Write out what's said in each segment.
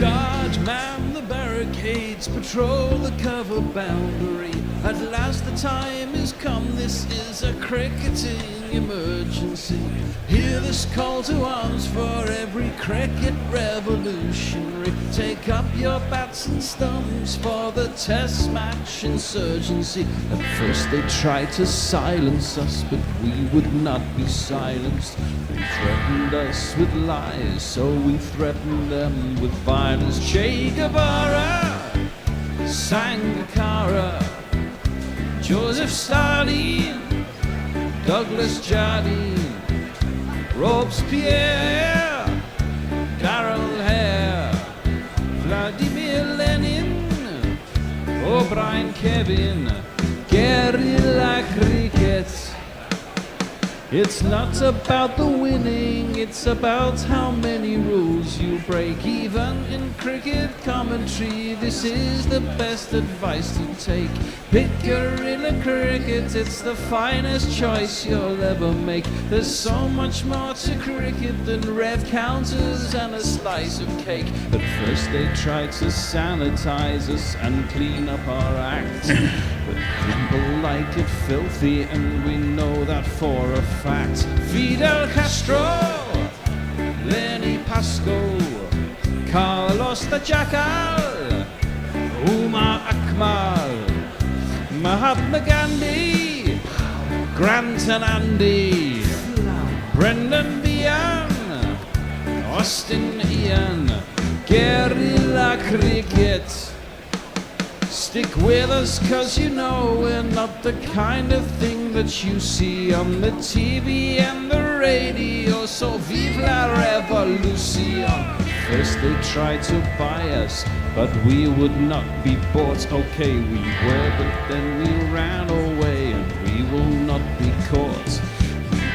Guards man the barricades, patrol the cover boundary. At last the time is come, this is a cricketing emergency. Hear this call to arms for every cricket revolutionary. Take up your bats and stumps for the test match insurgency. At first they tried to silence us, but we would not be silenced. They threatened us with lies, so we threatened them with violence. Che Guevara, Sangakkara, Joseph Stalin, Douglas Jardine, Robespierre, Darrell Hare, Vladimir Lenin, O'Brien Kevin, guerrilla cricket. It's not about the winning, it's about how many rules you break. Even in cricket commentary, this is the best advice to take. Pick guerrilla cricket, it's the finest choice you'll ever make. There's so much more to cricket than rev counters and a slice of cake. At first they tried to sanitize us and clean up our act, but people like it filthy, and we know that for a fact. Fidel Castro, Lenny Pascoe, Carlos the Jackal, Umar Akmal, Mahatma Gandhi, Grant and Andy, Brendan Behan, Austin Ian, guerrilla cricket. Stick with us, cause you know we're not the kind of thing that you see on the TV and the radio. So vive la revolution. First they tried to buy us, but we would not be bought. Okay, we were, but then we ran away, and we will not be caught.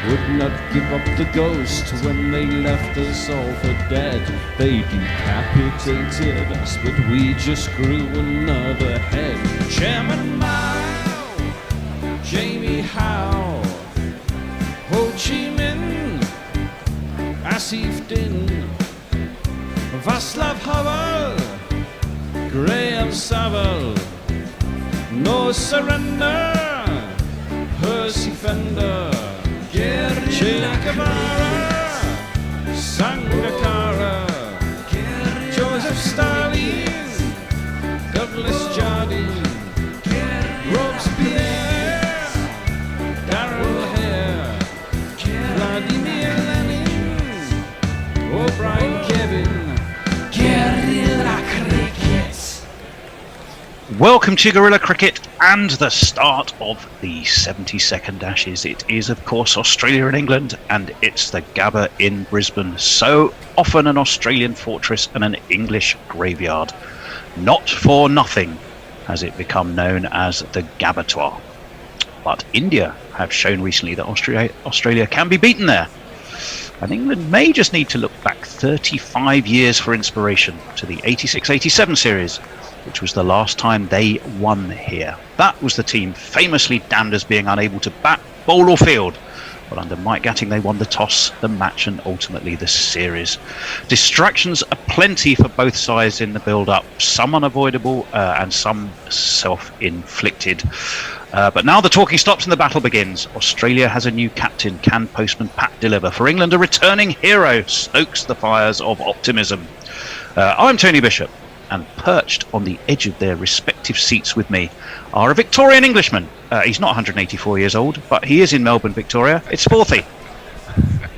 We would not give up the ghost when they left us all for dead. They decapitated us, but we just grew another head. Chairman Mao, Jamie Howe, Ho Chi Minh, Asif Din, Václav Havel, Graham Saville, No Surrender, Percy Fender, Che Guevara, Sangakkara, Joseph Stalin, Douglas Jardine, Robespierre, Darrell Hare, Vladimir Lenin, O'Brien Kevin, guerrilla cricket. Welcome to Guerrilla Cricket and the start of the 72nd Ashes. It is, of course, Australia and England, and it's the Gabba in Brisbane. So often an Australian fortress and an English graveyard. Not for nothing has it become known as the Gabbatoire. But India have shown recently that Australia can be beaten there. And England may just need to look back 35 years for inspiration to the 86-87 series, which was the last time they won here. That was the team famously damned as being unable to bat, bowl or field. But under Mike Gatting, they won the toss, the match, and ultimately the series. Distractions aplenty for both sides in the build-up, some unavoidable and some self-inflicted. But now the talking stops and the battle begins. Australia has a new captain. Can postman Pat deliver? For England, a returning hero stokes the fires of optimism. I'm Tony Bishop, and perched on the edge of their respective seats with me are a Victorian Englishman. He's not 184 years old, but he is in Melbourne, Victoria. It's Forthy.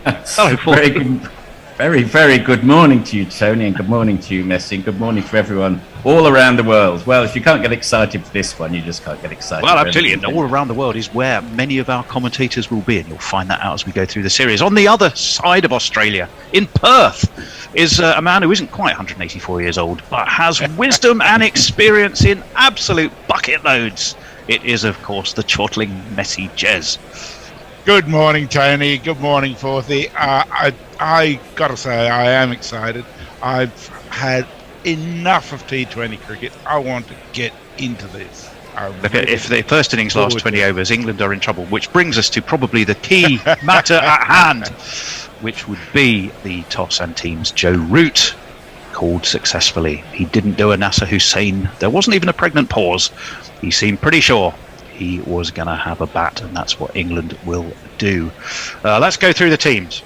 Hello, Forthy. Very, very good morning to you, Tony, and good morning to you, Messi, and good morning to everyone all around the world. Well, if you can't get excited for this one, you just can't get excited. Well, absolutely, and all around the world is where many of our commentators will be, and you'll find that out as we go through the series. On the other side of Australia, in Perth, is a man who isn't quite 184 years old, but has wisdom and experience in absolute bucket loads. It is, of course, the chortling Messi Jez. Good morning, Tony. Good morning, Forthy. I gotta say, I am excited. I've had enough of T20 cricket. I want to get into this. Look, if the first innings lasts 20 overs, England are in trouble, which brings us to probably the key matter at hand, which would be the toss and team's Joe Root called successfully. He didn't do a Nasser Hussein. There wasn't even a pregnant pause. He seemed pretty sure he was going to have a bat, and that's what England will do. Let's go through the teams.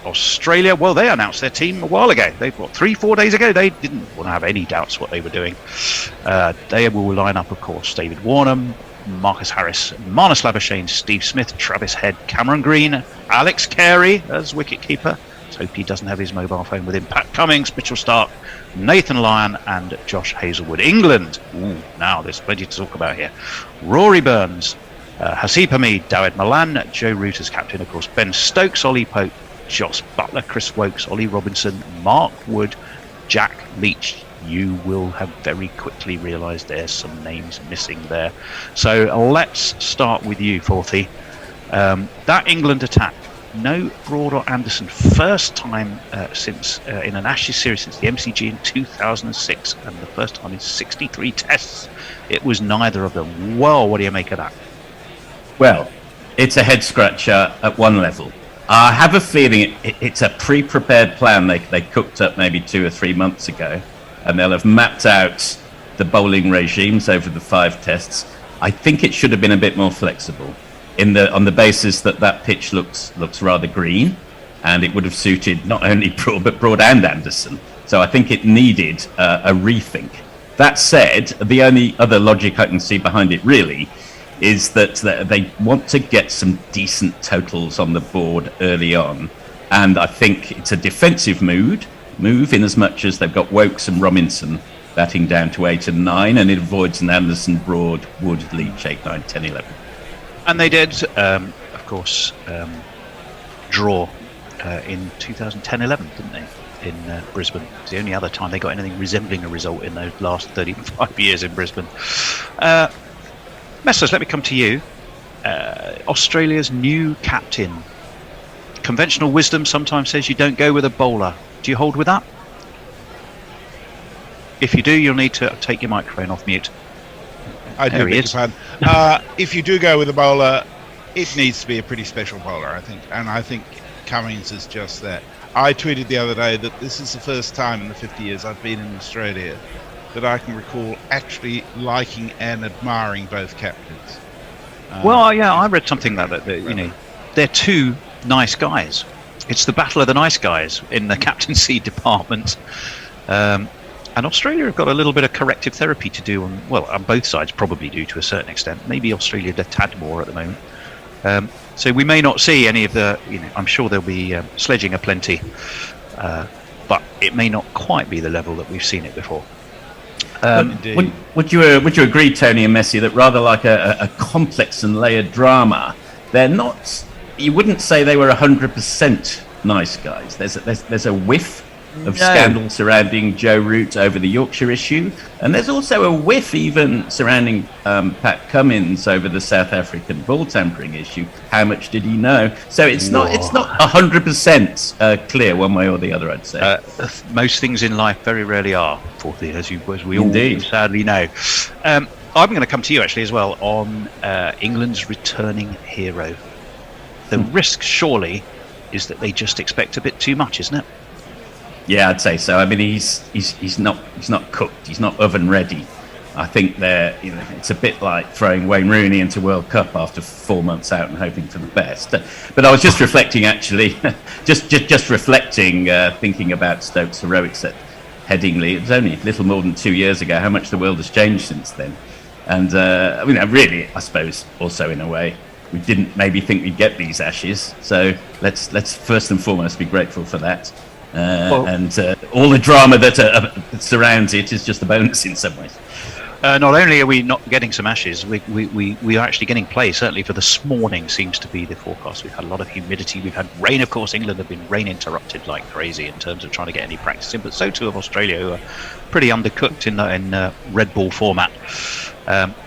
Australia, well, they announced their team a while ago. 3-4 days ago. They didn't want to have any doubts what they were doing. They will line up, of course, David Warner, Marcus Harris, Marnus Labuschagne, Steve Smith, Travis Head, Cameron Green, Alex Carey as wicketkeeper. Let's hope he doesn't have his mobile phone with him. Pat Cummings, Mitchell Starc, Nathan Lyon and Josh Hazlewood. England, now there's plenty to talk about here. Rory Burns, Haseeb Hameed, Dawid Malan, Joe Root as captain, of course, Ben Stokes, Ollie Pope, Joss Butler, Chris Wokes, Ollie Robinson, Mark Wood, Jack Leach. You will have very quickly realised there's some names missing there. So let's start with you, Forthy. That England attack, no Broad or Anderson, first time since in an Ashes series since the MCG in 2006, and the first time in 63 tests. It was neither of them. Well, what do you make of that? Well, it's a head scratcher at one level. I have a feeling it's a pre-prepared plan they cooked up maybe 2 or 3 months ago, and they'll have mapped out the bowling regimes over the 5 tests. I think it should have been a bit more flexible on the basis that pitch looks rather green, and it would have suited not only Broad but Broad and Anderson. So I think it needed a rethink. That said, the only other logic I can see behind it really is that they want to get some decent totals on the board early on, and I think it's a defensive move in as much as they've got Wokes and Robinson batting down to 8 and 9, and it avoids an Anderson, Broad, Wood, Leach 8, 9, 10, 11. And they did, of course, draw in 2010-11, didn't they, in Brisbane? It's the only other time they got anything resembling a result in those last 35 years in Brisbane. Messers, let me come to you. Australia's new captain. Conventional wisdom sometimes says you don't go with a bowler. Do you hold with that? If you do, you'll need to take your microphone off mute. I do, beg your pardon. If you do go with a bowler, it needs to be a pretty special bowler, I think. And I think Cummings is just that. I tweeted the other day that this is the first time in the 50 years I've been in Australia that I can recall actually liking and admiring both captains. Well, yeah, I read something that you know, they're two nice guys. It's the battle of the nice guys in the captaincy department. And Australia have got a little bit of corrective therapy to do on both sides probably do to a certain extent. Maybe Australia a tad more at the moment. So we may not see any of the, I'm sure there'll be sledging aplenty, but it may not quite be the level that we've seen it before. Would you agree, Tony and Messi, that rather like a complex and layered drama, they're not? You wouldn't say they were 100% nice guys. There's a whiff of scandal surrounding Joe Root over the Yorkshire issue, and there's also a whiff even surrounding Pat Cummins over the South African ball tampering issue. How much did he know? So it's not 100% clear one way or the other, I'd say. Most things in life very rarely are, as we Indeed. all sadly know. I'm going to come to you actually as well on England's returning hero. The risk surely is that they just expect a bit too much, isn't it? Yeah, I'd say so. I mean, he's not cooked. He's not oven ready. I think it's a bit like throwing Wayne Rooney into World Cup after 4 months out and hoping for the best. But I was just reflecting, actually, just reflecting, thinking about Stokes' heroics at Headingley. It was only a little more than 2 years ago. How much the world has changed since then. And really, I suppose, also in a way, we didn't maybe think we'd get these Ashes. So let's first and foremost be grateful for that. And all the drama that surrounds it is just a bonus in some ways. Not only are we not getting some Ashes, we are actually getting play. Certainly for this morning seems to be the forecast. We've had a lot of humidity. We've had rain. Of course, England have been rain interrupted like crazy in terms of trying to get any practice in. But so too have Australia, who are pretty undercooked in red ball format.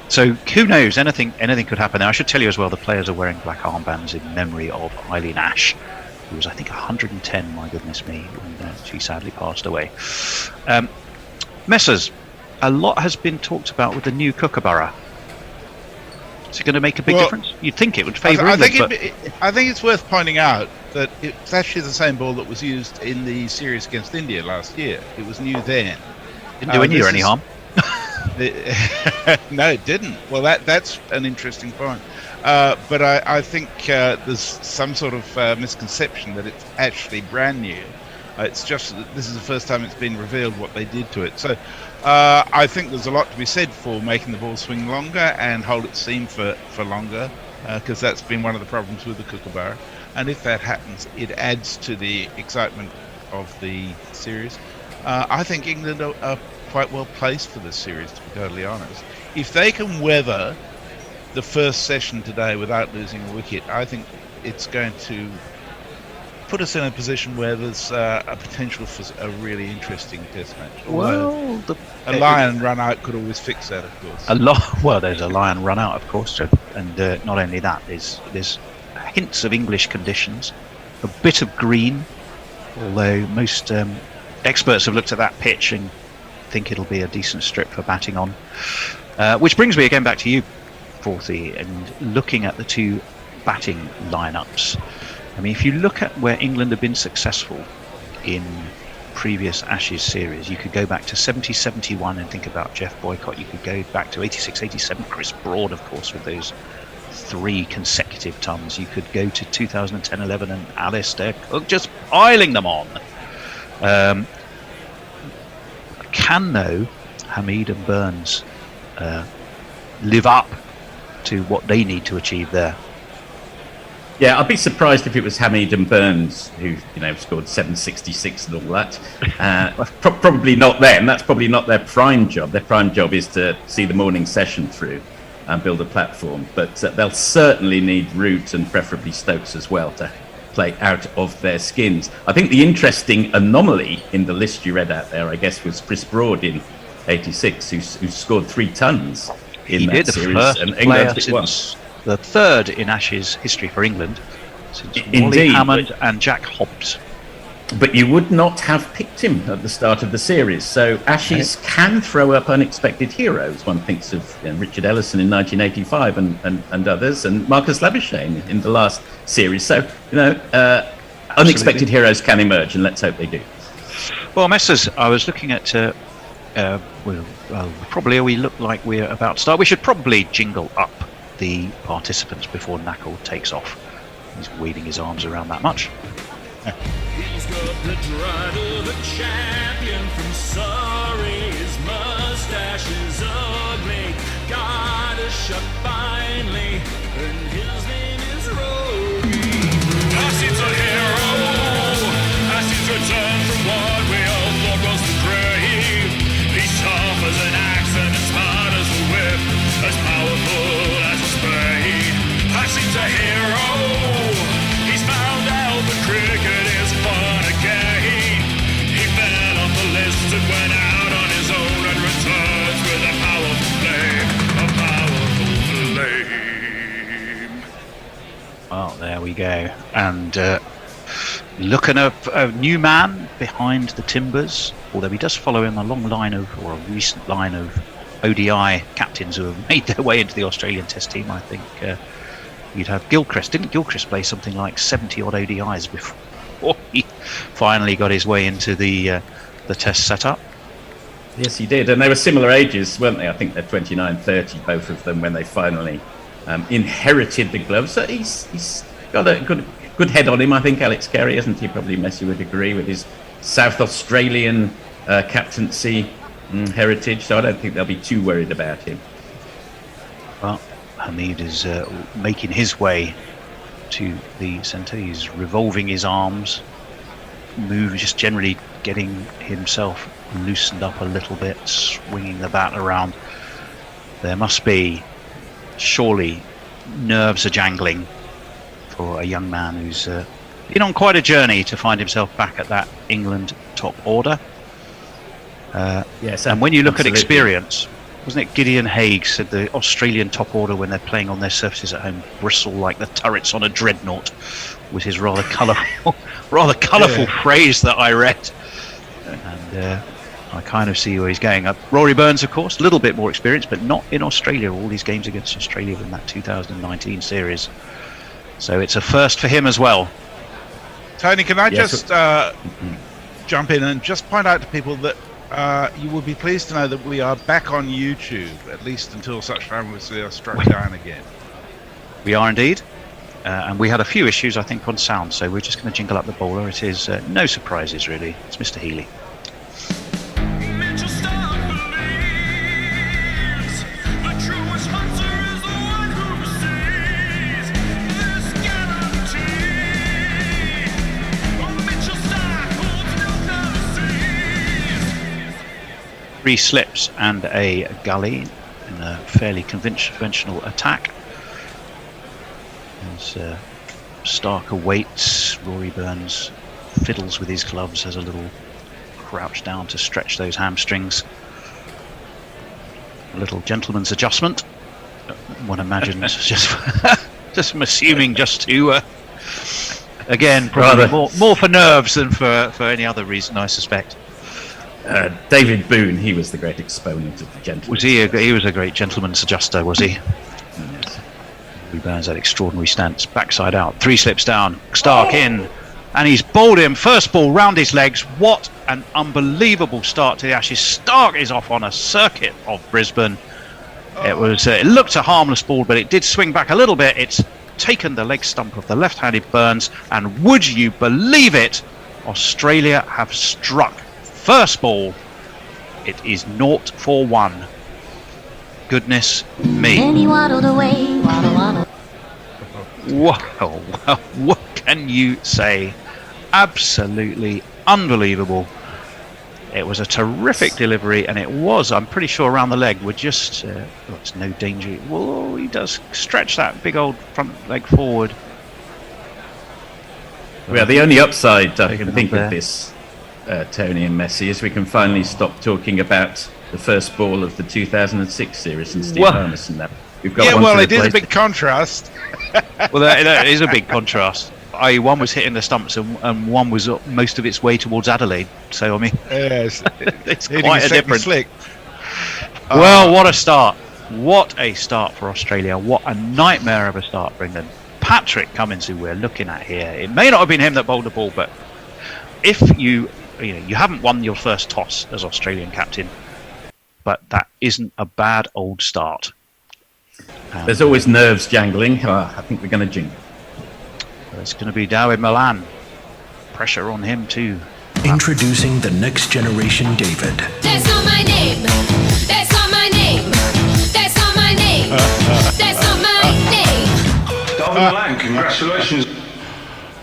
So who knows? Anything could happen there. I should tell you as well, the players are wearing black armbands in memory of Eileen Ash, who was, I think, 110, my goodness me, and she sadly passed away. Messers, a lot has been talked about with the new Kookaburra. Is it going to make a big difference? You'd think it would favour England. I think it's worth pointing out that it's actually the same ball that was used in the series against India last year. It was new then. Didn't do India any harm. No, it didn't. Well, that's an interesting point. But I think there's some sort of misconception that it's actually brand new. It's just that this is the first time it's been revealed what they did to it. So I think there's a lot to be said for making the ball swing longer and hold its seam for longer, because that's been one of the problems with the Kookaburra. And if that happens, it adds to the excitement of the series. I think England are quite well placed for this series, to be totally honest. If they can weather the first session today without losing a wicket, I think it's going to put us in a position where there's a potential for a really interesting test match. Well, a Lion run out could always fix that, of course. Well, there's a Lion run out, of course, and not only that, there's hints of English conditions, a bit of green, although most experts have looked at that pitch and think it'll be a decent strip for batting on. Which brings me again back to you, Forthy, and looking at the two batting lineups. I mean, if you look at where England have been successful in previous Ashes series, you could go back to 70-71 and think about Jeff Boycott. You could go back to 86-87, Chris Broad, of course, with those 3 consecutive tons. You could go to 2010-11 and Alistair Cook just piling them on. Can, though, Hamid and Burns live up to what they need to achieve there? Yeah, I'd be surprised if it was Hamid and Burns who, scored 766 and all that. Probably not them. That's probably not their prime job. Their prime job is to see the morning session through and build a platform. But they'll certainly need Root and preferably Stokes as well to play out of their skins. I think the interesting anomaly in the list you read out there, I guess, was Chris Broad in 86, who scored 3 tons in that series. And England since the third in Ashes history for England, since Indeed, Wally Hammond and Jack Hobbs. But you would not have picked him at the start of the series. So Ashes can throw up unexpected heroes. One thinks of Richard Ellison in 1985 and others, and Marcus Labuschagne in the last series. So, unexpected heroes can emerge, and let's hope they do. Well, Messrs, I was looking at... probably we look like we're about to start. We should probably jingle up the participants before Knuckle takes off. He's waving his arms around that much. He's got the stride of a champion from Surrey. His mustache is ugly, got a shot finally, and his name is Rory. Acid's a hero. Acid's returned from what we all thought was the grave. He's tough as an axe and as smart as a whip, as powerful as a spade. Acid's a hero. He's found out the cricket is fun again. He fell off the list and went out on his own and returns with a powerful flame. Well, there we go. And looking up a new man behind the timbers, although he does follow in a recent line of ODI captains who have made their way into the Australian Test team. I think you'd have Gilchrist. Didn't Gilchrist play something like 70 odd ODIs before he finally got his way into the Test setup? Yes, he did. And they were similar ages, weren't they? I think they're 29, 30, both of them, when they finally inherited the gloves. So he's got a good head on him, I think, Alex Carey, isn't he? Probably Messi would agree with his South Australian captaincy heritage. So I don't think they'll be too worried about him. Well, Hamid is making his way to the centre. He's revolving his arms, just generally getting himself loosened up a little bit, swinging the bat around. There must be, surely, nerves are jangling for a young man who's been on quite a journey to find himself back at that England top order. Yes, and when you look absolutely. at experience, wasn't it Gideon Haigh said the Australian top order, when they're playing on their surfaces at home, bristle like the turrets on a dreadnought, was his rather colourful phrase that I read. And I kind of see where he's going. Rory Burns, of course, a little bit more experience, but not in Australia. All these games against Australia in that 2019 series. So it's a first for him as well. Tony, can I Yes. just jump in and just point out to people that you will be pleased to know that we are back on YouTube, at least until such time as we are struck down again. We are indeed. And we had a few issues, I think, on sound, so we're just going to jingle up the bowler. It is no surprises, really. It's Mr. Healy. Manchester believes the truest hunter is the one who sees this guarantee. Manchester holds milk of the seas. 3 slips and a gully in a fairly conventional attack. As Stark awaits, Rory Burns fiddles with his gloves, has a little crouch down to stretch those hamstrings. A little gentleman's adjustment. One imagines just I'm assuming just to again probably more for nerves than for any other reason, I suspect. David Boone, he was the great exponent of the gentleman. Was he was a great gentleman's adjuster, was he? Yes. He burns that extraordinary stance, backside out, 3 slips down, Stark in, and he's bowled him, first ball round his legs. What an unbelievable start to the Ashes. Stark is off on a circuit of Brisbane. It looked a harmless ball, but it did swing back a little bit. It's taken the leg stump of the left-handed Burns, and would you believe it, Australia have struck. First ball, it is 0 for 1. Goodness me. And he waddled away, waddle, waddle. Well, what can you say? Absolutely unbelievable. It was a terrific delivery, and it was, I'm pretty sure, around the leg. We're just, it's no danger. Whoa, he does stretch that big old front leg forward. Well, the only upside I Taken can think up there. of this, Tony and Messi, is we can finally stop talking about the first ball of the 2006 series and Steve Well- Harness and that. We've got Yeah, one well, to it is a replace big contrast. Well, that is a big contrast. One was hitting the stumps, and one was most of its way towards Adelaide. So, I mean, Yes, it's hitting quite a second difference. slick. Well, what a start. What a start for Australia. What a nightmare of a start for England. Patrick Cummins, who we're looking at here. It may not have been him that bowled the ball, but if you haven't won your first toss as Australian captain, but that isn't a bad old start. There's always nerves jangling. I think we're going to jingle. It's going to be Dawid Malan. Pressure on him too. Introducing the next generation David. That's not my name. That's not my name. That's not my name. That's not my name. David Malan, congratulations.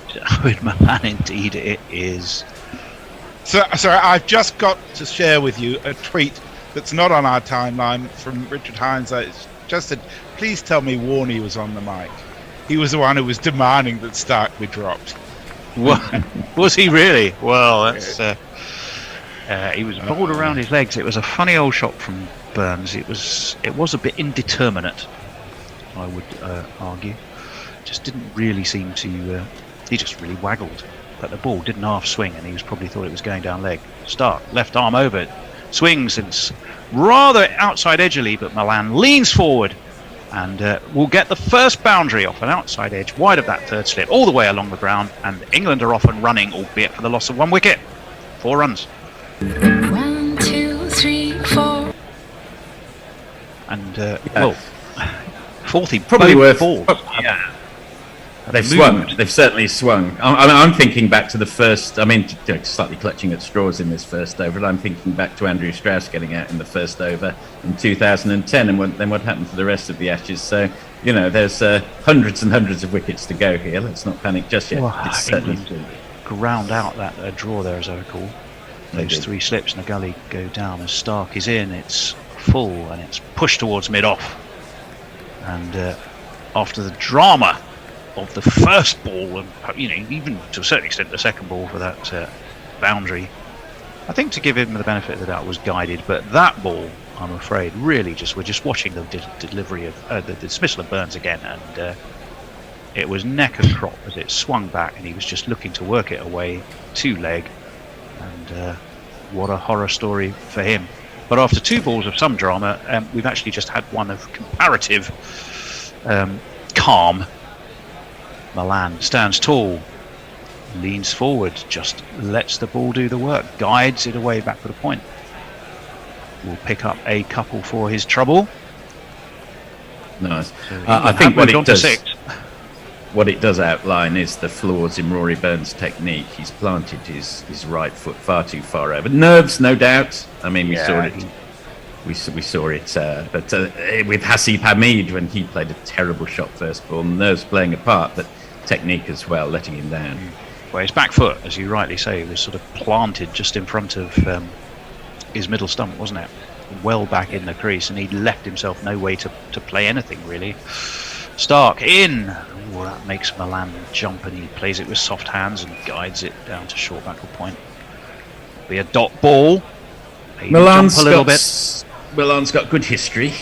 Dawid Malan, indeed it is. So, sorry, I've just got to share with you a tweet that's not on our timeline from Richard Hines. It's just said, please tell me Warney was on the mic. He was the one who was demanding that Stark be dropped. Was he really? Well, that's he was bowled around his legs. It was a funny old shot from Burns. It was a bit indeterminate, I would argue. Just didn't really seem to. He just really waggled, but the ball didn't half swing, and he was probably thought it was going down leg. Stark left arm over it, swings, and it's rather outside edgily, but Malan leans forward. And we'll get the first boundary off an outside edge, wide of that third slip, all the way along the ground. And England are off and running, albeit for the loss of 1 wicket. 4 runs. 1, 2, 3, 4. And, well, fourthly, Probably both worth. balls. Yeah. They've moved. swung. They've certainly swung. I'm thinking back to the first. I mean, slightly clutching at straws in this first over. I'm thinking back to Andrew Strauss getting out in the first over in 2010, and then what happened to the rest of the Ashes. So, there's hundreds and hundreds of wickets to go here. Let's not panic just yet. Well, It's certainly England ground out that draw there, as I recall. They Those did. 3 slips and a gully go down as Stark is in. It's full and it's pushed towards mid-off. And after the drama of the first ball, and even to a certain extent the second ball for that boundary, I think to give him the benefit of the doubt was guided. But that ball, I'm afraid, really we're just watching the delivery of the dismissal of Burns again, and it was neck and crop as it swung back, and he was just looking to work it away 2 leg, and what a horror story for him. But after 2 balls of some drama, we've actually just had one of comparative calm. Malan stands tall, leans forward, just lets the ball do the work, guides it away back for the point. Will pick up a couple for his trouble. Nice. So I think what it does outline is the flaws in Rory Burns' technique. He's planted his right foot far too far over. Nerves, no doubt. I mean, we saw it. We saw it, but with Hasib Hamid when he played a terrible shot first ball, nerves playing a part, but technique as well, letting him down. Well, his back foot, as you rightly say, was sort of planted just in front of his middle stump, wasn't it? Well back in the crease, and he left himself no way to play anything really. Stark in. Ooh, that makes Milan jump, and he plays it with soft hands and guides it down to short backward point. Be a dot ball. Milan's got good history,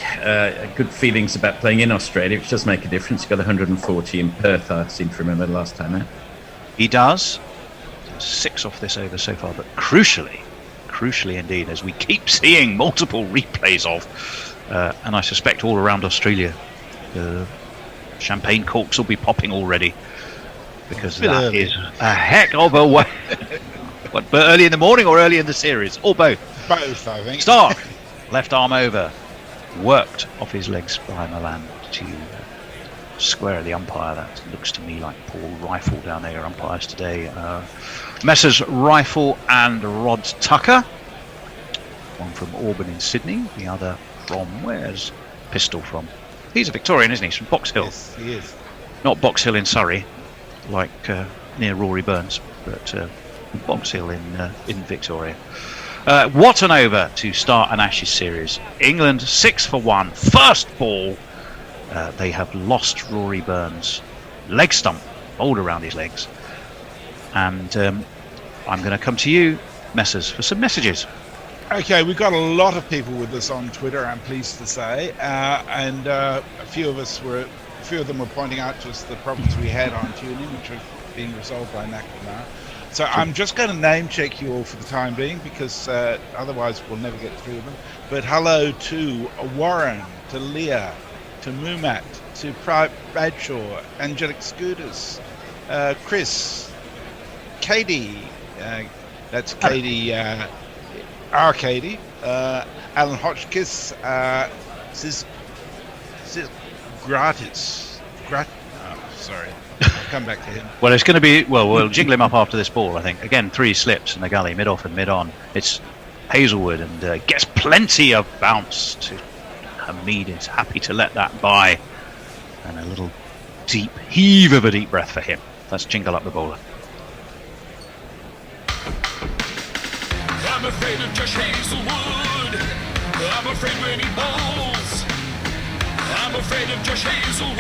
good feelings about playing in Australia, which does make a difference. He got 140 in Perth, I seem to remember last time out. He does. 6 off this over so far, but crucially indeed, as we keep seeing multiple replays of, and I suspect all around Australia, champagne corks will be popping already, because that is a heck of a way. But early in the morning or early in the series, or both? Both, I think. Stark, left arm over, worked off his legs by Milan to square the umpire. That looks to me like Paul Rifle down there, umpires today. Messrs Rifle and Rod Tucker. One from Auburn in Sydney, the other from, where's Pistol from? He's a Victorian, isn't he? He's from Box Hill. Yes, he is. Not Box Hill in Surrey, like near Rory Burns, but Box Hill in Victoria. What an over to start an Ashes series. England 6 for 1. First ball. They have lost Rory Burns' leg stump, bowled around his legs. And I'm going to come to you, Messrs, for some messages. Okay, we've got a lot of people with us on Twitter, I'm pleased to say, and a few of them were pointing out to us the problems we had on tuning, which are being resolved by NACL now. So I'm just going to name check you all for the time being, because otherwise we'll never get through them. But hello to Warren, to Leah, to Mumat, to Bradshaw, Angelic Scooters, Chris, Katie, that's Katie, our Katie, Alan Hotchkiss, Gratis. Sorry, I'll come back to him. Well, it's going to be, we'll jiggle him up after this ball, I think. Again, 3 slips in the gully, mid-off and mid-on. It's Hazelwood, and gets plenty of bounce to Hamid. Is happy to let that by. And a little deep heave of a deep breath for him. Let's jingle up the bowler. I'm afraid of Josh Hazelwood. I'm afraid when he bowls. I'm afraid of Josh Hazelwood.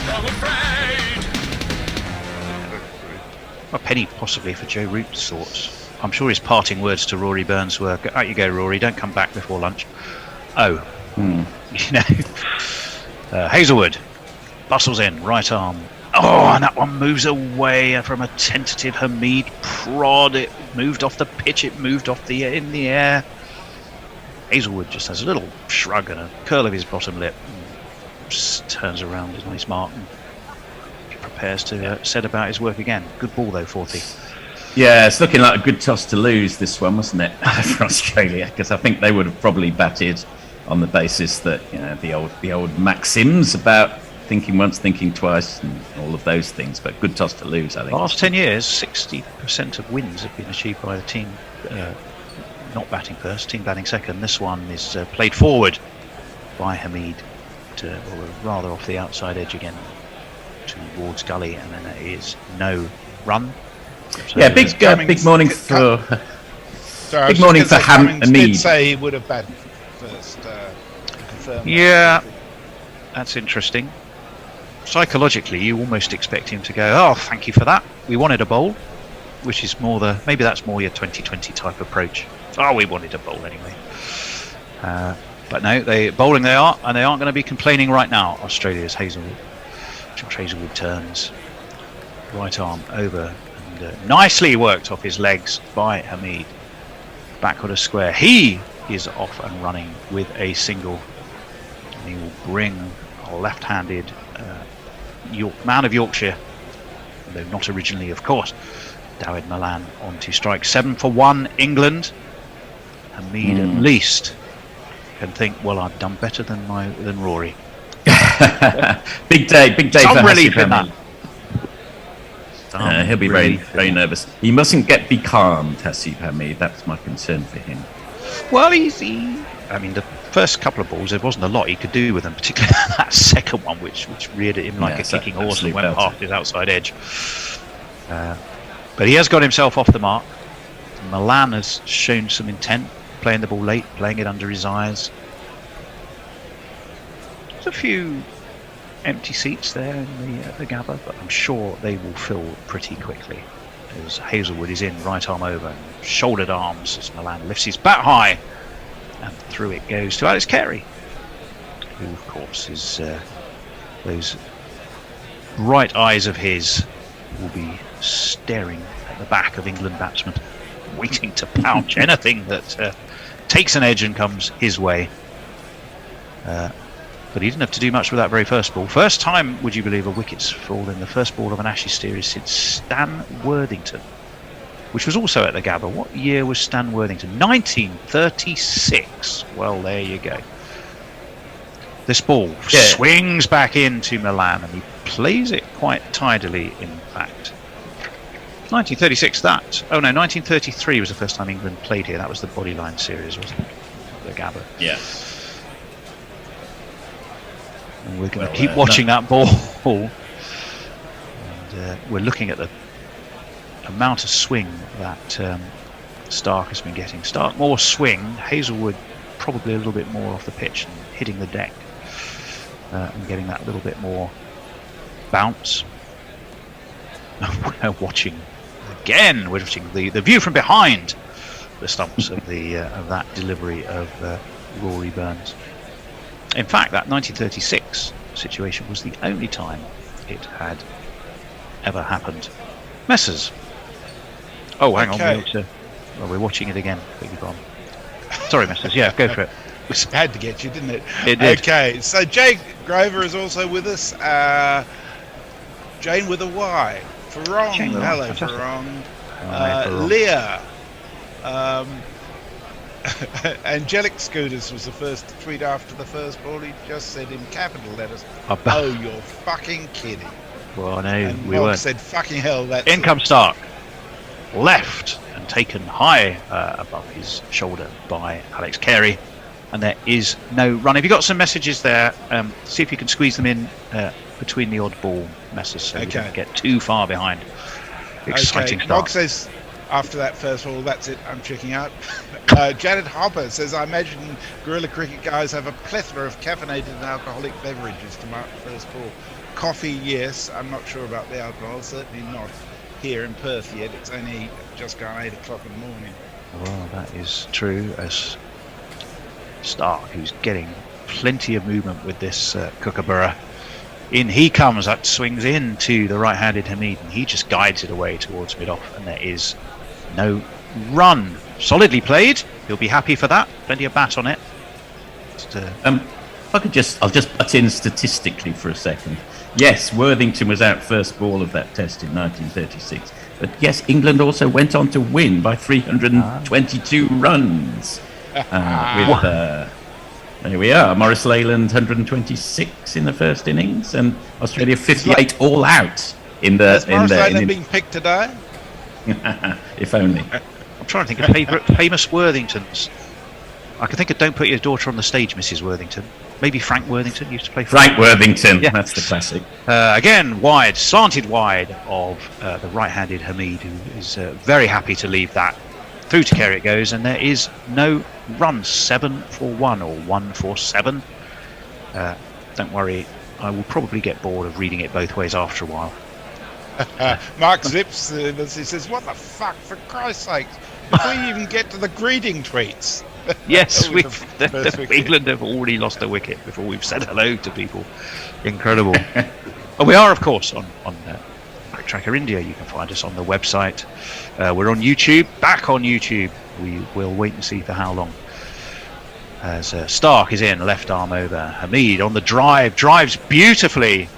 I'm afraid. A penny possibly for Joe Root's thoughts. I'm sure his parting words to Rory Burns were, out you go, Rory, don't come back before lunch. Oh. You know. Hazelwood bustles in, right arm. Oh, and that one moves away from a tentative Hamid prod. It moved off the pitch, it moved off in the air. Hazelwood just has a little shrug and a curl of his bottom lip. Just turns around his nice mark and prepares to set about his work again. Good ball though, 40. Yeah, it's looking like a good toss to lose, this one, wasn't it, for Australia? Because I think they would have probably batted on the basis that, you know, the old maxims about thinking once, thinking twice, and all of those things. But good toss to lose, I think. Last 10 years, 60% of wins have been achieved by the team not batting first, team batting second. This one is played forward by Hamid, or rather off the outside edge again towards gully, and then there is no run. So yeah, big morning for Sorry, big morning for Hamid. Hamid. Did say he would have batted first. Confirm yeah, that's interesting. Psychologically, you almost expect him to go, oh, thank you for that. We wanted a bowl, which is maybe that's more your 2020 type approach. Oh, we wanted a bowl anyway. But no, bowling they are, and they aren't going to be complaining right now. Australia's Hazelwood. Josh Hazelwood turns, right arm over, and nicely worked off his legs by Hamid. Backward a square. He is off and running with a single. And he will bring a left-handed man of Yorkshire though not originally, of course. Dawid Malan on to strike. 7 for 1 England. Hamid at least can think, well, I've done better than Rory. Big day Some for relief in Hamid. He'll be very, very nervous. He mustn't get becalmed, Hasib Hamid. That's my concern for him. Well, I mean, the first couple of balls, there wasn't a lot he could do with them, particularly that second one, which reared at him like a kicking horse and went past his outside edge. But he has got himself off the mark. Malan has shown some intent, playing the ball late, playing it under his eyes. There's a few empty seats there in the Gabba, but I'm sure they will fill pretty quickly as Hazelwood is in, right arm over, and shouldered arms as Malan lifts his bat high, and through it goes to Alex Carey, who of course is those bright eyes of his will be staring at the back of England batsmen, waiting to pouch anything that takes an edge and comes his way. But he didn't have to do much with that very first ball. First time, would you believe, a wicket's fall in the first ball of an Ashes series since Stan Worthington, which was also at the Gabba. What year was Stan Worthington? 1936. Well, there you go. This ball swings back into Malan, and he plays it quite tidily, in fact. 1936, 1933 was the first time England played here. That was the Bodyline series, wasn't it? The Gabba. Yeah. And we're going to keep watching that ball. And we're looking at the amount of swing that Stark has been getting. Stark more swing, Hazelwood probably a little bit more off the pitch and hitting the deck and getting that little bit more bounce. We're watching again. We're watching the view from behind the stumps of that delivery of Rory Burns. In fact, that 1936 situation was the only time it had ever happened. Messers. Oh, hang on. We're watching it again. Beg your pardon. Sorry, Messers. Yeah, go for it. It had to get you, didn't it? It did. Okay, so Jake Grover is also with us. Jane with a Y. Farong. Hello, Farong. Leah. Angelic Scooters was the first to tweet after the first ball. He just said in capital letters, "Oh, you're fucking kidding." Well, no, and we Mark weren't. said, "Fucking hell, that's In comes Stark, left and taken high above his shoulder by Alex Carey, and there is no run. Have you got some messages there? See if you can squeeze them in between the odd ball messages, so we don't get too far behind. Exciting start. Mark says, after that first ball, that's it, I'm checking out. Janet Hopper says, I imagine guerrilla cricket guys have a plethora of caffeinated and alcoholic beverages to mark the first ball. Coffee, yes. I'm not sure about the alcohol. Certainly not here in Perth yet. It's only just gone 8 o'clock in the morning. Well, that is true. As Stark, who's getting plenty of movement with this kookaburra. In he comes, that swings in to the right-handed Hamid, and he just guides it away towards mid-off, and there is no run. Solidly played. He'll be happy for that. Plenty of bat on it. I'll just butt in statistically for a second. Yes, Worthington was out first ball of that test in 1936, but yes, England also went on to win by 322 runs. There we are. Maurice Leyland 126 in the first innings, and Australia 58 all out in the. Has Maurice Leyland been picked today? If only. I'm trying to think of famous Worthingtons. I can think of Don't Put Your Daughter on the Stage, Mrs. Worthington. Maybe Frank Worthington used to play. Frank Worthington, yeah. That's the classic. Again, wide, slanted wide of the right-handed Hamid, who is very happy to leave that. Through to Carey it goes, and there is no run. 7 for 1 or 1 for 7. Don't worry, I will probably get bored of reading it both ways after a while. Mark Zips, he says, what the fuck, for Christ's sake, before you even get to the greeting tweets. Yes, England have already lost a wicket before we've said hello to people. Incredible. Well, we are, of course, on Tracker India. You can find us on the website. We're on YouTube, back on YouTube. We will wait and see for how long. As Stark is in, left arm over. Hamid on the drives beautifully.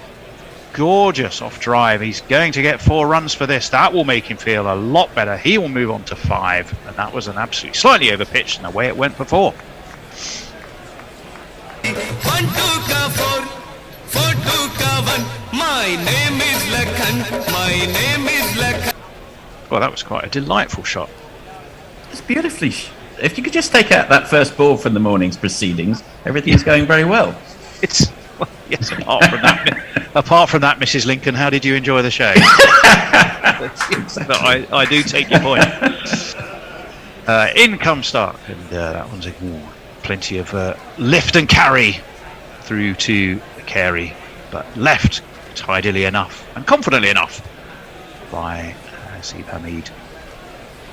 gorgeous off drive. He's going to get 4 runs for this. That will make him feel a lot better. He will move on to 5, and that was an absolutely slightly over pitch in the way it went before. 1 2 ka 4 4 2 ka 1. My name is Lakhan. My name is Lakhan. Well, that was quite a delightful shot. It's beautifully. If you could just take out that first ball from the morning's proceedings, everything's going very well. It's well, yes. Apart from that, Mrs. Lincoln, how did you enjoy the show? But I do take your point. In comes Stark, and that one's plenty of lift and carry through to Carey, but left tidily enough and confidently enough by Asib Hamid.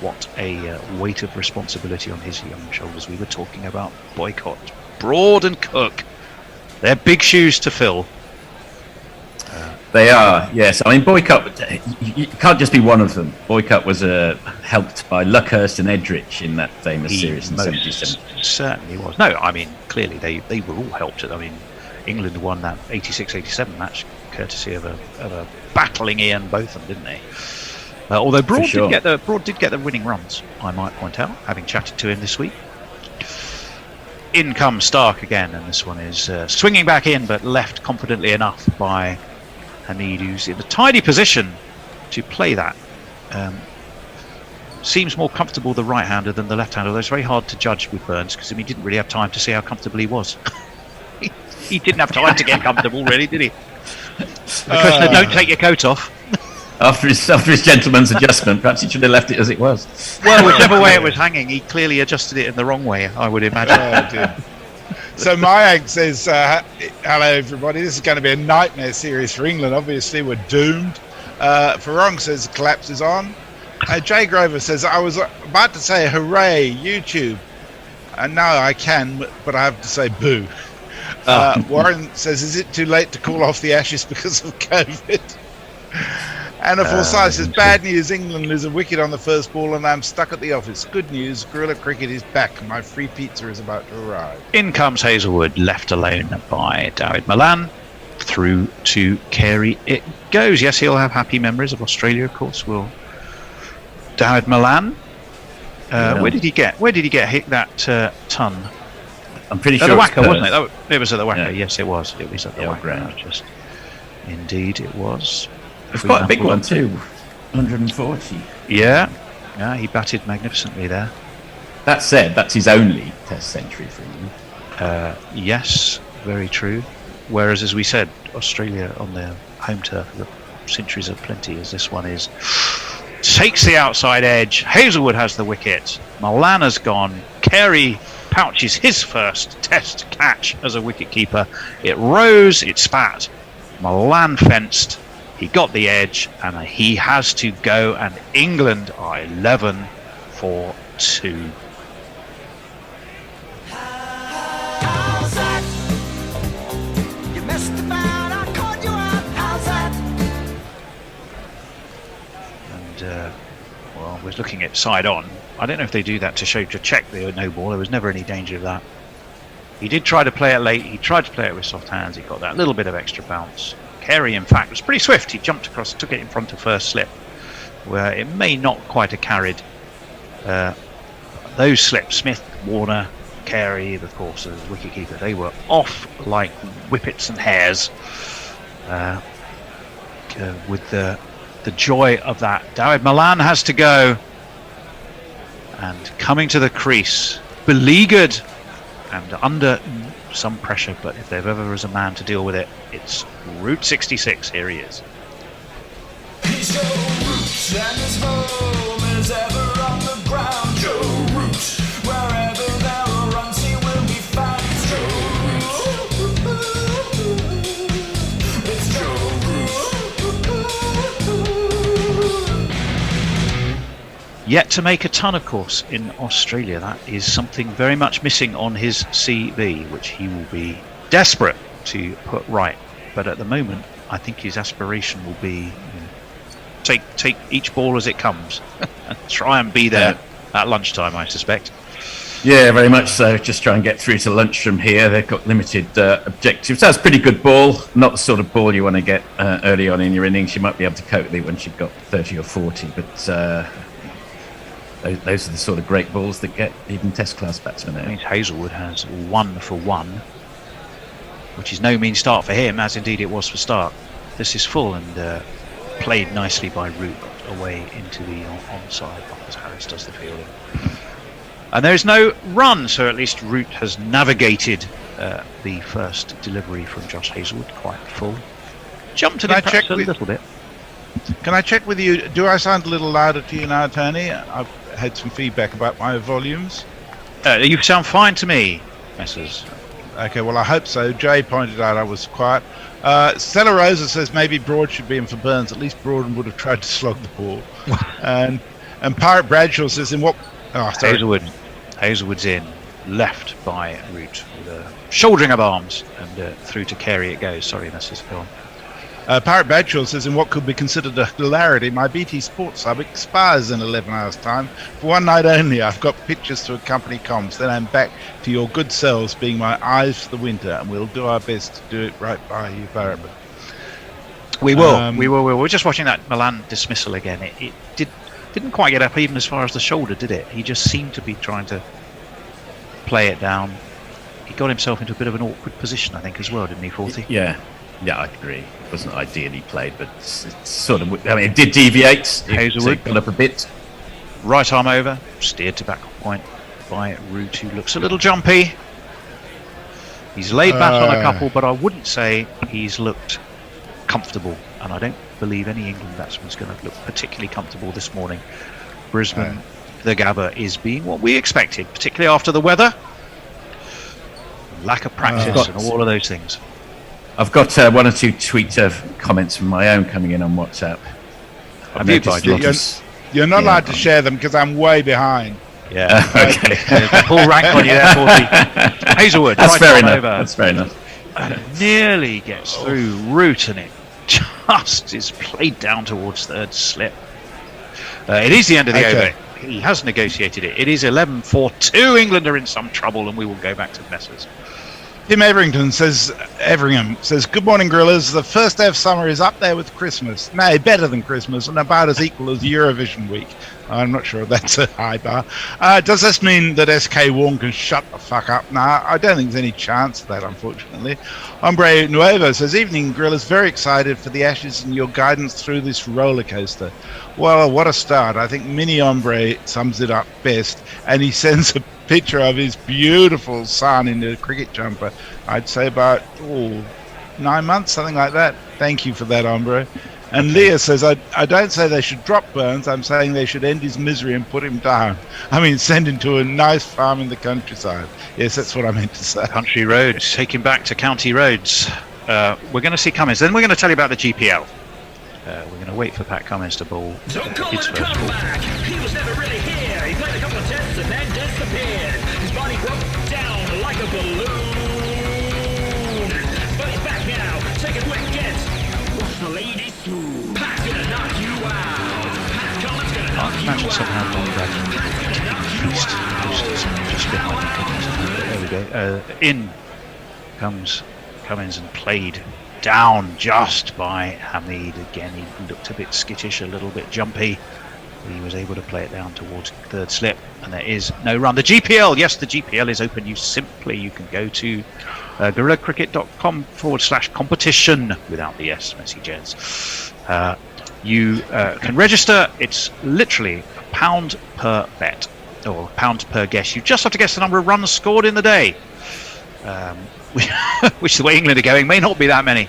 What a weight of responsibility on his young shoulders. We were talking about Boycott, Broad and Cook. They're big shoes to fill. They are, yes. I mean, Boycott, you can't just be one of them. Boycott was helped by Luckhurst and Edrich in that famous series in 77. Certainly was. No, I mean, clearly they were all helped. I mean, England won that 86-87 match courtesy of a battling Ian Botham, didn't they? Although Broad did get the winning runs, I might point out, having chatted to him this week. In comes Stark again, and this one is swinging back in, but left confidently enough by Hamid, who's in a tidy position to play that. Seems more comfortable the right-hander than the left-hander, although it's very hard to judge with Burns because he didn't really have time to see how comfortable he was. He didn't have time to get comfortable, really, did he? The question of don't take your coat off. After his gentleman's adjustment, perhaps he should have left it as it was. Well, whichever way it was hanging, he clearly adjusted it in the wrong way, I would imagine. Oh, dear. So Mayank says, hello everybody, this is going to be a nightmare series for England. Obviously, we're doomed. Farong says the collapse is on. Jay Grover says, I was about to say hooray, YouTube. And now I can, but I have to say boo. Warren says, is it too late to call off the Ashes because of COVID? Anna Forsyth says, bad news, England lose a wicket on the first ball and I'm stuck at the office. Good news, Guerrilla Cricket is back. My free pizza is about to arrive. In comes Hazelwood, left alone by Dawid Malan. Through to Carey it goes. Yes, he'll have happy memories of Australia, of course. Will Dawid Malan. Where did he get hit that ton? I'm pretty sure the it was Wacker, wasn't it? It was at the Wacker. Yeah. Yes, it was. It was at the Wacker. Just indeed, it was. It's quite a big one too, 140. Yeah, he batted magnificently there. That said, that's his only Test century for England. Yes, very true. Whereas, as we said, Australia on their home turf, the centuries are plenty, as this one is. Takes the outside edge. Hazelwood has the wicket. Malan has gone. Carey pouches his first Test catch as a wicketkeeper. It rose, it spat. Malan fenced. He got the edge, and he has to go. And England are 11 for 2. How's that? You messed about, I caught you out. How's that? And well, we're looking at side on. I don't know if they do that to check the no ball. There was never any danger of that. He did try to play it late. He tried to play it with soft hands. He got that little bit of extra bounce. Carey, in fact, was pretty swift. He jumped across, took it in front of first slip, where it may not quite have carried those slips. Smith, Warner, Carey, of course, as wicketkeeper, they were off like whippets and hares. With the joy of that, Dawid Malan has to go, and coming to the crease, beleaguered and under some pressure, but if there ever was a man to deal with it, it's Route 66. Here he is. He's Joe Root, and his home is ever on the ground. Joe Root, wherever there are runs, he will be found. It's Joe Root. It's Joe Root. Yet to make a ton, of course, in Australia. That is something very much missing on his CV, which he will be desperate to put right. But at the moment, I think his aspiration will be take each ball as it comes and try and be there at lunchtime, I suspect. Yeah, very much so. Just try and get through to lunch from here. They've got limited objectives. That's a pretty good ball. Not the sort of ball you want to get early on in your innings. You might be able to cope with it once you've got 30 or 40, but those are the sort of great balls that get even test class batsmen out. That means Hazelwood has 1 for 1, which is no mean start for him, as indeed it was for Stark. This is full and played nicely by Root away into the onside as Harris does the fielding. And there is no run, so at least Root has navigated the first delivery from Josh Hazelwood quite full. Jumped it perhaps a little bit. Can I check with you? Do I sound a little louder to you now, Tony? I've had some feedback about my volumes. You sound fine to me, Messrs. Okay, well, I hope so. Jay pointed out I was quiet. Stella Rosa says maybe Broad should be in for Burns. At least Broad would have tried to slog the ball. and Pirate Bradshaw says in what... Oh, sorry. Hazelwood's in, left by Root with a shouldering of arms, and through to Carey it goes. Sorry, Messrs. Go on. Pirate Bradshaw says in what could be considered a hilarity, my BT Sports sub expires in 11 hours time. For one night only, I've got pictures to accompany comms. Then I'm back to your good selves being my eyes for the winter, and we'll do our best to do it right by you, Pirate. We will. We will. We're just watching that Milan dismissal again. It didn't quite get up even as far as the shoulder, did it? He just seemed to be trying to play it down. He got himself into a bit of an awkward position, I think, as well, didn't he, 40? Yeah, I agree. It wasn't ideally played, but it's sort of... I mean, it did deviate. Hazelwood got up a bit. Right arm over, steered to back point by Root, who looks a little jumpy. He's laid back on a couple, but I wouldn't say he's looked comfortable, and I don't believe any England batsman's going to look particularly comfortable this morning. Brisbane, the Gabba, is being what we expected, particularly after the weather, lack of practice, and all of those things. I've got 1 or 2 tweet comments from my own coming in on WhatsApp. You're not allowed to share them because I'm way behind. Yeah, okay. Full rank on you there, 40. Hazelwood, that's right fair enough. Over. That's fair enough. Nearly gets through Root, and it just is played down towards third slip. It is the end of the over. He has negotiated it. It is 11-4-2. England are in some trouble, and we will go back to Messers. Tim Everingham says, good morning, Gorillas. The first day of summer is up there with Christmas. Nay, better than Christmas, and about as equal as Eurovision week. I'm not sure if that's a high bar. Does this mean that SK Warren can shut the fuck up? Nah, I don't think there's any chance of that, unfortunately. Hombre Nuevo says, evening, Gorillas. Very excited for the Ashes and your guidance through this roller coaster. Well, what a start. I think Mini Hombre sums it up best, and he sends a picture of his beautiful son in the cricket jumper. I'd say about 9 months, something like that. Thank you for that, Hombre. And Leah says, I don't say they should drop Burns. I'm saying they should end his misery and put him down. I mean, send him to a nice farm in the countryside. Yes, that's what I meant to say. Country roads, take him back to county roads. We're going to see Cummins. Then we're going to tell you about the GPL. We're going to wait for Pat Cummins to bowl his first ball. He was never really here. He played a couple of tests and then disappeared. His body broke down like a balloon. But he's back now. Taking wickets. Watch the lady smooth. Pat's gonna knock you out. Pat Cummins gonna knock you Imagine out. somehow Don Bradley feast just behind the there we go. In comes Cummins and played down just by Hamid. Again, he looked a bit skittish, a little bit jumpy. He was able to play it down towards third slip, and there is no run. The GPL, yes, the GPL is open. You can go to gorillacricket.com/competition without the S, messy gents. You can register. It's literally £1 per bet, or £1 per guess. You just have to guess the number of runs scored in the day. Which the way England are going may not be that many.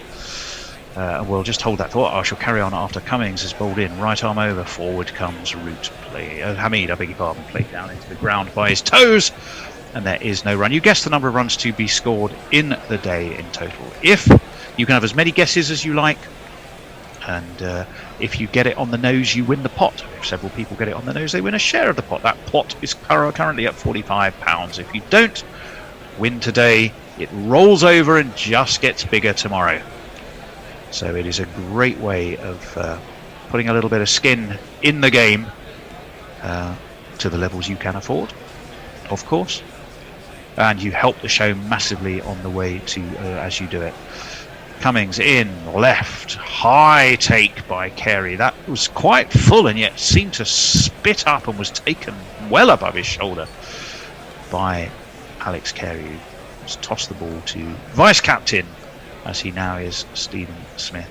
We'll just hold that thought. I shall carry on after Cummings has bowled in. Right arm over, forward comes Root. Hamid, I beg your pardon, played down into the ground by his toes, and there is no run. You guess the number of runs to be scored in the day in total. If you can have as many guesses as you like, and if you get it on the nose, you win the pot. If several people get it on the nose, they win a share of the pot. That pot is currently at £45. If you don't win today, it rolls over and just gets bigger tomorrow. So it is a great way of putting a little bit of skin in the game to the levels you can afford. of course. And you help the show massively on the way to as you do it. Cummings in, left, high take by Carey. That was quite full and yet seemed to spit up and was taken well above his shoulder by Alex Carey, who has tossed the ball to vice-captain, as he now is, Stephen Smith.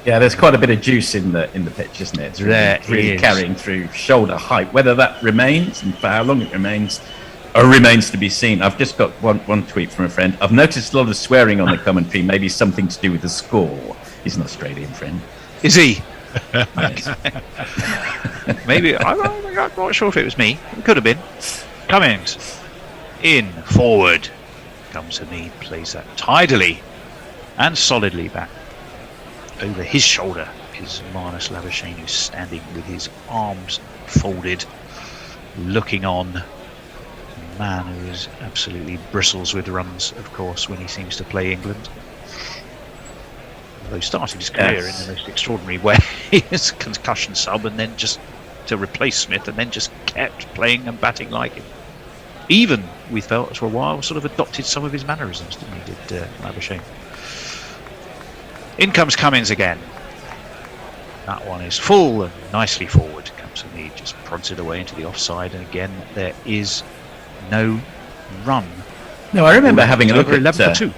Yeah, there's quite a bit of juice in the pitch, isn't it? It's really carrying through shoulder height. Whether that remains and for how long it remains to be seen. I've just got one tweet from a friend. I've noticed a lot of swearing on the commentary, maybe something to do with the score. He's an Australian friend. Is he? Yes. Maybe. I'm not sure if it was me. It could have been. Cummings in, forward. Comes Hamid, plays that tidily and solidly back. Over his shoulder is Marnus Labuschagne, who's standing with his arms folded, looking on. A man who is absolutely bristles with runs, of course, when he seems to play England. Although he started his career in the most extraordinary way as a concussion sub, and then just to replace Smith, and then just kept playing and batting like him. Even, we felt for a while, sort of adopted some of his mannerisms, didn't he, did Labuschagne. In comes Cummings again. That one is full and nicely forward. Comes Hamid, just prods it away into the offside, and again there is no run. No, I remember having a look at 11 for 2.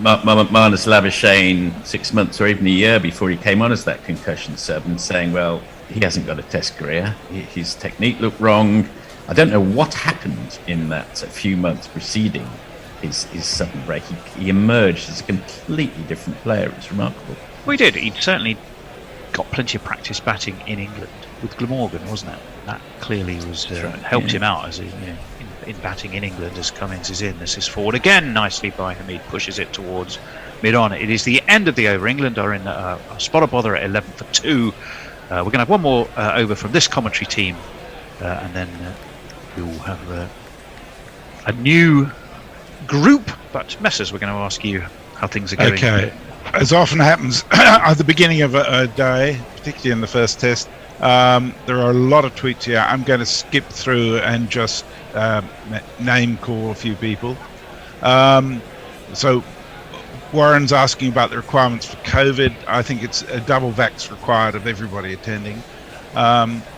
Marnus Labuschagne 6 months or even a year before he came on as that concussion sub and saying, well, he hasn't got a test career. His technique looked wrong. I don't know what happened in that few months preceding his sudden break. He emerged as a completely different player. It's remarkable. We did. He certainly got plenty of practice batting in England with Glamorgan, wasn't it? That clearly was helped him out as in batting in England as Cummings is in. This is forward again, nicely by Hamid, pushes it towards mid-on. It is the end of the over. England are in a spot of bother at 11 for 2. We're going to have one more over from this commentary team, and then we'll have a new group. But Messers, we're going to ask you how things are going. Okay. As often happens at the beginning of a day, particularly in the first test, there are a lot of tweets here. I'm going to skip through and just name call a few people. So Warren's asking about the requirements for COVID. I think it's a double vax required of everybody attending.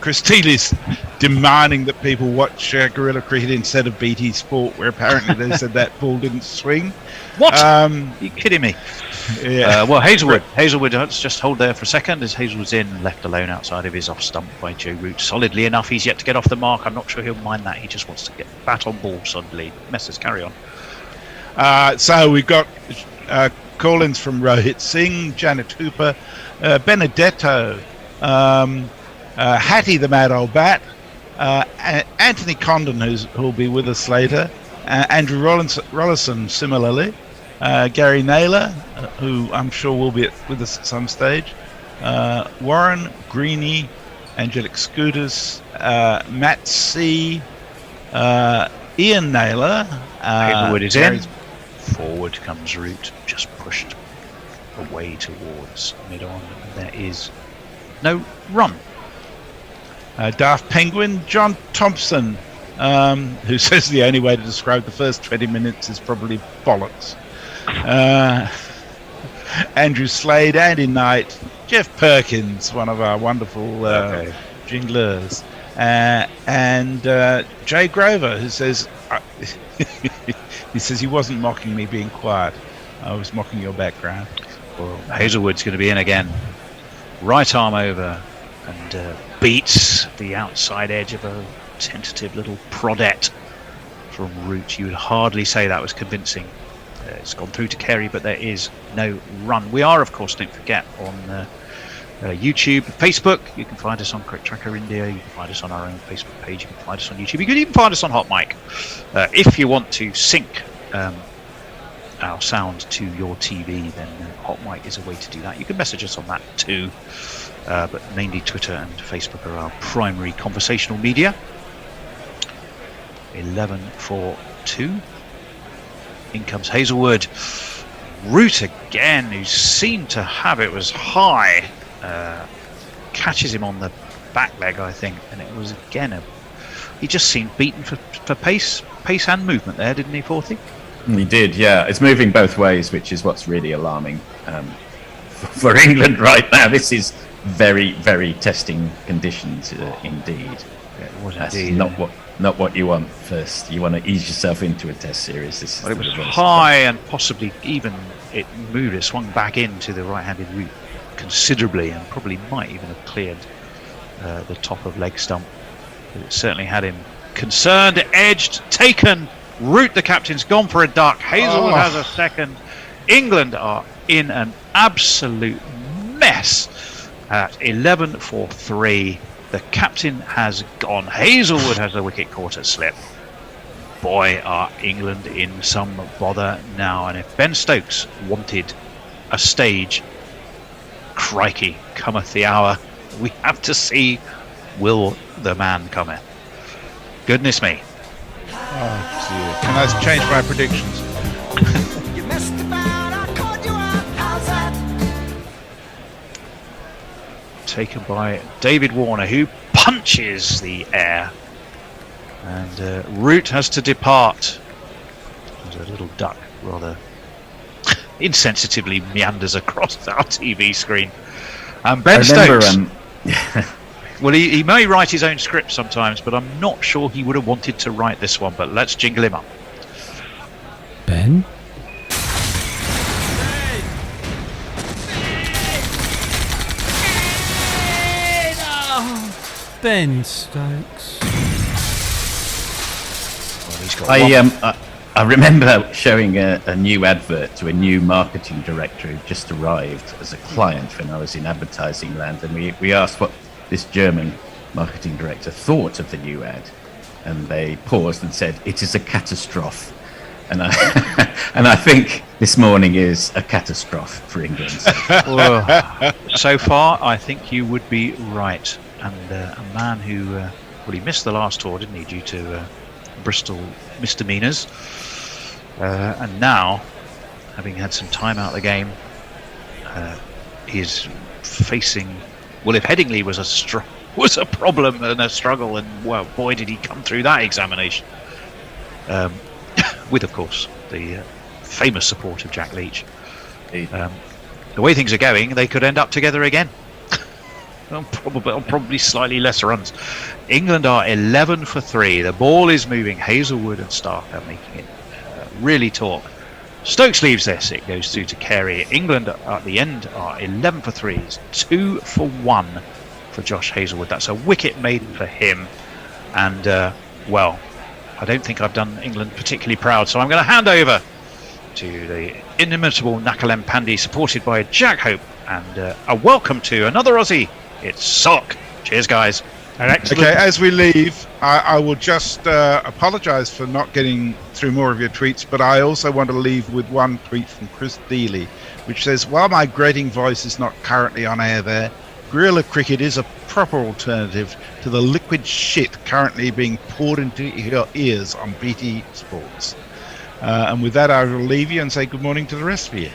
Chris Teely's demanding that people watch Guerrilla Cricket instead of BT Sport, where apparently they said that ball didn't swing. What? Are you kidding me? Yeah. Well, Hazelwood, let's just hold there for a second, as Hazelwood's in, left alone outside of his off stump by Joe Root. Solidly enough, he's yet to get off the mark. I'm not sure he'll mind that. He just wants to get bat on ball solidly. Messers, carry on. So we've got call-ins from Rohit Singh, Janet Hooper, Benedetto, Hattie the Mad Old Bat, Anthony Condon, who'll be with us later, Andrew Rollison similarly, Gary Naylor, who I'm sure will be with us at some stage, Warren, Greeny, Angelic Scooters, Matt C, Ian Naylor. Hazelwood is in. Forward comes Root, just pushed away towards mid-on, and there is no run. Daft Penguin, John Thompson, who says the only way to describe the first 20 minutes is probably bollocks. Andrew Slade, Andy Knight, Jeff Perkins, one of our wonderful jinglers, and Jay Grover, who says he says he wasn't mocking me being quiet. I was mocking your background. Well, Hazelwood's going to be in again. Right arm over and beats the outside edge of a tentative little prodette from Root. You would hardly say that was convincing. It's gone through to Carey, but there is no run. We are, of course, don't forget, on YouTube, Facebook. You can find us on Cricket Tracker India. You can find us on our own Facebook page. You can find us on YouTube. You can even find us on Hot Mic. If you want to sync our sound to your TV, then Hot Mic is a way to do that. You can message us on that too. But mainly Twitter and Facebook are our primary conversational media. 11 for 2. In comes Hazelwood. Root again, who seemed to have it, was high. Catches him on the back leg, I think, and it was again he just seemed beaten for pace and movement there, didn't he, Forthy? He did, yeah. It's moving both ways, which is what's really alarming for England right now. This is very, very testing conditions indeed. Yeah, it was That's indeed. not what you want first. You want to ease yourself into a test series. This is Well, it was the reverse. high and possibly even it moved. It swung back into the right-handed route considerably and probably might even have cleared the top of leg stump. But it certainly had him concerned, edged, taken. Root, the captain's gone for a duck. Hazelwood has a second. England are in an absolute mess at 11 for 3. The captain has gone. Hazelwood has a wicket quarter slip. Boy, are England in some bother now. And if Ben Stokes wanted a stage, crikey, cometh the hour. We have to see, will the man cometh? Goodness me. Oh, dear. Can I change my predictions? Taken by David Warner, who punches the air. And Root has to depart. There's a little duck, rather insensitively meanders across our TV screen. And Ben Stokes... Well, he may write his own script sometimes, but I'm not sure he would have wanted to write this one. But let's jingle him up. Ben? Ben Stokes. Well, he's got I remember showing a new advert to a new marketing director who just arrived as a client when I was in advertising land, and we asked what this German marketing director thought of the new ad, and they paused and said, "It is a catastrophe." And I think this morning is a catastrophe for England. Well, so far, I think you would be right. And a man who, he missed the last tour, didn't he, due to Bristol misdemeanours. And now, having had some time out of the game, he's facing... Well, if Headingley was a problem and a struggle, and, well, boy, did he come through that examination. With, of course, the famous support of Jack Leach. The way things are going, they could end up together again. on probably slightly less runs. England are 11 for 3. The ball is moving. Hazelwood and Stark are making it really talk. Stokes leaves this. It goes through to Carey. England at the end are 11 for 3. It's 2 for 1 for Josh Hazelwood. That's a wicket made for him. And, well, I don't think I've done England particularly proud. So I'm going to hand over to the inimitable Nakalem Pandey, supported by Jack Hope. And a welcome to another Aussie. It's Sock. Cheers, guys. Okay, as we leave, I will just apologise for not getting through more of your tweets, but I also want to leave with one tweet from Chris Dealey, which says, while my grating voice is not currently on air there, guerrilla cricket is a proper alternative to the liquid shit currently being poured into your ears on BT Sports. And with that, I will leave you and say good morning to the rest of you.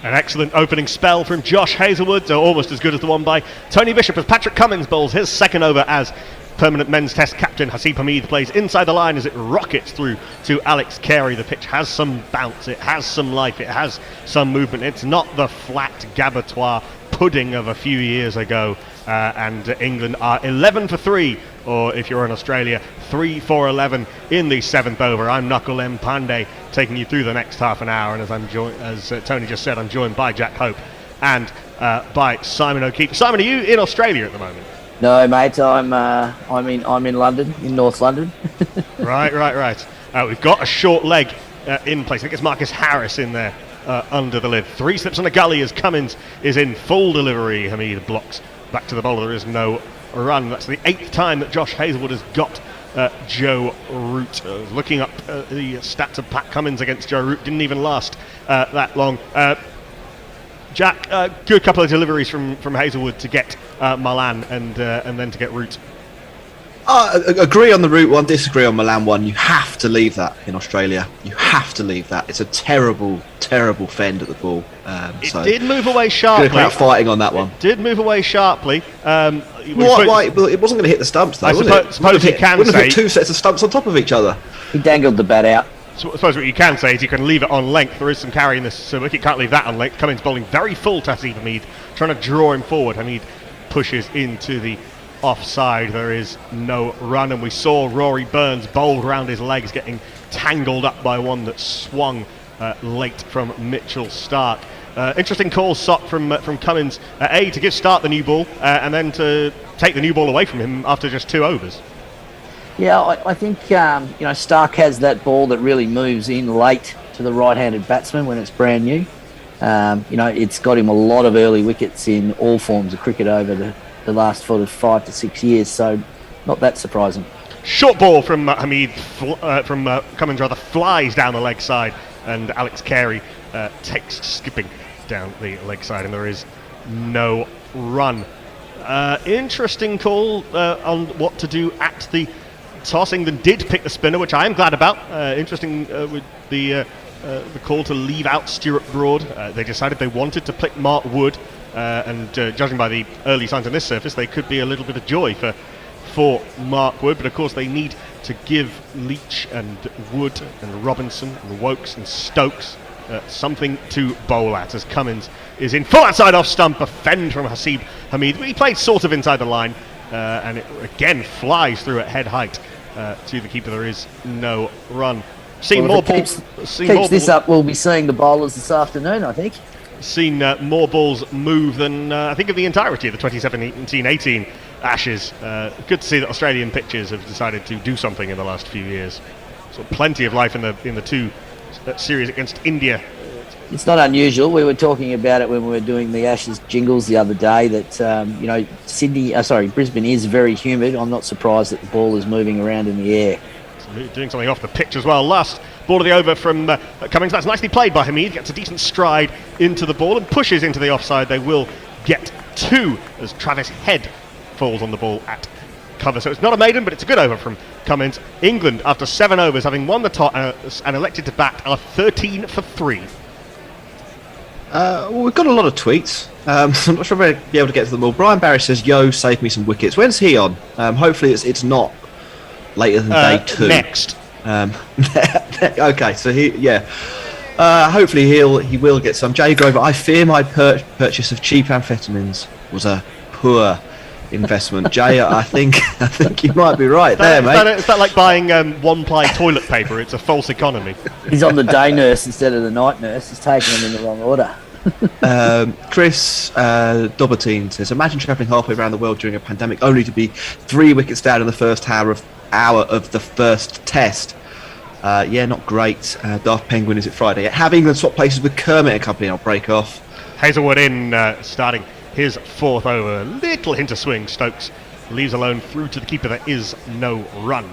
An excellent opening spell from Josh Hazelwood, almost as good as the one by Tony Bishop, as Patrick Cummins bowls his second over as permanent men's test captain. Hasib Hamid plays inside the line as it rockets through to Alex Carey. The pitch has some bounce, it has some life, it has some movement. It's not the flat gabatoir pudding of a few years ago. And England are 11 for 3, or if you're in Australia, 3 for 11 in the 7th over. I'm Nakalem Pandey, taking you through the next half an hour, and as Tony just said, I'm joined by Jack Hope and by Simon O'Keefe. Simon, are you in Australia at the moment? No, mate. I'm in London, in North London. Right. We've got a short leg in place. I think it's Marcus Harris in there under the lid. 3 slips on a gully as Cummins is in full delivery. Hamid blocks back to the bowler. There is no run. That's the 8th time that Josh Hazelwood has got Joe Root. Looking up the stats of Pat Cummins against Joe Root, didn't even last that long. Jack, good couple of deliveries from Hazelwood to get Malan and then to get Root. Agree on the route one, disagree on Milan one. You have to leave that in Australia. You have to leave that. It's a terrible, terrible fend at the ball. It did move away sharply. Good crowd fighting on that one. It did move away sharply. Why? Well, it wasn't going to hit the stumps, though, was it? Suppose you can wouldn't say... have hit two sets of stumps on top of each other. He dangled the bat out. So I suppose what you can say is you can leave it on length. There is some carry in this wicket. Can't leave that on length. Cummins bowling very full to Haseeb Hameed, trying to draw him forward. Hameed pushes into the offside. There is no run, and we saw Rory Burns bowled round his legs, getting tangled up by one that swung late from Mitchell Stark. Interesting call, Sock, from Cummins. To give Stark the new ball, and then to take the new ball away from him after just 2 overs. Yeah, I think Stark has that ball that really moves in late to the right-handed batsman when it's brand new. It's got him a lot of early wickets in all forms of cricket over the last 5 to 6 years, so not that surprising. Short ball from Hameed, from Cummins rather, flies down the leg side, and Alex Carey takes skipping down the leg side, and there is no run. Interesting call on what to do at the toss. England did pick the spinner, which I am glad about. Interesting with the call to leave out Stuart Broad. They decided they wanted to pick Mark Wood, and judging by the early signs on this surface, they could be a little bit of joy for Mark Wood, but of course they need to give Leach and Wood and Robinson and Wokes and Stokes something to bowl at, as Cummins is in full outside off stump, a fend from Haseeb Hameed. He played sort of inside the line, and it again flies through at head height to the keeper. There is no run. Keeps this up, we'll be seeing the bowlers this afternoon, I think. Seen more balls move than I think of the entirety of the 2017-18 Ashes. Good to see that Australian pitchers have decided to do something in the last few years. So plenty of life in the 2 series against India. It's not unusual. We were talking about it when we were doing the Ashes jingles the other day that Brisbane is very humid. I'm not surprised that the ball is moving around in the air. Doing something off the pitch as well. Last ball of the over from Cummins. That's nicely played by Hameed. Gets a decent stride into the ball and pushes into the offside. They will get 2 as Travis Head falls on the ball at cover. So it's not a maiden, but it's a good over from Cummins. England, after 7 overs, having won the toss and elected to bat, are 13 for 3. We've got a lot of tweets. I'm not sure if we'll be able to get to them all. Brian Barry says, "Yo, save me some wickets." When's he on? Hopefully it's not later than day 2. Next. Okay, so hopefully he will get some. Jay Grover, I fear my purchase of cheap amphetamines was a poor investment. Jay, I think you might be right there, mate. Is that like buying one-ply toilet paper? It's a false economy. He's on the day nurse instead of the night nurse. He's taking them in the wrong order. Chris Dobertine says, imagine travelling halfway around the world during a pandemic only to be 3 wickets down in the first hour of the first test. Not great. Daft Penguin, is it Friday? Have England swap places with Kermit and company? I'll break off. Hazelwood in, starting his 4th over. Little hint of swing. Stokes leaves alone through to the keeper. There is no run.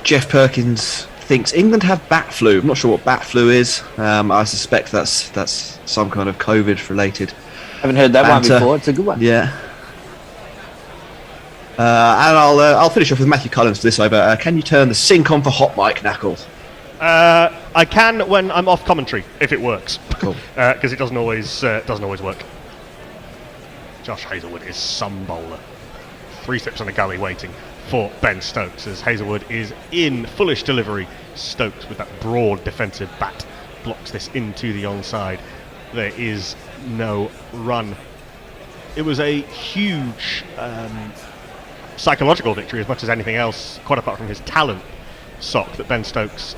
Jeff Perkins thinks England have bat flu. I'm not sure what bat flu is. I suspect that's some kind of COVID related. Haven't heard that one before. It's a good one. Yeah. And I'll finish off with Matthew Collins for this over. Can you turn the sync on for Hot Mic, Knackle? I can when I'm off commentary, if it works. Cool. Because it doesn't always work. Josh Hazelwood is some bowler. 3 steps on the gully waiting for Ben Stokes as Hazelwood is in fullish delivery. Stokes with that broad defensive bat blocks this into the onside. There is no run. It was a huge psychological victory as much as anything else, quite apart from his talent, Sock, that Ben Stokes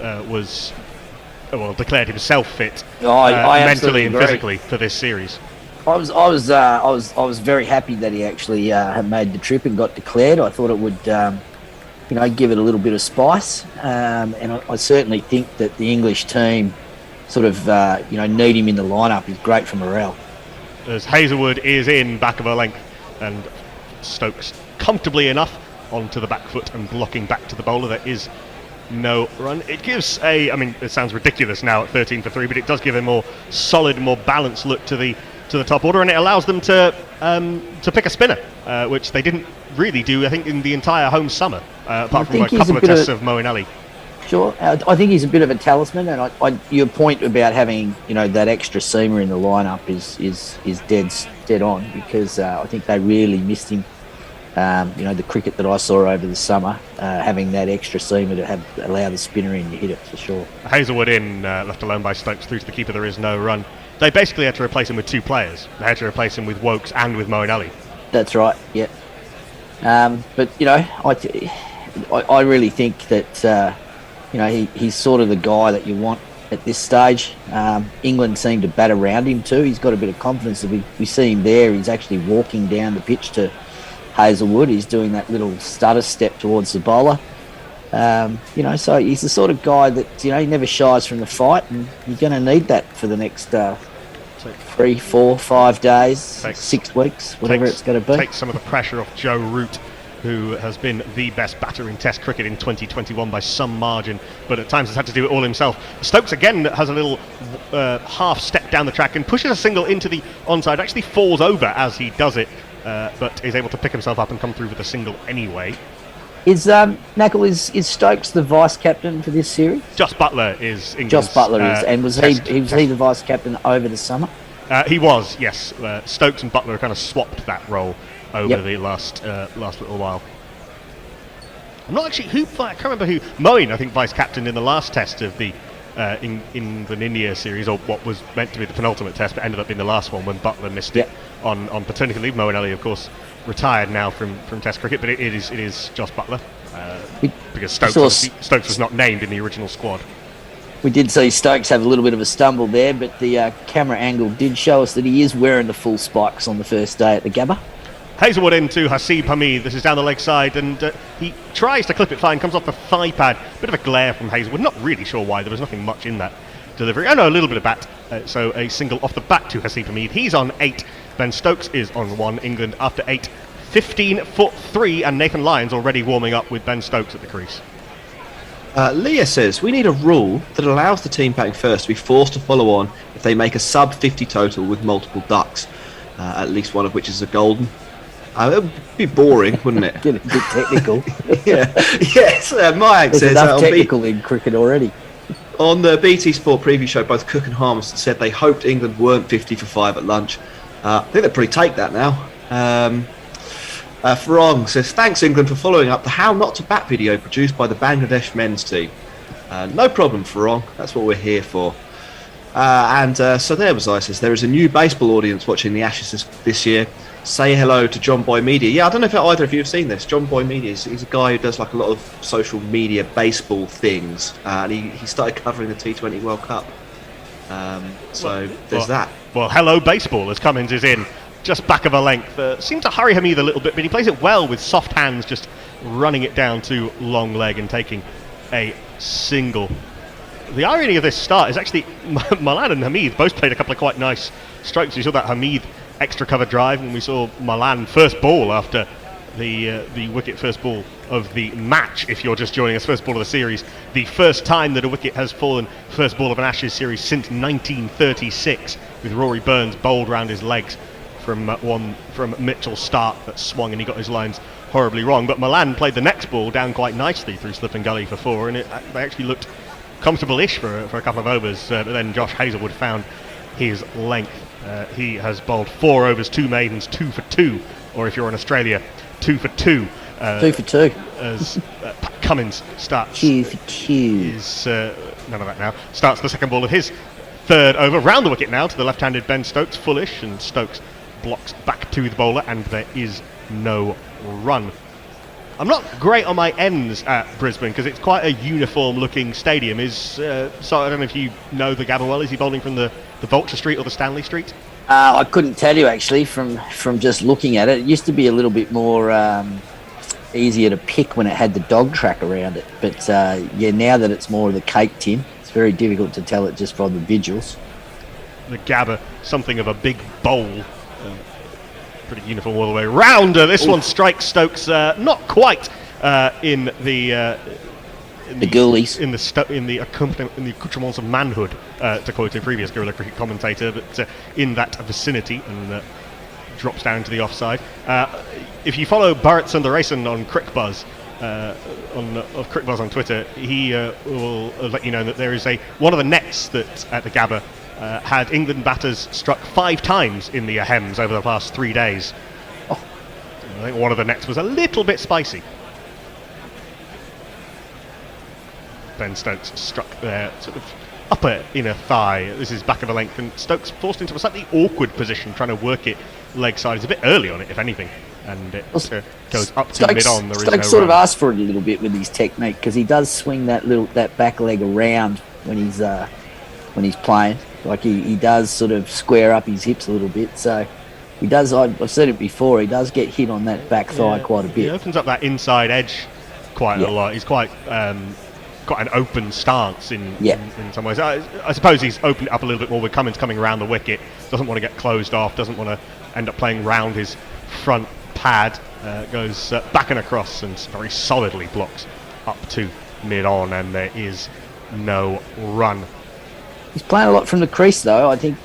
declared himself fit I mentally and agree. physically for this series. I was very happy that he actually had made the trip and got declared. I thought it would give it a little bit of spice, and I certainly think that the English team sort of need him in the lineup. Is great for morale. As Hazelwood is in back of her length and Stokes comfortably enough onto the back foot and blocking back to the bowler. There is no run. It gives it sounds ridiculous now at 13 for 3, but it does give a more solid, more balanced look to the top order, and it allows them to to pick a spinner, which they didn't really do, I think, in the entire home summer, apart from think a he's couple a of bit tests of- of Moeen Ali. Sure, I think he's a bit of a talisman, and your point about having that extra seamer in the lineup is dead on, because I think they really missed him. The cricket that I saw over the summer, having that extra seamer to allow the spinner in, you hit it for sure. Hazelwood in, left alone by Stokes through to the keeper. There is no run. They basically had to replace him with two players. They had to replace him with Wokes and with Moeen Ali. That's right. Yeah. But I really think that he's sort of the guy that you want at this stage. England seem to bat around him too. He's got a bit of confidence. We see him there. He's actually walking down the pitch to Hazelwood. He's doing that little stutter step towards the bowler. So he's the sort of guy that he never shies from the fight, and you're going to need that for the next 3, 4, 5 days, 6 weeks, whatever it's going to be. Take some of the pressure off Joe Root, who has been the best batter in Test cricket in 2021 by some margin, but at times has had to do it all himself. Stokes again has a little half step down the track and pushes a single into the onside, actually falls over as he does it, but is able to pick himself up and come through with a single anyway. Is Knackle, is Stokes the vice captain for this series? Joss Butler is England's, Joss Butler is, and was he test. the vice captain over the summer? He was, yes. Stokes and Butler kind of swapped that role over the last little while. I'm not actually I can't remember who. Moeen, I think, vice captain in the last test of the England-India series, or what was meant to be the penultimate test, but ended up being the last one when Butler missed it on paternity leave. Moeen Ali, of course, retired now from Test cricket, but it is Joss Butler because Stokes was not named in the original squad. We did see Stokes have a little bit of a stumble there, but the camera angle did show us that he is wearing the full spikes on the first day at the Gabba. Hazelwood into Haseeb Hameed. This is down the leg side, and he tries to clip it fine, comes off the thigh pad. Bit of a glare from Hazelwood. Not really sure why. There was nothing much in that delivery. Oh no, a little bit of bat. So a single off the bat to Haseeb Hameed. He's on 8. Ben Stokes is on 1. England after 8. 15-3, and Nathan Lyons already warming up with Ben Stokes at the crease. Leah says, we need a rule that allows the team batting first to be forced to follow on if they make a sub 50 total with multiple ducks, at least one of which is a golden. It would be boring, wouldn't it? Get a bit technical. Yes, Mike There's says... enough technical in cricket already. On the BT Sport preview show, both Cook and Harmison said they hoped England weren't 50 for 5 at lunch. I think they'll probably take that now. Farong says, thanks England for following up the How Not to Bat video produced by the Bangladesh men's team. No problem, Farong. That's what we're here for. So there was I says, there is a new baseball audience watching the Ashes this year. Say hello to John Boy Media. Yeah, I don't know if either of you have seen this. John Boy Media, he's a guy who does like a lot of social media baseball things. And he started covering the T20 World Cup. There's that. Well, hello baseball as Cummins is in. Just back of a length. Seemed to hurry Hameed a little bit, but he plays it well with soft hands, just running it down to long leg and taking a single. The irony of this start is actually Malan and Hameed both played a couple of quite nice strokes. You saw that Hameed extra cover drive, and we saw Malan first ball after the wicket first ball of the match. If you're just joining us, first ball of the series, the first time that a wicket has fallen first ball of an Ashes series since 1936, with Rory Burns bowled round his legs from Mitchell's start that swung, and he got his lines horribly wrong. But Malan played the next ball down quite nicely through slip and gully for 4, and they actually looked comfortable-ish for a couple of overs. But then Josh Hazelwood found his length. He has bowled 4 overs, 2 maidens, 2 for 2, or if you're in Australia, 2 for 2. 2 for 2. As Pat Cummins starts. 2 for 2. None of that now. Starts the second ball of his third over. Round the wicket now to the left-handed Ben Stokes. Fullish, and Stokes blocks back to the bowler, and there is no run. I'm not great on my ends at Brisbane because it's quite a uniform-looking stadium. So I don't know if you know the Gabba well. Is he bowling from the Vulture Street or the Stanley Street? I couldn't tell you actually from just looking at it. It used to be a little bit more easier to pick when it had the dog track around it. But now that it's more of the cake tin, it's very difficult to tell it just from the visuals. The Gabba, something of a big bowl. Pretty uniform all the way round. This one strikes Stokes not quite in the ghoulies, in the accoutrements of manhood, to quote a previous Guerrilla Cricket commentator, but in that vicinity. And drops down to the offside. If you follow Bharat Sundaresan on CrickBuzz, of CrickBuzz on Twitter, he will let you know that there is one of the nets that at the Gabba had England batters struck 5 times in the Ahems over the past 3 days. I think one of the nets was a little bit spicy. Ben Stokes struck there, sort of upper inner thigh. This is back of the length, and Stokes forced into a slightly awkward position, trying to work it leg side. He's a bit early on it, if anything, and it goes up to mid-on. There is Stokes no sort run. of asked for it a little bit with his technique, because he does swing that back leg around when he's playing. Like he does sort of square up his hips a little bit. So he does. I've said it before. He does get hit on that back thigh quite a bit. He opens up that inside edge quite a lot. He's quite got an open stance in some ways. I suppose he's opened it up a little bit more with Cummins coming around the wicket. Doesn't want to get closed off. Doesn't want to end up playing round his front pad. Goes back and across and very solidly blocks up to mid-on, and there is no run. He's playing a lot from the crease, though. I think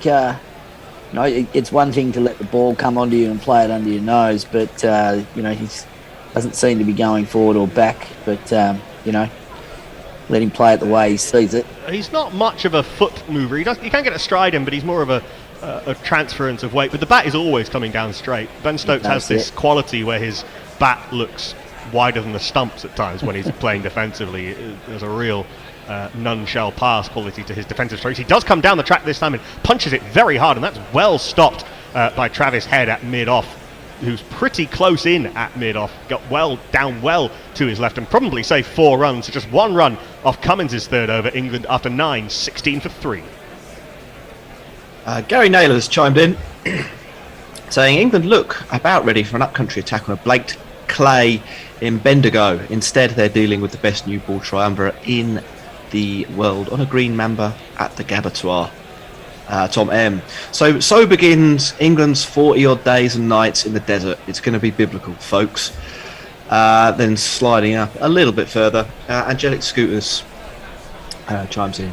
it's one thing to let the ball come onto you and play it under your nose, but he doesn't seem to be going forward or back. But let him play it the way he sees it. He's not much of a foot mover. He can get a stride in, but he's more of a transference of weight. But the bat is always coming down straight. Ben Stokes has this quality where his bat looks wider than the stumps at times when he's playing defensively. There's a real none shall pass quality to his defensive strokes. He does come down the track this time and punches it very hard, and that's well stopped by Travis Head at mid-off, who's pretty close in at mid-off, got down well to his left, and probably saved 4 runs. So just 1 run off Cummins' third over. England after 9, 16 for 3. Gary Naylor's chimed in, saying England look about ready for an upcountry attack on a Blaked Clay in Bendigo. Instead, they're dealing with the best new ball triumvirate in the world on a green mamba at the Gabatoir. Tom M. So begins England's 40-odd days and nights in the desert. It's going to be biblical, folks. Then sliding up a little bit further, Angelic Scooters chimes in,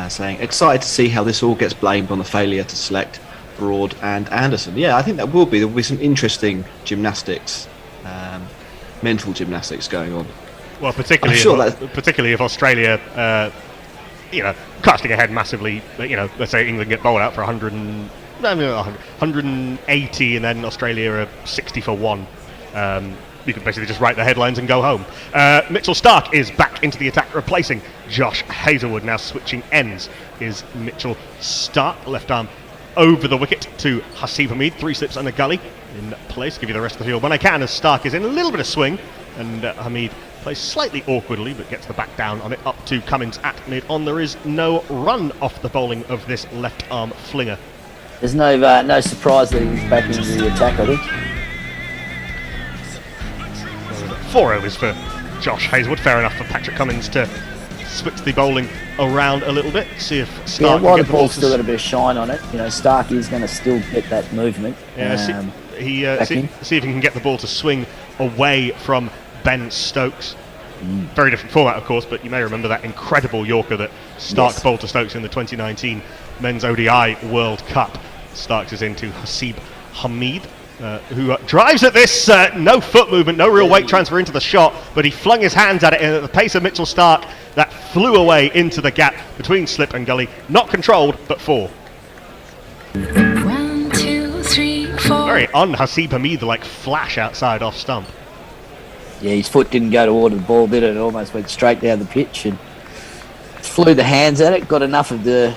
saying, excited to see how this all gets blamed on the failure to select Broad and Anderson. Yeah, I think there'll be some interesting gymnastics, mental gymnastics going on. Well, particularly if Australia, casting ahead massively, let's say England get bowled out for 180 and then Australia are 60 for 1. You could basically just write the headlines and go home. Mitchell Starc is back into the attack, replacing Josh Hazlewood. Now switching ends is Mitchell Starc, left arm over the wicket to Haseeb Hameed. 3 slips and a gully in place. Give you the rest of the field when I can, as Starc is in a little bit of swing, and Hameed plays slightly awkwardly but gets the back down on it, up to Cummins at mid-on. There is no run off the bowling of this left arm flinger. There's no surprise that he's back into the attack, I think. 4 overs for Josh Hazlewood. Fair enough for Patrick Cummins to switch the bowling around a little bit, see if Starc while can the get ball's still got a bit of shine on it, Starc is going to still get that movement. See if he can get the ball to swing away from Ben Stokes. Very different format, of course, but you may remember that incredible Yorker that Starc bowled to Stokes in the 2019 Men's ODI World Cup. Starks is into Haseeb Hameed, who drives at this. No foot movement, no real weight transfer into the shot, but he flung his hands at it, and at the pace of Mitchell Starc, that flew away into the gap between slip and gully. Not controlled, but 4. 1, 2, 3, 4. Very un-Haseeb Hameed, like flash outside off stump. Yeah, his foot didn't go toward the ball, did it? It almost went straight down the pitch and flew the hands at it. Got enough of the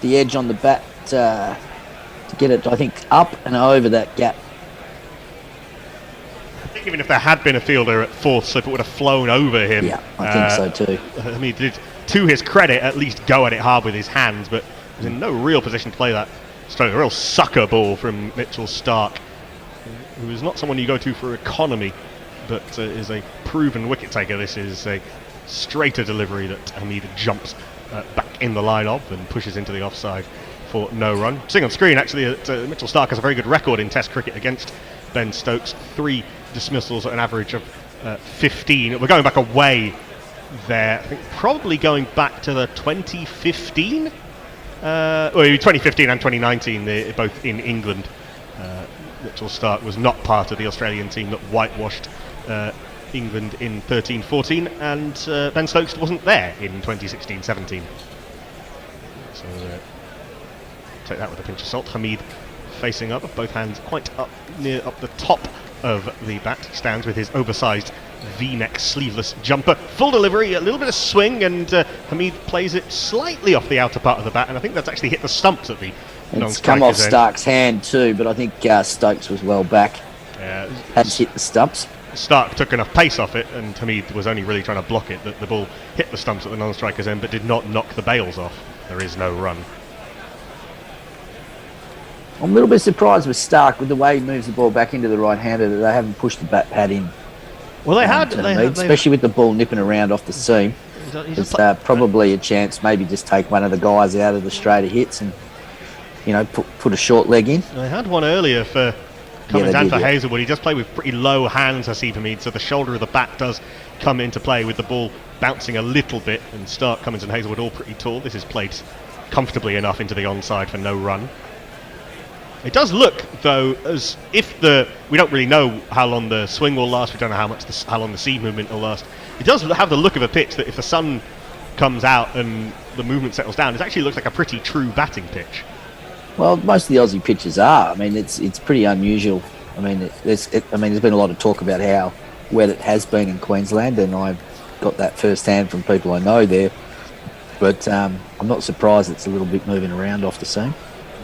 edge on the bat to get it, I think, up and over that gap. I think even if there had been a fielder at 4th slip, it would have flown over him. Yeah, I think so too. I mean, did, to his credit, at least go at it hard with his hands, but was in no real position to play that. So a real sucker ball from Mitchell Starc, who is not someone you go to for economy, but is a proven wicket taker. This is a straighter delivery that Hameed jumps back in the line of and pushes into the offside for no run. Seeing on screen, actually, Mitchell Starc has a very good record in Test cricket against Ben Stokes. 3 dismissals at an average of 15. We're going back away there. I think probably going back to the 2015. 2015 and 2019, both in England. Mitchell Starc was not part of the Australian team that whitewashed England in 13-14, and Ben Stokes wasn't there in 2016-17. So take that with a pinch of salt. Hamid facing up, both hands quite up the top of the bat. Stands with his oversized V-neck sleeveless jumper. Full delivery, a little bit of swing, and Hamid plays it slightly off the outer part of the bat, and I think that's actually hit the stumps at the It's come off Stark's hand too, but I think Stokes was well back. Hadn't hit the stumps. Stark took enough pace off it, and Hamid was only really trying to block it, that the ball hit the stumps at the non-striker's end, but did not knock the bails off. There is no run. I'm a little bit surprised with Stark with the way he moves the ball back into the right-hander that they haven't pushed the bat pad in. Well, they had, especially with the ball nipping around off the seam. It's probably a chance, maybe just take one of the guys out of the straighter hits and, put a short leg in. They had one earlier for Cummins and for Hazelwood. He does play with pretty low hands, Hasib Hamid, so the shoulder of the bat does come into play with the ball bouncing a little bit, and Stark, Cummins and Hazelwood all pretty tall. This is played comfortably enough into the onside for no run. It does look, though, as if we don't really know how long the swing will last. We don't know how long the seed movement will last. It does have the look of a pitch that if the sun comes out and the movement settles down, it actually looks like a pretty true batting pitch. Well, most of the Aussie pitches are. I mean, it's pretty unusual. I mean, there's been a lot of talk about how wet it has been in Queensland, and I've got that firsthand from people I know there. But I'm not surprised it's a little bit moving around off the seam.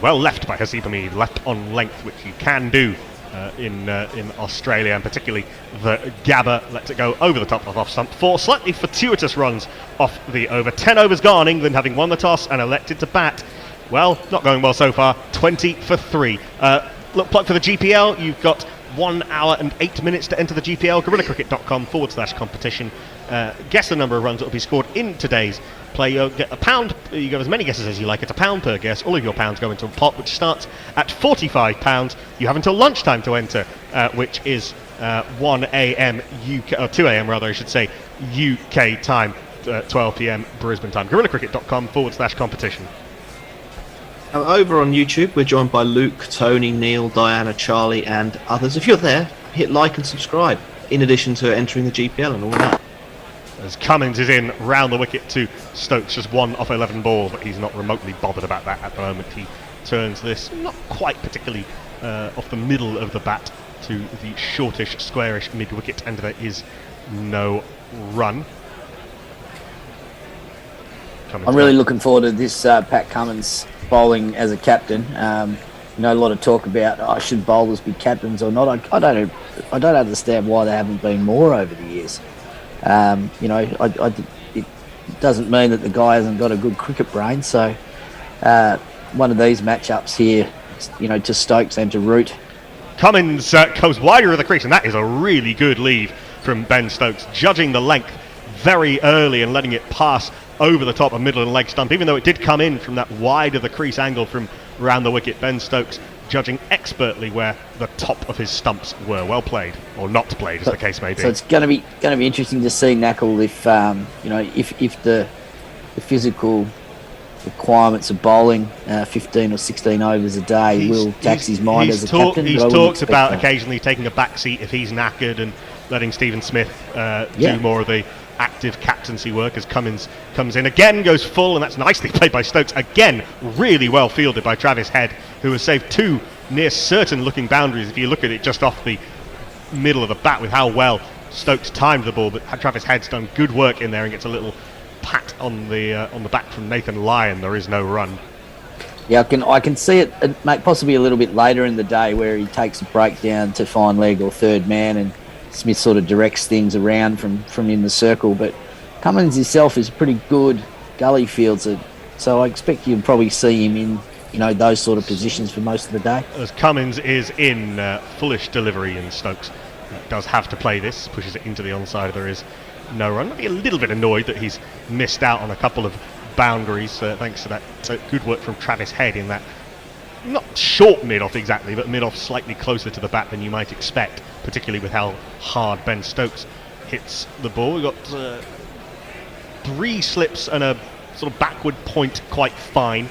Well left by Hasib Hamid, left on length, which you can do in Australia, and particularly the Gabba lets it go over the top of off stump. 4 slightly fortuitous runs off the over. 10 overs gone, England having won the toss and elected to bat. Well, not going well so far, 20 for 3. Plug for the GPL, you've got 1 hour and 8 minutes to enter the GPL, guerrillacricket.com/competition. Guess the number of runs that will be scored in today's play. You'll get £1. You get as many guesses as you like. It's £1 per guess. All of your pounds go into a pot, which starts at £45. You have until lunchtime to enter, which is 1 a.m. UK, or 2 a.m. rather, I should say, UK time, 12 p.m. Brisbane time. guerrillacricket.com/competition. Over on YouTube, we're joined by Luke, Tony, Neil, Diana, Charlie, and others. If you're there, hit like and subscribe, in addition to entering the GPL and all that. As Cummins is in round the wicket to Stokes, just 1 off 11 balls, but he's not remotely bothered about that at the moment. He turns this not quite particularly off the middle of the bat to the shortish, squarish mid-wicket, and there is no run. I'm really looking forward to this Pat Cummins bowling as a captain. A lot of talk about should bowlers be captains or not. I don't understand why there haven't been more over the years. It doesn't mean that the guy hasn't got a good cricket brain. So one of these matchups here, to Stokes and to Root. Cummins goes wider of the crease, and that is a really good leave from Ben Stokes, judging the length very early and letting it pass over the top of middle and leg stump, even though it did come in from that wide of the crease angle from round the wicket. Ben Stokes judging expertly where the top of his stumps were. Well played, or not played, as the case may be. So it's going to be interesting to see, Knackle, if the physical requirements of bowling 15 or 16 overs a day will tax his mind as a captain. He's talked about occasionally taking a back seat if he's knackered and letting Stephen Smith do more of the active captaincy work as Cummins comes in. Again goes full, and that's nicely played by Stokes. Again, really well fielded by Travis Head, who has saved 2 near certain looking boundaries if you look at it just off the middle of the bat with how well Stokes timed the ball. But Travis Head's done good work in there and gets a little pat on the back from Nathan Lyon. There is no run. Yeah, I can see it possibly a little bit later in the day where he takes a break down to fine leg or third man, and Smith sort of directs things around from in the circle. But Cummins himself is a pretty good gully fielder, so I expect you'll probably see him in those sort of positions for most of the day. As Cummins is in fullish delivery, and Stokes does have to play this, pushes it into the onside. There is no run. I'd be a little bit annoyed that he's missed out on a couple of boundaries thanks to that good work from Travis Head in that, not short mid-off exactly, but mid-off slightly closer to the bat than you might expect, particularly with how hard Ben Stokes hits the ball. We've got 3 slips and a sort of backward point quite fine,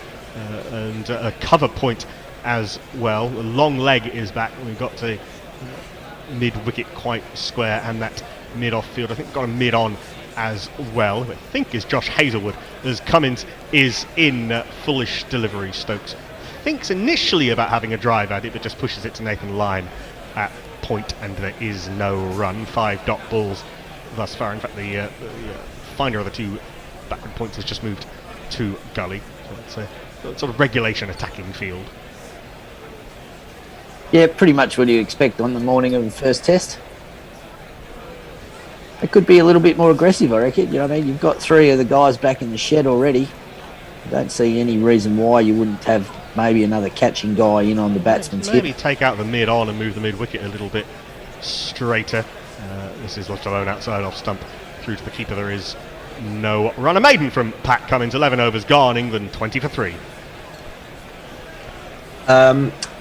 and a cover point as well. The long leg is back. We've got to mid-wicket quite square, and that mid-off field. I think we've got a mid-on as well, who I think is Josh Hazelwood, as Cummins is in foolish delivery. Stokes thinks initially about having a drive at it, but just pushes it to Nathan Lyon at point, and there is no run. 5 dot balls thus far. In fact, the finder of the 2 backward points has just moved to gully. So it's a sort of regulation attacking field. Yeah, pretty much what you expect on the morning of the first test. It could be a little bit more aggressive, I reckon. You know what I mean? You've got 3 of the guys back in the shed already. I don't see any reason why you wouldn't have maybe another catching guy in on the batsman's hip. Maybe take out the mid-on and move the mid-wicket a little bit straighter. This is left alone outside off stump through to the keeper. There is no run. A maiden from Pat Cummins. 11 overs gone. England 20 for 3.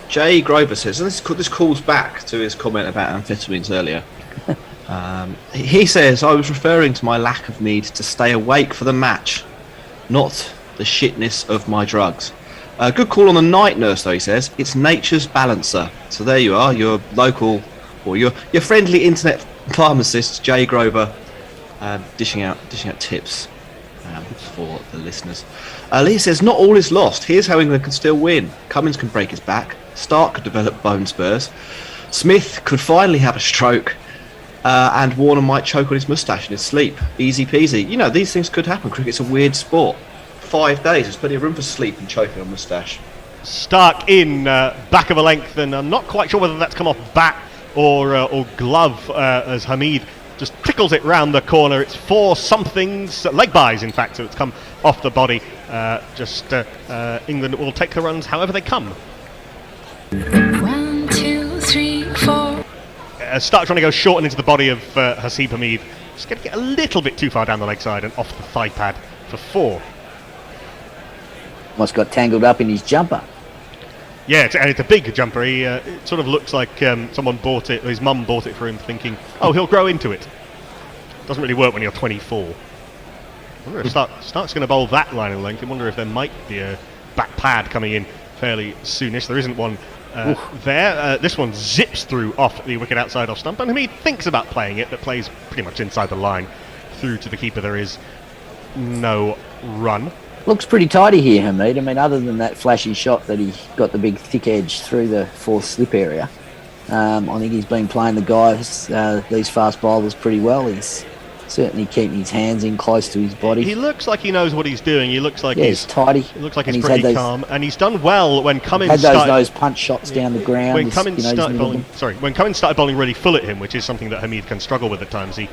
Jay Grover says, and this calls back to his comment about amphetamines earlier. He says, I was referring to my lack of need to stay awake for the match, not the shitness of my drugs. Good call on the night nurse, though, he says. It's nature's balancer. So there you are, your local, or your friendly internet pharmacist, Jay Grover, dishing out tips for the listeners. Lee says, not all is lost. Here's how England can still win. Cummins can break his back. Stark could develop bone spurs. Smith could finally have a stroke. And Warner might choke on his moustache in his sleep. Easy peasy. You know, these things could happen. Cricket's a weird sport. 5 days, there's plenty of room for sleep and choking on moustache. Stark in back of a length, and I'm not quite sure whether that's come off bat or glove, as Hamid just tickles it round the corner. It's 4 somethings, leg buys in fact, so it's come off the body. England will take the runs however they come. 1, 2, 3, 4. Stark trying to go short and into the body of Haseeb Hameed. Just going to get a little bit too far down the leg side and off the thigh pad for 4. Almost got tangled up in his jumper. Yeah, it's a big jumper. It sort of looks like someone bought it, or his mum bought it for him, thinking, oh, he'll grow into it. Doesn't really work when you're 24. I wonder if Stark's going to bowl that line of length. I wonder if there might be a back pad coming in fairly soonish. There isn't one there. This one zips through off the wicket outside off stump, and Hamid thinks about playing it, but plays pretty much inside the line through to the keeper. There is no run. Looks pretty tidy here, Hamid. I mean, other than that flashy shot that he got the big thick edge through the 4th slip area, I think he's been playing the guys, these fast bowlers, pretty well. He's certainly keeping his hands in close to his body. He looks like he knows what he's doing. He looks like he's tidy. He looks like he's pretty calm, and he's done well when Cummins had those punch shots down the ground. When Cummins started bowling really full at him, which is something that Hamid can struggle with at times, he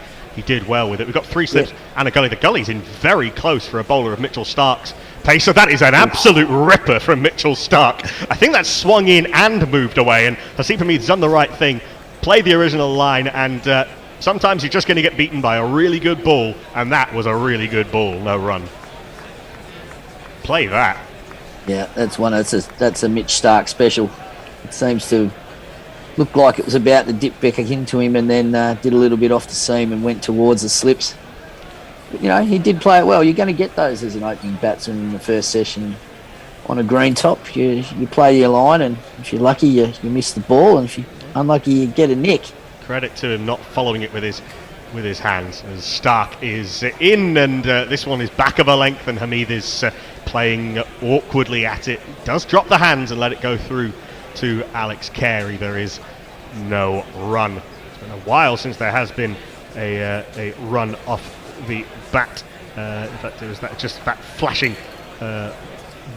did well with it. We've got 3 slips and a gully. The gully's in very close for a bowler of Mitchell Stark's pace, so that is an absolute ripper from Mitchell Stark. I think that's swung in and moved away, and Haseeb Hamid's done the right thing, played the original line, and sometimes you're just going to get beaten by a really good ball, and that was a really good ball. No run. Play that. Yeah, that's a Mitch Stark special. It seems to look like it was about to dip back into him, and then did a little bit off the seam and went towards the slips. But, you know, he did play it well. You're going to get those as an opening batsman in the first session. On a green top, you play your line, and if you're lucky, you miss the ball, and if you're unlucky, you get a nick. Credit to him not following it with his hands, as Stark is in, and this one is back of a length, and Hamid is playing awkwardly at it. Does drop the hands and let it go through to Alex Carey. There is no run. It's been a while since there has been a run off the bat. In fact, it was that flashing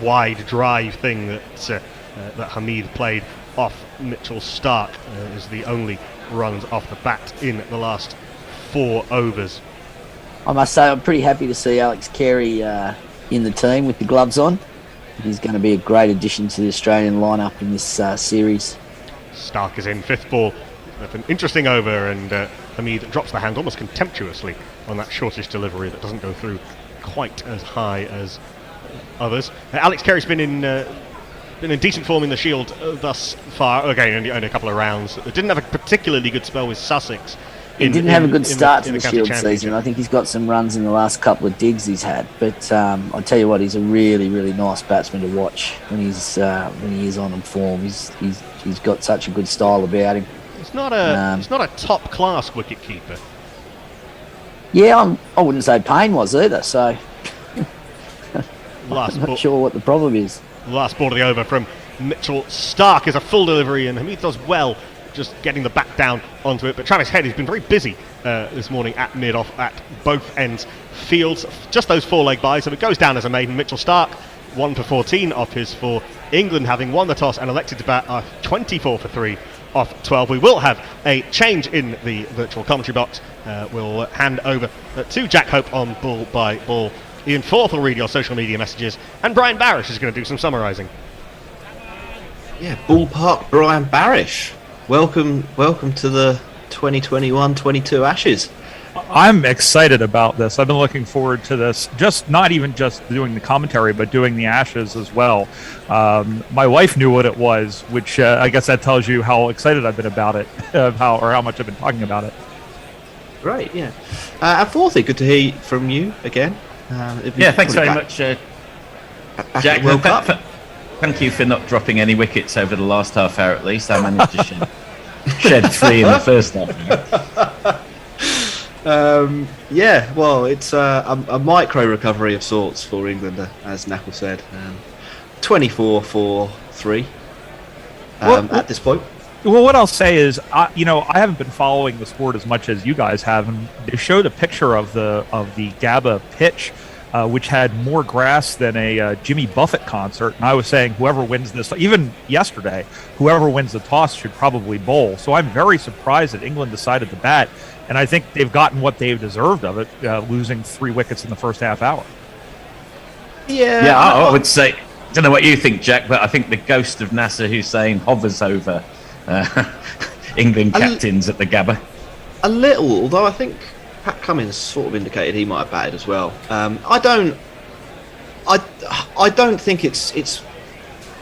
wide drive thing that Hamid played off Mitchell Stark is the only runs off the bat in the last 4 overs. I must say I'm pretty happy to see Alex Carey in the team with the gloves on. He's going to be a great addition to the Australian lineup in this series. Stark is in 5th ball with an interesting over, and Hamid drops the hand almost contemptuously on that shortish delivery that doesn't go through quite as high as others. Alex Carey's been in decent form in the Shield thus far. Again, only a couple of rounds. Didn't have a particularly good spell with Sussex He didn't have a good start to in the county Shield championship. season. I think he's got some runs in the last couple of digs he's had. But I'll tell you what, he's a really, really nice batsman to watch when he is on form. He's got such a good style about him. It's not a top class wicket keeper. Yeah, I wouldn't say Payne was either. So Last I'm not ball, sure what the problem is. last ball of the over from Mitchell Stark is a full delivery, and Hamid does well just getting the bat down onto it. But Travis Head has been very busy this morning at mid-off at both ends fields. Just those 4-leg byes, so it goes down as a maiden. Mitchell Stark 1 for 14 off his for England, having won the toss and elected to bat 24 for 3 off 12. We will have a change in the virtual commentary box. We'll hand over to Jack Hope on ball by ball. Ian Forth will read your social media messages, and Brian Barish is going to do some summarising. Yeah, Ballpark Brian Barish. Welcome to the 2021-22 Ashes. I'm excited about this. I've been looking forward to this. Not even just doing the commentary, but doing the Ashes as well. My wife knew what it was, which I guess that tells you how excited I've been about it, how much I've been talking about it. Great, yeah. And Forthy, good to hear from you again. Thanks very much, Jack. World Cup. Thank you for not dropping any wickets over the last half hour at least. I managed to shed 3 in the first half hour. Well, it's a micro recovery of sorts for England, as Knackle said. 24 for 3 at this point. Well, what I'll say is, I haven't been following the sport as much as you guys have, and they showed a picture of the Gabba pitch, which had more grass than a Jimmy Buffett concert. And I was saying, whoever wins this, even yesterday, whoever wins the toss should probably bowl. So I'm very surprised that England decided to bat, and I think they've gotten what they've deserved of it, losing 3 wickets in the first half hour. Yeah, I would say, I don't know what you think, Jack, but I think the ghost of Nasser Hussain hovers over England captains at the Gabba. A little, although I think Pat Cummins sort of indicated he might have batted as well. I don't think it's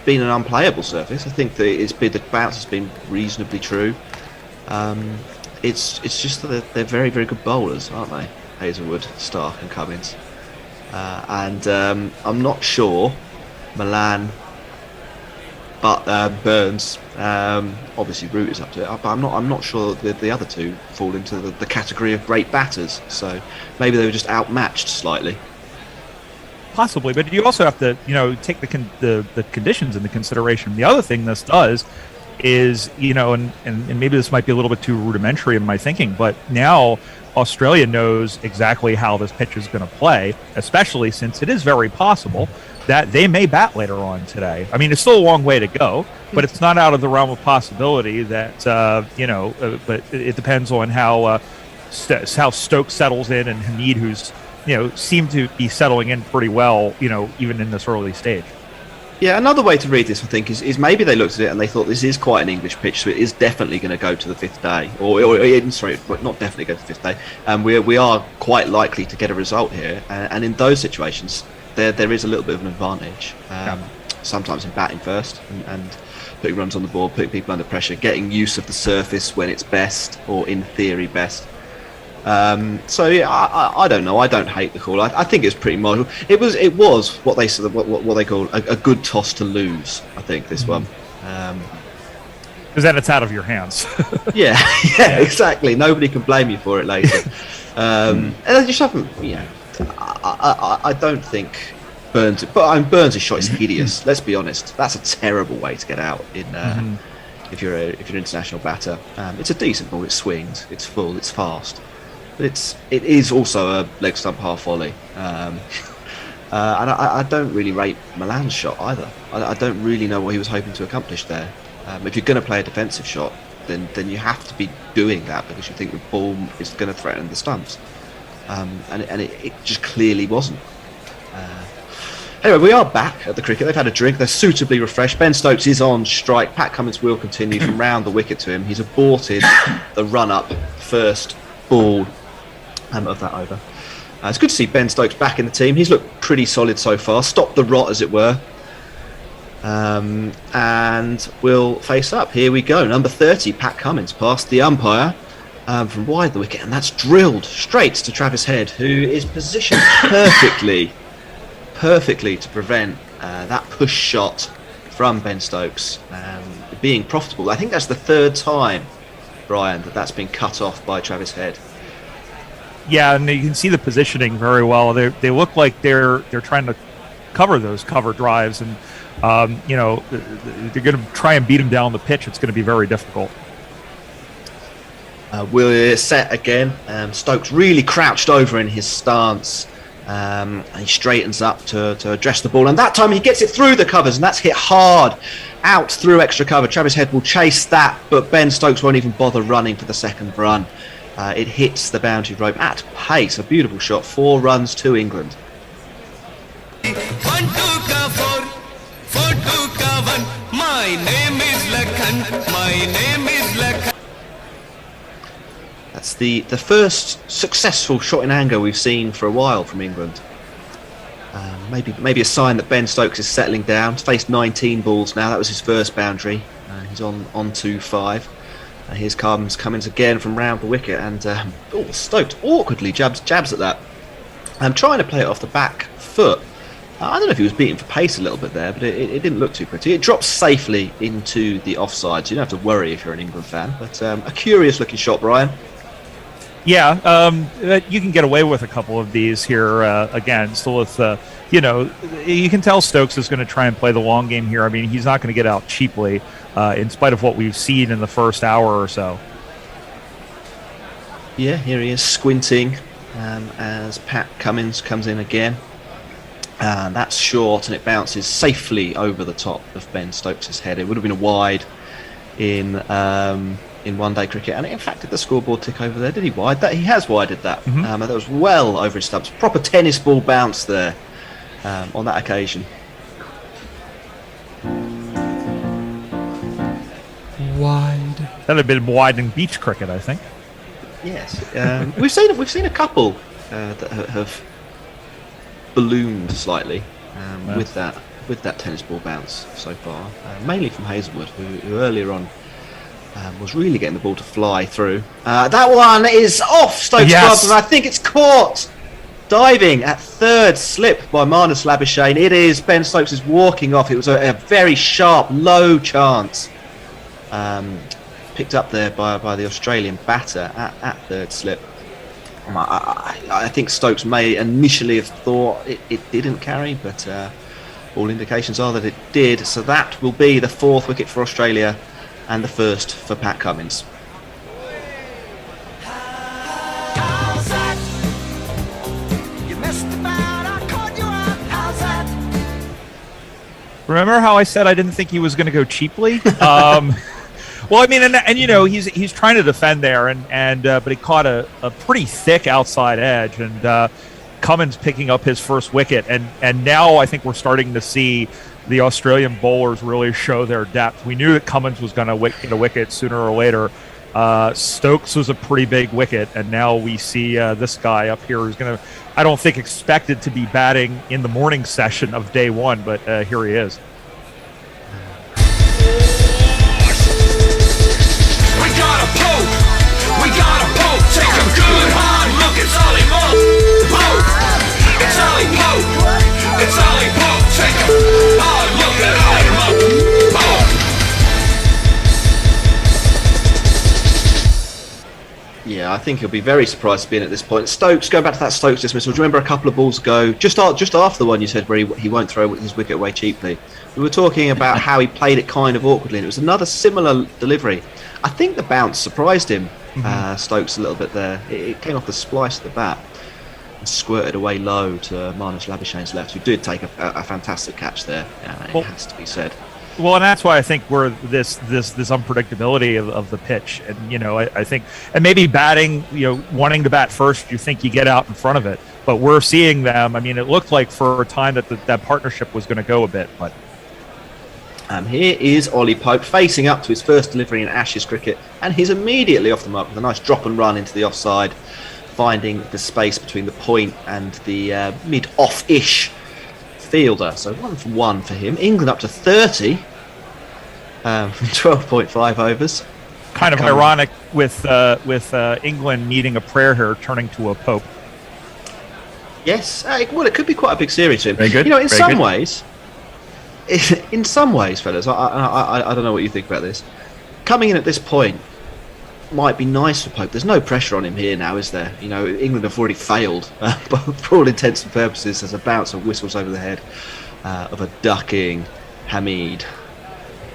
been an unplayable surface. I think the bounce has been reasonably true. It's just that they're very, very good bowlers, aren't they? Hazelwood, Stark, and Cummins. And I'm not sure Milan, but Burns, obviously Root is up to it, but I'm not sure that the other two fall into the category of great batters. So maybe they were just outmatched slightly. Possibly, but you also have to, take the conditions into consideration. The other thing this does is, and maybe this might be a little bit too rudimentary in my thinking, but now Australia knows exactly how this pitch is going to play, especially since it is very possible that they may bat later on today. I mean, it's still a long way to go, but it's not out of the realm of possibility that, but it depends on how Stokes settles in, and Hamid, who's, seemed to be settling in pretty well, even in this early stage. Yeah, another way to read this, I think, is maybe they looked at it and they thought this is quite an English pitch, so it is definitely going to go to the 5th day, or not definitely go to the 5th day. And we are quite likely to get a result here, and in those situations, there is a little bit of an advantage. Sometimes in batting first and putting runs on the board, putting people under pressure, getting use of the surface when it's best, or in theory best. So yeah, I don't know. I don't hate the call. I think it's pretty marginal. It was what they what they call a good toss to lose. I think this one. Because then it's out of your hands. yeah, exactly. Nobody can blame you for it later. And I just haven't. I don't think Burns. But Burns' shot is hideous. Let's be honest. That's a terrible way to get out in if you're an international batter. It's a decent ball. It swings. It's full. It's fast. But it is also a leg stump half volley. And I don't really rate Milan's shot either. I don't really know what he was hoping to accomplish there. If you're going to play a defensive shot, then you have to be doing that because you think the ball is going to threaten the stumps. And it just clearly wasn't. Anyway, we are back at the cricket. They've had a drink. They're suitably refreshed. Ben Stokes is on strike. Pat Cummins will continue from round the wicket to him. He's aborted the run-up first ball of that over. It's good to see Ben Stokes back in the team. He's looked pretty solid so far. Stopped the rot, as it were. And we'll face up. Here we go. Number 30, Pat Cummins, past the umpire. from wide of the wicket, and that's drilled straight to Travis Head, who is positioned perfectly to prevent that push shot from Ben Stokes being profitable. I think that's the third time, Brian, that's been cut off by Travis Head. Yeah, and you can see the positioning very well. They look like they're trying to cover those cover drives, and they're going to try and beat him down the pitch. It's going to be very difficult. We're set again. Stokes really crouched over in his stance. And he straightens up to address the ball, and that time he gets it through the covers, and that's hit hard out through extra cover. Travis Head will chase that, but Ben Stokes won't even bother running for the second run. It hits the boundary rope at pace. A beautiful shot. 4 runs to England. 1 2 ka 4 4 2 ka 1. My name is Lakhan. My name is Lakhan. That's the first successful shot in anger we've seen for a while from England. Maybe a sign that Ben Stokes is settling down. He's faced 19 balls now. That was his first boundary. He's on to 5. Here's Cummins again from round the wicket, and Stokes awkwardly jabs at that. Trying to play it off the back foot. I don't know if he was beating for pace a little bit there, but it didn't look too pretty. It drops safely into the offside, so you don't have to worry if you're an England fan. But a curious looking shot, Brian. Yeah, you can get away with a couple of these here again. Still with, you can tell Stokes is going to try and play the long game here. I mean, he's not going to get out cheaply, in spite of what we've seen in the first hour or so. Yeah, here he is squinting as Pat Cummins comes in again. That's short, and it bounces safely over the top of Ben Stokes' head. It would have been a wide in one-day cricket, and in fact, did the scoreboard tick over there? Did he wide that? He has wided that. Mm-hmm. That was well over his stumps. Proper tennis ball bounce there on that occasion. Wide. That'd have been wide in beach cricket, I think. Yes, we've seen a couple that have ballooned slightly with that tennis ball bounce so far, mainly from Hazelwood, who earlier on was really getting the ball to fly through. That one is off Stokes' gloves, and I think it's caught diving at third slip by Marnus Labuschagne. It is Ben Stokes is walking off. It was a very sharp, low chance. Picked up there by the Australian batter at third slip. I think Stokes may initially have thought it didn't carry, but all indications are that it did. So that will be the 4th wicket for Australia and the 1st for Pat Cummins. Remember how I said I didn't think he was going to go cheaply? Well, I mean, and he's trying to defend there, but he caught a pretty thick outside edge, and Cummins picking up his first wicket, and now I think we're starting to see the Australian bowlers really show their depth. We knew that Cummins was going to get a wicket sooner or later. Stokes was a pretty big wicket, and now we see this guy up here who's going to, I don't think, expected to be batting in the morning session of day 1, but here he is. We got a poke, take a good hard look, it's Ollie Pope. It's Ollie Pope, it's Ollie Pope, take a hard look at Ollie Pope. Yeah, I think he'll be very surprised to be in at this point. Stokes, going back to that Stokes dismissal, do you remember a couple of balls ago, just after the one you said where he won't throw his wicket away cheaply, we were talking about how he played it kind of awkwardly, and it was another similar delivery. I think the bounce surprised him, Stokes, a little bit there. It came off the splice of the bat and squirted away low to Marnus Labuschagne's left, who did take a fantastic catch there. It has to be said. Well, and that's why I think we're this unpredictability of the pitch, and I think, and maybe batting, wanting to bat first, you think you get out in front of it, but we're seeing them. I mean, it looked like for a time that partnership was going to go a bit, but. Here is Ollie Pope facing up to his first delivery in Ashes cricket, and he's immediately off the mark with a nice drop and run into the offside, finding the space between the point and the mid-off-ish fielder. So 1 for 1 for him. England up to 30 from 12.5 overs. kind of ironic with England needing a prayer here turning to a pope. Yes, well, it could be quite a big series for him. Very good. You know, in Very some good. ways, fellas, I don't know what you think about this. Coming in at this point might be nice for Pope. There's no pressure on him here now, is there? You know, England have already failed, but for all intents and purposes, there's a bounce of whistles over the head of a ducking Hamid,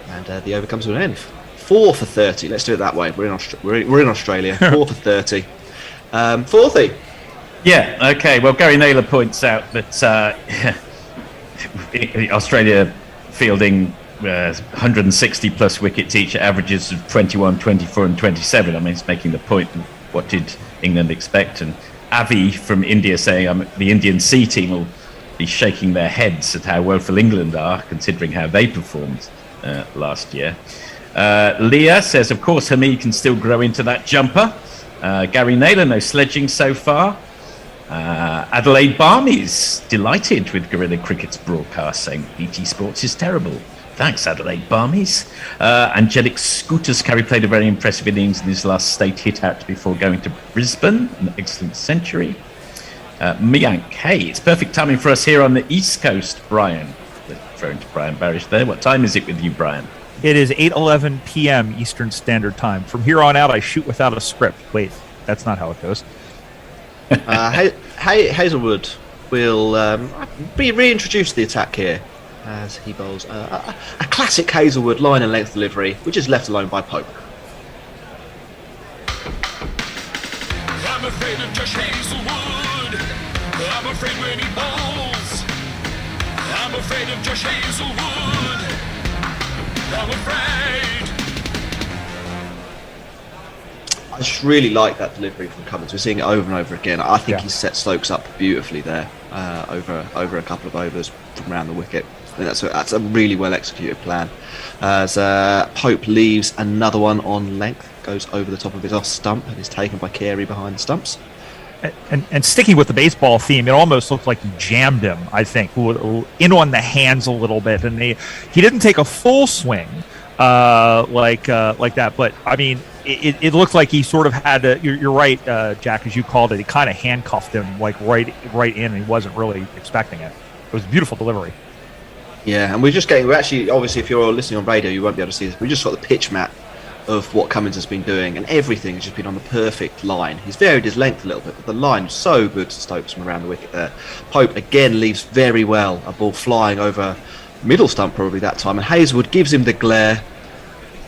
and the over comes to an end. 4 for 30. Let's do it that way. We're in Australia. 4 for 30. Fourthie. Yeah, okay. Well, Gary Naylor points out that Australia fielding 160 plus wickets each, averages of 21, 24 and 27. I mean, it's making the point of what did England expect. And Avi from India saying the Indian C team will be shaking their heads at how woeful England are, considering how they performed last year. Leah says, of course, Hamid can still grow into that jumper. Gary Naylor, no sledging so far. Adelaide Barmy's delighted with Guerrilla Cricket's broadcast, saying BT Sports is terrible. Thanks, Adelaide Barmy's. Angelic Scooters Carey played a very impressive innings in his last state hit out before going to Brisbane. An excellent century. Miyank, hey, it's perfect timing for us here on the East Coast, Brian. Referring to Brian Barish there. What time is it with you, Brian? It is 8:11 p.m. Eastern Standard Time. From here on out, I shoot without a script. Wait, that's not how it goes. Hazelwood will be reintroduced to the attack here as he bowls a classic Hazelwood line and length delivery, which is left alone by Pope. I'm afraid of Josh Hazelwood. I'm afraid when he bowls. I'm afraid of Josh Hazelwood. I'm afraid. I just really like that delivery from Cummins. We're seeing it over and over again. I think he's set Stokes up beautifully there over a couple of overs from around the wicket. I think that's a really well executed plan. As Pope leaves another one on length, goes over the top of his off stump and is taken by Carey behind the stumps. And sticking with the baseball theme, it almost looked like he jammed him, I think, in on the hands a little bit. And he didn't take a full swing like that. But, I mean, it looked like he sort of had to, you're right, Jack, as you called it. He kind of handcuffed him like right in, and he wasn't really expecting it. It was a beautiful delivery. Yeah, and we're actually, obviously, if you're listening on radio, you won't be able to see this. We just got the pitch map of what Cummins has been doing, and everything has just been on the perfect line. He's varied his length a little bit, but the line is so good to Stokes from around the wicket there. Pope again leaves very well, a ball flying over middle stump probably that time, and Hazelwood gives him the glare.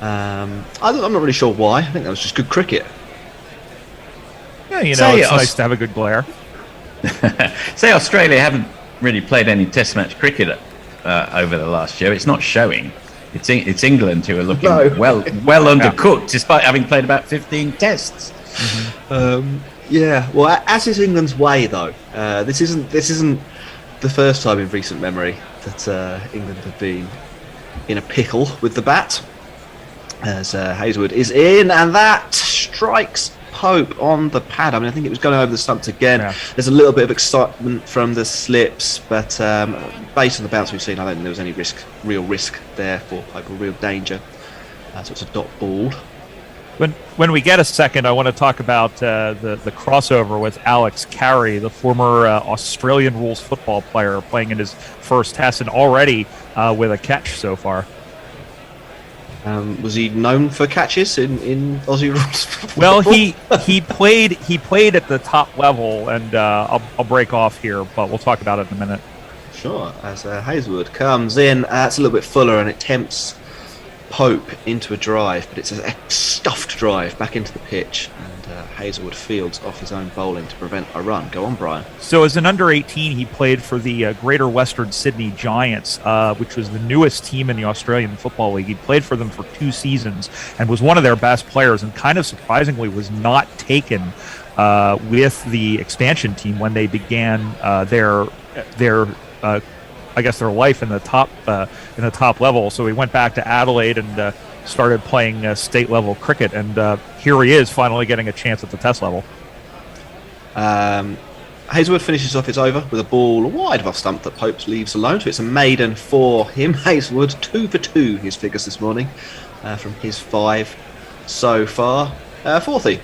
I'm not really sure why. I think that was just good cricket. Yeah, it's nice to have a good glare. Say Australia haven't really played any Test match cricket over the last year. It's not showing. It's England who are looking well undercooked, despite having played about 15 tests. Mm-hmm. Well, as is England's way, though. This isn't the first time in recent memory that England have been in a pickle with the bat. As Hazelwood is in, and that strikes Pope on the pad. I mean, I think it was going over the stumps again. Yeah. There's a little bit of excitement from the slips, but based on the bounce we've seen, I don't think there was any real risk there for Pope, or real danger. So it's a dot ball. When we get a second, I want to talk about the crossover with Alex Carey, the former Australian rules football player, playing in his first test and already with a catch so far. Was he known for catches in Aussie rules? Well, he played at the top level, and I'll break off here, but we'll talk about it in a minute. Sure. As Hazelwood comes in, it's a little bit fuller, and it tempts Pope into a drive, but it's a stuffed drive back into the pitch, and Hazelwood fields off his own bowling to prevent a run. Go on, Brian. So as an under-18, he played for the Greater Western Sydney Giants, which was the newest team in the Australian Football League. He played for them for 2 seasons and was one of their best players, and kind of surprisingly was not taken with the expansion team when they began their life in the top level. So he went back to Adelaide and started playing state level cricket, and here he is finally getting a chance at the test level. Hazelwood finishes off his over with a ball wide of off stump that Pope leaves alone, so it's a maiden for him. Hazelwood 2 for 2 his figures this morning from his 5. so far. Fourthie.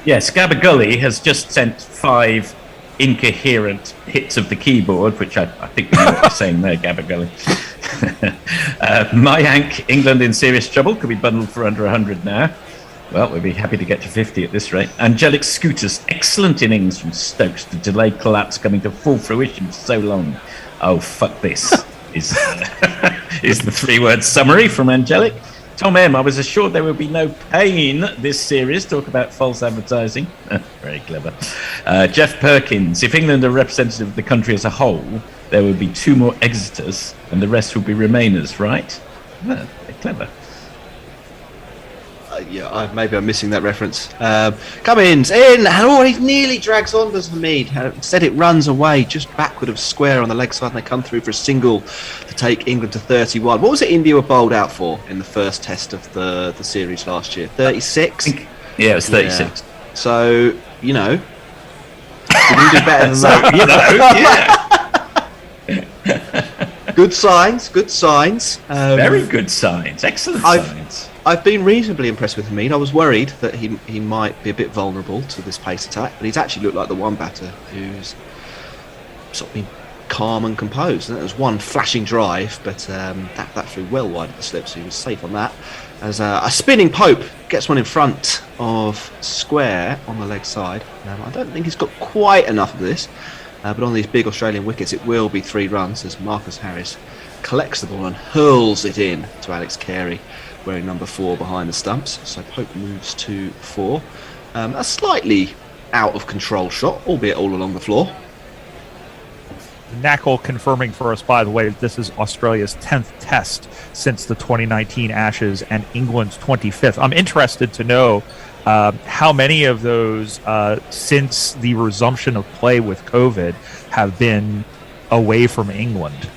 Yes, Gabagully has just sent 5 incoherent hits of the keyboard, which I think we know what you're saying there, Gabagully. Mayank, England in serious trouble, could be bundled for under 100 now. Well, we'll be happy to get to 50 at this rate. Angelic Scooters, excellent innings from Stokes. The delayed collapse coming to full fruition for so long. Oh, fuck this, is the 3-word summary from Angelic. Tom M, I was assured there would be no pain this series. Talk about false advertising. Very clever. Jeff Perkins, if England are representative of the country as a whole, there would be 2 more exiters and the rest would be remainers, right? Very clever. Maybe I'm missing that reference. Cummins in, and he nearly drags on, does Hamid. Instead, it runs away just backward of square on the leg side, and they come through for a single to take England to 31. What was it India were bowled out for in the first test of the series last year? 36? Yeah, it was 36. Yeah. So, you know, we can do better than that. Yeah. Good signs. Very good signs. Excellent signs. I've been reasonably impressed with Hamid. I was worried that he might be a bit vulnerable to this pace attack, but he's actually looked like the one batter who's sort of been calm and composed. And there was one flashing drive, but that flew well wide of the slip, so he was safe on that. As a spinning Pope gets one in front of square on the leg side. I don't think he's got quite enough of this, but on these big Australian wickets, it will be 3 runs as Marcus Harris collects the ball and hurls it in to Alex Carey, wearing number 4 behind the stumps. So Pope moves to 4. A slightly out of control shot, albeit all along the floor. Knackle confirming for us, by the way, that this is Australia's 10th test since the 2019 Ashes and England's 25th. I'm interested to know how many of those since the resumption of play with COVID have been away from England.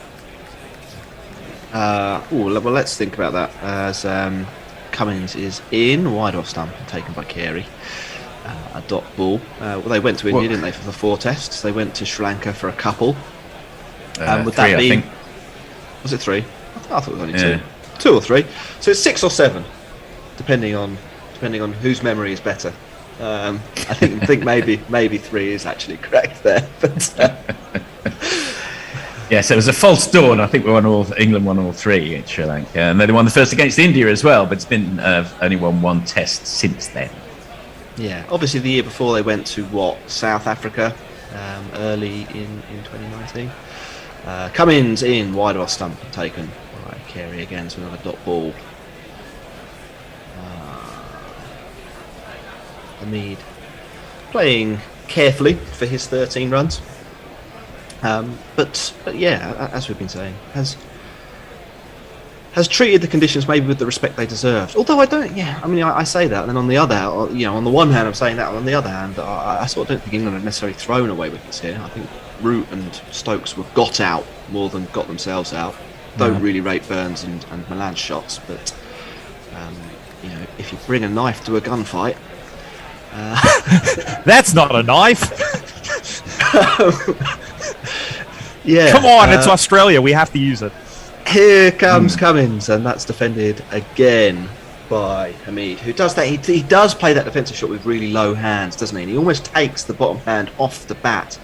Well, let's think about that. As Cummins is in, wide off stump, taken by Carey. A dot ball. They went to India, didn't they, for the 4 tests? They went to Sri Lanka for a couple. Would 3, that be? I think. Was it 3? I thought it was only 2. 2 or 3. So it's 6 or 7, depending on whose memory is better. I think maybe 3 is actually correct there. But yes, it was a false dawn. I think England won all 3 in Sri Lanka, and they won the first against India as well. But it's been only won 1 test since then. Yeah, obviously the year before they went to South Africa, early in 2019. Cummins in, wide off stump, taken by Carey again, so another dot ball. Hamid playing carefully for his 13 runs. But yeah, as we've been saying, has treated the conditions maybe with the respect they deserved. Although I don't, I say that, and then on the other, on the one hand I'm saying that, and on the other hand, I sort of don't think England have necessarily thrown away wickets here. I think Root and Stokes were got out more than got themselves out. Don't really rate Burns and Milan's shots, but if you bring a knife to a gunfight, that's not a knife. Yeah. Come on, it's Australia. We have to use it. Here comes Cummins, and that's defended again by Hamid, who does that. He does play that defensive shot with really low hands, doesn't he? And he almost takes the bottom hand off the bat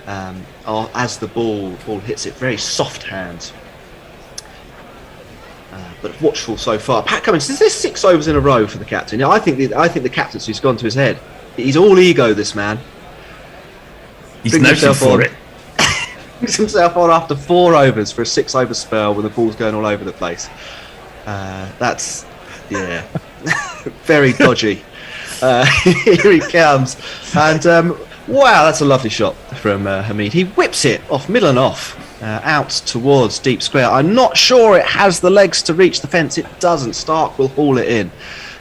as the ball hits it. Very soft hands. But watchful so far. Pat Cummins, is this 6 overs in a row for the captain? I think the captaincy's gone to his head. He's all ego, this man. He's noted for it. Brings himself on after 4 overs for a 6 over spell when the ball's going all over the place. That's very dodgy. Here he comes, and wow, that's a lovely shot from Hamid. He whips it off middle and off out towards deep square. I'm not sure it has the legs to reach the fence. It doesn't. Stark will haul it in,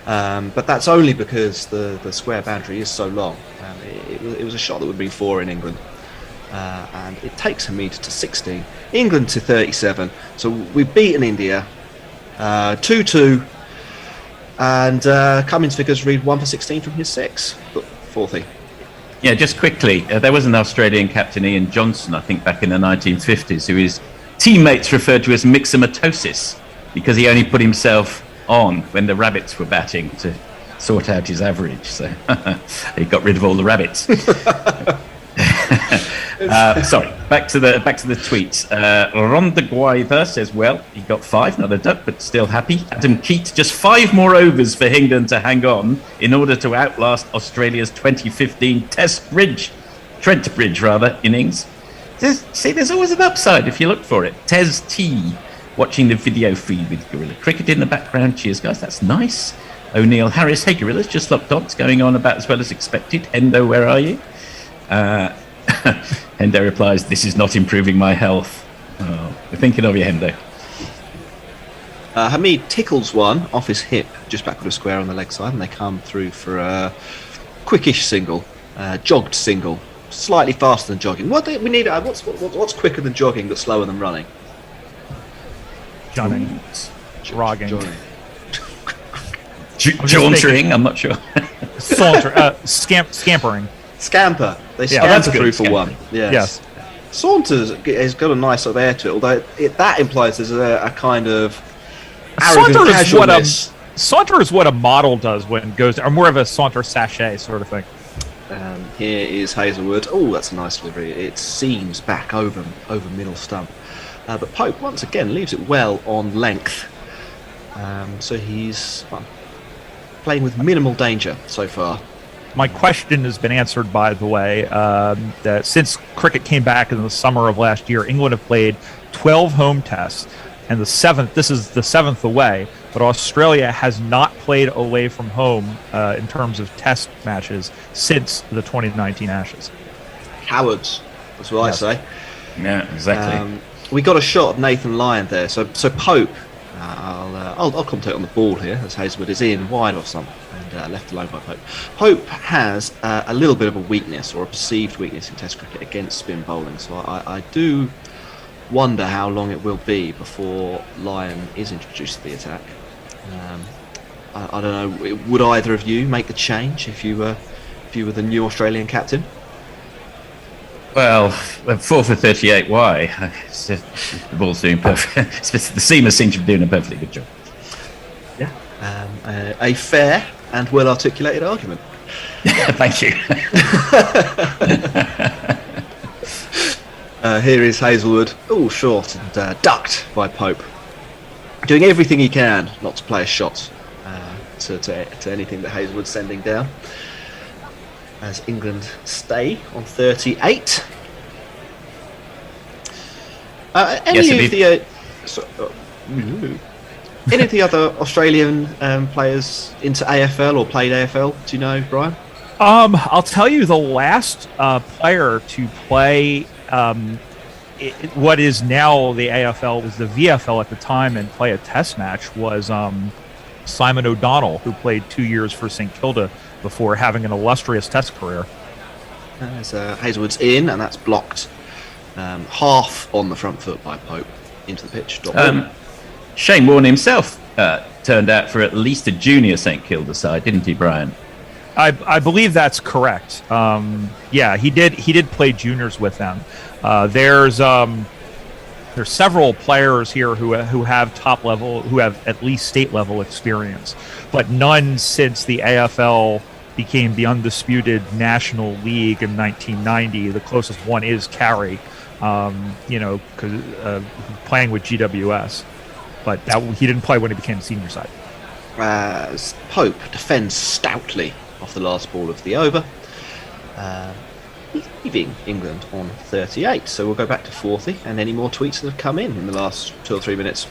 but that's only because the square boundary is so long. It was a shot that would have been 4 in England. And it takes Hamid to 16, England to 37. So we've beaten India 2-2, and Cummins figures read 1 for 16 from his 6. But 4th. Yeah, just quickly, there was an Australian captain, Ian Johnson, I think back in the 1950s, who his teammates referred to as myxomatosis because he only put himself on when the rabbits were batting to sort out his average. So he got rid of all the rabbits. Sorry, back to the tweets. Ronda Guaitha says, well, he got 5, not a duck, but still happy. Adam Keat, just 5 more overs for England to hang on in order to outlast Australia's 2015 Trent Bridge innings. There's always an upside if you look for it. Tez T, watching the video feed with Gorilla Cricket in the background. Cheers, guys, that's nice. O'Neill Harris, hey Gorillas, just locked on. It's going on about as well as expected. Hendo, where are you? Hendo replies, this is not improving my health. Oh, we're thinking of you, Hendo. Hamid tickles one off his hip, just backward of square on the leg side, and they come through for a quickish single, jogged single, slightly faster than jogging. We need what's quicker than jogging but slower than running? Jogging. Jauntering, I'm not sure. Scampering. Scamper. They scamper through for one. Yes. Saunters has got a nice sort of air to it, although that implies there's a kind of arrogant casualness. Saunter is what a model does when it goes, or more of a saunter sachet sort of thing. Here is Hazelwood. Oh, that's a nice delivery. It seams back over middle stump. But Pope, once again, leaves it well on length. So he's playing with minimal danger so far. My question has been answered, by the way. That since cricket came back in the summer of last year, England have played 12 home tests, and this is the 7th away, but Australia has not played away from home in terms of test matches since the 2019 Ashes. Cowards, that's what I say. Yeah, exactly. We got a shot of Nathan Lyon there, so Pope. I'll commentate on the ball here as Hazelwood is in wide or something and left alone by Pope. Pope has a little bit of a weakness, or a perceived weakness, in Test cricket against spin bowling. So I do wonder how long it will be before Lyon is introduced to the attack. I don't know. Would either of you make the change if you were the new Australian captain? Well, 4 for 38. Why? The ball's doing perfect. The seamers seem to be doing a perfectly good job. Yeah, a fair and well articulated argument. Thank you. Here is Hazelwood. Oh, short and ducked by Pope. Doing everything he can not to play a shot to anything that Hazelwood's sending down. As England stay on 38. Any of the other Australian players into AFL or played AFL? Do you know, Brian? I'll tell you, the last player to play what is now the AFL, was the VFL at the time, and play a test match was Simon O'Donnell, who played 2 years for St Kilda before having an illustrious test career. As Hazelwood's in, and that's blocked half on the front foot by Pope into the pitch. Shane Warne himself turned out for at least a junior St Kilda side, didn't he, Brian? I believe that's correct. Yeah, he did play juniors with them. There's several players here who have top level, who have at least state level experience, but none since the AFL became the undisputed National League in 1990. The closest one is Carey, playing with GWS, but he didn't play when he became senior side. As Pope defends stoutly off the last ball of the over, leaving England on 38. So we'll go back to 40, and any more tweets that have come in the last 2 or 3 minutes.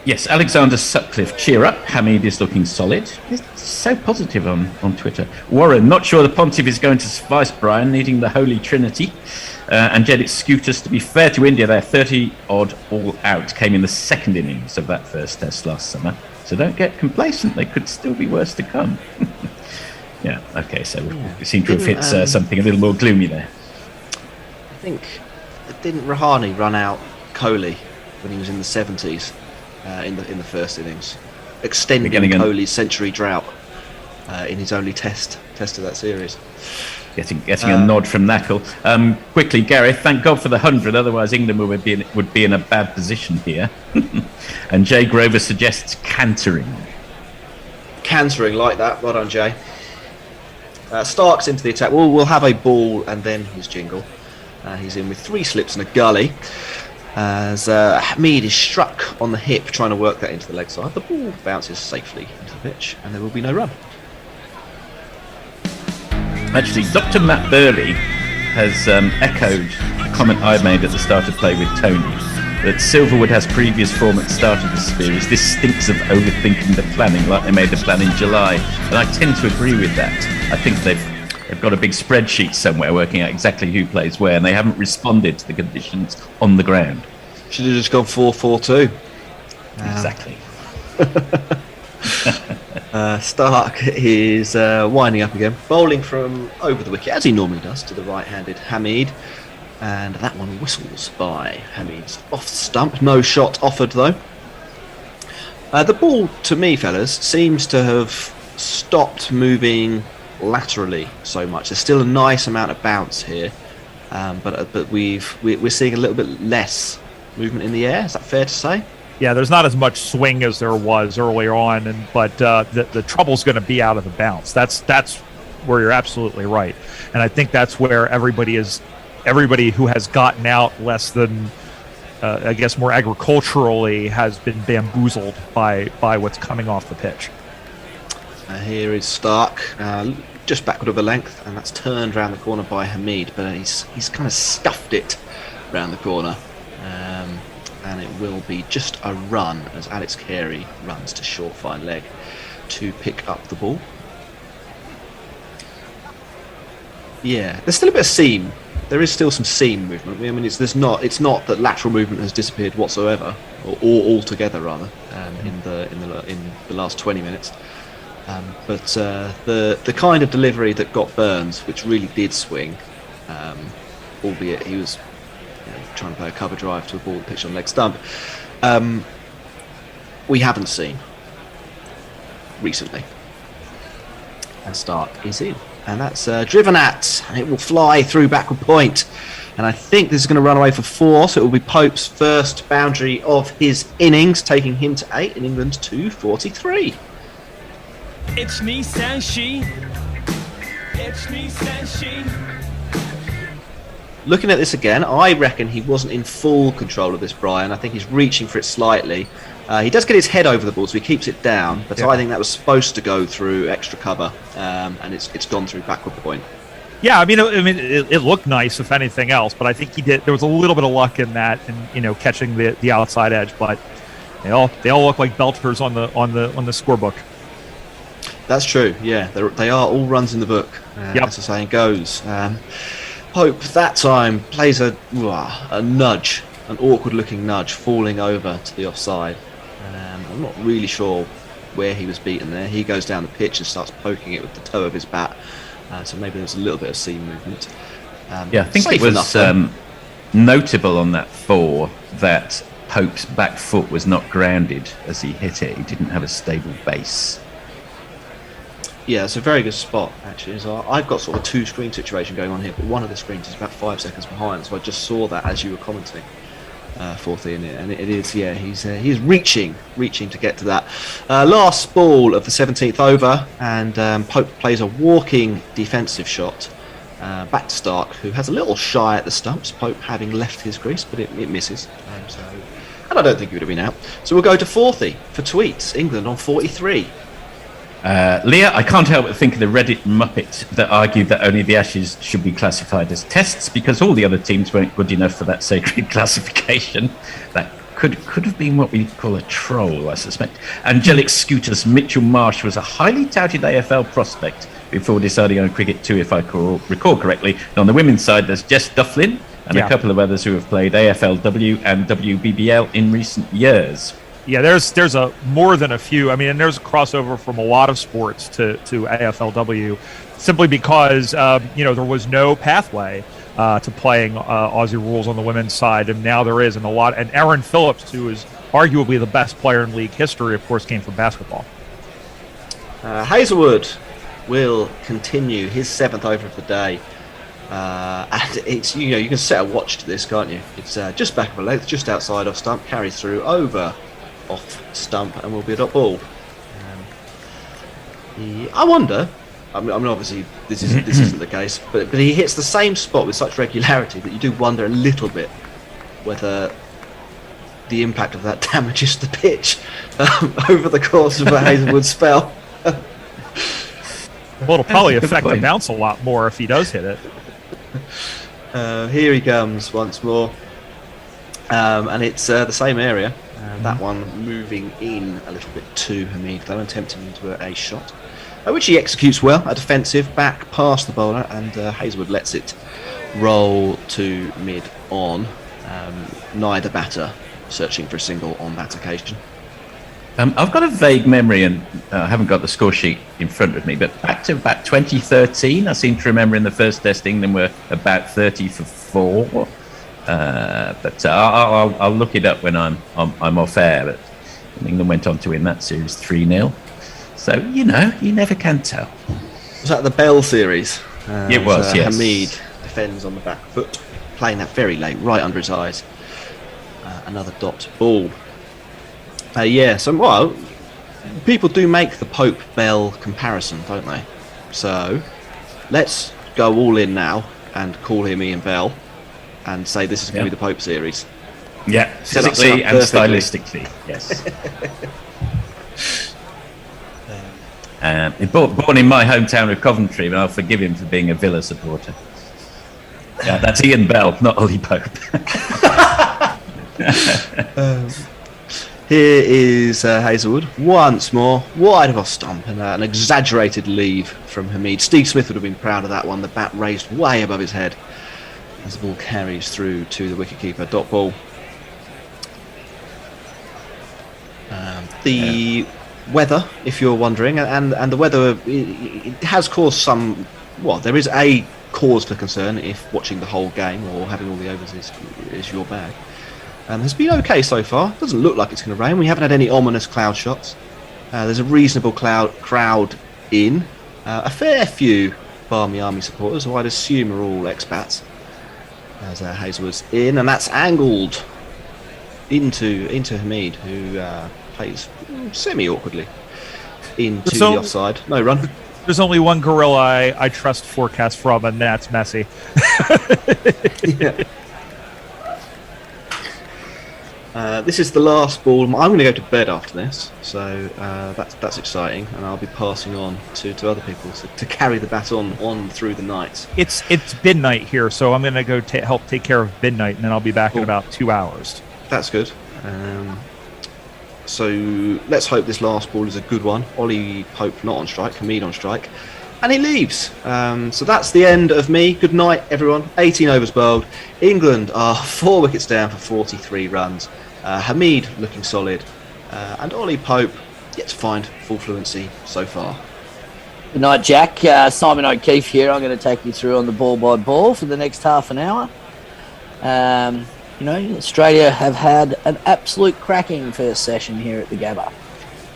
Yes, Alexander Sutcliffe, cheer up. Hamid is looking solid. He's so positive on Twitter. Warren, not sure the Pontiff is going to suffice, Brian, needing the Holy Trinity. And Jedit Scooters, to be fair to India, their 30-odd all out came in the second innings of that first test last summer. So don't get complacent. They could still be worse to come. Yeah, okay, so we seem to have hit something a little more gloomy there. I think, didn't Rahane run out Kohli when he was in the 70s in the first innings, extending Kohli's century drought in his only test of that series? Getting a nod from Knackle. Quickly, Gareth, thank God for the 100, otherwise England would be in a bad position here. And Jay Grover suggests cantering. cantering like that. Well done, Jay. Stark's into the attack. We'll have a ball and then his jingle. He's in with 3 slips and a gully. As Hamid is struck on the hip trying to work that into the leg side. The ball bounces safely into the pitch and there will be no run. Actually, Dr. Matt Burley has echoed a comment I made at the start of play with Tony, that Silverwood has previous form at the start of the series. This stinks of overthinking the planning, like they made the plan in July. And I tend to agree with that. I think they've got a big spreadsheet somewhere working out exactly who plays where, and they haven't responded to the conditions on the ground. Should have just gone 4-4-2. Exactly. Stark is winding up again, bowling from over the wicket, as he normally does, to the right-handed Hamid. And that one whistles by Hamid's off stump. No shot offered, though. The ball, to me, fellas, seems to have stopped moving laterally so much. There's still a nice amount of bounce here, but we're seeing a little bit less movement in the air. Is that fair to say? Yeah, there's not as much swing as there was earlier on, but the trouble's going to be out of the bounce. That's where you're absolutely right, and I think that's where everybody who has gotten out less than, I guess, more agriculturally has been bamboozled by what's coming off the pitch. Here is Stark, just backward of a length, and that's turned round the corner by Hamid, but he's kind of scuffed it round the corner. And it will be just a run as Alex Carey runs to short fine leg to pick up the ball. Yeah, there's still a bit of seam. There is still some seam movement. I mean, it's not that lateral movement has disappeared whatsoever, or altogether rather, in the last 20 minutes. But the kind of delivery that got Burns, which really did swing, albeit he was trying to play a cover drive to a ball pitched on leg stump, we haven't seen recently. And Stark is in, and that's driven at, and it will fly through backward point, and I think this is going to run away for 4, so it will be Pope's first boundary of his innings, taking him to 8 and England to 43. It's me, Sanshi. It's me, Sanshi. Looking at this again, I reckon he wasn't in full control of this, Brian. I think he's reaching for it slightly. He does get his head over the ball, so he keeps it down. But yeah. I think that was supposed to go through extra cover, and it's gone through backward point. Yeah, I mean, it looked nice, if anything else. But I think he did. There was a little bit of luck in that, and catching the outside edge. But they all look like belters on the scorebook. That's true. Yeah, they are all runs in the book, as the saying goes. Pope that time plays a nudge, an awkward-looking nudge, falling over to the offside. I'm not really sure where he was beaten there. He goes down the pitch and starts poking it with the toe of his bat. So maybe there's a little bit of seam movement. I think it was notable on that 4 that Pope's back foot was not grounded as he hit it. He didn't have a stable base. Yeah, it's a very good spot, actually. So I've got sort of a 2-screen situation going on here, but one of the screens is about 5 seconds behind, so I just saw that as you were commenting, Forthy, and it is, yeah, he's reaching to get to that. Last ball of the 17th over, and Pope plays a walking defensive shot back to Stark, who has a little shy at the stumps, Pope having left his crease, but it misses. And I don't think he would have been out. So we'll go to Forthy for tweets, England on 43. Leah, I can't help but think of the Reddit Muppet that argued that only the Ashes should be classified as tests because all the other teams weren't good enough for that sacred classification. That could have been what we call a troll, I suspect. Angelic Scooters, Mitchell Marsh was a highly touted AFL prospect before deciding on Cricket 2, if I recall correctly. And on the women's side, there's Jess Dufflin and a couple of others who have played AFLW and WBBL in recent years. Yeah, there's a more than a few. I mean, and there's a crossover from a lot of sports to AFLW, simply because there was no pathway to playing Aussie rules on the women's side, and now there is, and And Aaron Phillips, who is arguably the best player in league history, of course, came from basketball. Hazelwood will continue his 7th over of the day. And it's you can set a watch to this, can't you? It's just back of a length, just outside off stump, carries through over off stump, and will be a dot ball. I wonder. I mean, obviously this isn't the case, but he hits the same spot with such regularity that you do wonder a little bit whether the impact of that damages the pitch over the course of a Hazelwood spell. Well, it'll probably affect the bounce a lot more if he does hit it. Here he comes once more, and it's the same area. That one moving in a little bit to Hamid, though, and tempting into a shot, which he executes well. A defensive back past the bowler, and Hazelwood lets it roll to mid on. Neither batter searching for a single on that occasion. I've got a vague memory, and I haven't got the score sheet in front of me, but back to about 2013, I seem to remember in the first test England were about 30 for 4. But I'll look it up when I'm off air. But England went on to win that series 3-0. So, you never can tell. Was that the Bell series? It was, yes. Hamid defends on the back foot, playing that very late, right under his eyes. Another dot ball. So people do make the Pope-Bell comparison, don't they? So let's go all in now and call him Ian Bell and say this is going to be the Pope series. Yeah, physically and stylistically, yes. Born in my hometown of Coventry, but I'll forgive him for being a Villa supporter. Yeah, that's Ian Bell, not Ollie Pope. Here is Hazelwood once more, wide of off stump, and an exaggerated leave from Hamid. Steve Smith would have been proud of that one. The bat raised way above his head as the ball carries through to the wicketkeeper. Dot ball. The weather, if you're wondering, and the weather it has caused some. Well, there is a cause for concern if watching the whole game or having all the overs is your bag. Has been okay so far. Doesn't look like it's going to rain. We haven't had any ominous cloud shots. There's a reasonable crowd in. A fair few Barmy Army supporters, who I'd assume are all expats. As Hazelwood's in, and that's angled into Hamid, who plays semi-awkwardly into the offside. No run. There's only one gorilla I trust forecast from, and that's Messi. Yeah. This is the last ball. I'm going to go to bed after this, so that's exciting, and I'll be passing on to other people to carry the bat on through the night. It's midnight here, so I'm going to go help take care of midnight, and then I'll be back in about 2 hours. That's good. So let's hope this last ball is a good one. Ollie Pope not on strike, Hamid on strike, and he leaves. So that's the end of me. Good night, everyone. 18 overs bowled. England are 4 wickets down for 43 runs. Hamid looking solid, and Ollie Pope yet to find full fluency so far. Good night, Jack. Simon O'Keefe here. I'm going to take you through on the ball by ball for the next half an hour. Australia have had an absolute cracking first session here at the Gabba.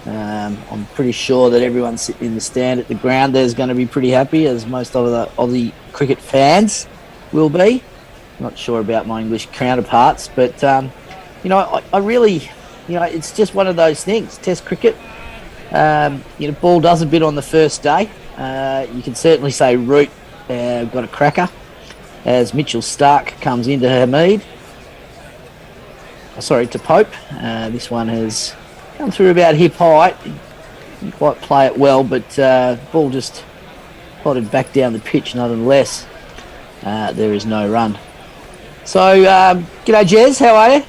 I'm pretty sure that everyone sitting in the stand at the ground there is going to be pretty happy, as most of the Aussie cricket fans will be. Not sure about my English counterparts, but I really, it's just one of those things. Test cricket, ball does a bit on the first day. You can certainly say Root got a cracker as Mitchell Stark comes into Hamid. To Pope. This one has come through about hip height. Didn't quite play it well, but ball just potted back down the pitch nonetheless. There is no run. So, g'day Jez, how are you?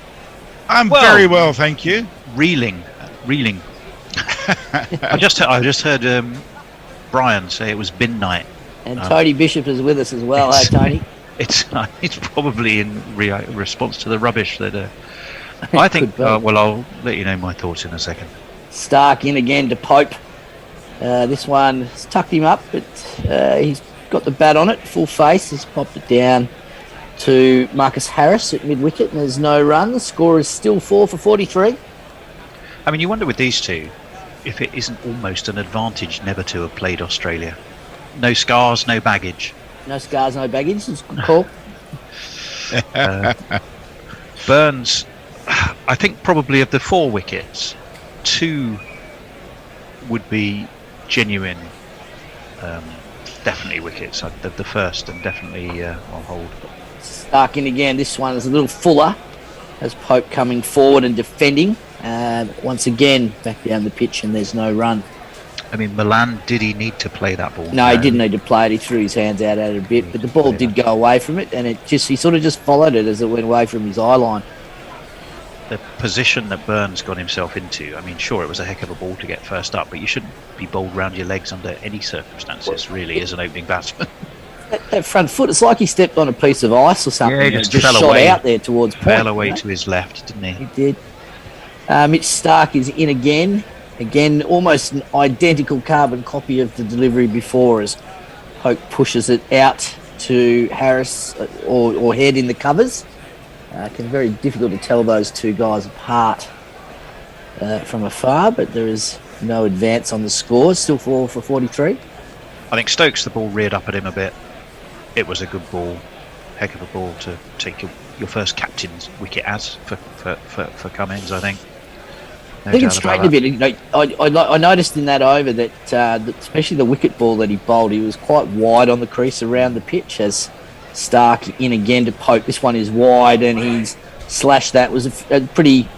I'm very well, thank you. Reeling. I just heard Brian say it was bin night. And Tony Bishop is with us as well. Hey, Tony. It's probably in response to the rubbish that. I think. I'll let you know my thoughts in a second. Stark in again to Pope. This one has tucked him up, but he's got the bat on it, full face. He's popped it down to Marcus Harris at mid-wicket, and there's no run. The score is still 4 for 43. I mean, you wonder with these two if it isn't almost an advantage never to have played Australia. No scars, no baggage. No scars, no baggage. It's a good call. Burns, I think probably of the 4 wickets, 2 would be genuine, definitely wickets. The first and definitely I'll hold. Stark in again. This one is a little fuller as Pope coming forward and defending. Once again, back down the pitch, and there's no run. I mean, Milan, did he need to play that ball? No, he didn't need to play it. He threw his hands out at it a bit, but the ball did go away from it, and he sort of just followed it as it went away from his eye line. The position that Burns got himself into, I mean, sure, it was a heck of a ball to get first up, but you shouldn't be bowled round your legs under any circumstances, really, as an opening batsman. That front foot, it's like he stepped on a piece of ice or something. Yeah, he just fell shot away. out there towards point. Fell away to his left, didn't he? He did. Mitch Stark is in again. Again, almost an identical carbon copy of the delivery before as Pope pushes it out to Harris or Head in the covers. It's very difficult to tell those two guys apart from afar, but there is no advance on the score. Still 4 for 43. I think Stokes, the ball reared up at him a bit. It was a good ball, heck of a ball to take your first captain's wicket as for Cummins, I think. No I think doubt it's about straightened a that. bit. I noticed in that over that, especially the wicket ball that he bowled, he was quite wide on the crease around the pitch as Stark in again to Pope. This one is wide and he's slashed that. It was a pretty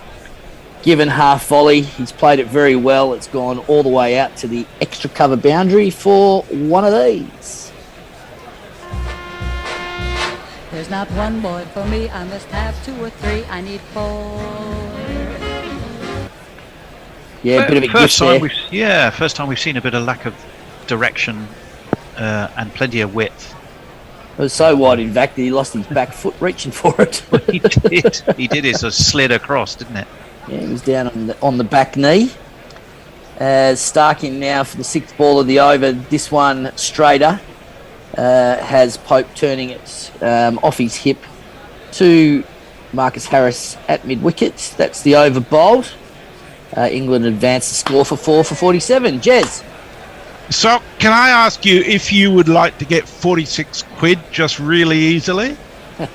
given half volley. He's played it very well. It's gone all the way out to the extra cover boundary for one of these. There's not one boy for me. I must have 2 or 3. I need 4. Yeah, a bit of a gift there. First time we've seen a bit of lack of direction and plenty of width. It was so wide, in fact, that he lost his back foot reaching for it. He did. He did. It sort of slid across, didn't it? Yeah, he was down on the back knee. Stark in now for the 6th ball of the over. This one straighter has Pope turning it off his hip to Marcus Harris at mid-wicket. That's the over bowled. England advance the score for 4 for 47. Jez. So, can I ask you if you would like to get 46 quid just really easily? And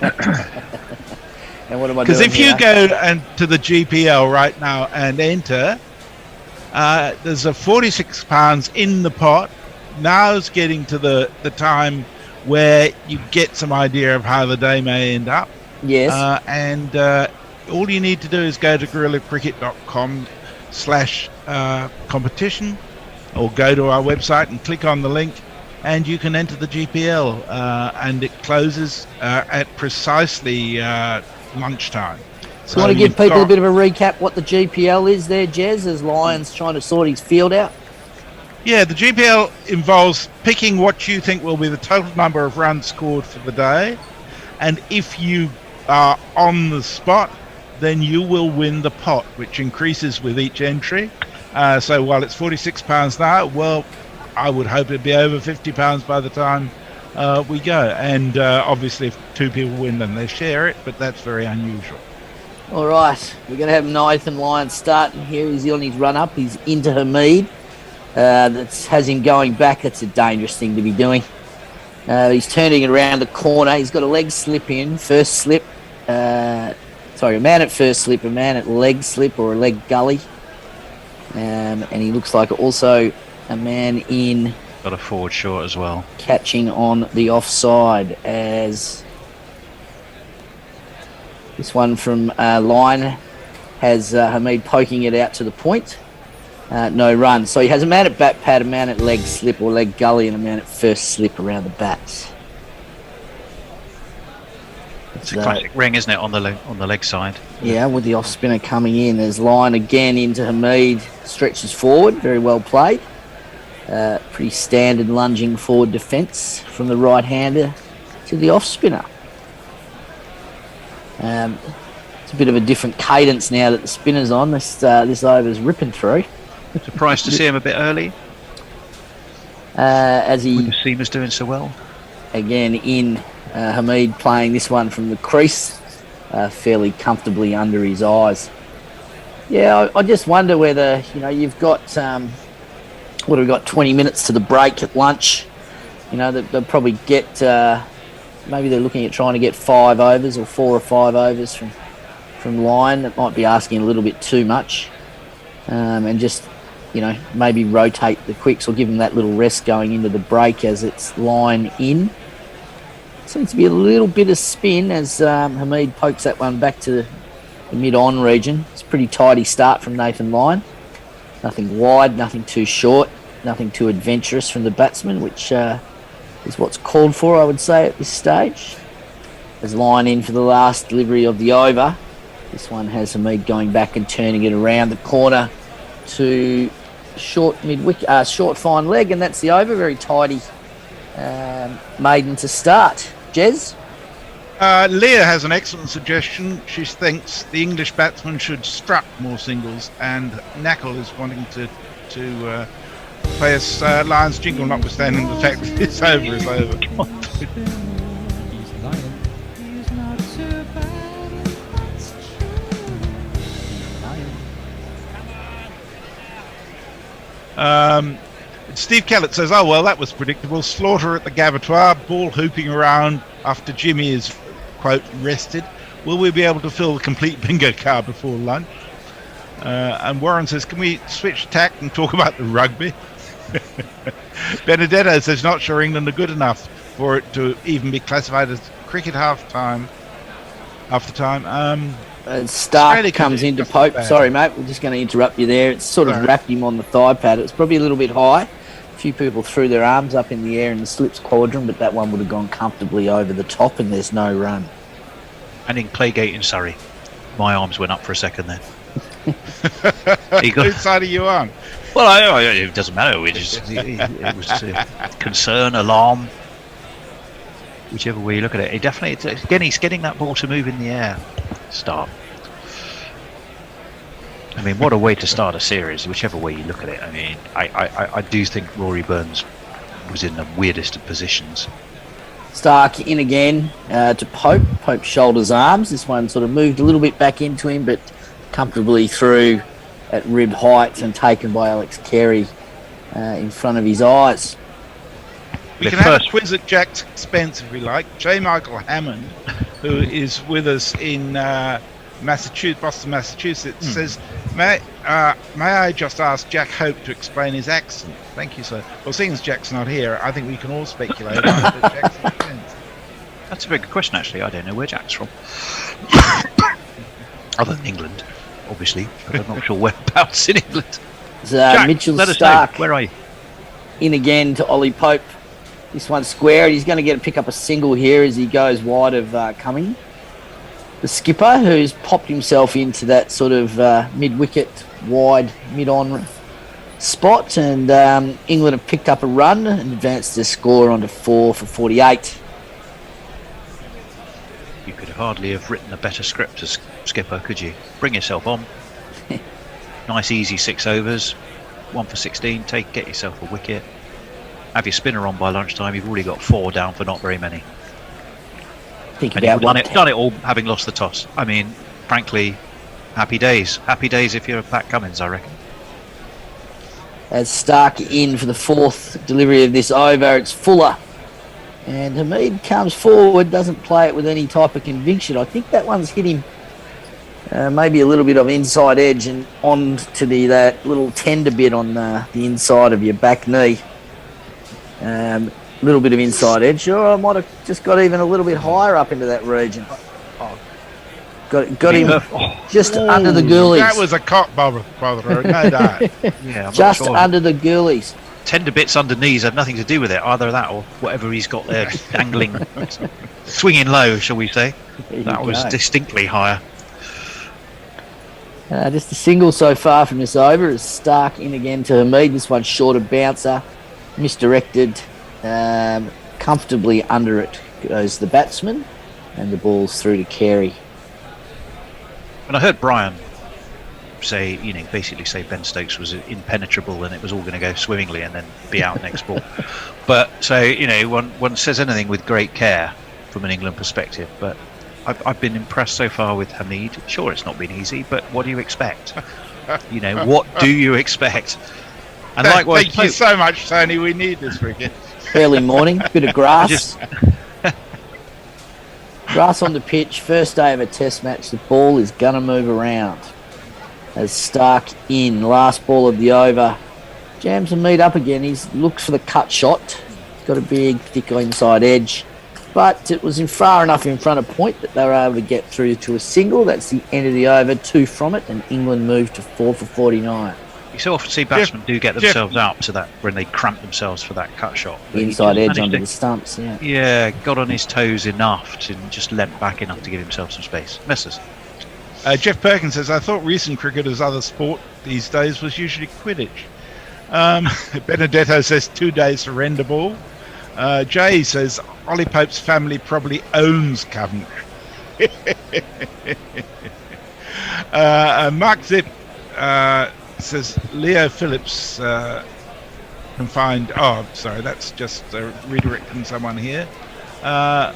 what am I doing? Because if here? you go to the GPL right now and enter, there's a £46 in the pot. Now's getting to the time where you get some idea of how the day may end up. Yes. And all you need to do is go to guerrillacricket.com/competition or go to our website and click on the link and you can enter the GPL and it closes at precisely lunchtime. So you want to give people a bit of a recap what the GPL is there, Jez, as Lyons trying to sort his field out? Yeah, the GPL involves picking what you think will be the total number of runs scored for the day, and if you are on the spot, then you will win the pot, which increases with each entry. So while it's £46 now, well, I would hope it'd be over £50 by the time we go. And obviously, if 2 people win, then they share it, but that's very unusual. All right, we're going to have Nathan Lyons starting here. He's on his run-up. He's into Hamid. That has him going back. That's a dangerous thing to be doing. He's turning it around the corner. He's got a leg slip in, first slip. A man at first slip, a man at leg slip or a leg gully. And he looks like also a man in... Got a forward short as well. Catching on the offside as... This one from line has Hamid poking it out to the point. No run. So he has a man at bat pad, a man at leg slip or leg gully, and a man at first slip around the bats. It's a classic ring, isn't it, on the leg side? Yeah, with the off spinner coming in. There's line again into Hamid. Stretches forward. Very well played. Pretty standard lunging forward defence from the right-hander to the off spinner. It's a bit of a different cadence now that the spinner's on. This over's ripping through. Surprised to see him a bit early. As he... With the seamers doing so well. Again in Hamid playing this one from the crease. Fairly comfortably under his eyes. Yeah, I just wonder whether, you've got... what have we got? 20 minutes to the break at lunch. They'll probably get... maybe they're looking at trying to get 5 overs or 4 or 5 overs from line. That might be asking a little bit too much. And just maybe rotate the quicks or give them that little rest going into the break as it's line in. Seems to be a little bit of spin as Hamid pokes that one back to the mid-on region. It's a pretty tidy start from Nathan Lyon. Nothing wide, nothing too short, nothing too adventurous from the batsman, which is what's called for, I would say, at this stage. As Lyon in for the last delivery of the over. This one has Hamid going back and turning it around the corner to short fine leg, and that's the over. Very tidy maiden to start. Jez? Leah has an excellent suggestion. She thinks the English batsman should strut more singles, and Knackle is wanting to play us Lions Jingle, notwithstanding the fact that it's over is over. Steve Kellett says, oh, well, that was predictable. Slaughter at the Gabatoir, ball hooping around after Jimmy is, quote, rested. Will we be able to fill the complete bingo card before lunch? And Warren says, can we switch tack and talk about the rugby? Benedetto says, not sure England are good enough for it to even be classified as cricket half time. Stark comes into Pope. Sorry, mate, we're just going to interrupt you there. It's sort of wrapped him on the thigh pad. It's probably a little bit high. A few people threw their arms up in the air in the slips quadrant, but that one would have gone comfortably over the top, and there's no run. And in Claygate in Surrey, my arms went up for a second then. Whose side are you on? Well, it doesn't matter. It was concern, alarm, whichever way you look at it. Again, he's getting that ball to move in the air. Start. I mean, what a way to start a series, whichever way you look at it. I mean, I do think Rory Burns was in the weirdest of positions. Stark in again to Pope. Pope shoulders arms. This one sort of moved a little bit back into him, but comfortably through at rib height and taken by Alex Carey in front of his eyes. We can have a quiz at Jack's expense if we like. J. Michael Hammond, who is with us in Boston, Massachusetts, says, may I just ask Jack Hope to explain his accent? Thank you, sir. Well, seeing as Jack's not here, I think we can all speculate on Jack's accent. That's a very good question, actually. I don't know where Jack's from. Other than England, obviously, but I'm not sure whereabouts in England. Jack, Mitchell let us Stark know. Where are you? In again to Ollie Pope. This one's square. He's going to pick up a single here as he goes wide of Cumming. The skipper, who's popped himself into that sort of mid-wicket, wide, mid-on spot. And England have picked up a run and advanced their score onto 4 for 48. You could hardly have written a better script as skipper, could you? Bring yourself on. Nice, easy 6 overs. 1 for 16. Get yourself a wicket. Have your spinner on by lunchtime. You've already got 4 down for not very many. Think and about you've done it all having lost the toss. I mean, frankly, happy days. Happy days if you're Pat Cummins, I reckon. As Stark in for the 4th delivery of this over, it's Fuller. And Hamid comes forward, doesn't play it with any type of conviction. I think that one's hit him maybe a little bit of inside edge and on to that little tender bit on the inside of your back knee. Little bit of inside edge. Sure, I might have just got even a little bit higher up into that region. Got him just under the goalies. That was a cock bother, no doubt. Yeah, just under the goalies. Tender bits under knees have nothing to do with it. Either that or whatever he's got there dangling, swinging low, shall we say. That was distinctly higher. Just a single so far from this over as Stark in again to Hamid. This one short of bouncer, misdirected. Comfortably under it goes the batsman, and the ball's through to Carey. And I heard Brian say, basically say Ben Stokes was impenetrable and it was all going to go swimmingly and then be out next ball. But so, one says anything with great care from an England perspective, but I've been impressed so far with Hamid. Sure, it's not been easy, but what do you expect? What do you expect? And likewise, thank you so much, Tony. We need this cricket. Early morning, bit of grass. Grass on the pitch, first day of a test match. The ball is going to move around. as Stark in. Last ball of the over. Jams the meat up again. He looks for the cut shot. He's got a big, thick inside edge. But it was far enough in front of point that they were able to get through to a single. That's the end of the over. 2 from it, and England moved to 4 for 49. You so often see batsmen do get themselves out to that when they cramp themselves for that cut shot. Inside edge under the stumps, yeah. Yeah, got on his toes enough to just leant back enough to give himself some space. Misses. Jeff Perkins says, I thought recent cricketers' other sport these days was usually Quidditch. Benedetto says 2 days surrender ball. Jay says Ollie Pope's family probably owns Coventry. Mark Zip says Leo Phillips can find. Oh, sorry, that's just redirecting someone here. The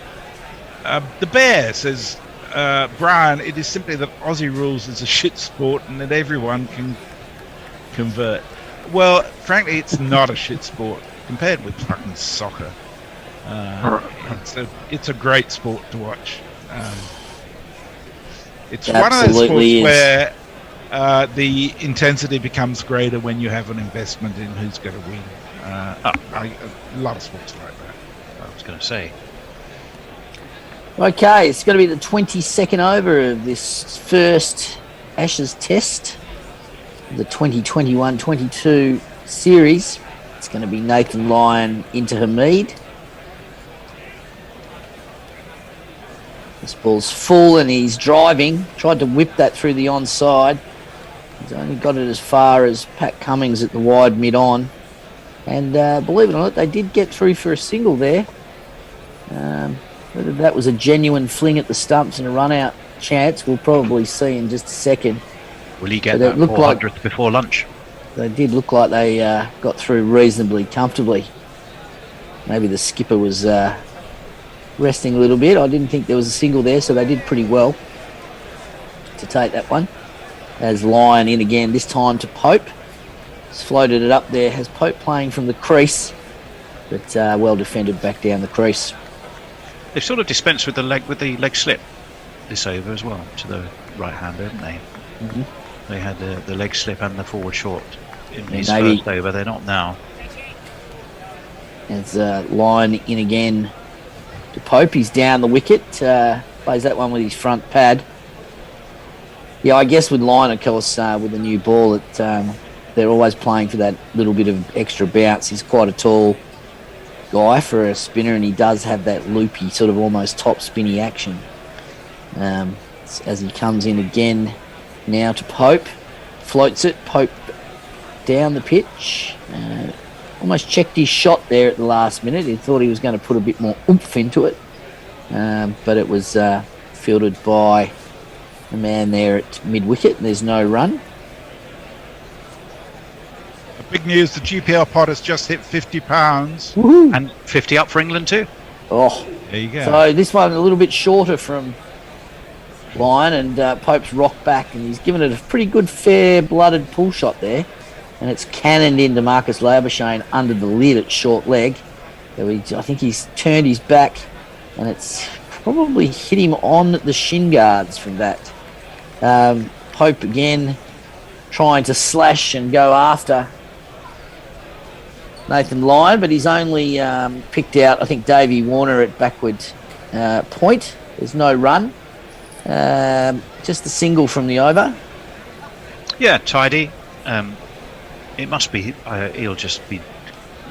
Bear says, Brian, it is simply that Aussie rules is a shit sport and that everyone can convert. Well, frankly, it's not a shit sport compared with fucking soccer. It's a great sport to watch. It's one of those sports where the intensity becomes greater when you have an investment in who's going to win. A lot of sports like that. I was going to say. Okay, it's going to be the 22nd over of this first Ashes Test, the 2021-22 series. It's going to be Nathan Lyon into Hamid. This ball's full and he's driving. Tried to whip that through the onside. He's only got it as far as Pat Cummings at the wide mid-on. And believe it or not, they did get through for a single there. Whether that was a genuine fling at the stumps and a run-out chance, we'll probably see in just a second. Will he get that 400th before lunch? They did look like they got through reasonably comfortably. Maybe the skipper was resting a little bit. I didn't think there was a single there, so they did pretty well to take that one. As Lyon in again, this time to Pope. He's floated it up there. Has Pope playing from the crease, but well defended back down the crease. They've sort of dispensed with the leg slip this over as well to the right-hander, haven't they? Mm-hmm. They had the leg slip and the forward short in his first over. They're not now. As Lyon in again to Pope. He's down the wicket. Plays that one with his front pad. Yeah, I guess with Lyon, of course, with the new ball, they're always playing for that little bit of extra bounce. He's quite a tall guy for a spinner, and he does have that loopy, sort of almost top spinny action. As he comes in again now to Pope. Floats it. Pope down the pitch. Almost checked his shot there at the last minute. He thought he was going to put a bit more oomph into it. But it was fielded by the man there at mid-wicket. There's no run. Big news, the GPL pot has just hit £50. Woohoo. And 50 up for England too. Oh, there you go. So this one a little bit shorter from Lyon, and Pope's rocked back, and he's given it a pretty good fair-blooded pull shot there. And it's cannoned into Marcus Labuschagne under the lid at short leg. I think he's turned his back, and it's probably hit him on the shin guards from that. Pope again trying to slash and go after Nathan Lyon, but he's only picked out, I think, Davey Warner at backward point. There's no run. Just a single from the over. Yeah, tidy. It must be. He'll just be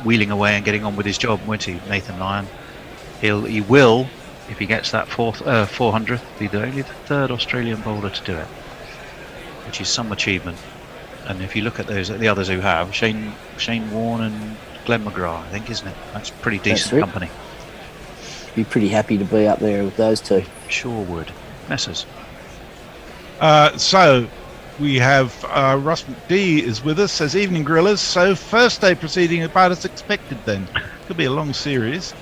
wheeling away and getting on with his job, won't he, Nathan Lyon? He will, if he gets that 400th, be only the third Australian bowler to do it, which is some achievement. And if you look at the others who have, Shane Warne and Glenn McGrath, I think, isn't it? That's pretty decent company. Be pretty happy to be up there with those two. Sure would. Messers. So we have Ross McD is with us. Says, evening gorillas. So first day proceeding about as expected then. Could be a long series.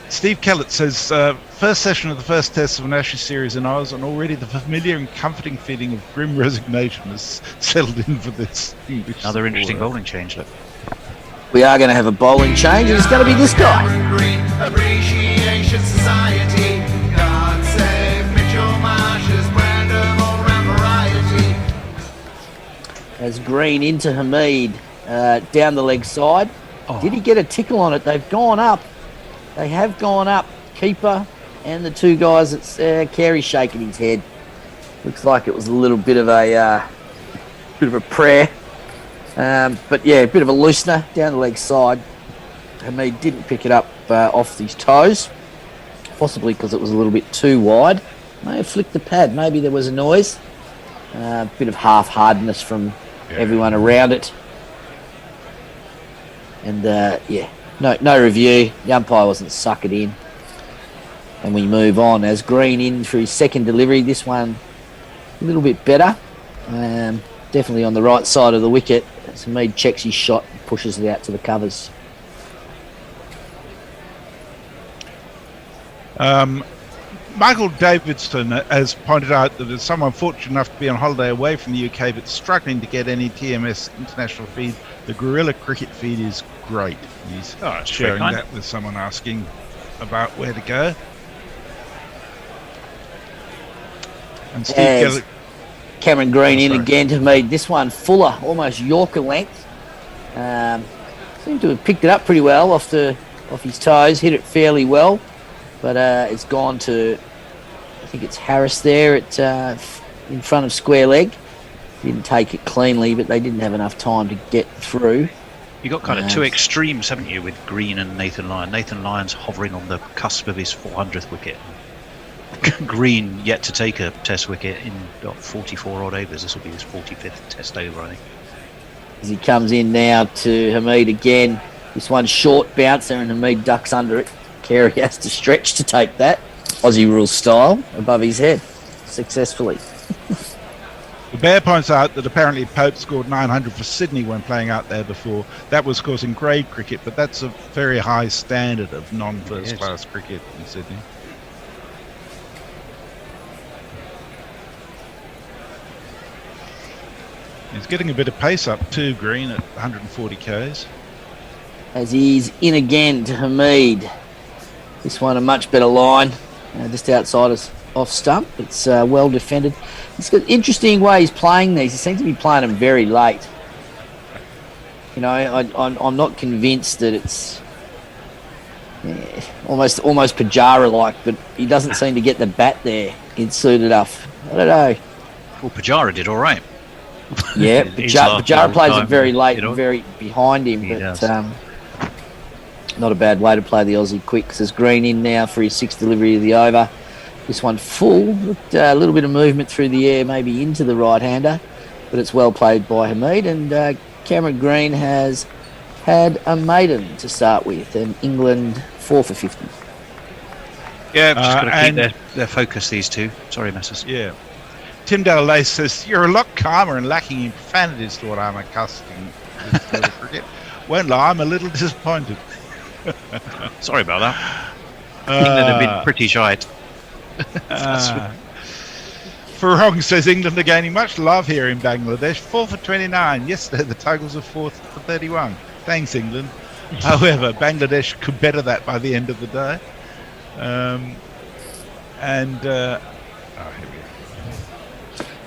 Steve Kellett says, first session of the first test of an Ashes series in Oz, and already the familiar and comforting feeling of grim resignation has settled in for this English. Another interesting bowling change, look. We are going to have a bowling change, and it's going to be this guy. Appreciation Society. God save Mitchell Marsh's brand of all-round as Green into Hamid down the leg side. Did he get a tickle on it? They've gone up. They have gone up. Keeper and the two guys. It's Carey shaking his head. Looks like it was a little bit of a prayer. But yeah, a bit of a loosener down the leg side. Hamid didn't pick it up off his toes, possibly because it was a little bit too wide. May have flicked the pad. Maybe there was a noise. Bit of half-hardness from everyone around it. And no review. The umpire wasn't sucking in. And we move on as Green in for his second delivery. This one a little bit better. Definitely on the right side of the wicket. As Hamid checks his shot and pushes it out to the covers. Michael Davidson has pointed out that as someone fortunate enough to be on holiday away from the UK but struggling to get any TMS international feed, the Guerrilla Cricket feed is great. He's sharing that with someone asking about where to go. And Steve Cameron Green in again to me. This one fuller, almost Yorker length. Seemed to have picked it up pretty well off his toes, hit it fairly well. But it's gone to, I think it's Harris there in front of square leg. Didn't take it cleanly, but they didn't have enough time to get through. You got kind of two extremes, haven't you, with Green and Nathan Lyon? Nathan Lyon's hovering on the cusp of his 400th wicket. Green yet to take a test wicket in 44 odd overs. This will be his 45th test over, I think. As he comes in now to Hamid again. This one short bouncer and Hamid ducks under it. Carey has to stretch to take that, Aussie rules style, above his head, successfully. The Bear points out that apparently Pope scored 900 for Sydney when playing out there before. That was, of course, in grade cricket, but that's a very high standard of non-first class cricket in Sydney. He's getting a bit of pace up too, Green, at 140 k's. As he's in again to Hamid. This one a much better line, just outside us off stump. It's well defended. It's got an interesting way he's playing these. He seems to be playing them very late. You know, I'm not convinced that it's almost Pajara-like, but he doesn't seem to get the bat there in suit enough. I don't know. Well, Pajara did all right. Yeah, Pajara plays it very late and very behind him, but not a bad way to play the Aussie quick. There's Green in now for his sixth delivery of the over. This one full, looked a little bit of movement through the air, maybe into the right-hander, but it's well played by Hamid. And Cameron Green has had a maiden to start with, and England 4 for 50. Yeah, just got to keep their focus, these two. Sorry, Messers. Yeah. Tim Dallay says, you're a lot calmer and lacking in profanities to what I'm accustomed to cricket. Won't lie, I'm a little disappointed. Sorry about that. England have been pretty shite. Farong says England are gaining much love here in Bangladesh. 4 for 29. Yesterday the Tigers were 4 for 31. Thanks, England. However, Bangladesh could better that by the end of the day. Here we go.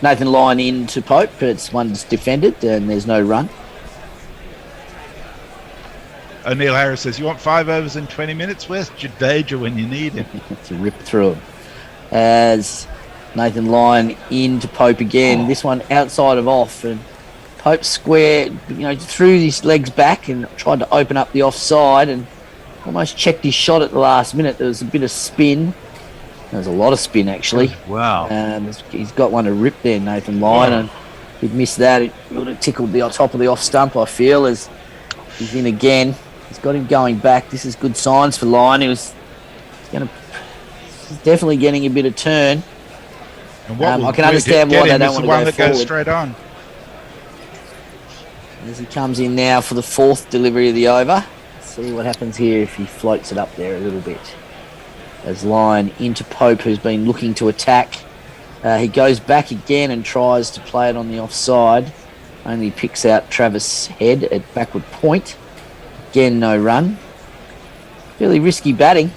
Nathan Lyon in to Pope, but it's one's defended and there's no run. Neil Harris says, you want 5 overs in 20 minutes? Where's Jadeja when you need him? To rip through him. As Nathan Lyon into Pope again. This one outside of off, and Pope square, threw his legs back and tried to open up the offside and almost checked his shot at the last minute. There was a bit of spin. There was a lot of spin, actually. Wow. He's got one to rip there, Nathan Lyon, and he'd missed that. It would have tickled the top of the off stump, I feel, as he's in again. He's got him going back. This is good signs for Lyon. He's definitely getting a bit of turn. I can understand why they don't want to go forward. Goes straight on. As he comes in now for the fourth delivery of the over. See what happens here if he floats it up there a little bit. As Lyon into Pope, who's been looking to attack. He goes back again and tries to play it on the offside. Only picks out Travis Head at backward point. Again, no run. Fairly risky batting.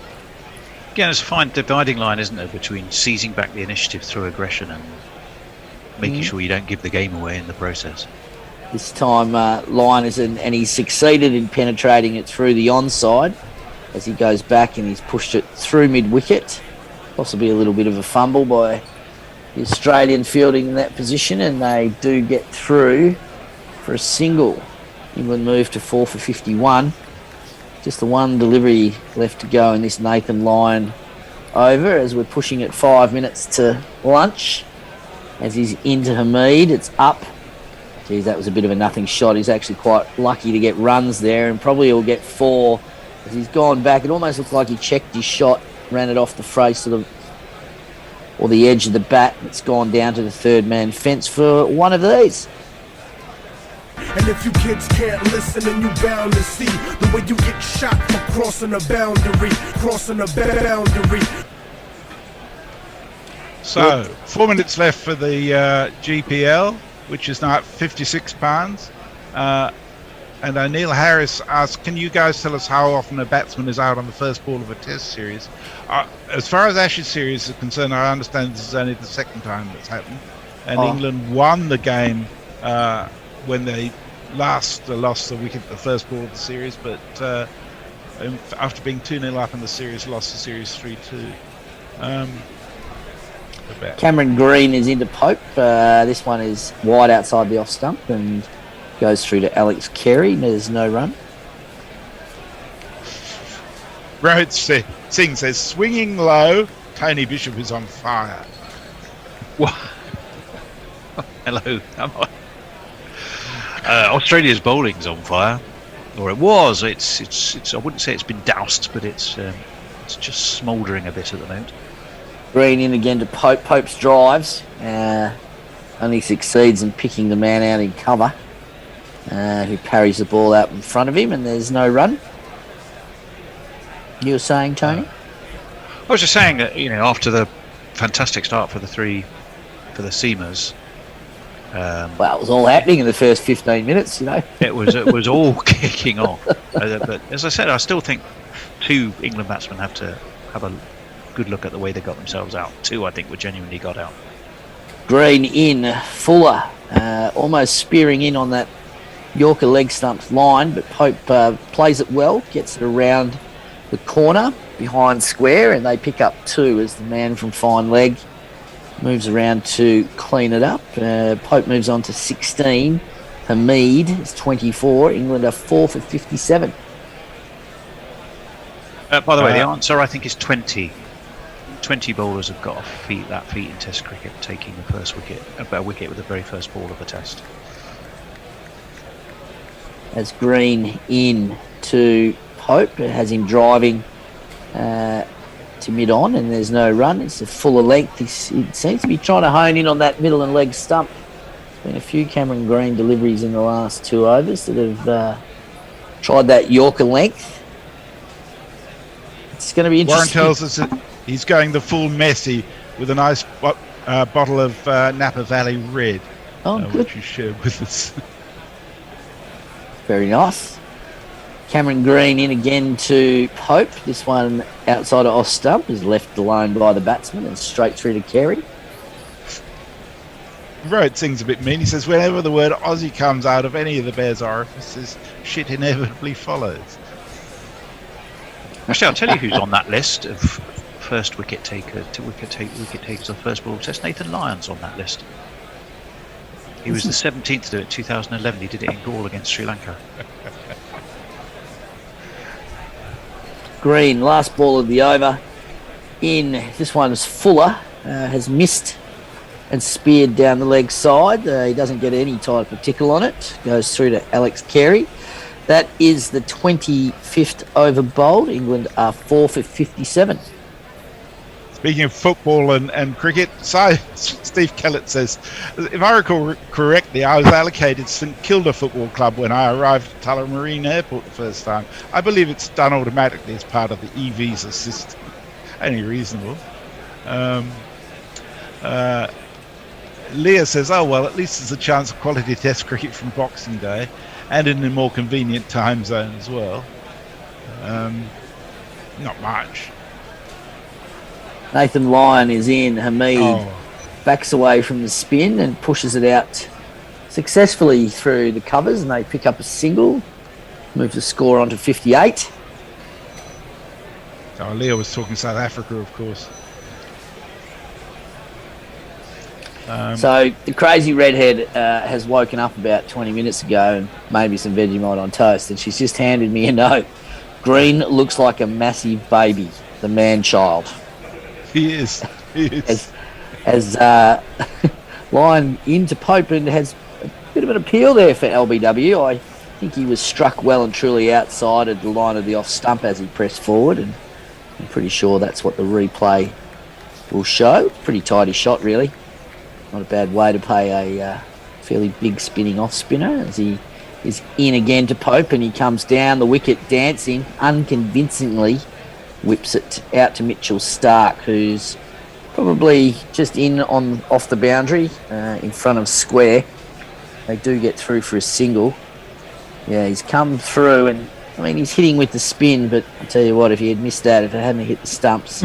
Again, it's a fine dividing line, isn't there, between seizing back the initiative through aggression and making sure you don't give the game away in the process. This time, Lyon is and he's succeeded in penetrating it through the onside as he goes back and he's pushed it through mid-wicket. Possibly a little bit of a fumble by the Australian fielding in that position, and they do get through for a single. England move to 4 for 51. Just the one delivery left to go in this Nathan Lyon over as we're pushing it 5 minutes to lunch. As he's into Hamid, it's up. Geez, that was a bit of a nothing shot. He's actually quite lucky to get runs there, and probably he'll get 4 as he's gone back. It almost looked like he checked his shot, ran it off the face of the edge of the bat. It's gone down to the third man fence for one of these. And if you kids can't listen, then you bound to see the way you get shot for crossing a boundary, So, 4 minutes left for the GPL, which is now at £56. And O'Neill Harris asks, can you guys tell us how often a batsman is out on the first ball of a test series? As far as Ashes series is concerned, I understand this is only the second time that's happened. And England won the game when they lost the wicket at the first ball of the series, but after being 2-0 up in the series, lost the series 3-2. Cameron Green is into Pope. This one is wide outside the off stump and goes through to Alex Carey. There's no run. Rohit Singh says, swinging low, Tony Bishop is on fire. What? Hello. Australia's bowling's on fire, or it was. It's. I wouldn't say it's been doused, but it's just smouldering a bit at the moment. Green in again to Pope. Pope's drives only succeeds in picking the man out in cover, who parries the ball out in front of him, and there's no run. You were saying, Tony? I was just saying that after the fantastic start for the Seamers. Well, it was all happening in the first 15 minutes, It was all kicking off. But as I said, I still think 2 England batsmen have to have a good look at the way they got themselves out. 2, I think, were genuinely got out. Green in, Fuller almost spearing in on that Yorker leg stumps line, but Pope plays it well, gets it around the corner behind square, and they pick up 2 as the man from fine leg moves around to clean it up. Pope moves on to 16. Hamid is 24. England are 4 for 57. By the way, the answer I think is 20. 20 bowlers have got that feat in Test cricket, taking the first wicket, a wicket with the very first ball of a Test. As Green in to Pope, it has him driving to mid-on, and there's no run. It's a fuller length. He seems to be trying to hone in on that middle and leg stump. There's been a few Cameron Green deliveries in the last 2 overs that have tried that Yorker length. It's going to be interesting. Warren tells us that he's going the full Messi with a nice bottle of Napa Valley Red, which you shared with us. Very nice. Cameron Green in again to Pope. This one outside of off stump is left alone by the batsman and straight through to Carey. Rohit Singh's a bit mean. He says, whenever the word Aussie comes out of any of the Bears' orifices, shit inevitably follows. Actually, I'll tell you who's on that list of first wicket takers of first ball test. Nathan Lyon's on that list. He was the 17th to do it in 2011. He did it in Gaul against Sri Lanka. Green, last ball of the over. This one is Fuller, has missed and speared down the leg side. He doesn't get any type of tickle on it. Goes through to Alex Carey. That is the 25th over bowled. England are 4 for 57. Speaking of football and cricket, Steve Kellett says, if I recall correctly, I was allocated St Kilda Football Club when I arrived at Tullamarine Airport the first time. I believe it's done automatically as part of the e-visa system. Only reasonable. Leah says, oh, well, at least there's a chance of quality test cricket from Boxing Day and in a more convenient time zone as well. Not much. Nathan Lyon is in. Hamid backs away from the spin and pushes it out successfully through the covers, and they pick up a single, move the score on to 58. Oh, Leo was talking South Africa, of course. So the crazy redhead has woken up about 20 minutes ago and made me some Vegemite on toast, and she's just handed me a note. Green looks like a massive baby, the man-child. He is. As line into Pope, and has a bit of an appeal there for LBW. I think he was struck well and truly outside of the line of the off stump as he pressed forward, and I'm pretty sure that's what the replay will show. Pretty tidy shot, really. Not a bad way to play a fairly big spinning off spinner, as he is in again to Pope, and he comes down the wicket dancing unconvincingly, whips it out to Mitchell Stark, who's probably just in on off the boundary in front of square. They do get through for a single. Yeah, he's come through, and I mean, he's hitting with the spin, but I tell you what, if he had missed that, if it hadn't hit the stumps,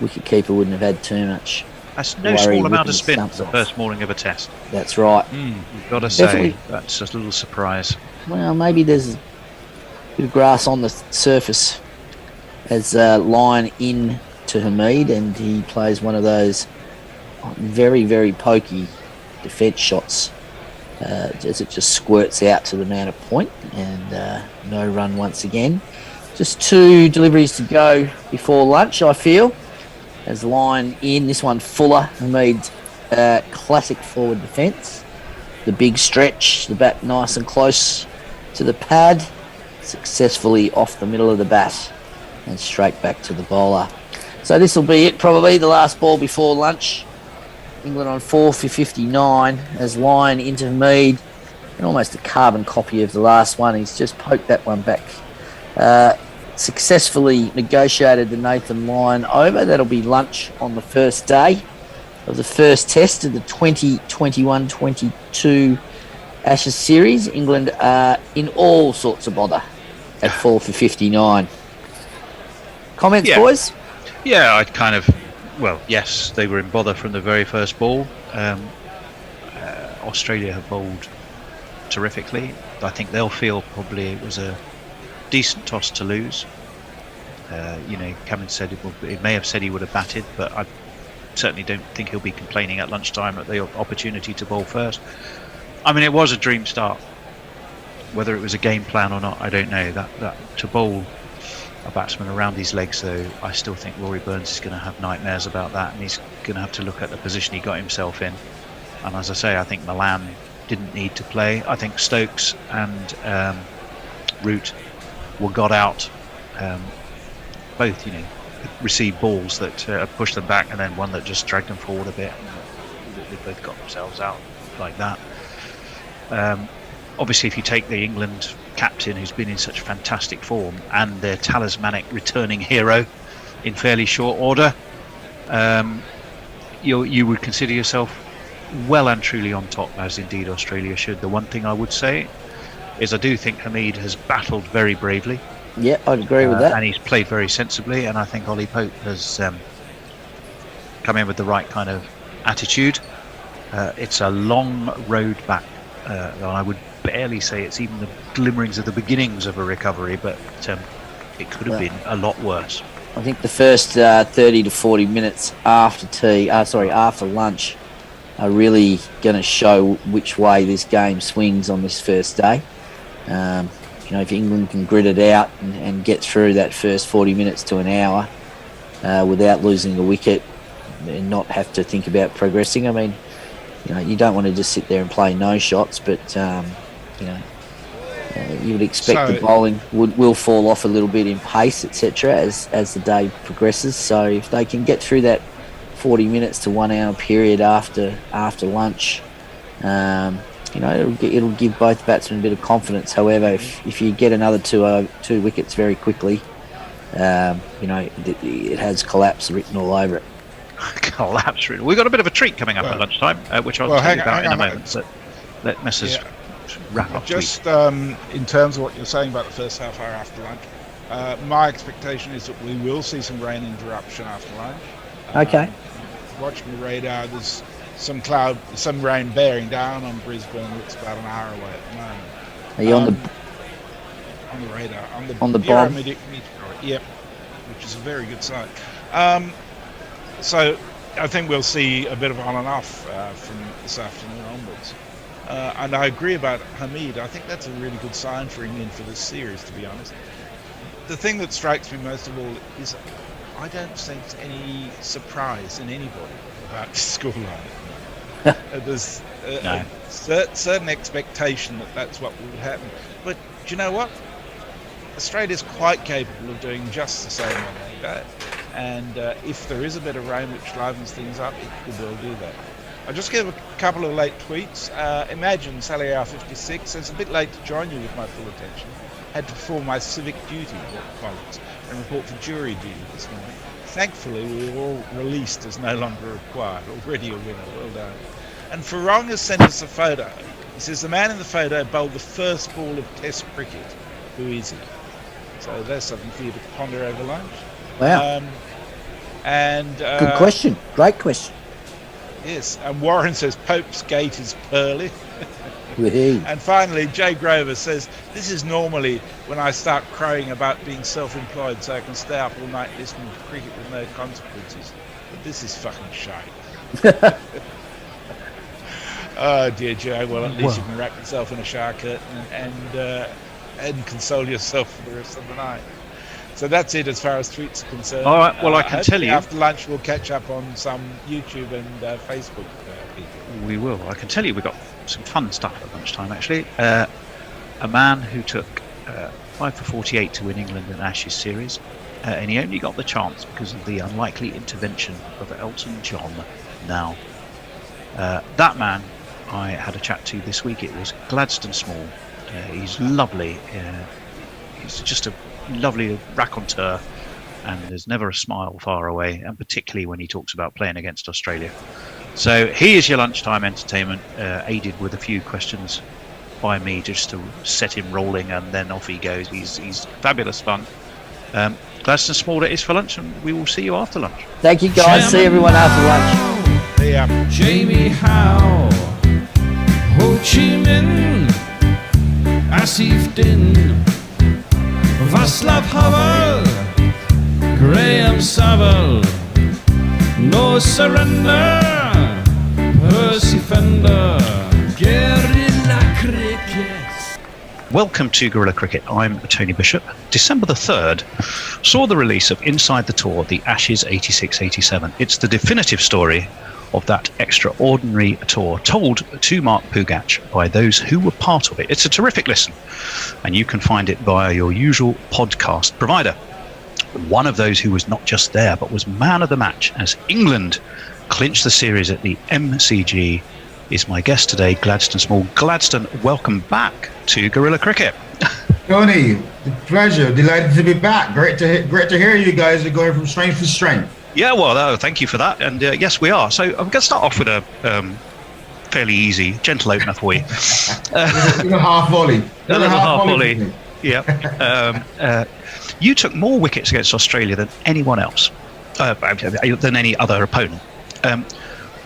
wicket-keeper wouldn't have had too much. That's no small amount of spin for the first morning of a test. That's right. You've got to say, that's a little surprise. Well, maybe there's a bit of grass on the surface as line in to Hamid, and he plays one of those very, very pokey defence shots as it just squirts out to the man of point, and no run once again. Just 2 deliveries to go before lunch, I feel. As line in, this one Fuller, Hamid's classic forward defence. The big stretch, the bat nice and close to the pad, successfully off the middle of the bat and straight back to the bowler. So this will be it, probably the last ball before lunch. England on 4 for 59 as line into Hamid, and almost a carbon copy of the last one. He's just poked that one back. Successfully negotiated the Nathan line over. That'll be lunch on the first day of the first test of the 2021-22 Ashes series. England are in all sorts of bother at 4 for 59. Comments, boys? Yeah, I'd kind of, well, yes, they were in bother from the very first ball. Australia have bowled terrifically. I think they'll feel probably it was a decent toss to lose. Cameron said it may have said he would have batted, but I certainly don't think he'll be complaining at lunchtime at the opportunity to bowl first. I mean, it was a dream start. Whether it was a game plan or not, I don't know. That to bowl a batsman around his legs, though, I still think Rory Burns is going to have nightmares about that, and he's going to have to look at the position he got himself in. And as I say, I think Milan didn't need to play. I think Stokes and Root were got out. Both, received balls that pushed them back, and then one that just dragged them forward a bit. They both got themselves out like that. Obviously, if you take the England captain, who's been in such fantastic form, and their talismanic returning hero in fairly short order, you would consider yourself well and truly on top, as indeed Australia should. The one thing I would say is I do think Hamid has battled very bravely. Yeah, I'd agree with that. And he's played very sensibly, and I think Ollie Pope has come in with the right kind of attitude. It's a long road back, and I would barely say it's even the glimmerings of the beginnings of a recovery, but it could have been a lot worse. I think the first 30 to 40 minutes after lunch are really going to show which way this game swings on this first day. If England can grit it out and get through that first 40 minutes to an hour without losing a wicket and not have to think about progressing. I mean, you don't want to just sit there and play no shots, but you would expect the bowling will fall off a little bit in pace, etc. as the day progresses. So if they can get through that 40 minutes to 1 hour period after lunch, it'll give both batsmen a bit of confidence. However, if you get another two wickets very quickly, it has collapse written all over it. Collapse written. We've got a bit of a treat coming up at lunchtime, which I'll tell you about in a moment. So let Messrs. wrap up. Just in terms of what you're saying about the first half hour after lunch, my expectation is that we will see some rain interruption after lunch. Okay. Watching the radar, there's some rain bearing down on Brisbane. Looks about an hour away at the moment. Are you on the radar? On the Bureau bomb? Meteorology, yep, which is a very good sign. So I think we'll see a bit of on and off from this afternoon onwards. And I agree about Hamid. I think that's a really good sign for England for this series, to be honest. The thing that strikes me most of all is I don't sense any surprise in anybody about this scoreline. There's a certain expectation that that's what will happen. But do you know what? Australia's quite capable of doing just the same on their day. And if there is a bit of rain which livens things up, it could well do that. I'll just give a couple of late tweets. Imagine Sally R56 says, a bit late to join you with my full attention. Had to perform my civic duty at college and report for jury duty this morning. Thankfully, we were all released as no longer required. Already a winner, well done. And Farong has sent us a photo. He says, the man in the photo bowled the first ball of Test cricket. Who is he? So that's something for you to ponder over lunch. Wow. Good question. Great question. Yes, and Warren says Pope's Gate is pearly. Wee-hee. And finally, Jay Grover says, this is normally when I start crowing about being self-employed so I can stay up all night listening to cricket with no consequences. But this is fucking shite. Oh dear Jay, well at least you can wrap yourself in a shower curtain and console yourself for the rest of the night. So that's it as far as tweets are concerned. All right, well, I can tell you. After lunch, we'll catch up on some YouTube and Facebook people. We will. I can tell you we've got some fun stuff at lunchtime, actually. A man who took 5 for 48 to win England in Ashes series, and he only got the chance because of the unlikely intervention of Elton John. Now, that man I had a chat to this week. It was Gladstone Small. He's lovely. He's just a lovely raconteur, and there's never a smile far away, and particularly when he talks about playing against Australia. So he is your lunchtime entertainment, aided with a few questions by me just to set him rolling, and then off he goes. He's fabulous fun. Gladstone Small, it is for lunch, and we will see you after lunch. Thank you, guys. See everyone after lunch. Yeah. Jamie Howe, Ho Chi Minh, Asif Din, Václav Havel, Graham Saville, No Surrender, Percy Fender, Guerrilla Cricket. Welcome to Guerrilla Cricket. I'm Tony Bishop. December the 3rd saw the release of Inside the Tour, the Ashes 86-87. It's the definitive story of that extraordinary tour, told to Mark Pugach by those who were part of it. It's a terrific listen, and you can find it via your usual podcast provider. One of those who was not just there, but was man of the match as England clinched the series at the MCG is my guest today, Gladstone Small. Gladstone, welcome back to Guerrilla Cricket. Tony, the pleasure. Delighted to be back. Great to hear you guys are going from strength to strength. Yeah, well, thank you for that. And yes, we are. So I'm going to start off with a fairly easy, gentle opener for you. A half volley. A little half volley. Yeah. You took more wickets against Australia than anyone else, than any other opponent.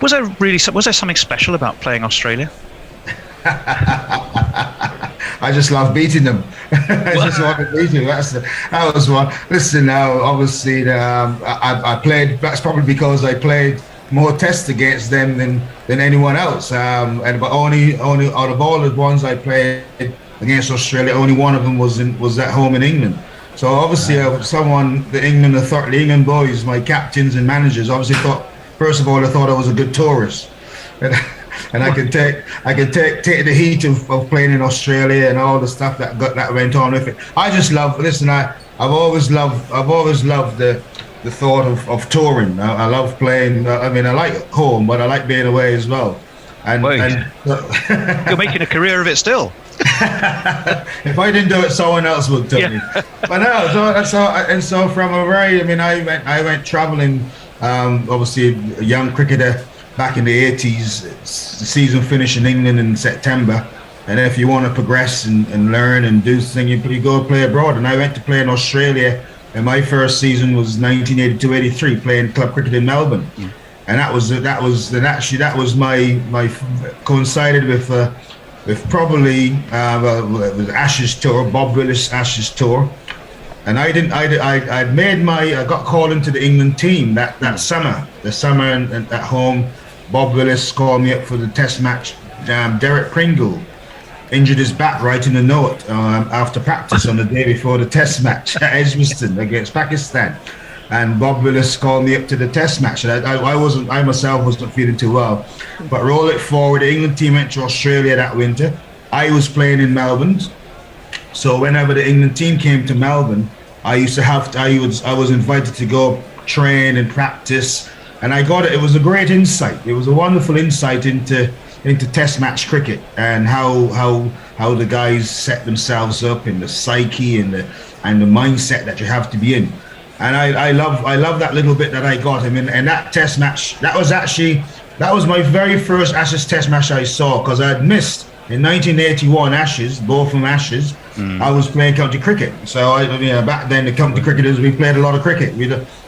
Was there something special about playing Australia? I just love beating them. I just love beating them. That was one. Listen, now obviously I played. That's probably because I played more tests against them than anyone else. But only out of all the ones I played against Australia, only one of them was at home in England. So obviously, the England boys, my captains and managers, obviously thought. First of all, I thought I was a good tourist. And I could take the heat of playing in Australia and all the stuff that went on with it. I just love. Listen, I've always loved the thought of touring. I love playing. I mean, I like home, but I like being away as well. And you're making a career of it still. If I didn't do it, someone else would do me. But no, so from a very. I mean, I went traveling. Obviously, a young cricketer. Back in the 80s, the season finished in England in September, and if you want to progress and learn and do things, you go play abroad. And I went to play in Australia, and my first season was 1982-83, playing club cricket in Melbourne. and that was my coincided with probably it was Ashes tour, Bob Willis Ashes tour, and I got called into the England team that summer, and at home. Bob Willis called me up for the test match. Derek Pringle injured his back right in the note after practice on the day before the test match at Edgbaston against Pakistan. And Bob Willis called me up to the test match. And I myself wasn't feeling too well. But roll it forward, the England team went to Australia that winter. I was playing in Melbourne. So whenever the England team came to Melbourne, I was invited to go train and practice. And I got it. It was a great insight. It was a wonderful insight into test match cricket and how the guys set themselves up in the psyche and the mindset that you have to be in. And I love that little bit that I got. I mean, and that test match, that was my very first Ashes test match I saw, because I had missed in 1981 Ashes, both from Ashes. I was playing county cricket. So back then the county cricketers, we played a lot of cricket.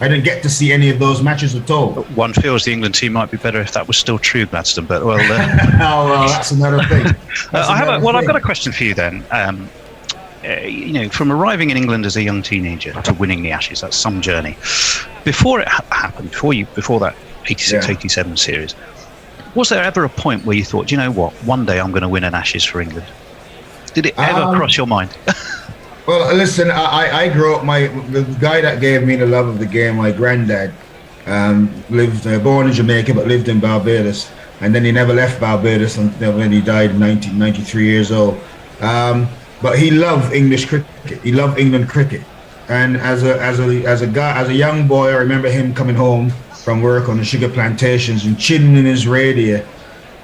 I didn't get to see any of those matches at all. One feels the England team might be better if that was still true, Gladstone. But well, that's another thing. I've got a question for you then. From arriving in England as a young teenager to winning the Ashes, that's some journey. Before it happened, before that 86-87 series, was there ever a point where you thought, you know what, one day I'm going to win an Ashes for England? Did it ever cross your mind? Well, listen, I grew up, the guy that gave me the love of the game, my granddad, born in Jamaica but lived in Barbados, and then he never left Barbados until when he died in 1993 years old. But he loved English cricket. He loved England cricket, and as a young boy, I remember him coming home from work on the sugar plantations and tuning in his radio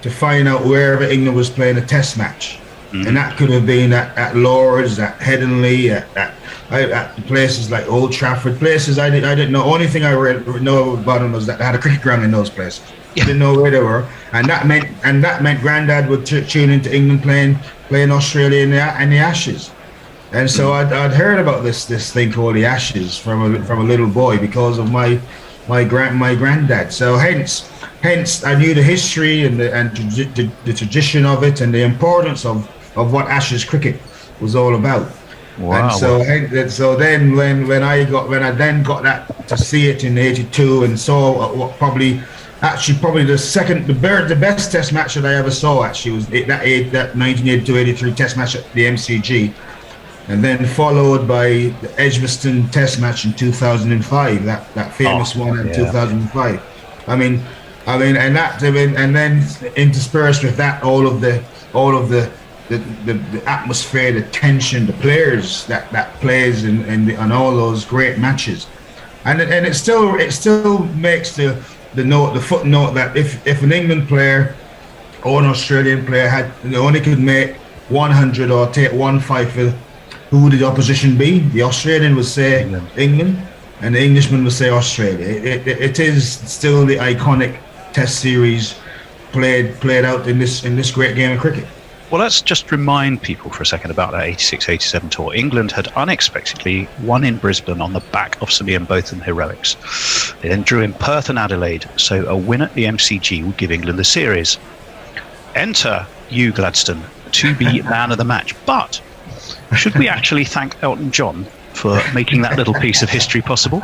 to find out wherever England was playing a test match. And that could have been at Lord's, at Headingley, at places like Old Trafford, places I didn't know. Only thing I know about them was that they had a cricket ground in those places. Didn't know where they were, and that meant Grandad would tune into England playing Australia in the Ashes. And so I'd heard about this thing called the Ashes from a little boy because of my granddad. So hence I knew the history and the tradition of it and the importance of what Ashes cricket was all about. Wow. And so then when I then got that to see it in '82 and saw what probably the best test match that I ever saw actually was that 1982-83 test match at the MCG, and then followed by the Edgbaston test match in 2005, that famous one in 2005. I mean, and then interspersed with that all of the atmosphere, the tension, the players that plays in all those great matches, and it still makes the footnote that if an England player or an Australian player only could make 100 or take one fight for, who would the opposition be? The Australian would say England, and the Englishman would say Australia. It is still the iconic Test series played out in this great game of cricket. Well, let's just remind people for a second about that 86-87 tour. England had unexpectedly won in Brisbane on the back of some Ian Botham heroics. They then drew in Perth and Adelaide, so a win at the MCG would give England the series. Enter you, Gladstone, to be man of the match. But should we actually thank Elton John for making that little piece of history possible?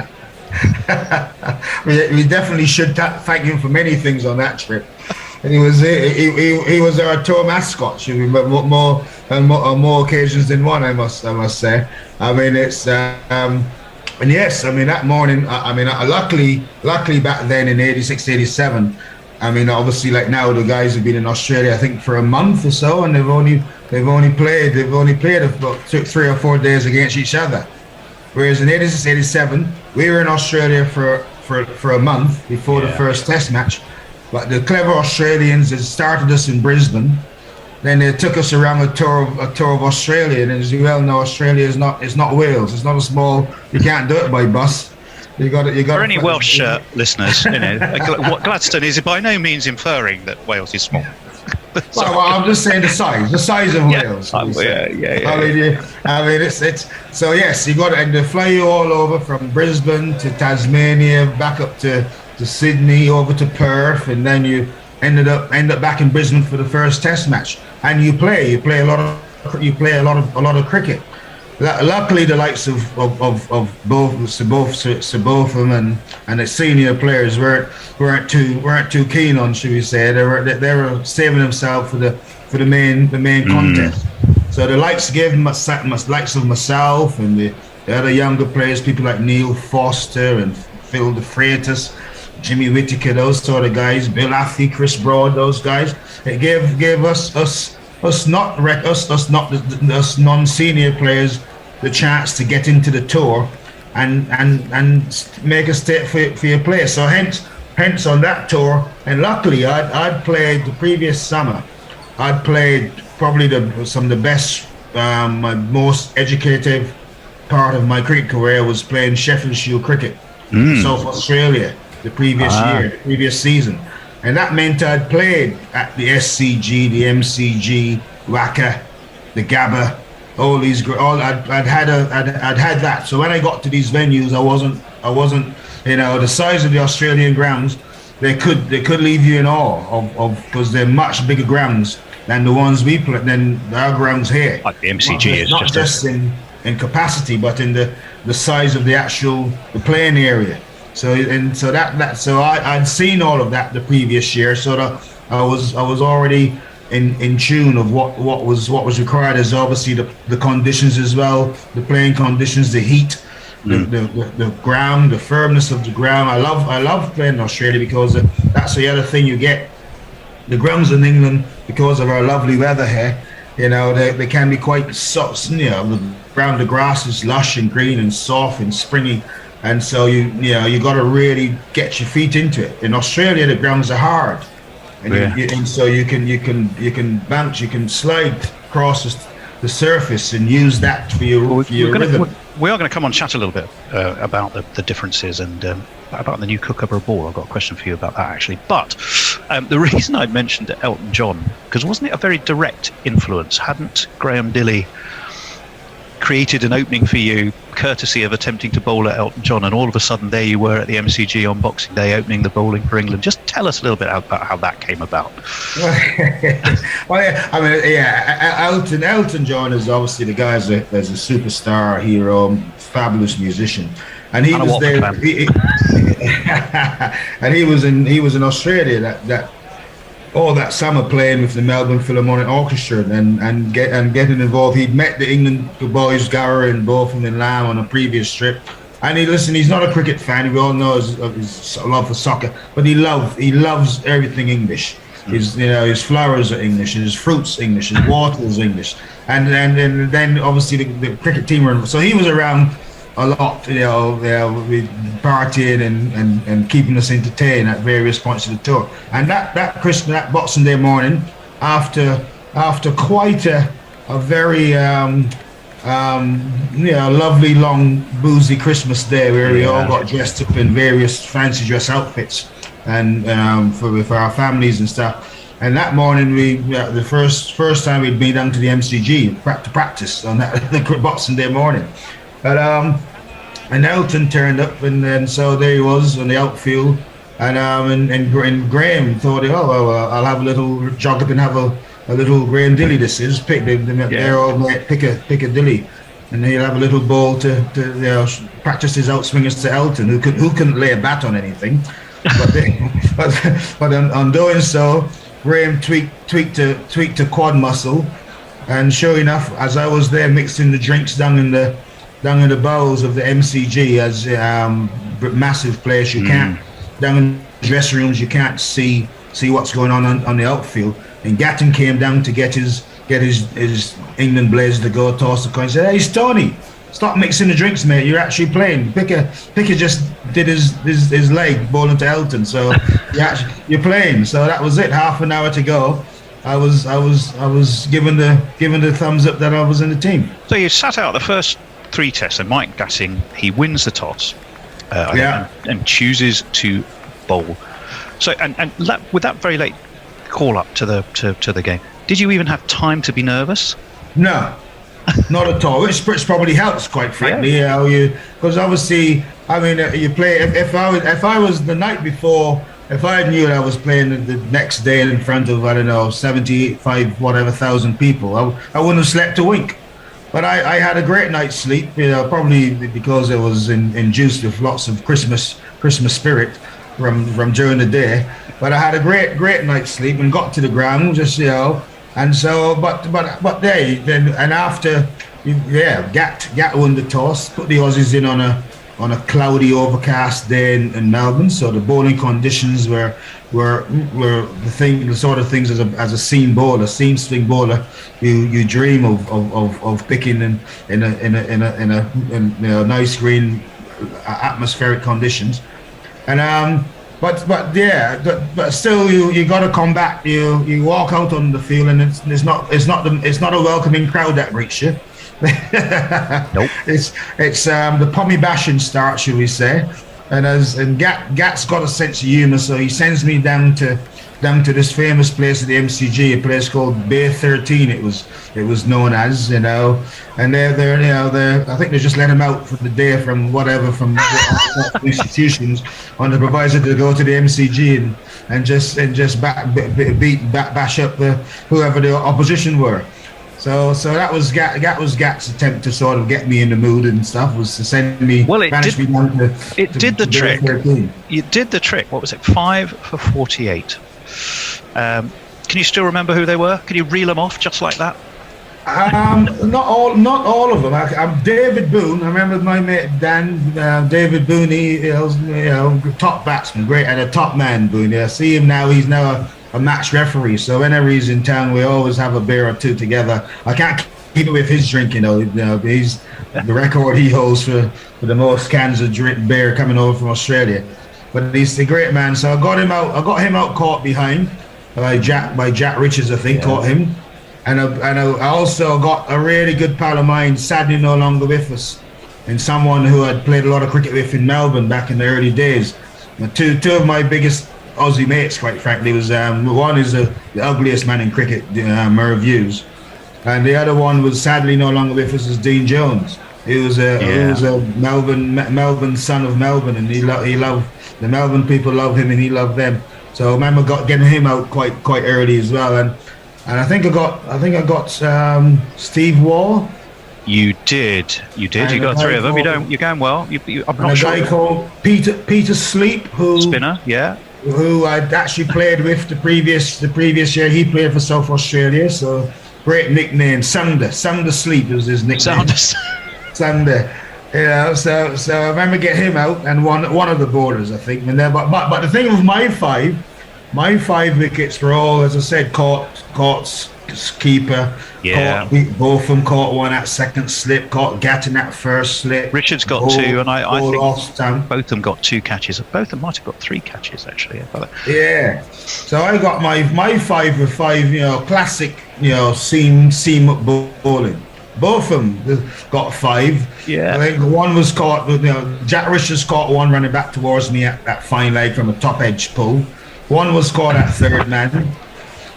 We definitely should thank him for many things on that trip. And he was our tour mascot, on more occasions than one, I must say. I mean, it's and yes, I mean that morning. Luckily back then in '86-87, I mean, obviously like now the guys have been in Australia, I think for a month or so, and they've only played about 3 or 4 days against each other. Whereas in '86-87, we were in Australia for a month before the first Test match. But the clever Australians had started us in Brisbane. Then they took us around a tour of Australia. And as you well know, Australia is not Wales. It's not a small. You can't do it by bus. You got it. For any Welsh listeners, what Gladstone is by no means inferring that Wales is small. Well, I'm just saying the size of Wales. I mean, it's so yes, you got it, and they fly you all over from Brisbane to Tasmania, back up to to Sydney, over to Perth, and then you end up back in Brisbane for the first Test match. And you play a lot of cricket. Luckily, the likes of both Sabotham and the senior players weren't too keen on, should we say? They were saving themselves for the main contest. So the likes likes of myself and the other younger players, people like Neil Foster and Phil De Freitas, Jimmy Whittaker, those sort of guys, Bill Athy, Chris Broad, those guys. It gave us non-senior players the chance to get into the tour and make a step for your player. So hence on that tour, and luckily I'd played the previous summer. I'd played probably some of the best, my most educative part of my cricket career was playing Sheffield Shield cricket in South Australia the previous season. And that meant I'd played at the SCG, the MCG, WACA, the Gabba, I'd had that. So when I got to these venues, I wasn't, the size of the Australian grounds, they could leave you in awe of because they're much bigger grounds than the ones we play, than our grounds here. Like the MCG is not just in capacity, but in the size of the playing area. So I'd seen all of that the previous year, so that I was already in tune of what was required, as obviously the conditions as well, the playing conditions, the heat, the ground, the firmness of the ground. I love playing in Australia because that's the other thing you get. The grounds in England, because of our lovely weather here, they can be quite soft. The grass is lush and green and soft and springy. And so you got to really get your feet into it. In Australia, the grounds are hard, and so you can bounce, you can slide across the surface and use that for your rhythm. We are going to come on chat a little bit about the differences and about the new Kookaburra ball. I've got a question for you about that actually. But the reason I mentioned Elton John, because wasn't it a very direct influence? Hadn't Graham Dilley created an opening for you courtesy of attempting to bowl at Elton John, and all of a sudden there you were at the MCG on Boxing Day opening the bowling for England? Just tell us a little bit about how that came about. Elton John is obviously the guy as a superstar, hero, fabulous musician, and he was there. And he was in Australia that summer playing with the Melbourne Philharmonic Orchestra and getting involved. He'd met the England boys, Gower and Botham and Lamb, on a previous trip. And he's not a cricket fan. We all know his love for soccer, but he loves everything English. His flowers are English, his fruits English, his water is English, and then obviously the cricket team were. So he was around a lot, partying and keeping us entertained at various points of the tour. And that Boxing Day morning, after quite a very lovely long boozy Christmas day where we all got dressed up in various fancy dress outfits and for our families and stuff. And that morning, the first time we'd been down to the MCG to practice on the Boxing Day morning. But and Elton turned up, and then so there he was on the outfield, and Graham thought, I'll have a little jog up and have a little Graham Dilley. This is pick they're all pick a Dilley, and he'll have a little ball to practice his outswingers to Elton, who couldn't lay a bat on anything, but on doing so, Graham tweaked a quad muscle, and sure enough, as I was there mixing the drinks down in the bowels of the MCG, as massive place, you can't down in the dressing rooms, you can't see what's going on the outfield. And Gatton came down to get his England Blazers to go toss the coin. He said, "Hey, Stoney, stop mixing the drinks, mate. You're actually playing." Picker just did his leg bowling to Elton, so you're playing. So that was it. Half an hour to go. I was given the thumbs up that I was in the team. So you sat out the first 3 tests, and Mike Gatting, he wins the toss, and chooses to bowl. So and with that very late call up to the game, did you even have time to be nervous? No, Not at all. Which probably helps, quite frankly. Because obviously, I mean, you play. If I was the night before, if I knew that I was playing the next day in front of, I don't know, 75 whatever thousand people, I wouldn't have slept a wink. But I had a great night's sleep. Probably because it was induced with lots of Christmas spirit from during the day. But I had a great night's sleep and got to the ground just and so but after Gat won the toss, put the Aussies in on a cloudy, overcast day in Melbourne. So the bowling conditions were the sort of things as a seam swing bowler you dream of picking in a nice green atmospheric conditions. And but still you got to come back. You walk out on the field and it's not a welcoming crowd that greets you. Nope. It's the pommy bashing start, shall we say? And Gat's got a sense of humour, so he sends me down to this famous place at the MCG, a place called Bay 13. It was known as, and they're I think they just let him out for the day from institutions on the proviso to go to the MCG and just bash up whoever the opposition were. So that was Gat's attempt to sort of get me in the mood and stuff, was to send me. Well, it did the trick. 13. You did the trick. What was it? 5 for 48. Can you still remember who they were? Can you reel them off just like that? Not all of them. I'm David Boone. I remember my mate Dan. David Boone. He was, top batsman, great, and a top man. Boone. I see him now. He's now a match referee. So whenever he's in town, we always have a beer or two together. I can't keep it with his drinking though. He's the record he holds for the most cans of beer coming over from Australia. But he's a great man. So I got him out caught behind by Jack Richards, I think, caught him. And I also got a really good pal of mine, sadly no longer with us, and someone who I'd played a lot of cricket with in Melbourne back in the early days. Two of my biggest Aussie mates, quite frankly, was one is the ugliest man in cricket, Merv Hughes, and the other one was sadly no longer with us, is Dean Jones. He was a Melbourne son of Melbourne, and he loved the Melbourne people, loved him, and he loved them. So I remember getting him out quite early as well, and I think I got Steve Waugh. You did. You got 3 of them. You're going well. I'm not sure. A guy called Peter Sleep, who spinner, who I'd actually played with the previous year. He played for South Australia, so great nickname. Sunder Sleep was his nickname. Sunder. So I remember getting him out and one of the bowlers, I think. And but the thing with my five wickets were all, as I said, caught keeper. Yeah. Both of them caught one at second slip, caught Gat in that first slip. Richards got 2, and I think both of them got 2 catches. Both of them might have got 3 catches, actually. Yeah. So I got my 5 for 5, classic, seam up bowling. Both of them got 5. Yeah. I think one was caught, Jack Richards caught one running back towards me at that fine leg from a top edge pull. One was caught at third man.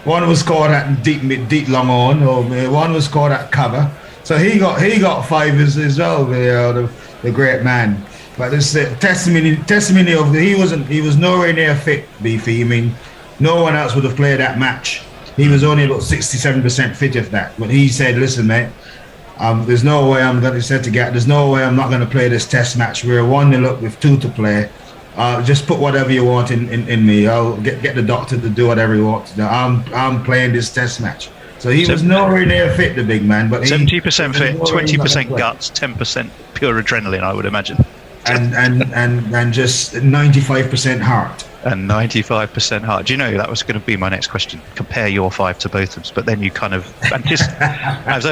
One was caught at deep long on, or one was caught at cover. So he got 5 as well. The great man. But it's the testimony of he was nowhere near fit, Beefy. I mean, no one else would have played that match. He was only about 67% fit of that. But he said, "Listen, mate. There's no way I'm going to there's no way I'm not going to play this test match. We're 1-0 up with 2 to play. Just put whatever you want in me. I'll get the doctor to do whatever he wants. I'm playing this test match." So he was nowhere near fit, the big man. But 70% fit, 20% guts, 10% pure adrenaline, I would imagine. And just 95% heart. And 95% heart. Do you know, that was going to be my next question. Compare your 5 to both of them, but then you kind of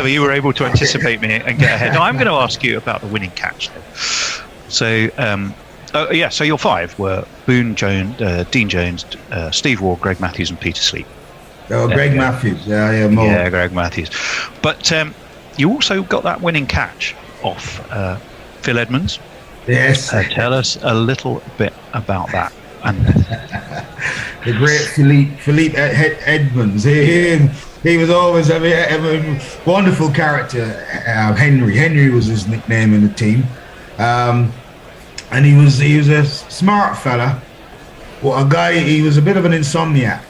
you were able to anticipate me and get ahead. Now I'm going to ask you about the winning catch then. So so your 5 were Boone Jones, Dean Jones, Steve Waugh, Greg Matthews, and Peter Sleep. Oh, Greg Matthews, yeah, more. Yeah, Greg Matthews. But you also got that winning catch off Phil Edmonds. Yes. Tell us a little bit about that. And the great Philippe Edmonds. He he was always a wonderful character. Henry was his nickname in the team, and he was a smart fella. Well, a guy. He was a bit of an insomniac.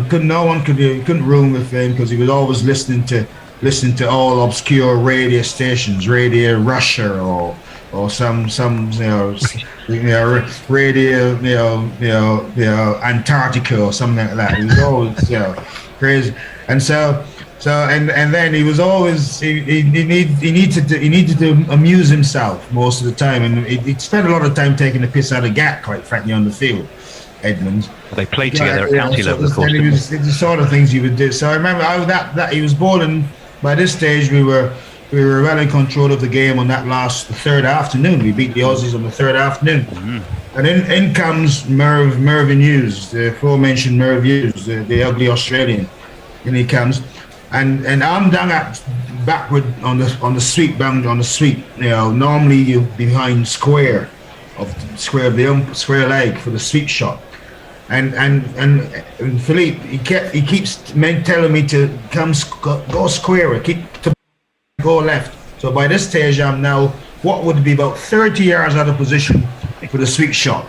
Couldn't room with him because he was always listening to all obscure radio stations, Radio Russia or some radio Antarctica or something like that. He was always crazy, and then he was always he needed to amuse himself most of the time, and he'd spend a lot of time taking the piss out of Gat, quite frankly, on the field. Edmonds. They played together at county level, of course. It was the sort of things he would do. So I remember that he was bowling. By this stage, we were well in control of the game on that the third afternoon. We beat the Aussies on the third afternoon, and in comes Mervyn Hughes, the aforementioned Merv Hughes, the ugly Australian, and he comes, and I'm down backward on the sweep, bound on the sweep. Normally you're behind square of square leg for the sweep shot. And Philippe, he keeps telling me to go square, go left. So by this stage, I'm now what would be about 30 yards out of position for the sweep shot.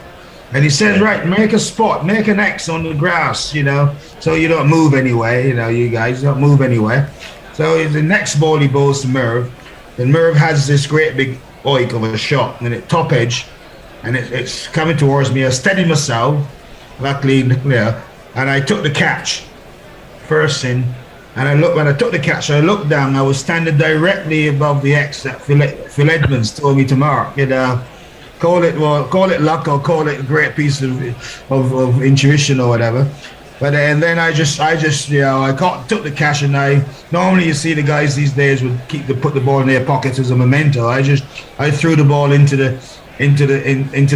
And he says, right, make a spot, make an X on the grass, so you don't move anyway. You guys don't move anyway. So the next ball he bowls to Merv, and Merv has this great big oik of a shot, and it top edge, and it's coming towards me. I steady myself. Luckily, and I took the catch first in, and when I took the catch, I looked down. I was standing directly above the X that Phil Edmonds told me to mark. Call it luck or call it a great piece of intuition or whatever. But and then I just took the catch, and normally you see the guys these days would put the ball in their pockets as a memento. I threw the ball into the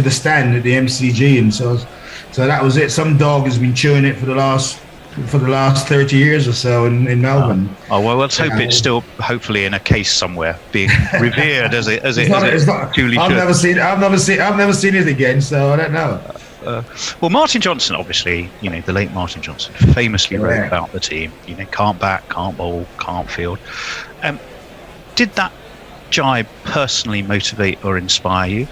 stand at the MCG, and so that was it. Some dog has been chewing it for the last 30 years or so in Melbourne. Well, let's hope it's still hopefully in a case somewhere, being revered as it truly should. I've never seen it again, so I don't know. Well, Martin Johnson, obviously, the late Martin Johnson, famously wrote about the team. Can't bat, can't bowl, can't field. Did that jibe personally motivate or inspire you?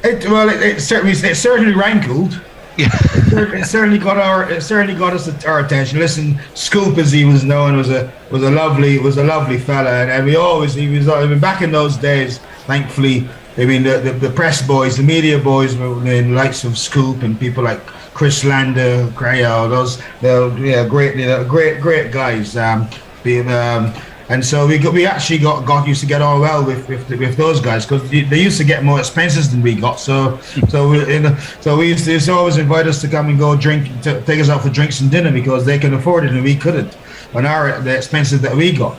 It certainly rankled. Yeah. it certainly got us our attention. Listen, Scoop, as he was known, was a lovely fella, and he was back in those days. Thankfully, the press boys, the media boys, were the likes of Scoop and people like Chris Lander, they're great guys. And so we actually got used to get on well with those guys, because they used to get more expenses than we got. So we used to always invite us to come and go take us out for drinks and dinner, because they can afford it and we couldn't on the expenses that we got.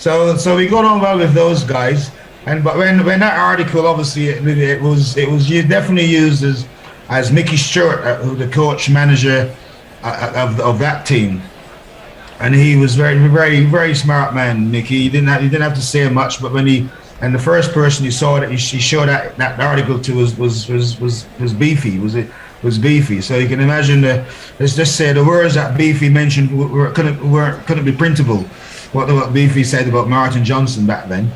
So we got on well with those guys. But when that article, obviously it was definitely used as Mickey Stewart, the coach manager of that team. And he was very, very, very smart man, Mickey. He didn't have to say much, but the first person he saw that he showed that article to was Beefy. Was Beefy. So you can imagine let's just say the words that Beefy mentioned couldn't be printable. What Beefy said about Martin Johnson back then.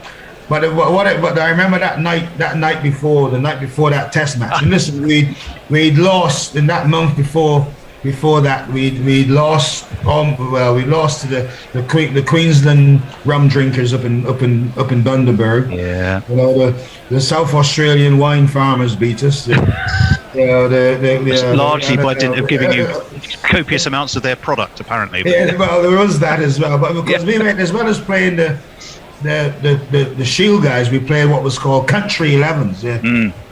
But I remember that night before that Test match. And listen, we'd lost in that month before that, we'd lost. We lost to the Queensland rum drinkers up in Bundaberg. Yeah. The South Australian wine farmers beat us. Largely by dint of giving you copious amounts of their product, apparently. Yeah, well, there was that as well. But because we went, as well as playing the Shield guys, we played what was called Country 11s.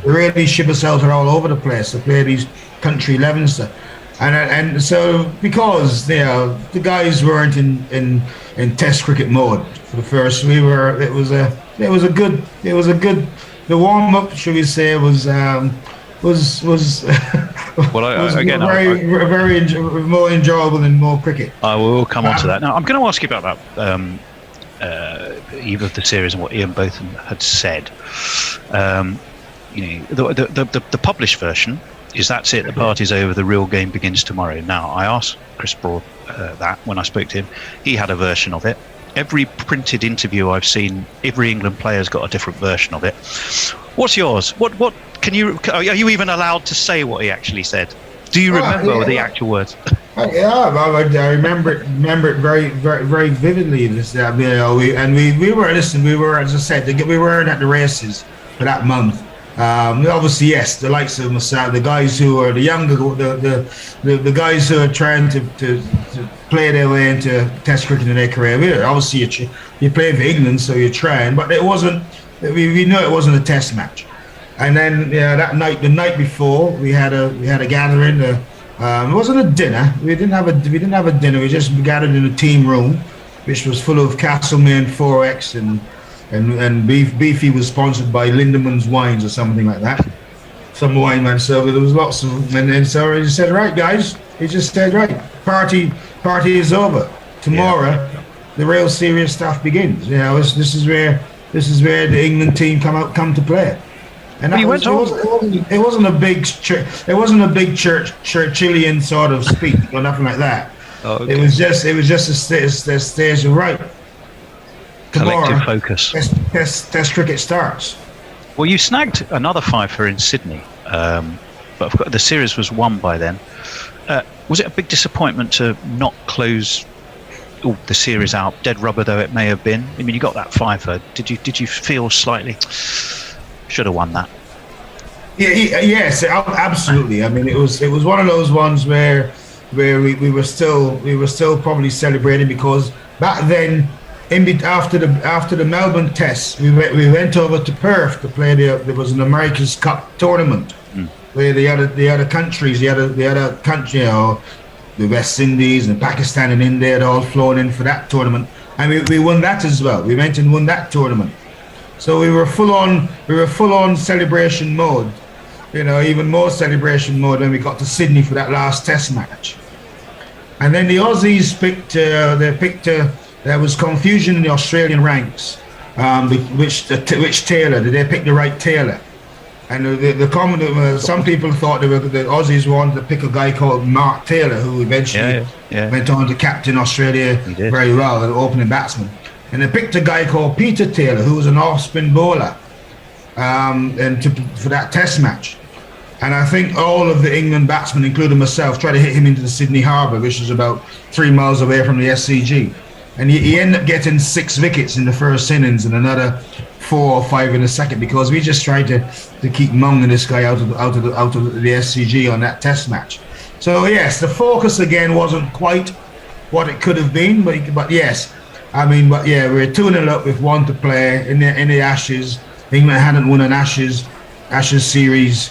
We really ship ourselves all over the place to play these Country 11s. And so because the guys weren't in Test cricket mode for the first, it was a good the warm up, should we say, was well, very more enjoyable than more cricket. I will come on to that. Now I'm going to ask you about that Eve of the series and what Ian Botham had said. The published version is that's it. The party's over. The real game begins tomorrow. Now, I asked Chris Broad that when I spoke to him. He had a version of it. Every printed interview I've seen, every England player's got a different version of it. What's yours? What can you? Are you even allowed to say what he actually said? Do you remember the actual words? Yeah, I remember it very, very, very vividly. This, we were as I said, we weren't at the races for that month. Obviously, yes, the likes of myself, the guys who are the younger, the guys who are trying to play their way into Test cricket in their career. Obviously, you play for England, so you train, but it wasn't. We know it wasn't a Test match. And then that night, the night before, we had a gathering. It wasn't a dinner. We didn't have a dinner. We just gathered in a team room, which was full of Castlemaine 4X and Beefy was sponsored by Lindeman's Wines or something like that. Some wine man. So there was lots of, and so he said, right guys, he just said, right, party is over. Tomorrow, the real serious stuff begins. This is where the England team come to play. And it wasn't a big Churchillian sort of speech or nothing like that. Oh, okay. It was just a stage of right. Collective focus. Test cricket starts. Well, you snagged another fifer in Sydney, but the series was won by then. Was it a big disappointment to not close the series out, dead rubber though it may have been? I mean, you got that fifer. Did you feel slightly should have won that? Yes, absolutely. I mean, it was one of those ones where we were still probably celebrating, because back then, after the Melbourne Test, we went over to Perth to play. There was an America's Cup tournament where the other countries, the other country, the West Indies and Pakistan and India had all flown in for that tournament, and we won that as well. We went and won that tournament. So we were full on celebration mode, even more celebration mode when we got to Sydney for that last Test match. And then the Aussies there was confusion in the Australian ranks, which tailor, did they pick the right tailor? And the comment, some people thought the Aussies wanted to pick a guy called Mark Taylor, who eventually went on to captain Australia very well, an opening batsman. And they picked a guy called Peter Taylor, who was an off-spin bowler, for that Test match. And I think all of the England batsmen, including myself, tried to hit him into the Sydney Harbour, which is about 3 miles away from the SCG. And he ended up getting 6 wickets in the first innings and another 4 or 5 in the second, because we just tried to keep munging this guy out of the SCG on that Test match. So yes, the focus again wasn't quite what it could have been, but yes. We're 2-0 up with 1 to play in the Ashes. England hadn't won an Ashes series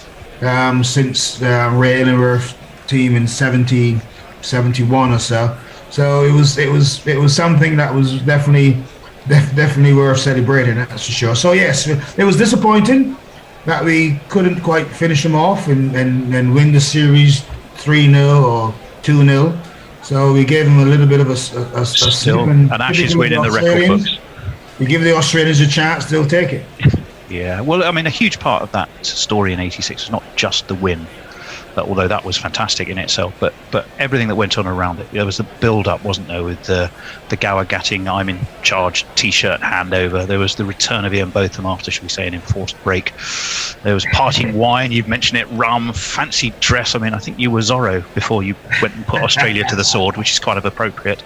since Ray Illingworth's team in 1771 or so. So it was something that was definitely worth celebrating. That's for sure. So yes, it was disappointing that we couldn't quite finish them off and win the series 3-0 or 2-0. So we gave them a little bit of a still an Ashes win in the record books. We give the Australians a chance, they'll take it. Yeah, well, I mean, a huge part of that story in '86 was not just the win, although that was fantastic in itself, but everything that went on around it. There was the build-up, wasn't there, with the Gower Gatting I'm in charge T-shirt handover. There was the return of Ian Botham after, should we say, an enforced break. There was parting wine, you've mentioned it, rum, fancy dress. I mean, I think you were Zorro before you went and put Australia to the sword, which is kind of appropriate.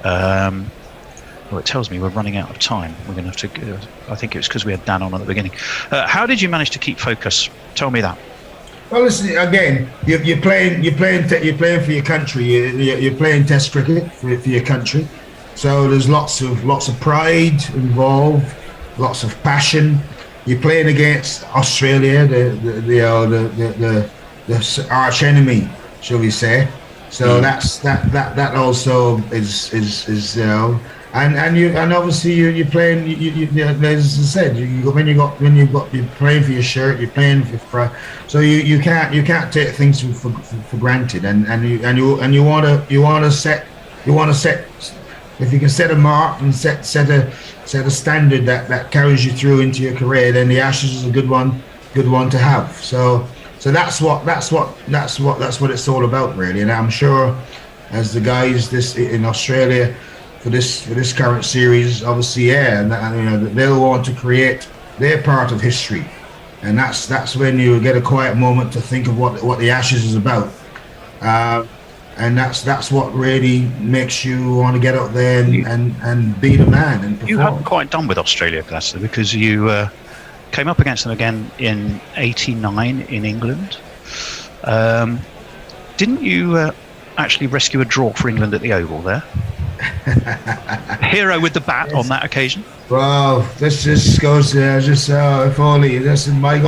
Well, it tells me we're running out of time. We're going to have to go. I think it was because we had Dan on at the beginning. How did you manage to keep focus? Tell me that. Well, listen, again, you're playing for your country. You're playing Test cricket for your country. So there's lots of pride involved, lots of passion. You're playing against Australia, the arch enemy, shall we say? So that also is And obviously you're playing. As I said, when you're playing for your shirt, you're playing for. So you can't take things for granted, and you want to set. If you can set a mark and set a standard that carries you through into your career, then the Ashes is a good one to have. So So that's what it's all about, really. And I'm sure, as the guys in Australia for this current series, obviously, and they'll want to create their part of history, and that's when you get a quiet moment to think of what the Ashes is about. And that's what really makes you want to get out there and be the man and perform. You haven't quite done with Australia, Glasser, because you came up against them again in '89 in England. Didn't you actually rescue a draw for England at the Oval there? Hero with the bat on that occasion. Well, this just goes if only. Listen, I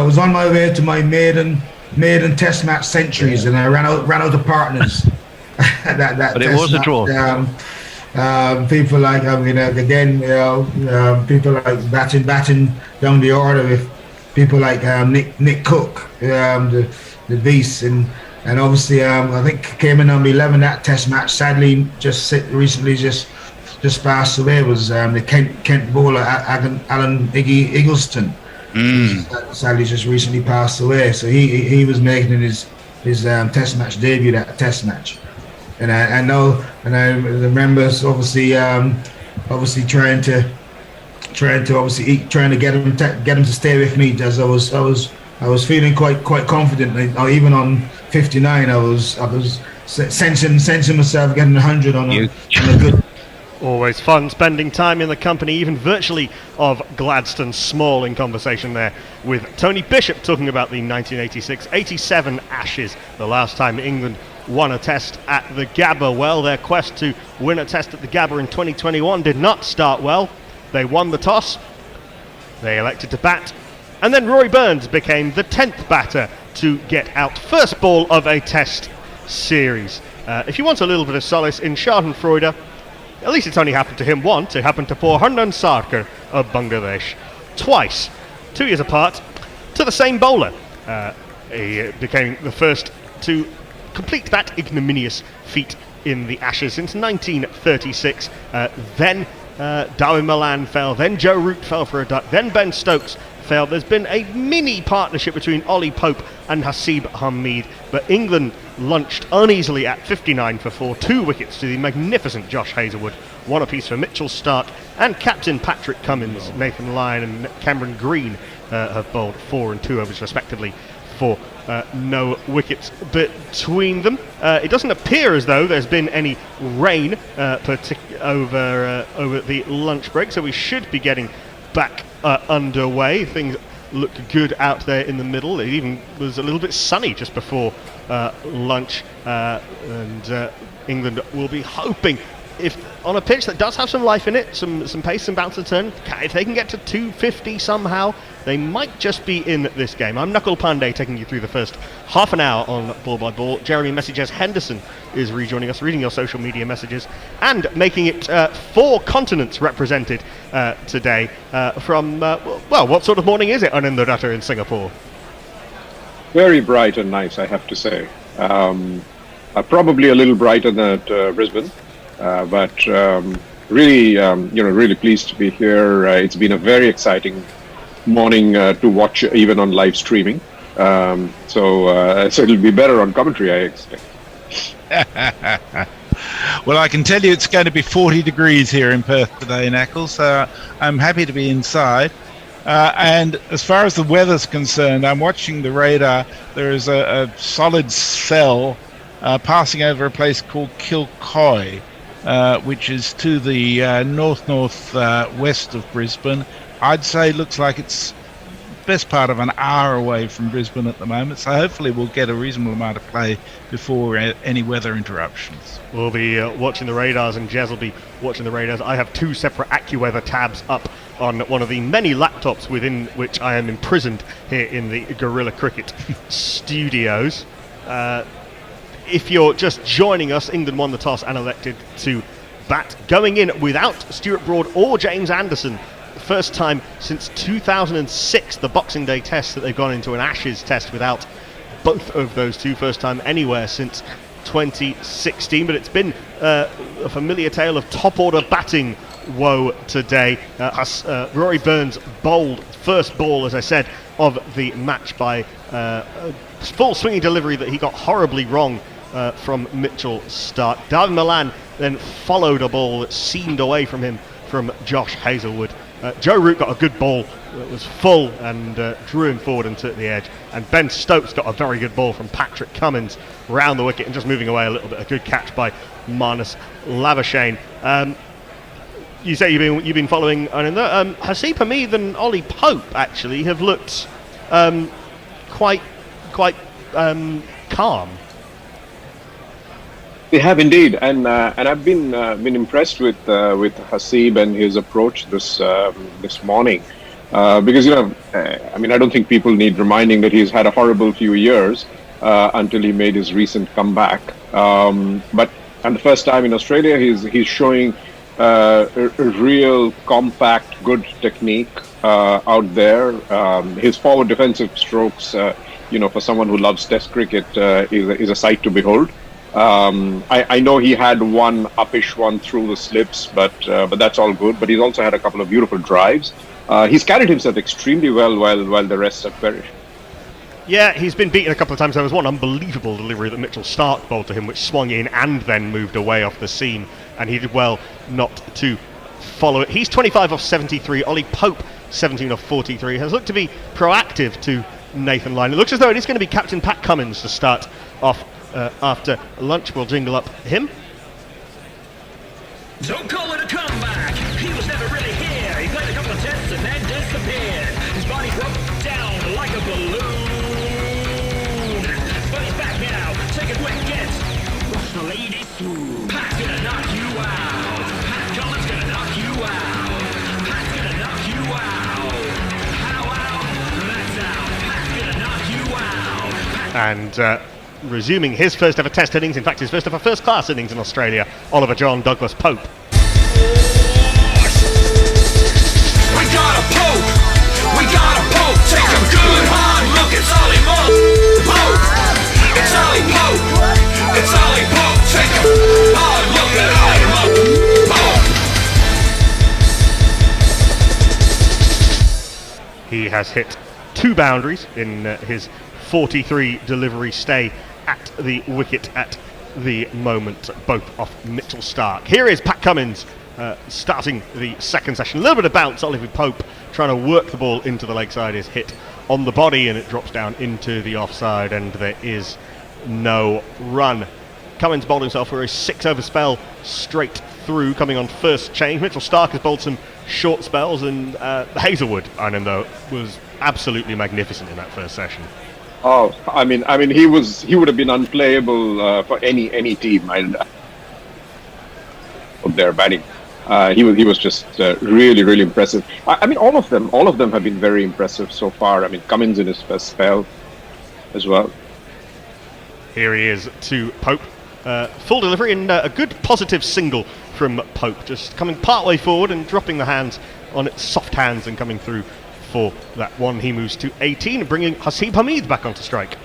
was on my way to my maiden test match centuries, and I ran out of partners. But it was a draw. People like people like batting down the order with people like Nick Cook, the beast, and obviously I think came in number 11 that test match. Sadly, recently passed away was the Kent bowler Alan Eggleston. Sadly, just recently passed away. So he was making his test match debut, that test match, and I remember obviously trying to get him to stay with me, as I was feeling quite confident. Even on 59, I was sensing myself getting 100 on a good. Always fun spending time in the company, even virtually, of Gladstone Small in conversation there with Tony Bishop talking about the 1986-87 Ashes, the last time England won a test at the Gabba. Well, their quest to win a test at the Gabba in 2021 did not start well. They won the toss, they elected to bat, and then Rory Burns became the 10th batter to get out. First ball of a test series. If you want a little bit of solace in Schadenfreude, at least it's only happened to him once. It happened to poor Hernan Sarkar of Bangladesh twice, 2 years apart, to the same bowler. He became the first to complete that ignominious feat in the Ashes since 1936. Then Darwin Milan fell, then Joe Root fell for a duck, then Ben Stokes fell. There's been a mini partnership between Ollie Pope and Hasib Hamid, but England lunched uneasily at 59 for 4, 2 wickets to the magnificent Josh Hazlewood, 1 apiece for Mitchell Stark, and captain Patrick Cummins. Nathan Lyon and Cameron Green have bowled 4 and 2 overs respectively for no wickets between them. It doesn't appear as though there's been any rain over the lunch break, so we should be getting back underway. Things look good out there in the middle. It even was a little bit sunny just before lunch, and England will be hoping, if on a pitch that does have some life in it, some pace, some bounce and turn, if they can get to 250 somehow, they might just be in this game. I'm Knuckle Pandey, taking you through the first half an hour on Ball by Ball. Jeremy Messages Henderson is rejoining us, reading your social media messages, and making it 4 continents represented today from, what sort of morning is it on Indodatta in Singapore? Very bright and nice, I have to say. Probably a little brighter than at Brisbane. But really, really pleased to be here. It's been a very exciting morning to watch, even on live streaming. So it'll be better on commentary, I expect. Well, I can tell you it's going to be 40 degrees here in Perth today, Knuckles. So I'm happy to be inside. And as far as the weather's concerned, I'm watching the radar. There is a solid cell passing over a place called Kilcoy, which is to the north-north-west of Brisbane. I'd say looks like it's best part of an hour away from Brisbane at the moment, so hopefully we'll get a reasonable amount of play before any weather interruptions. We'll be watching the radars, and Jez will be watching the radars. I have 2 separate AccuWeather tabs up on one of the many laptops within which I am imprisoned here in the Gorilla Cricket studios. If you're just joining us, England won the toss and elected to bat, going in without Stuart Broad or James Anderson. The first time since 2006, the Boxing Day test, that they've gone into an Ashes test without both of those two. First time anywhere since 2016, but it's been a familiar tale of top order batting woe today. Rory Burns bowled first ball, as I said, of the match by full swinging delivery that he got horribly wrong from Mitchell Starc. Darwin Milan then followed a ball that seamed away from him from Josh Hazlewood. Joe Root got a good ball that was full and drew him forward and took the edge. And Ben Stokes got a very good ball from Patrick Cummins round the wicket and just moving away a little bit. A good catch by Marnus Lavashane. You say you've been following Haseeb Hameed and Ollie Pope actually have looked quite calm. They have indeed, and I've been impressed with Haseeb and his approach this morning, because I don't think people need reminding that he's had a horrible few years until he made his recent comeback. But the first time in Australia, he's showing a real compact, good technique out there. His forward defensive strokes, for someone who loves Test cricket, is a sight to behold. I know he had one uppish one through the slips, but that's all good. But he's also had a couple of beautiful drives. He's carried himself extremely well while the rest have perished. Yeah, he's been beaten a couple of times. There was one unbelievable delivery that Mitchell Starc bowled to him, which swung in and then moved away off the seam, and he did well not to follow it. He's 25 off 73. Ollie Pope 17 off 43 has looked to be proactive to Nathan Lyon. It looks as though it is going to be Captain Pat Cummins to start off after lunch. We'll jingle up him. Don't call it a comeback. He was never really here. He played a couple of tests and then disappeared. His body broke down like a balloon. But he's back now. Taking wickets. Watch the lady swoon. Pat's gonna knock you out. Pat Cummins gonna knock you out. Pat's gonna knock you out. How out? That's out. Pat's gonna knock you out. And resuming his first ever Test innings, in fact his first ever first class innings in Australia, Oliver John Douglas Pope. We got a Pope, we got a Pope. Take a good hard look, it's Ollie Pope. It's Ollie Pope, it's Ollie Pope. Take a hard look at Ollie Pope. He has hit 2 boundaries in his 43 delivery stay at the wicket at the moment, both off Mitchell Starc. Here is Pat Cummins starting the second session. A little bit of bounce. Oliver Pope trying to work the ball into the leg side is hit on the body and it drops down into the offside and there is no run. Cummins bowled himself for a 6-over spell straight through, coming on first change. Mitchell Starc has bowled some short spells and Hazlewood, I know though, was absolutely magnificent in that first session. Oh, I mean, he would have been unplayable for any team. Of their batting, he was just really impressive. I mean, all of them have been very impressive so far. I mean, Cummins in his first spell as well. Here he is to Pope, full delivery and a good positive single from Pope, just coming part way forward and dropping the hands on its soft hands and coming through for that one. He moves to 18, bringing Haseeb Hameed back onto strike.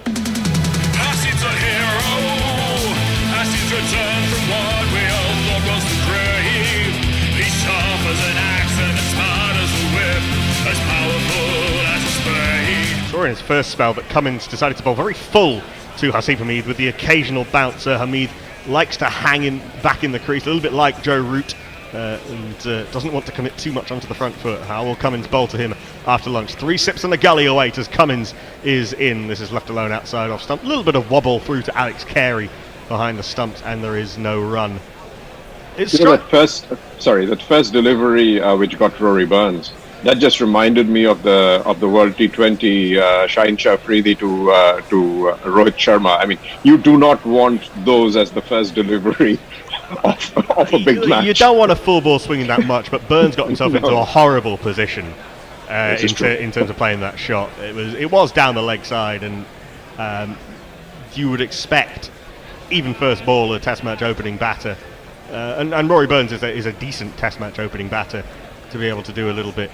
Haseeb's a hero. Haseeb's returned from what we all thought was the grave. He's sharp as an axe and as smart as a whip, as powerful as a spade. Saw in his first spell that Cummins decided to bowl very full to Haseeb Hameed with the occasional bouncer. Hameed likes to hang back in the crease, a little bit like Joe Root. And doesn't want to commit too much onto the front foot. How will Cummins bowl to him after lunch? 3 sips on the gully await as Cummins is in. This is left alone outside off stump. A little bit of wobble through to Alex Carey behind the stumps, and there is no run. That first delivery which got Rory Burns, that just reminded me of the World T20 Shaheen Shah Afridi to Rohit Sharma. I mean, you do not want those as the first delivery of a big match. You don't want a full ball swinging that much, but Burns got himself into a horrible position in terms of playing that shot. It was down the leg side, and you would expect even first ball a Test match opening batter, and Rory Burns is a decent Test match opening batter, to be able to do a little bit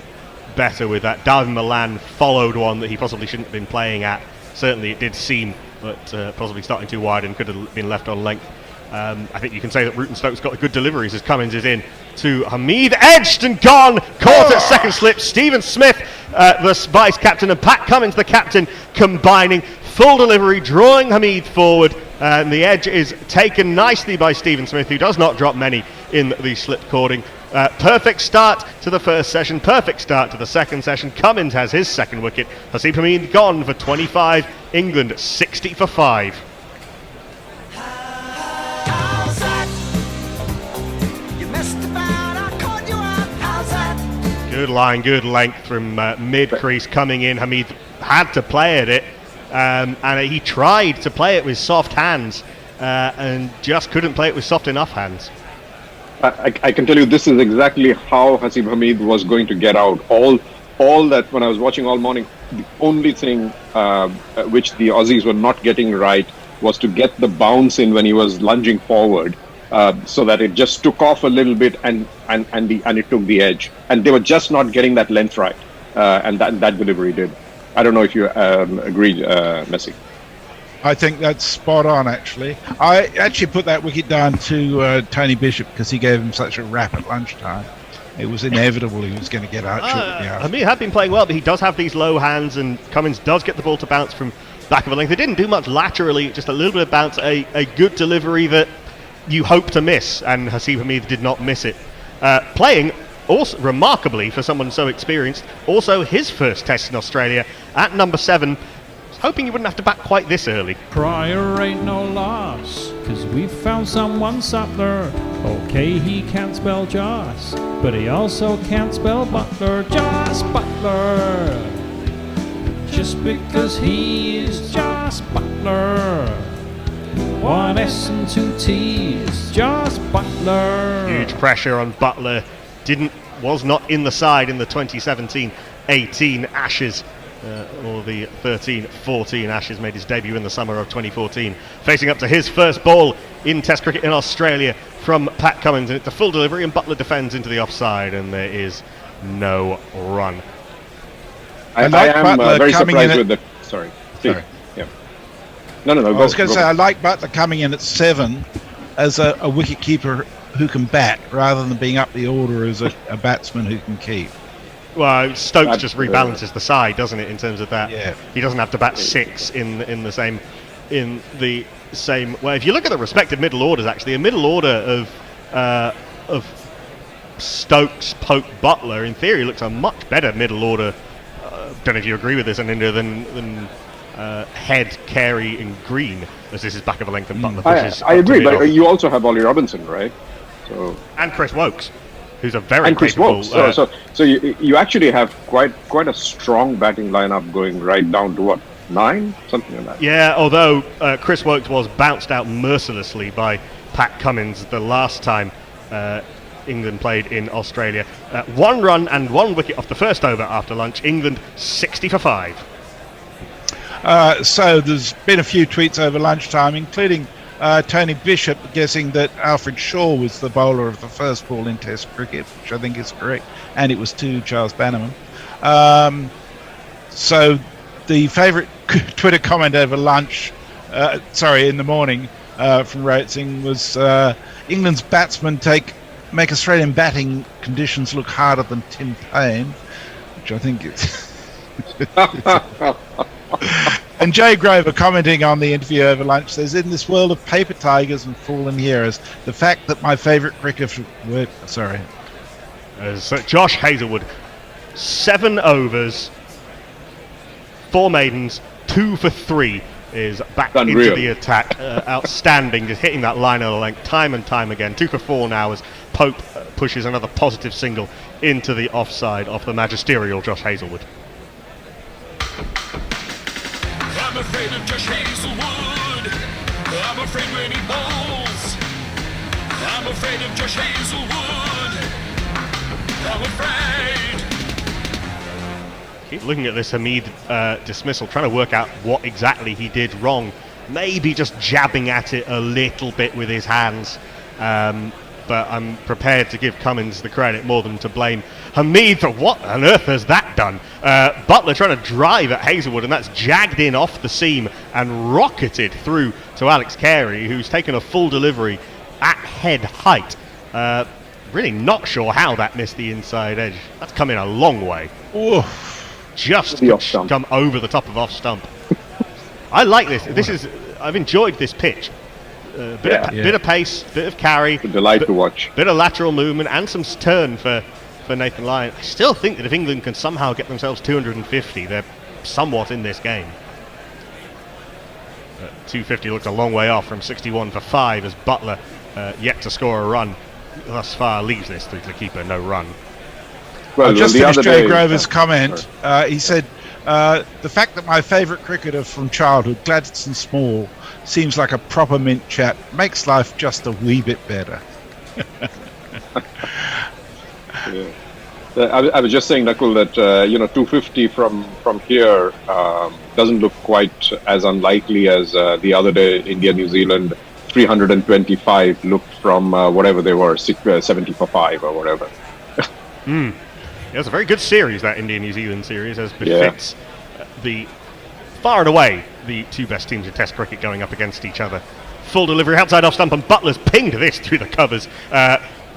better with that. Darwin Milan followed one that he possibly shouldn't have been playing at. Certainly it did seem, but possibly starting too wide and could have been left on length. I think you can say that Root and Stokes got good deliveries as Cummins is in to Hamid, edged and gone, caught at second slip. Stephen Smith, the vice captain, and Pat Cummins, the captain, combining full delivery, drawing Hamid forward, and the edge is taken nicely by Stephen Smith, who does not drop many in the slip cording. Perfect start to the first session, perfect start to the second session. Cummins has his second wicket. Haseeb Hamid gone for 25, England 60 for 5. Good line, good length from mid-crease coming in. Hamid had to play at it, and he tried to play it with soft hands and just couldn't play it with soft enough hands. I can tell you this is exactly how Haseeb Hamid was going to get out. All that, when I was watching all morning, the only thing which the Aussies were not getting right was to get the bounce in when he was lunging forward, so that it just took off a little bit and it took the edge. And they were just not getting that length right, and that delivery did. I don't know if you agreed, Messi. I think that's spot on, actually. I actually put that wicket down to Tony Bishop because he gave him such a rap at lunchtime. It was inevitable he was going to get out shortly after. Hamid had been playing well, but he does have these low hands, and Cummins does get the ball to bounce from back of a length. They didn't do much laterally, just a little bit of bounce, a good delivery that you hope to miss, and Haseeb Hamid did not miss it. Playing also remarkably for someone so experienced, also his first test in Australia at number 7. Hoping you wouldn't have to bat quite this early. Pryor ain't no loss, 'cause we found someone subtler. Okay, he can't spell Joss, but he also can't spell Butler. Joss Butler. Just because he is Joss Butler. One S and 2 T's. Joss Butler. Huge pressure on Butler. Was not in the side in the 2017-18 Ashes. Or the 13-14 Ashes, made his debut in the summer of 2014. Facing up to his first ball in Test cricket in Australia from Pat Cummins, and it's a full delivery, and Butler defends into the offside, and there is no run. I am very surprised with the... Sorry. Yeah. No. I was going to say, I like Butler coming in at 7 as a wicket keeper who can bat, rather than being up the order as a batsman who can keep. Well, Stokes just rebalances the side, doesn't it, in terms of that? Yeah. He doesn't have to bat 6 in the same way. If you look at the respective middle orders, actually, a middle order of Stokes, Pope, Butler, in theory, looks a much better middle order. Don't know if you agree with this, Aninda, than Head, Carey, and Green, as this is back of a length and Butler pushes. I agree, but you also have Ollie Robinson, right? And Chris Wokes, who's a very Chris capable... Wokes. So you actually have quite a strong batting lineup going right down to what, 9? Something like that. Yeah, although Chris Wokes was bounced out mercilessly by Pat Cummins the last time England played in Australia. 1 run and 1 wicket off the first over after lunch. England 60 for 5. So there's been a few tweets over lunchtime, including Tony Bishop guessing that Alfred Shaw was the bowler of the first ball in Test cricket, which I think is correct, and it was to Charles Bannerman. So the favourite Twitter comment over lunch, in the morning, from Rohit Singh was England's batsmen make Australian batting conditions look harder than Tim Payne, which I think is... And Jay Grover, commenting on the interview over lunch, says, in this world of paper tigers and fallen heroes, the fact that my favourite cricketer... Josh Hazlewood, 7 overs, 4 maidens, 2 for 3, is back into the attack. Outstanding, just hitting that line of the length time and time again. 2 for 4 now as Pope pushes another positive single into the offside of the magisterial Josh Hazlewood. I'm afraid of Josh Hazlewood. I'm afraid when he bowls. I'm afraid of Josh Hazlewood. I'm afraid. Keep looking at this Hamid dismissal, trying to work out what exactly he did wrong. Maybe just jabbing at it a little bit with his hands. But I'm prepared to give Cummins the credit more than to blame Hamid for what on earth has that done. Butler trying to drive at Hazlewood, and that's jagged in off the seam and rocketed through to Alex Carey, who's taken a full delivery at head height. Really not sure how that missed the inside edge. That's come in a long way. Just The off stump. come over the top of off stump. I like this. I've enjoyed this pitch. Bit of pace, bit of carry. It's a delight to watch. Bit of lateral movement and some turn for Nathan Lyon. I still think that if England can somehow get themselves 250, they're somewhat in this game. 250 looks a long way off from 61 for 5 as Butler, yet to score a run, thus far leaves this through to the keeper, no run. Well, just finished Jay Grover's comment. He said, the fact that my favourite cricketer from childhood, Gladstone Small, seems like a proper mint chap makes life just a wee bit better. Yeah. I was just saying, Nakul, that 250 from here doesn't look quite as unlikely as the other day India New Zealand 325 looked from whatever they were 70 for 5 or whatever. Yeah, it's a very good series, that India New Zealand series, as befits the far and away the two best teams in Test cricket going up against each other. Full delivery outside off stump, and Butler's pinged this through the covers.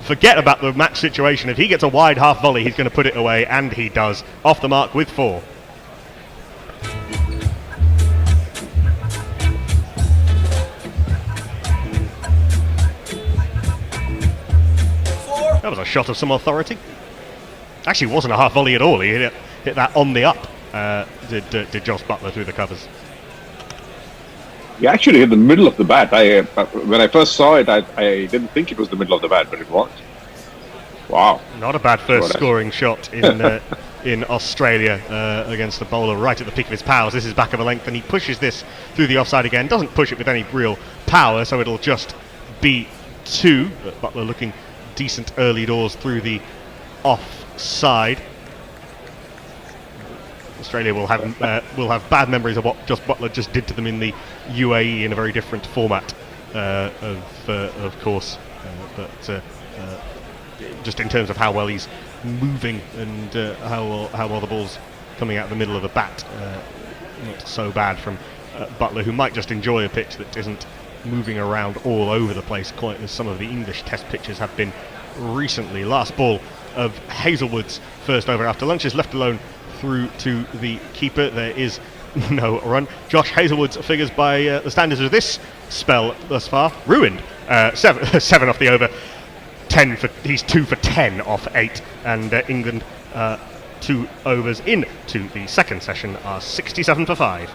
Forget about the match situation. If he gets a wide half volley, he's going to put it away, and he does. Off the mark with 4. That was a shot of some authority. Actually, it wasn't a half volley at all. He hit that on the up, did Josh Butler through the covers. He actually hit the middle of the bat. When I first saw it, I didn't think it was the middle of the bat, but it was. Wow. Not a bad first scoring shot in Australia against the bowler right at the peak of his powers. This is back of a length, and he pushes this through the offside again. Doesn't push it with any real power, so it'll just be 2. But Butler looking decent early doors through the offside. Australia will have bad memories of what Josh Butler just did to them in the UAE in a very different format, of course. But just in terms of how well he's moving and how well the ball's coming out the middle of the bat, not so bad from Butler, who might just enjoy a pitch that isn't moving around all over the place quite as some of the English Test pitches have been recently. Last ball of Hazelwood's first over after lunch is left alone through to the keeper. There is no run. Josh Hazelwood's figures by the standards of this spell thus far ruined. 7 off the over. He's 2 for 10 off 8, and England 2 overs into the second session are 67 for 5.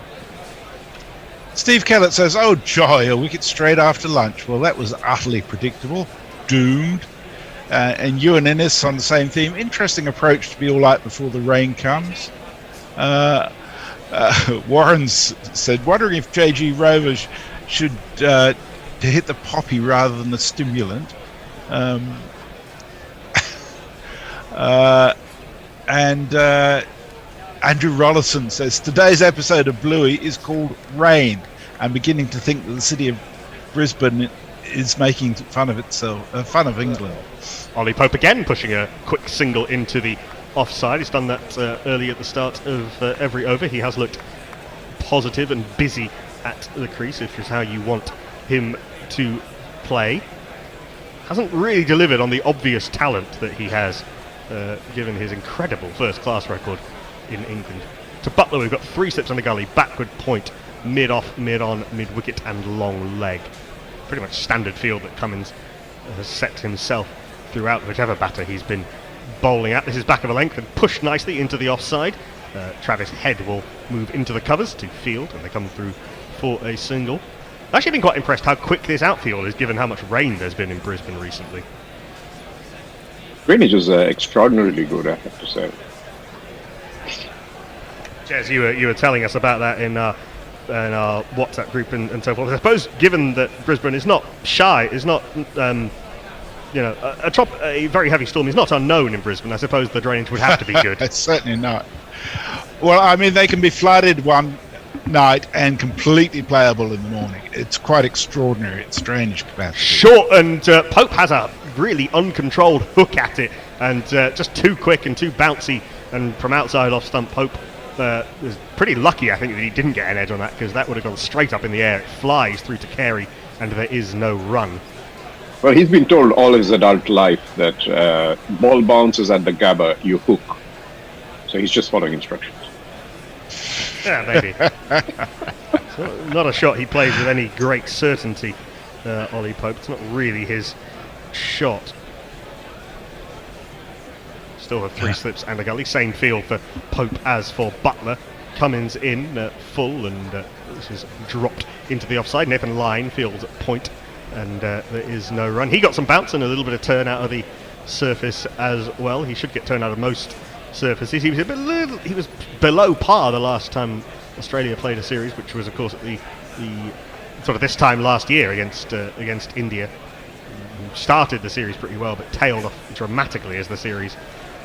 Steve Kellett says, "Oh joy, a wicket straight after lunch." Well, that was utterly predictable. Doomed. And Ewan Innes on the same theme. Interesting approach to be all right before the rain comes. Warren's said, wondering if JG Rovers should to hit the poppy rather than the stimulant. And Andrew Rollison says, today's episode of Bluey is called Rain. I'm beginning to think that the city of Brisbane is making fun of itself, fun of England. Ollie Pope again pushing a quick single into the offside. He's done that early at the start of every over. He has looked positive and busy at the crease, if is how you want him to play. Hasn't really delivered on the obvious talent that he has, given his incredible first-class record in England. To Butler, we've got 3 slips on the gully, backward point, mid-off, mid-on, mid-wicket and long leg. Pretty much standard field that Cummins has set himself throughout whichever batter he's been bowling at. This is back of a length and pushed nicely into the offside. Travis Head will move into the covers to field, and they come through for a single. I've actually been quite impressed how quick this outfield is, given how much rain there's been in Brisbane recently. Drainage is extraordinarily good, I have to say. Jez, you were telling us about that in our WhatsApp group and so forth. I suppose, given that Brisbane is not shy, is not a very heavy storm is not unknown in Brisbane, I suppose the drainage would have to be good. It's certainly not. Well, I mean, they can be flooded one night and completely playable in the morning. It's quite extraordinary, its drainage capacity. Short, and Pope has a really uncontrolled hook at it, and just too quick and too bouncy, and from outside off stump, Pope was pretty lucky, I think, that he didn't get an edge on that, because that would have gone straight up in the air. It flies through to Carey, and there is no run. Well, he's been told all his adult life that ball bounces at the Gabba, you hook. So he's just following instructions. Yeah, maybe. So not a shot he plays with any great certainty, Ollie Pope. It's not really his shot. Still have 3 slips and a gully. Same field for Pope as for Butler. Cummins in full, and this is dropped into the offside. Nathan Lyon fields at point, and there is no run. He got some bounce and a little bit of turn out of the surface as well. He should get turn out of most surfaces. He was below par the last time Australia played a series, which was, of course, at the sort of this time last year against India. Started the series pretty well, but tailed off dramatically as the series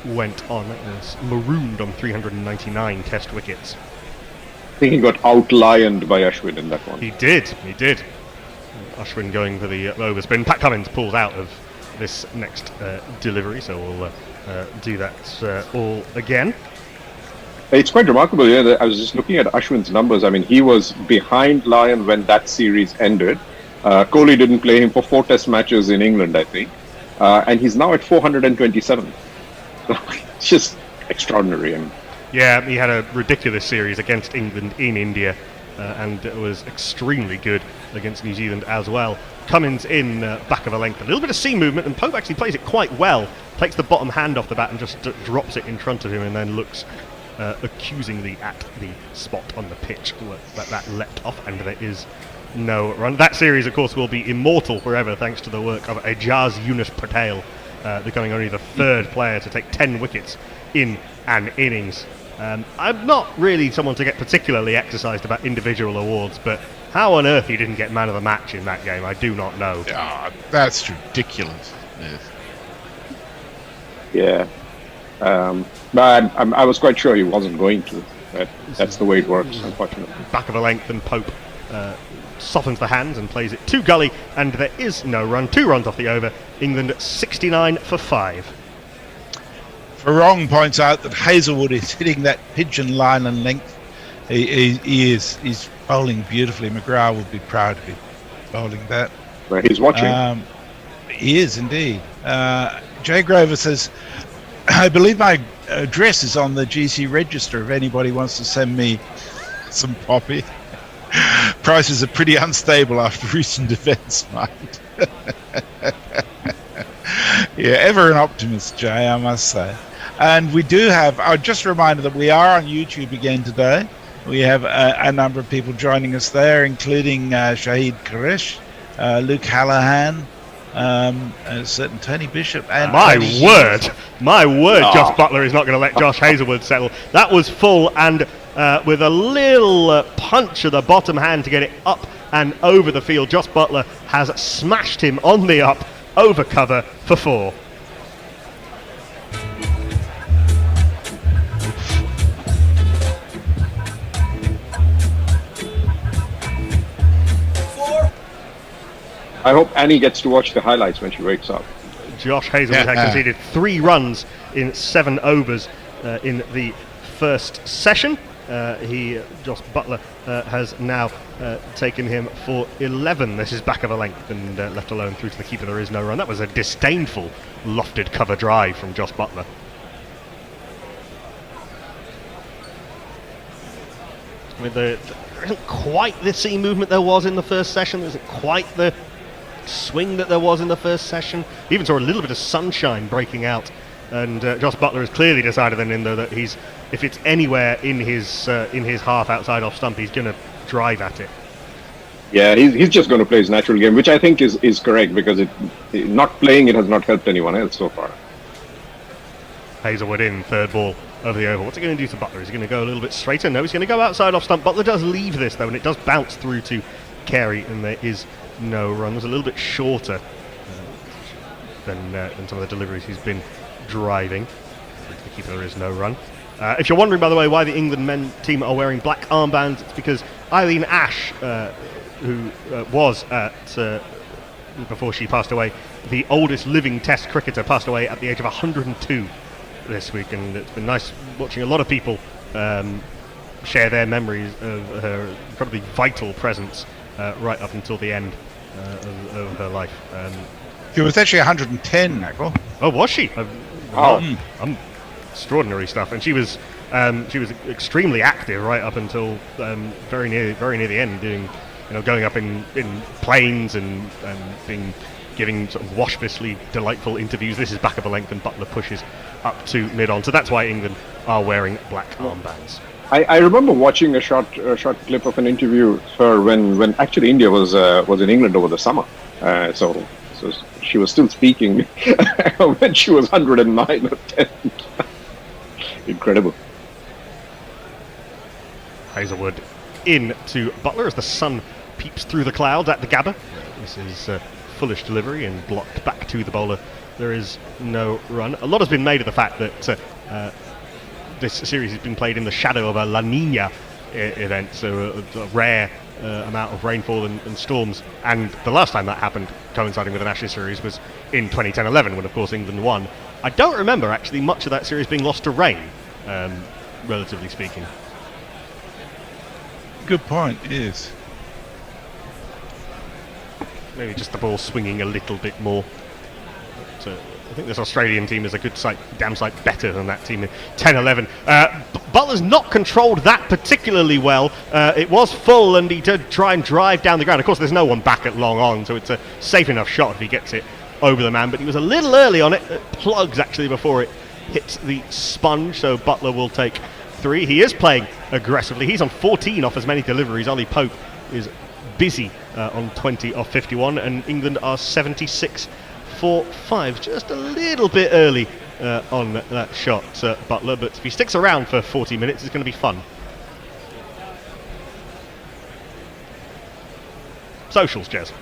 went on. It was marooned on 399 test wickets. I think he got outlioned by Ashwin in that one. He did. Ashwin going for the overspin. Pat Cummins pulls out of this next delivery, so we'll do that all again. It's quite remarkable. Yeah, I was just looking at Ashwin's numbers. I mean, he was behind Lyon when that series ended. Kohli didn't play him for 4 test matches in England, I think. And he's now at 427. It's just extraordinary. Yeah, he had a ridiculous series against England in India, and it was extremely good against New Zealand as well. Cummins in back of a length, a little bit of seam movement, and Pope actually plays it quite well. Takes the bottom hand off the bat and just drops it in front of him, and then looks accusingly at the spot on the pitch that leapt off, and there is no run. That series, of course, will be immortal forever thanks to the work of Ejaz Yunus Patel, becoming only the 3rd player to take 10 wickets in an innings. I'm not really someone to get particularly exercised about individual awards, but how on earth he didn't get man of the match in that game, I do not know. That's ridiculous. Yeah. But I was quite sure he wasn't going to. But that's the way it works, unfortunately. Back of a length, and Pope softens the hands and plays it to gully, and there is no run. 2 runs off the over. England 69 for 5. Farong points out that Hazelwood is hitting that pigeon line and length. He's bowling beautifully. McGrath would be proud of him bowling that. Well, he's watching. He is indeed. Jay Grover says, I believe my address is on the GC register if anybody wants to send me some poppy. Prices are pretty unstable after recent events, mate. Yeah, ever an optimist, Jay, I must say. And we do have, just a reminder that we are on YouTube again today. We have a number of people joining us there, including Shahid Quresh, Luke Hallahan, a certain Tony Bishop, and my word, Josh Butler is not going to let Josh Hazelwood settle. That was full, and with a little punch of the bottom hand to get it up and over the field, Josh Butler has smashed him on the up over cover for 4. I hope Annie gets to watch the highlights when she wakes up. Josh Hazelwood had conceded 3 runs in 7 overs in the first session. Josh Butler has now taken him for 11. This is back of a length and left alone through to the keeper. There is no run. That was a disdainful lofted cover drive from Josh Butler. I mean, there isn't quite the seam movement there was in the first session. There isn't quite the swing that there was in the first session. Even saw a little bit of sunshine breaking out, and Josh Butler has clearly decided then in though that if it's anywhere in his half outside off stump, he's going to drive at it. Yeah, he's just going to play his natural game, which I think is correct, because not playing it has not helped anyone else so far. Hazelwood in, 3rd ball over the over. What's he going to do to Butler? Is he going to go a little bit straighter? No, he's going to go outside off stump. Butler does leave this though, and it does bounce through to Carey, and there is no run. It was a little bit shorter than some of the deliveries he's been driving. The keeper, there is no run. If you're wondering, by the way, why the England men team are wearing black armbands, it's because Eileen Ash, who was at, before she passed away, the oldest living Test cricketer, passed away at the age of 102 this week, and it's been nice watching a lot of people share their memories of her incredibly vital presence right up until the end of her life. She was actually 110, Knuckle. Oh, was she? Wow. Extraordinary stuff. And she was extremely active right up until very near the end, doing, going up in planes and giving sort of waspishly delightful interviews. This is back of a length, and Butler pushes up to mid-on. So that's why England are wearing black armbands. I remember watching a short clip of an interview with her when actually India was in England over the summer. So she was still speaking when she was 109 or 10. Incredible. Hazelwood in to Butler as the sun peeps through the clouds at the Gabba. This is foolish delivery and blocked back to the bowler. There is no run. A lot has been made of the fact that this series has been played in the shadow of a La Nina event, so a rare amount of rainfall and storms. And the last time that happened, coinciding with an Ashes series, was in 2010-11, when of course England won. I don't remember actually much of that series being lost to rain, relatively speaking. Good point, yes. Maybe just the ball swinging a little bit more. But, I think this Australian team is a good sight, damn sight better than that team in 10-11. Butler's not controlled that particularly well. It was full, and he did try and drive down the ground. Of course, there's no one back at long on, so it's a safe enough shot if he gets it over the man. But he was a little early on it. It plugs actually before it hits the sponge, so Butler will take 3. He is playing aggressively. He's on 14 off as many deliveries. Ollie Pope is busy on 20 off 51, and England are 76 for 5. Just a little bit early on that shot, Butler, but if he sticks around for 40 minutes, it's going to be fun. Socials, Jez.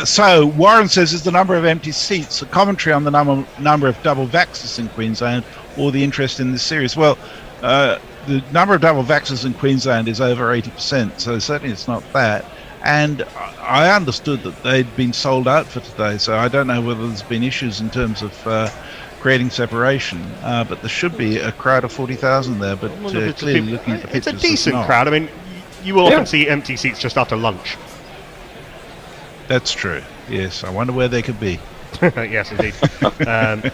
So Warren says, is the number of empty seats a commentary on the number of double vaxxers in Queensland, or the interest in this series? Well, the number of double vaxxers in Queensland is over 80%, so certainly it's not that. And I understood that they'd been sold out for today, so I don't know whether there's been issues in terms of creating separation, but there should be a crowd of 40,000 there, but clearly looking at the pictures, it's a decent crowd. I mean, you will often see empty seats just after lunch. That's true, yes. I wonder where they could be. Yes, indeed.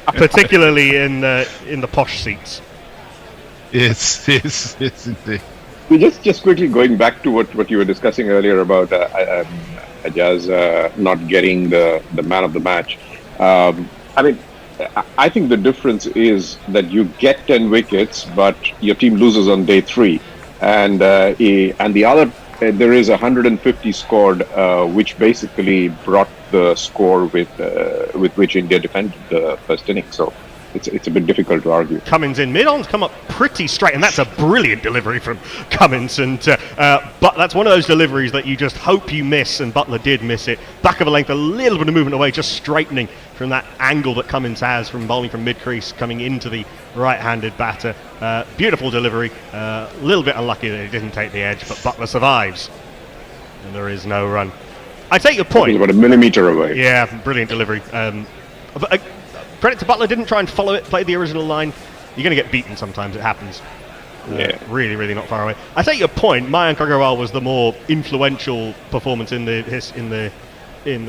Particularly in the posh seats. Yes, indeed. Just quickly going back to what you were discussing earlier about Ajaz not getting the man of the match. I mean, I think the difference is that you get 10 wickets, but your team loses on day 3, and the other there is 150 scored, which basically brought the score with which India defended the first innings. So it's a bit difficult to argue. Cummins in mid-on's come up pretty straight, and that's a brilliant delivery from Cummins. And but that's one of those deliveries that you just hope you miss, and Butler did miss it. Back of a length, a little bit of movement away, just straightening from that angle that Cummins has from bowling from mid-crease, coming into the right-handed batter. Beautiful delivery. A little bit unlucky that it didn't take the edge, but Butler survives, and there is no run. I take your point. About a millimetre away. Yeah, brilliant delivery. Credit to Butler, didn't try and follow it, play the original line. You're going to get beaten sometimes, it happens. Really, really not far away. I take your point. Mayank Agarwal was the more influential performance in the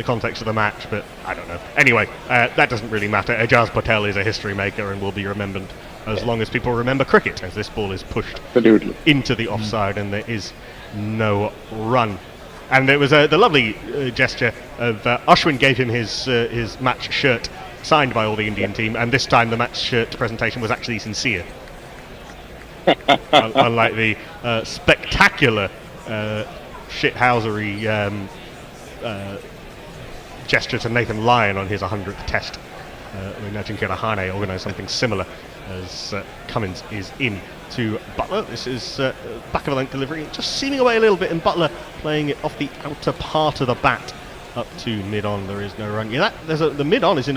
context of the match, but I don't know. Anyway, that doesn't really matter. Ajaz Patel is a history maker and will be remembered as long as people remember cricket, as this ball is pushed into the offside and there is no run. And it was the lovely gesture of Ashwin gave him his match shirt signed by all the Indian team, and this time the match shirt presentation was actually sincere. Unlike the spectacular shithousery gesture to Nathan Lyon on his 100th test. I imagine Kirahane organised something similar as Cummins is in to Butler. This is back of a length delivery, just seaming away a little bit, and Butler playing it off the outer part of the bat up to mid-on. There is no run. Yeah, the mid-on is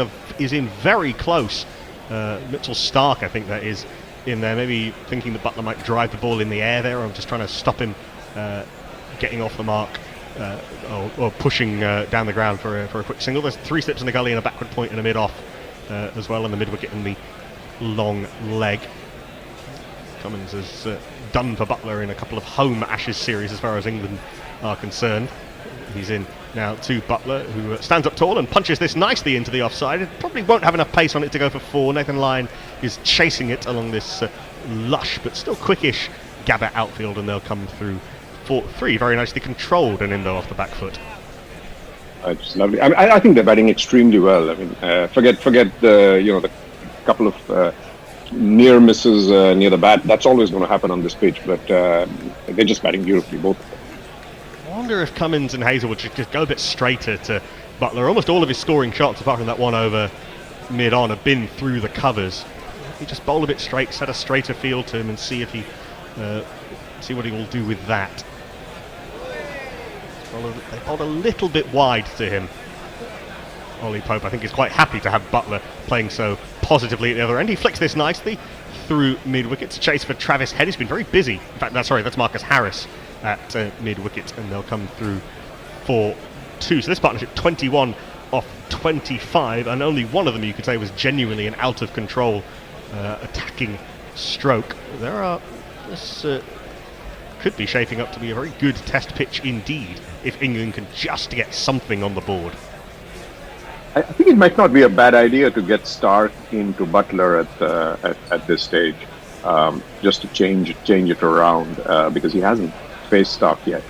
in very close. Mitchell Stark, I think that is in there, maybe thinking that Butler might drive the ball in the air there, or just trying to stop him getting off the mark, or pushing down the ground for a quick single. There's 3 slips in the gully and a backward point and a mid-off as well, and the mid-wicket and the long leg. Cummins has done for Butler in a couple of home Ashes series as far as England are concerned. He's in now to Butler, who stands up tall and punches this nicely into the offside. It probably won't have enough pace on it to go for 4. Nathan Lyon is chasing it along this lush but still quickish Gabba outfield, and they'll come through for 3. Very nicely controlled and Indo off the back foot. It's lovely. I mean, I think they're batting extremely well. I mean, forget the couple of near misses near the bat. That's always going to happen on this pitch, but they're just batting beautifully, both of them. I wonder if Cummins and Hazelwood should just go a bit straighter to Butler. Almost all of his scoring shots, apart from that one over mid-on, have been through the covers. He just bowl a bit straight, set a straighter field to him, and see if he see what he will do with that. They bowled a little bit wide to him. Ollie Pope, I think, is quite happy to have Butler playing so positively at the other end. He flicks this nicely through mid-wicket to chase for Travis Head. He's been very busy. In fact, that's Marcus Harris at mid-wicket, and they'll come through for 2. So this partnership, 21 off 25, and only one of them, you could say, was genuinely an out-of-control attacking stroke. This could be shaping up to be a very good test pitch indeed, if England can just get something on the board. I think it might not be a bad idea to get Stark into Butler at this stage, just to change it around, because he hasn't faced Stark yet.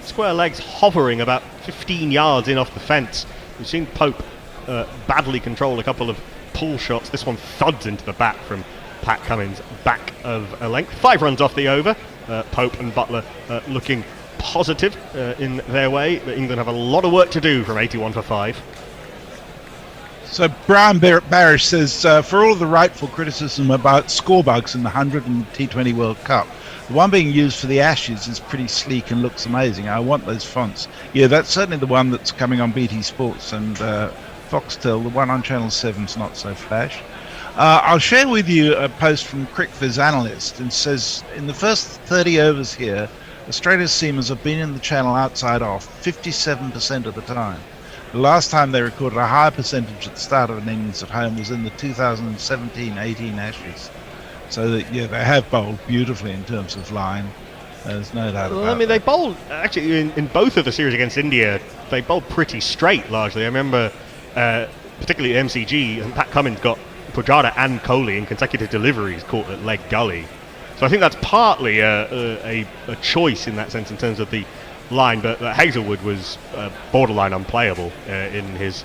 Square legs hovering about 15 yards in off the fence. We've seen Pope badly control a couple of pull shots. This one thuds into the bat from Pat Cummins, back of a length. 5 runs off the over. Pope and Butler looking positive in their way, but England have a lot of work to do from 81 for 5. So Brian Barish says, for all the rightful criticism about score bugs in the 100 and T20 World Cup, the one being used for the Ashes is pretty sleek and looks amazing. I want those fonts. Yeah, that's certainly the one that's coming on BT Sports and Foxtel. The one on Channel 7's not so flash. I'll share with you a post from CricViz analyst, and says, in the first 30 overs here, Australia's seamers have been in the channel outside off 57% of the time. The last time they recorded a higher percentage at the start of an innings at home was in the 2017-18 Ashes. So that, yeah, they have bowled beautifully in terms of line. There's no doubt about it. I mean, they bowled, actually, in both of the series against India, they bowled pretty straight, largely. I remember, particularly at MCG, and Pat Cummins got Pujara and Kohli in consecutive deliveries caught at leg gully. So I think that's partly a choice in that sense in terms of the line, but Hazelwood was borderline unplayable in his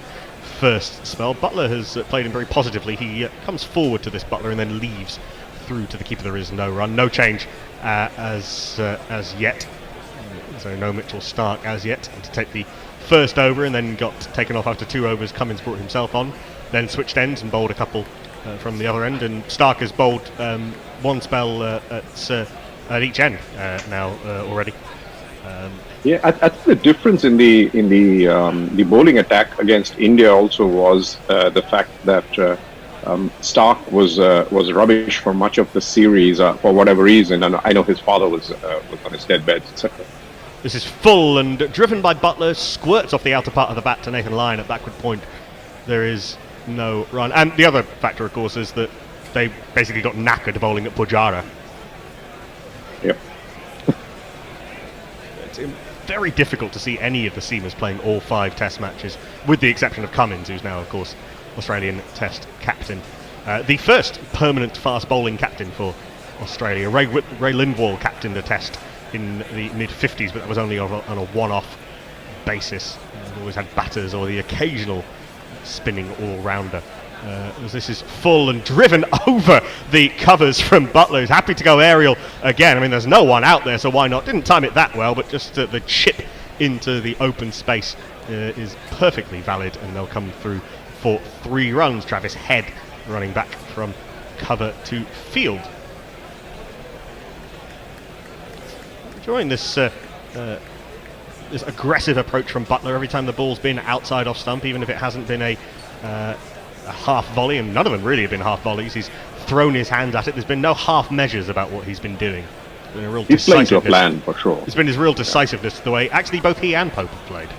first spell. Butler has played him very positively. He comes forward to this Butler and then leaves through to the keeper. There is no run, no change as yet. So no Mitchell Stark as yet. And to take the first over and then got taken off after 2 overs, Cummins brought himself on, then switched ends and bowled a couple from the other end, and Stark has bowled one spell at each end now already. Yeah, I think the difference in the bowling attack against India also was the fact that Stark was rubbish for much of the series for whatever reason, and I know his father was on his deathbed, etc. This is full and driven by Butler, squirts off the outer part of the bat to Nathan Lyon at backward point. There is no run. And the other factor, of course, is that they basically got knackered bowling at Pujara. Yep. It's very difficult to see any of the seamers playing all 5 test matches, with the exception of Cummins, who's now, of course, Australian test captain. The first permanent fast bowling captain for Australia. Ray Lindwall captained a test in the mid-50s, but that was only on a one-off basis. They always had batters or the occasional spinning all-rounder. This is full and driven over the covers from Butler, who's happy to go aerial again. I mean, there's no one out there, so why not? Didn't time it that well, but just the chip into the open space is perfectly valid, and they'll come through for 3 runs. Travis Head running back from cover to field. Enjoying this this aggressive approach from Butler every time the ball's been outside off stump, even if it hasn't been a half volley, and none of them really have been half volleys. He's thrown his hands at it. There's been no half measures about what he's been doing. It's been a real He's playing to a plan, for sure. It's been his real decisiveness, the way actually both he and Pope have played.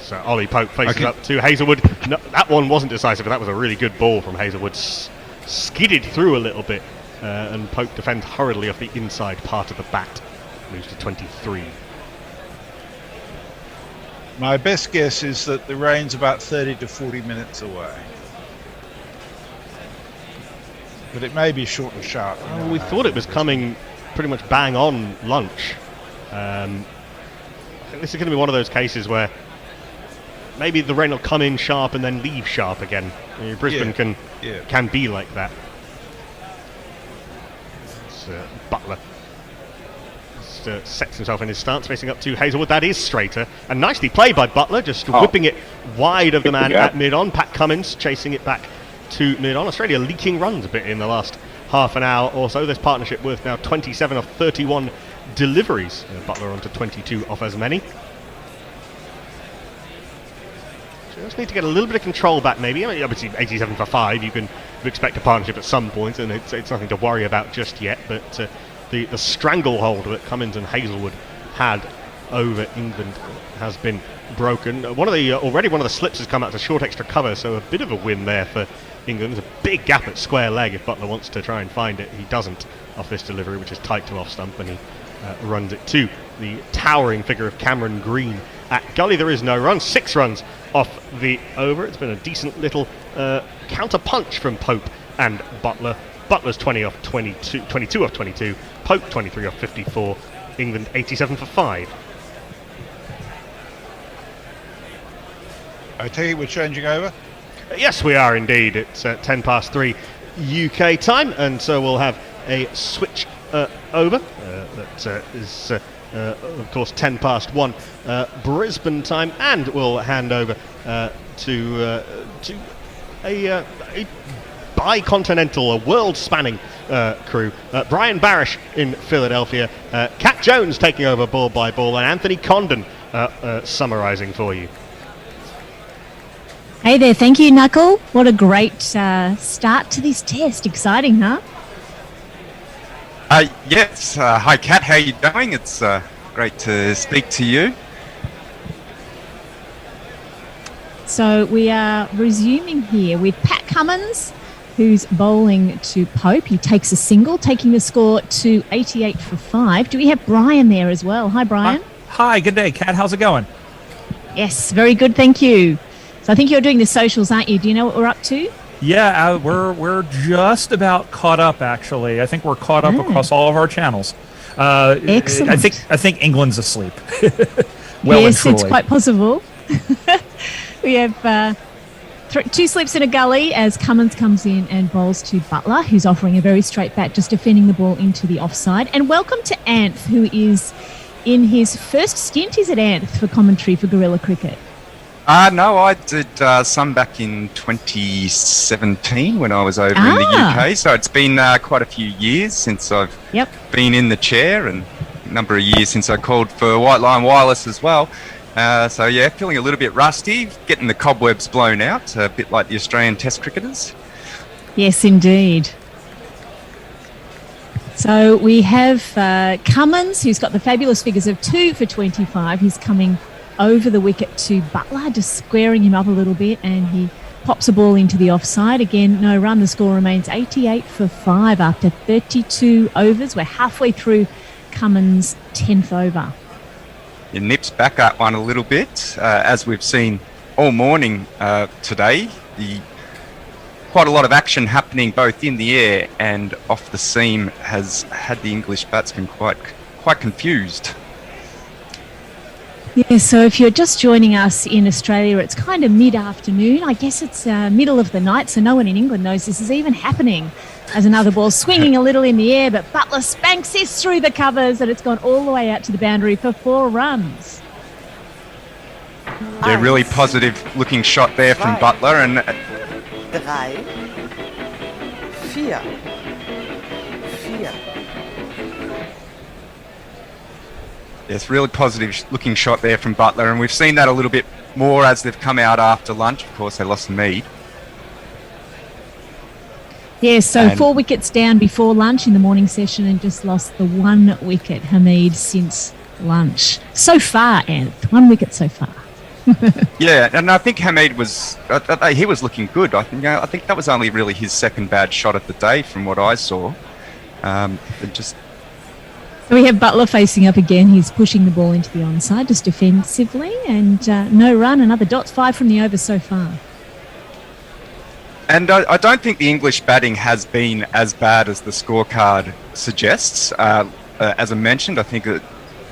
So Ollie Pope faces up to Hazelwood. No, that one wasn't decisive, but that was a really good ball from Hazelwood. Skidded through a little bit and Pope defends hurriedly off the inside part of the bat. Moves to 23. My best guess is that the rain's about 30 to 40 minutes away. But it may be short and sharp. Oh, we thought it was coming pretty much bang on lunch. I think this is going to be one of those cases where maybe the rain will come in sharp and then leave sharp again. I mean, Brisbane can be like that. It's, Butler sets himself in his stance, facing up to Hazelwood. That is straighter, and nicely played by Butler, just whipping it wide of the man at mid-on. Pat Cummins chasing it back to mid-on. Australia leaking runs a bit in the last half an hour or so. This partnership worth now 27 of 31 deliveries. Butler on to 22 off as many. So just need to get a little bit of control back, maybe. I mean, obviously 87 for 5. You can expect a partnership at some point, and it's nothing to worry about just yet. But the stranglehold that Cummins and Hazelwood had over England has been broken. Already one of the slips has come out to short extra cover, so a bit of a win there for England. There's a big gap at square leg if Butler wants to try and find it. He doesn't off this delivery, which is tight to off stump, and he runs it to the towering figure of Cameron Green at gully. There is no run. 6 runs off the over. It's been a decent little counter punch from Pope and Butler. Butler's 22 off 22. Pope 23 off 54. England 87 for 5. I take it we're changing over? Yes, we are indeed. It's 10 past 3 UK time, and so we'll have a switch over. That is, of course, 10 past 1 Brisbane time, and we'll hand over to a bicontinental, a world-spanning crew. Brian Barish in Philadelphia, Cat Jones taking over ball by ball, and Anthony Condon summarising for you. Hey there, thank you, Knuckle. What a great start to this test. Exciting, huh? Yes. Hi, Kat. How are you doing? It's great to speak to you. So we are resuming here with Pat Cummins, who's bowling to Pope. He takes a single, taking the score to 88 for 5. Do we have Brian there as well? Hi, Brian. Hi, good day, Kat. How's it going? Yes, very good, thank you. So I think you're doing the socials, aren't you? Do you know what we're up to? Yeah, we're just about caught up, actually. I think we're caught up across all of our channels. Excellent. I think England's asleep. Yes, it's quite possible. We have 2 slips in a gully as Cummins comes in and bowls to Butler, who's offering a very straight bat, just defending the ball into the offside. And welcome to Anth, who is in his first stint. Is at Anth for commentary for Guerrilla Cricket? No, I did some back in 2017 when I was over in the UK. So it's been quite a few years since I've been in the chair, and a number of years since I called for White Line Wireless as well. So yeah, feeling a little bit rusty, getting the cobwebs blown out, a bit like the Australian Test cricketers. Yes, indeed. So we have Cummins, who's got the fabulous figures of 2 for 25. He's coming over the wicket to Butler, just squaring him up a little bit, and he pops a ball into the offside. Again, no run. The score remains 88 for 5 after 32 overs. We're halfway through Cummins' 10th over. It nips back that one a little bit, as we've seen all morning today. Quite a lot of action happening both in the air and off the seam has had the English batsmen quite confused. Yeah, so if you're just joining us in Australia, it's kind of mid-afternoon. I guess it's middle of the night, so no one in England knows this is even happening. As another ball swinging a little in the air, but Butler spanks this through the covers, and it's gone all the way out to the boundary for 4 runs. Yeah, really positive looking shot there from Butler. And 3, 4. Yes, really positive looking shot there from Butler, and we've seen that a little bit more as they've come out after lunch. Of course, they lost the lead. Yeah, so 4 wickets down before lunch in the morning session, and just lost the 1 wicket, Hamid, since lunch. So far, Anth, 1 wicket so far. Yeah, and I think Hamid was he was looking good. I think that was only really his second bad shot of the day from what I saw. Just So we have Butler facing up again. He's pushing the ball into the onside just defensively, and no run. Another dots, 5 from the over so far. And I don't think the English batting has been as bad as the scorecard suggests. As I mentioned, I think that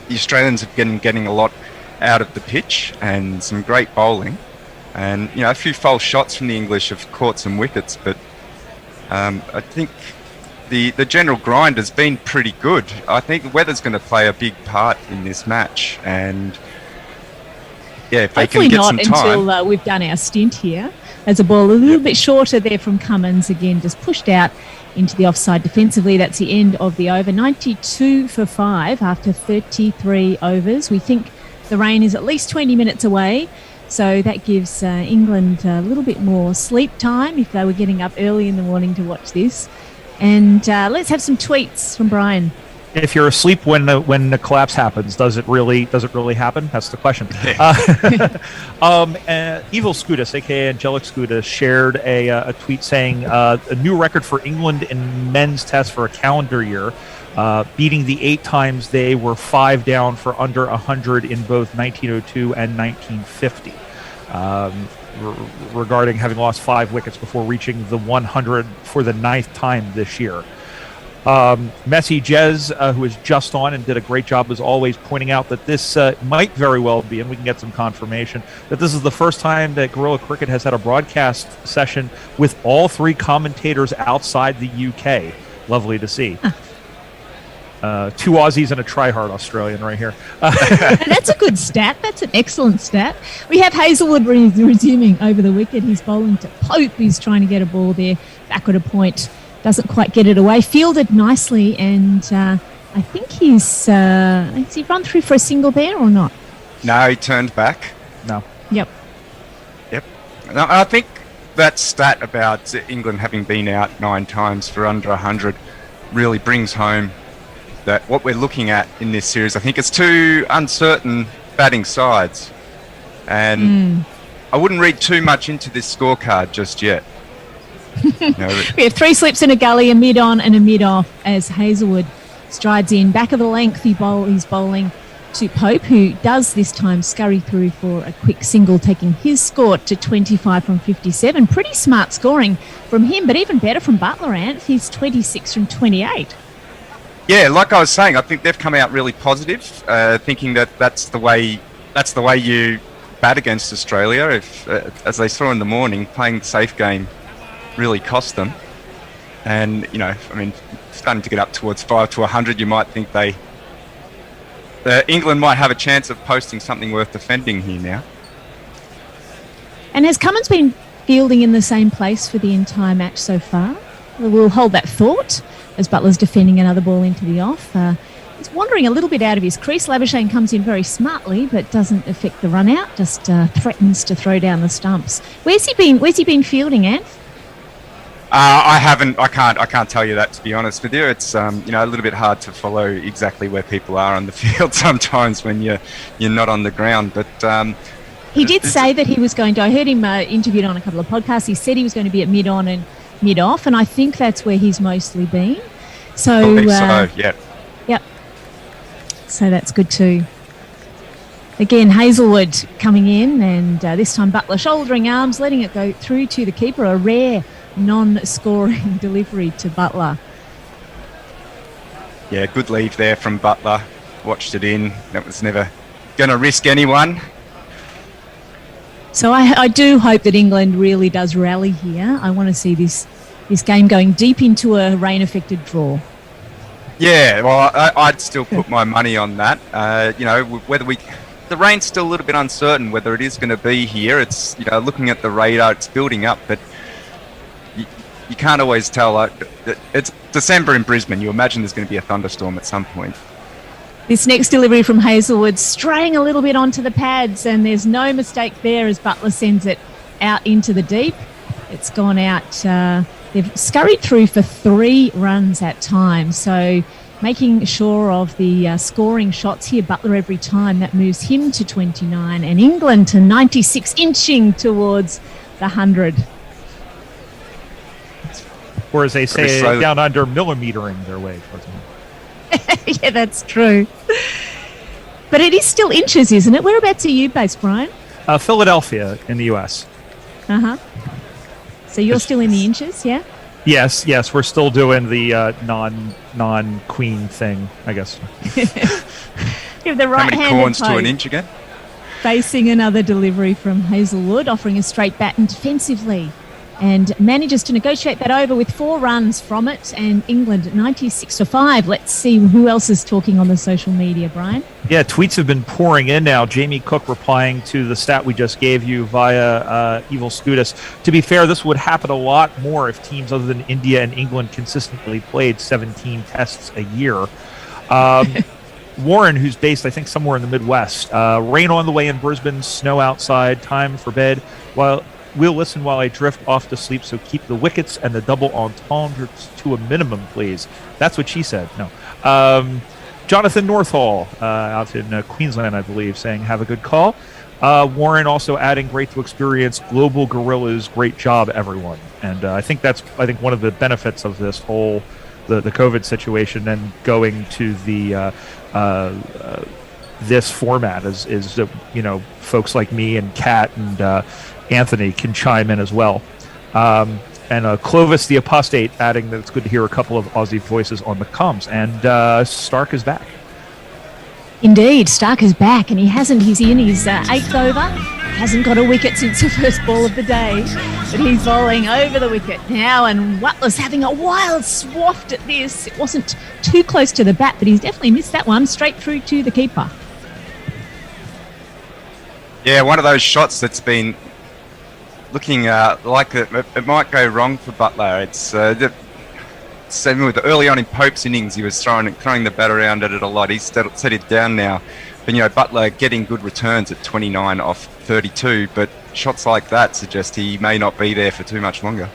the Australians have been getting a lot out of the pitch and some great bowling. And, a few false shots from the English have caught some wickets. But I think the general grind has been pretty good. I think the weather's going to play a big part in this match. And, yeah, if they Hopefully can get some not time... until we've done our stint here. As a ball a little bit shorter there from Cummins, again just pushed out into the offside defensively. That's the end of the over. 92 for 5 after 33 overs. We think the rain is at least 20 minutes away, so that gives England a little bit more sleep time if they were getting up early in the morning to watch this. And let's have some tweets from Brian. If you're asleep when the collapse happens, does it really happen? That's the question. Evil Scudus, aka Angelic Scudus, shared a tweet saying a new record for England in men's test for a calendar year, beating the 8 times they were 5 down for under 100 in both 1902 and 1950. Regarding having lost 5 wickets before reaching the 100 for the 9th time this year. Messi Jez, who is just on and did a great job as always, pointing out that this might very well be, and we can get some confirmation, that this is the first time that Guerrilla Cricket has had a broadcast session with all 3 commentators outside the UK. Lovely to see. 2 Aussies and a try-hard Australian right here. That's a good stat. That's an excellent stat. We have Hazelwood resuming over the wicket. He's bowling to Pope. He's trying to get a ball there, backward a point. Doesn't quite get it away. Fielded nicely, and I think has he run through for a single there or not? No, he turned back. No. Yep. No, I think that stat about England having been out 9 times for under 100 really brings home that what we're looking at in this series. I think it's 2 uncertain batting sides, and I wouldn't read too much into this scorecard just yet. We have 3 slips in a gully, a mid-on and a mid-off as Hazelwood strides in. Back of the length, he's bowling to Pope, who does this time scurry through for a quick single, taking his score to 25 from 57. Pretty smart scoring from him, but even better from Butler, Ant. He's 26 from 28. Yeah, like I was saying, I think they've come out really positive, thinking that that's the way you bat against Australia. If, as they saw in the morning, playing the safe game really cost them. And, starting to get up towards 5 to 100, you might think England might have a chance of posting something worth defending here now. And has Cummins been fielding in the same place for the entire match so far? We'll hold that thought as Butler's defending another ball into the off. He's wandering a little bit out of his crease. Labuschagne comes in very smartly, but doesn't affect the run out, just threatens to throw down the stumps. Where's he been fielding, Ant? I can't tell you that, to be honest with you. It's a little bit hard to follow exactly where people are on the field sometimes when you're not on the ground. But he did say that he was going to. I heard him interviewed on a couple of podcasts. He said he was going to be at mid-on and mid-off, and I think that's where he's mostly been. So, yeah. Yep. So that's good too. Again, Hazelwood coming in, and this time Butler shouldering arms, letting it go through to the keeper. A rare non-scoring delivery to Butler. Yeah, good lead there from Butler. Watched it in. That was never going to risk anyone. So I do hope that England really does rally here. I want to see this game going deep into a rain-affected draw. Yeah, well, I'd still put my money on that. The rain's still a little bit uncertain whether it is going to be here. It's looking at the radar, it's building up, but you can't always tell. It's December in Brisbane. You imagine there's going to be a thunderstorm at some point. This next delivery from Hazelwood, straying a little bit onto the pads, and there's no mistake there as Butler sends it out into the deep. It's gone out. They've scurried through for 3 runs at time, so making sure of the scoring shots here. Butler every time. That moves him to 29, and England to 96, inching towards the 100. Or as they say slowly. down under, millimetering their way towards me. Yeah, that's true. But it is still inches, isn't it? Whereabouts are you based, Brian? Philadelphia in the U.S. Uh-huh. So you're still in the inches, yeah? Yes, we're still doing the non-queen thing, I guess. You have the How right-handed many corns to an post inch again? facing another delivery from Hazelwood, offering a straight baton defensively, and manages to negotiate that over with 4 runs from it, and England 96-5. Let's see who else is talking on the social media, Brian. Yeah, tweets have been pouring in now. Jamie Cook replying to the stat we just gave you via Evil Scudis. To be fair, this would happen a lot more if teams other than India and England consistently played 17 tests a year. Warren, who's based, I think, somewhere in the Midwest. Rain on the way in Brisbane, snow outside, time for bed. We'll listen while I drift off to sleep, so keep the wickets and the double entendres to a minimum, please. That's what she said. No. Jonathan Northall, out in Queensland, I believe, saying, have a good call. Warren also adding, great to experience global gorillas. Great job, everyone. And I think that's one of the benefits of this whole the COVID situation and going to the this format is folks like me and Kat and Anthony can chime in as well. And Clovis the Apostate adding that it's good to hear a couple of Aussie voices on the comms. And Stark is back. Indeed, Stark is back, and he's in his 8th over. Hasn't got a wicket since the first ball of the day, but he's bowling over the wicket now, and Watler's having a wild swaft at this. It wasn't too close to the bat, but he's definitely missed that one, straight through to the keeper. Yeah, one of those shots that's been looking like it might go wrong for Butler. It's same with early on in Pope's innings, he was throwing the bat around at it a lot. He's set it down now. But, Butler getting good returns at 29 off 32, but shots like that suggest he may not be there for too much longer.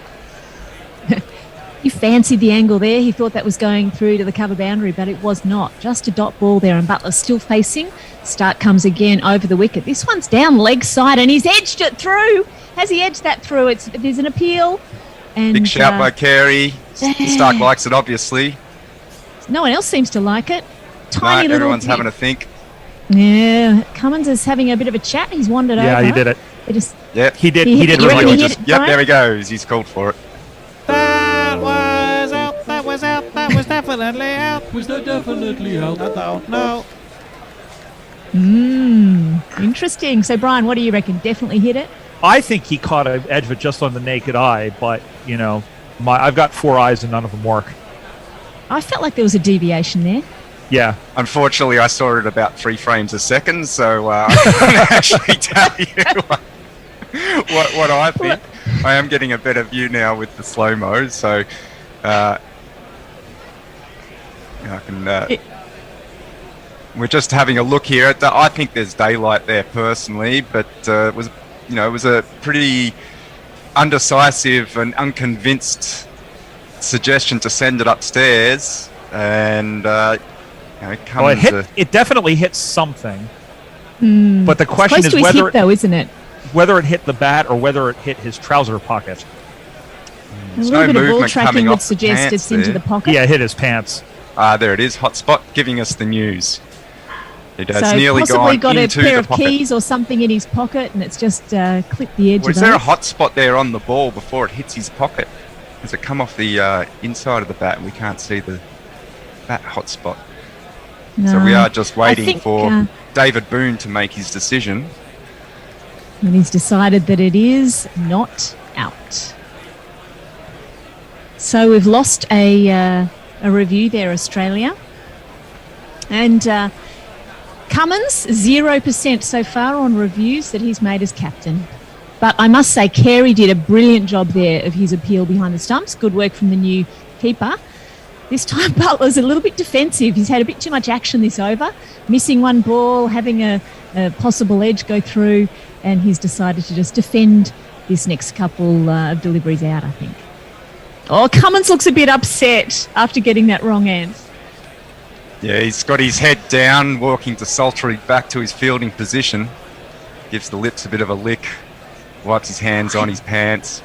He fancied the angle there. He thought that was going through to the cover boundary, but it was not. Just a dot ball there, and Butler's still facing. Start comes again over the wicket. This one's down leg side, and he's edged it through. Has he edged that through? There's an appeal. And, big shout by Carey. Stark likes it, obviously. No one else seems to like it. Tiny little. Everyone's having a think. Yeah, Cummins is having a bit of a chat. He's wandered over. Yeah, he did it. Yep, he did. He did. Yep, there he goes. He's called for it. That was out. That was out. That was definitely out. Was that definitely out? I don't know. Interesting. So, Brian, what do you reckon? Definitely hit it? I think he caught an edge of it just on the naked eye, but, I've got 4 eyes and none of them work. I felt like there was a deviation there. Yeah. Unfortunately, I saw it about 3 frames a second, so I can't actually tell you what I think. I am getting a better view now with the slow-mo, so I can... we're just having a look here. I think there's daylight there personally, but it was a pretty undecisive and unconvinced suggestion to send it upstairs, and it definitely hit something. But the question is whether isn't it? Whether it hit the bat or whether it hit his trouser pocket. A little bit of ball tracking would suggest it's into the pocket. Yeah, it hit his pants. There it is. Hotspot giving us the news. It has so nearly possibly gone got a into pair the of pocket. keys or something in his pocket, and it's just clipped the edge of Is there a those. hot spot there on the ball before it hits his pocket? Does it come off the inside of the bat and we can't see the bat hot spot? No. So we are just waiting for think, David Boone to make his decision. And he's decided that it is not out. So we've lost a review there, Australia. And Cummins, 0% so far on reviews that he's made as captain. But I must say, Carey did a brilliant job there of his appeal behind the stumps. Good work from the new keeper. This time Butler's a little bit defensive. He's had a bit too much action this over, missing one ball, having a possible edge go through, and he's decided to just defend this next couple of deliveries out, I think. Oh, Cummins looks a bit upset after getting that wrong end. Yeah, he's got his head down, walking desultory back to his fielding position. Gives the lips a bit of a lick, wipes his hands on his pants.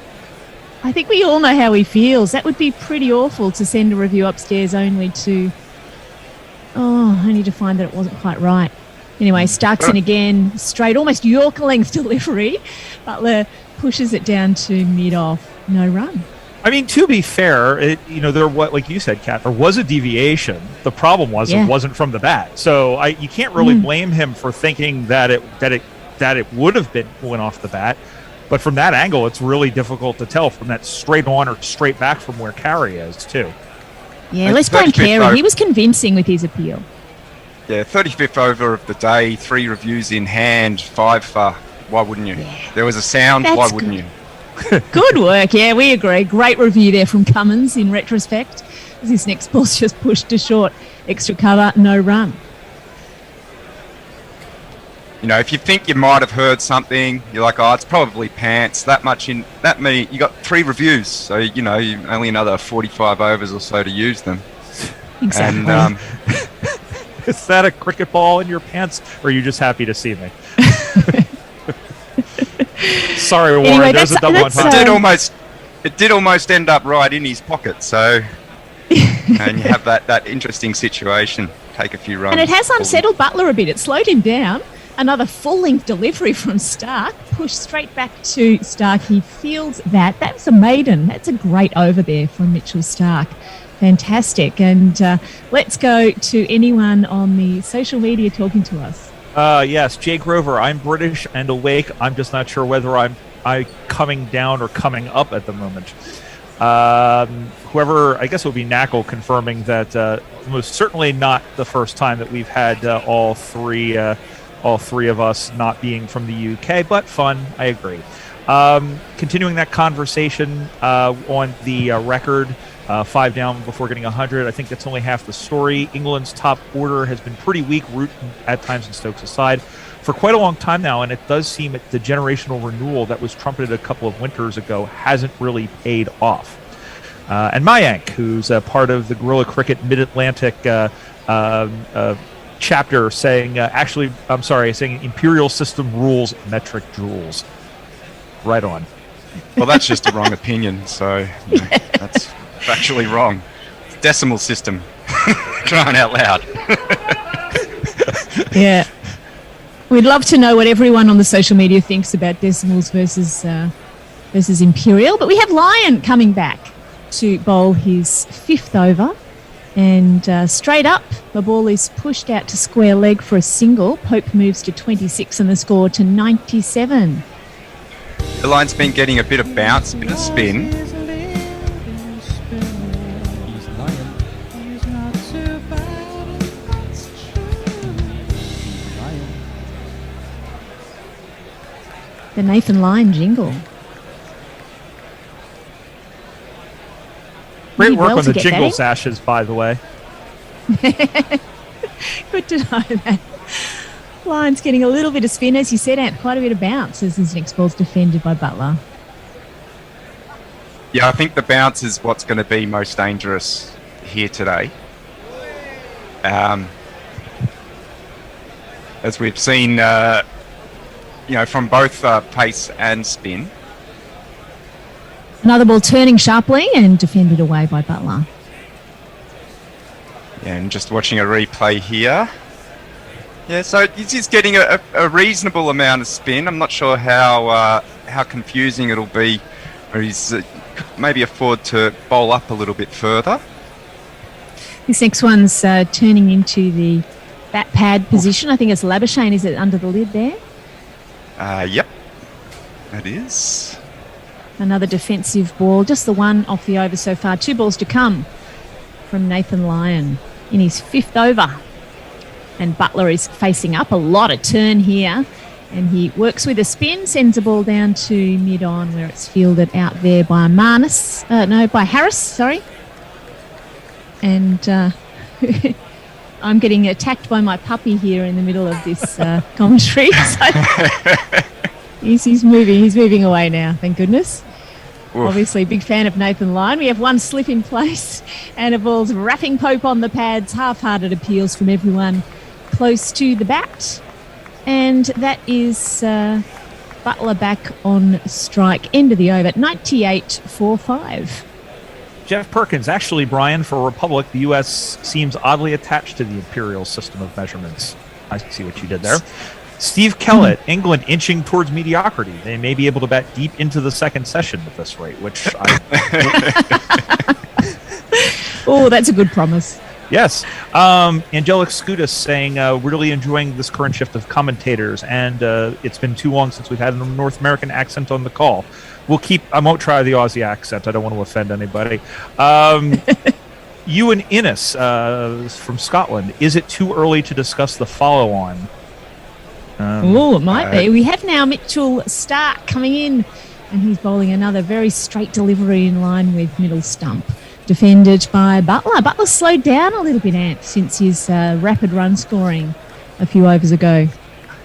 I think we all know how he feels. That would be pretty awful to send a review upstairs only to find that it wasn't quite right. Anyway, Stark's in again, straight, almost Yorker length delivery. Butler pushes it down to mid-off, no run. I mean, to be fair, like you said, Kat, there was a deviation. The problem was it wasn't from the bat. So you can't really blame him for thinking that it would have been went off the bat. But from that angle, it's really difficult to tell from that straight on or straight back from where Carey is, too. Yeah, let's blame Carey. He was convincing with his appeal. Yeah, 35th over of the day, 3 reviews in hand, 5 for. Why wouldn't you? Yeah. There was a sound. Why wouldn't you? Good work. Yeah, we agree. Great review there from Cummins in retrospect. This next ball's just pushed to short. Extra cover, no run. If you think you might have heard something, you're like, it's probably pants. That means you got 3 reviews, so only another 45 overs or so to use them. Exactly. And, is that a cricket ball in your pants, or are you just happy to see me? Sorry, Warren. Anyway, there's a double on top. It did almost end up right in his pocket, so and you have that interesting situation. Take a few runs. And it has unsettled Butler a bit. It slowed him down. Another full-length delivery from Stark, pushed straight back to Stark. He fields that. That's a maiden. That's a great over there from Mitchell Stark. Fantastic. And let's go to anyone on the social media talking to us. Yes, Jay Grover. I'm British and awake. I'm just not sure whether I'm coming down or coming up at the moment. Whoever, I guess it would be Knackle, confirming that most certainly not the first time that we've had all three of us not being from the UK, but fun. I agree. Continuing that conversation on the record. 5 down before getting 100. I think that's only half the story. England's top order has been pretty weak, Root at times and Stokes aside, for quite a long time now, and it does seem that the generational renewal that was trumpeted a couple of winters ago hasn't really paid off. And Mayank, who's a part of the Guerrilla Cricket Mid-Atlantic chapter, saying Imperial System rules metric joules. Right on. Well, that's just a wrong opinion, so that's factually wrong. Decimal system. Crying out loud. Yeah. We'd love to know what everyone on the social media thinks about decimals versus imperial, but we have Lyon coming back to bowl his 5th over, and straight up the ball is pushed out to square leg for a single. Pope moves to 26 and the score to 97. The line's been getting a bit of bounce, a bit of spin. The Nathan Lyon jingle. Great work on the jingles, Ashes, by the way. Good to know that. Lyon's getting a little bit of spin, as you said, Ant, quite a bit of bounce as his next ball's defended by Butler. Yeah, I think the bounce is what's going to be most dangerous here today. As we've seen, from both pace and spin. Another ball turning sharply and defended away by Butler. Yeah, and just watching a replay here. Yeah, so he's just getting a reasonable amount of spin. I'm not sure how confusing it'll be, or he's maybe afford to bowl up a little bit further. This next one's turning into the bat pad position. I think it's Labuschagne. Is it under the lid there? Yep, that is. Another defensive ball, just the one off the over so far. 2 balls to come from Nathan Lyon in his 5th over. And Butler is facing up, a lot of turn here. And he works with a spin, sends a ball down to mid-on where it's fielded out there by by Harris, sorry. And I'm getting attacked by my puppy here in the middle of this commentary. So he's moving away now, thank goodness. Oof. Obviously, big fan of Nathan Lyon. We have one slip in place, and a ball's wrapping Pope on the pads. Half-hearted appeals from everyone close to the bat, and that is Butler back on strike. End of the over, 98-45. Jeff Perkins, actually, Brian, for Republic, the U.S. seems oddly attached to the imperial system of measurements. I see what you did there. Steve Kellett, England inching towards mediocrity. They may be able to bet deep into the second session at this rate, which I... Oh, that's a good promise. Yes. Angelic Scudis saying, really enjoying this current shift of commentators, and it's been too long since we've had a North American accent on the call. I won't try the Aussie accent. I don't want to offend anybody. Ewan Innes from Scotland. Is it too early to discuss the follow-on? It might be. We have now Mitchell Stark coming in, and he's bowling another very straight delivery in line with middle stump. Defended by Butler. Butler slowed down a little bit, Ant, since his rapid run scoring a few overs ago.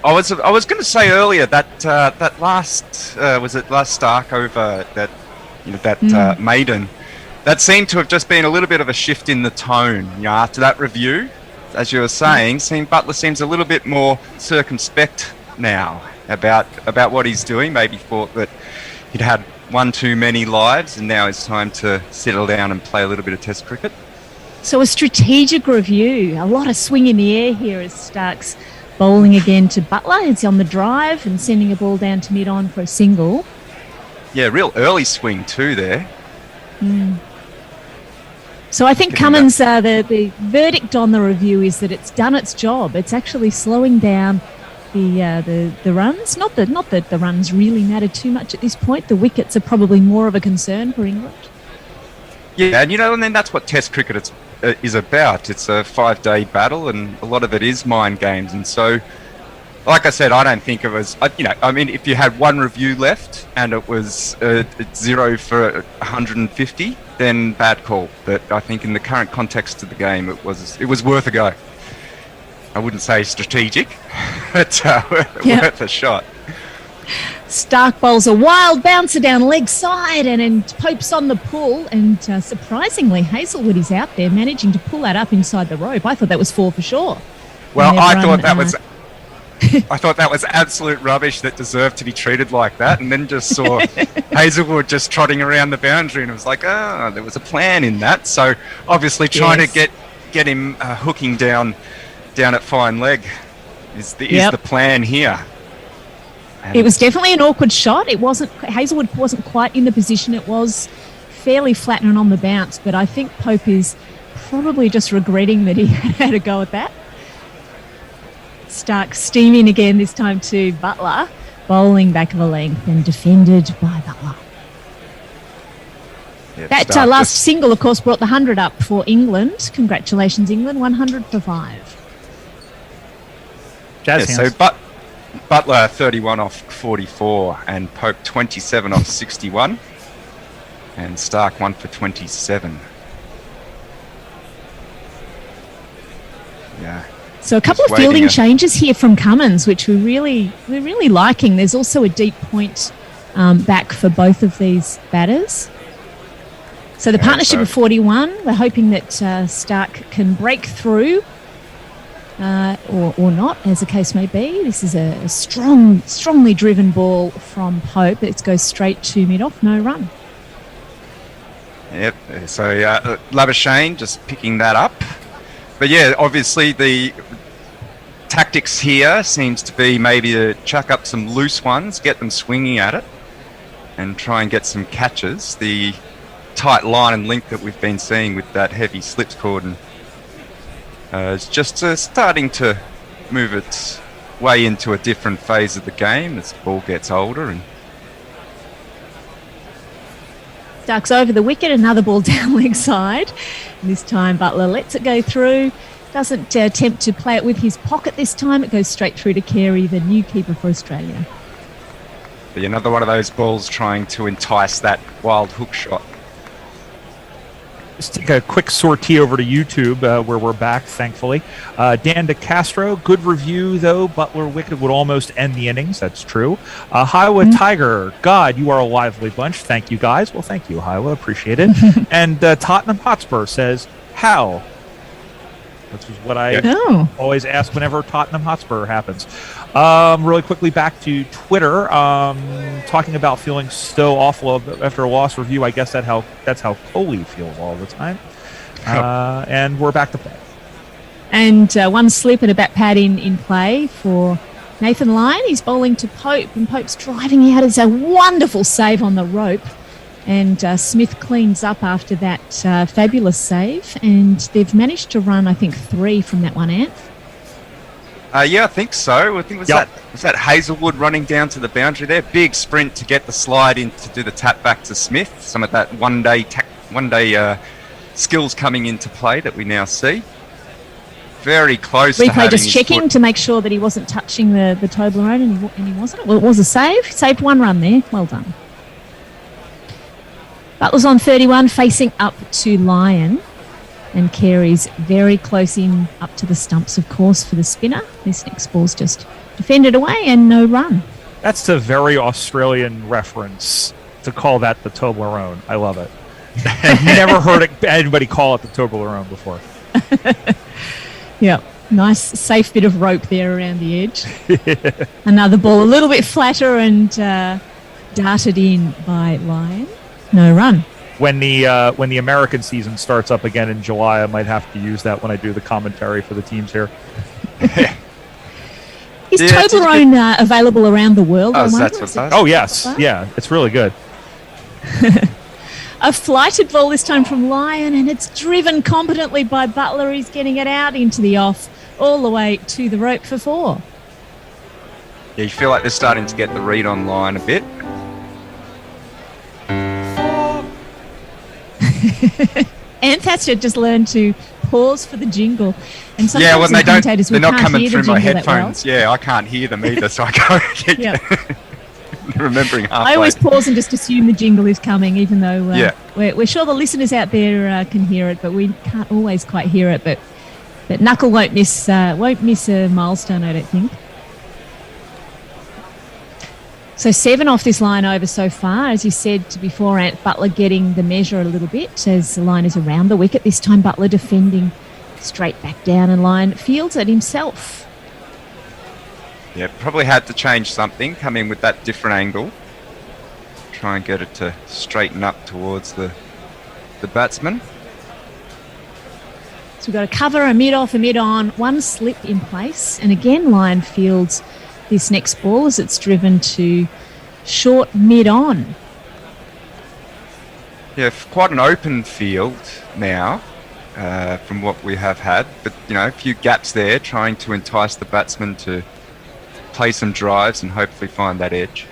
I was going to say earlier that that last Stark over that maiden, that seemed to have just been a little bit of a shift in the tone. After that review, as you were saying, Butler seems a little bit more circumspect now about what he's doing. Maybe thought that he'd had one too many lives, and now it's time to settle down and play a little bit of Test cricket. So a strategic review, a lot of swing in the air here as Stark's bowling again to Butler. It's on the drive and sending a ball down to mid-on for a single. Yeah, real early swing too there. So I think Cummins, the verdict on the review is that it's done its job. It's actually slowing down the runs. Not that the runs really matter too much at this point. The wickets are probably more of a concern for England. Yeah, and then that's what Test cricket is about. It's a 5-day battle, and a lot of it is mind games. And so, like I said, I don't think it was. If you had one review left and it was 0 for 150, then bad call. But I think in the current context of the game, it was worth a go. I wouldn't say strategic, but worth a shot. Stark bowls a wild bouncer down leg side, and Pope's on the pull, and surprisingly Hazelwood is out there managing to pull that up inside the rope. I thought that was 4 for sure. Well, I thought that was absolute rubbish that deserved to be treated like that, and then just saw Hazelwood just trotting around the boundary, and it was like, there was a plan in that. So obviously trying to get him hooking down at fine leg is the plan here. It was definitely an awkward shot. Hazelwood wasn't quite in the position. It was fairly flat and on the bounce, but I think Pope is probably just regretting that he had a go at that. Stark steaming again, this time to Butler, bowling back of a length and defended by Butler. That last single, of course, brought the 100 up for England. Congratulations, England, 100 for 5. So Butler 31 off 44 and Pope 27 off 61 and Stark 1 for 27. Yeah. So a couple of fielding changes here from Cummins, which we're really liking. There's also a deep point back for both of these batters. So the partnership of 41, we're hoping that Stark can break through. Or not, as the case may be. This is a strongly driven ball from Pope. It goes straight to mid-off, no run. Yep, so Labuschagne just picking that up. But yeah, obviously the tactics here seems to be maybe to chuck up some loose ones, get them swinging at it, and try and get some catches. The tight line and length that we've been seeing with that heavy slips cordon it's just starting to move its way into a different phase of the game as the ball gets older. And Stark's over the wicket, another ball down leg side. And this time Butler lets it go through, doesn't attempt to play it with his pocket this time. It goes straight through to Carey, the new keeper for Australia. Another one of those balls trying to entice that wild hook shot. Let's take a quick sortie over to YouTube, where we're back, thankfully. Dan DeCastro, good review, though. Butler wicket would almost end the innings. That's true. Hiwa Tiger, God, you are a lively bunch. Thank you, guys. Well, thank you, Hiwa. Appreciate it. And Tottenham Hotspur says, how? which is what I always ask whenever Tottenham Hotspur happens. Really quickly back to Twitter, talking about feeling so awful after a loss review. I guess that's how Coley feels all the time. And we're back to play. And one slip and a bat pad in play for Nathan Lyon. He's bowling to Pope, and Pope's driving out. It's a wonderful save on the rope. And Smith cleans up after that fabulous save. And they've managed to run, I think, 3 from that one, Ant. Yeah, I think so. I think was that Hazelwood running down to the boundary there. Big sprint to get the slide in to do the tap back to Smith. Some of that one day skills coming into play that we now see. Very close. Replay just checking to make sure that he wasn't touching the Toblerone, and he wasn't. Well, it was a save. Saved 1 run there. Well done. Butler's on 31, facing up to Lyon. And Carey's very close in up to the stumps, of course, for the spinner. This next ball's just defended away and no run. That's a very Australian reference to call that the Toblerone. I love it. I've never heard anybody call it the Toblerone before. Yeah, nice safe bit of rope there around the edge. Another ball a little bit flatter and darted in by Lyon. No run. When the American season starts up again in July, I might have to use that when I do the commentary for the teams here. Is Toblerone available around the world? Oh, yes. Yeah, it's really good. A flighted ball this time from Lyon, and it's driven competently by Butler. He's getting it out into the off, all the way to the rope for 4. Yeah, you feel like they're starting to get the read on Lyon a bit. Anthas had just learned to pause for the jingle, and sometimes yeah, well, they don't. They're not coming through my headphones. Yeah, I can't hear them either, so I can't remembering halfway. I always pause and just assume the jingle is coming, even though we're sure the listeners out there can hear it, but we can't always quite hear it. But Knuckle won't miss a milestone, I don't think. So 7 off this line over so far. As you said before, Ant, Butler getting the measure a little bit as the line is around the wicket. This time Butler defending straight back down, and Lyon fields it himself. Yeah, probably had to change something, come in with that different angle. Try and get it to straighten up towards the batsman. So we've got a cover, a mid-off, a mid-on, 1 slip in place. And again, Lyon fields this next ball as it's driven to short mid-on. Yeah, quite an open field now from what we have had. But, a few gaps there, trying to entice the batsman to play some drives and hopefully find that edge.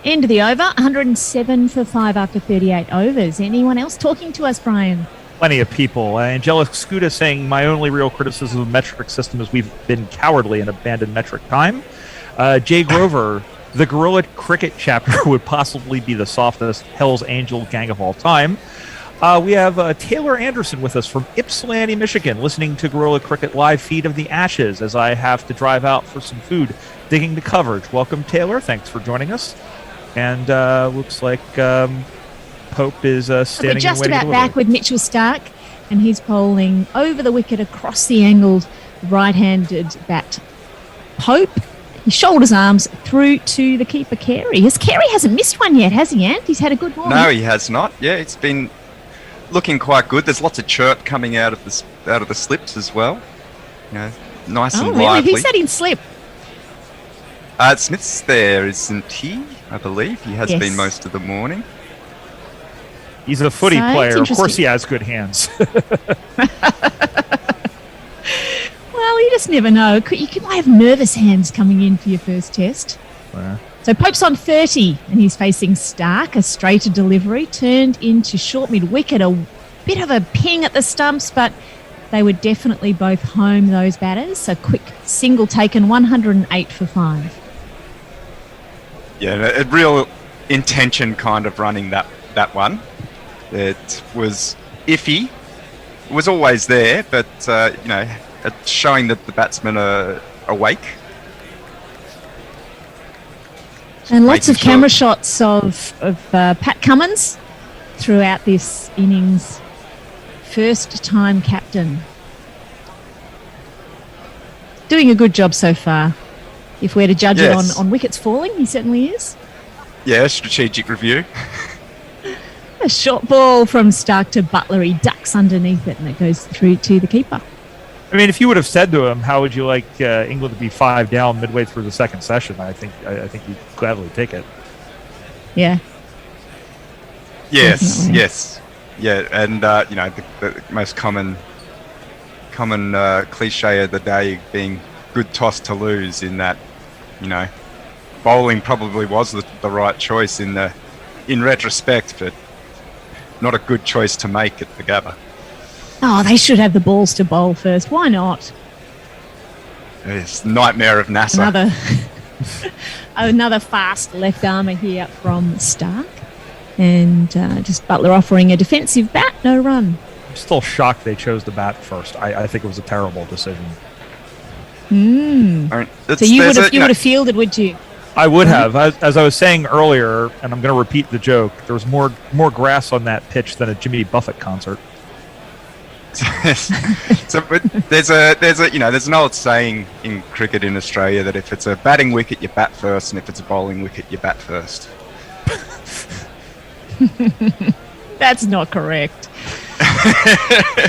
End of the over, 107 for 5 after 38 overs. Anyone else talking to us, Brian? Plenty of people. Angelic Scuda saying, my only real criticism of the metric system is we've been cowardly and abandoned metric time. Jay Grover, the Gorilla Cricket chapter would possibly be the softest Hell's Angel gang of all time. We have Taylor Anderson with us from Ypsilanti, Michigan, listening to Gorilla Cricket live feed of the Ashes as I have to drive out for some food, digging the coverage. Welcome, Taylor. Thanks for joining us. And looks like Pope is standing. We're just and about back with Mitchell Stark, and he's bowling over the wicket across the angled right-handed bat. Pope, he shoulders arms through to the keeper, Carey. Carey hasn't missed one yet, has he, Ant? He's had a good morning. No, he has not. Yeah, it's been looking quite good. There's lots of chirp coming out of the slips as well. Nice and lively. Really? Who's that in slip? Smith's there, isn't he? I believe he has been most of the morning. He's a footy player. Of course he has good hands. Well, you just never know. You might have nervous hands coming in for your first test. Yeah. So Pope's on 30, and he's facing Stark. A straighter delivery turned into short mid-wicket. A bit of a ping at the stumps, but they were definitely both home, those batters. A quick single taken, 108 for 5. Yeah, a real intention kind of running that one. It was iffy. It was always there, but, it's showing that the batsmen are awake. And lots of camera shots of Pat Cummins throughout this innings. First-time captain. doing a good job so far. If we're to judge Yes. it on wickets falling, he certainly is. Yeah, strategic review. A short ball from Stark to Butler. He ducks underneath it and it goes through to the keeper. I mean, if you would have said to him, "How would you like England to be 5 down midway through the second session?" I think he'd gladly take it. Yeah. Yes, Definitely. yes, yeah, and the most common cliche of the day being good toss to lose. In that, bowling probably was the right choice in retrospect, but not a good choice to make at the Gabba. Oh, they should have the balls to bowl first. Why not? It's nightmare of NASA. Another fast left armour here from Stark. And just Butler offering a defensive bat, no run. I'm still shocked they chose the bat first. I think it was a terrible decision. I mean, So you would have fielded, would you? I would have. As I was saying earlier, and I'm going to repeat the joke, there was more grass on that pitch than a Jimmy Buffett concert. But there's an old saying in cricket in Australia that if it's a batting wicket, you bat first, and if it's a bowling wicket, you bat first. That's not correct.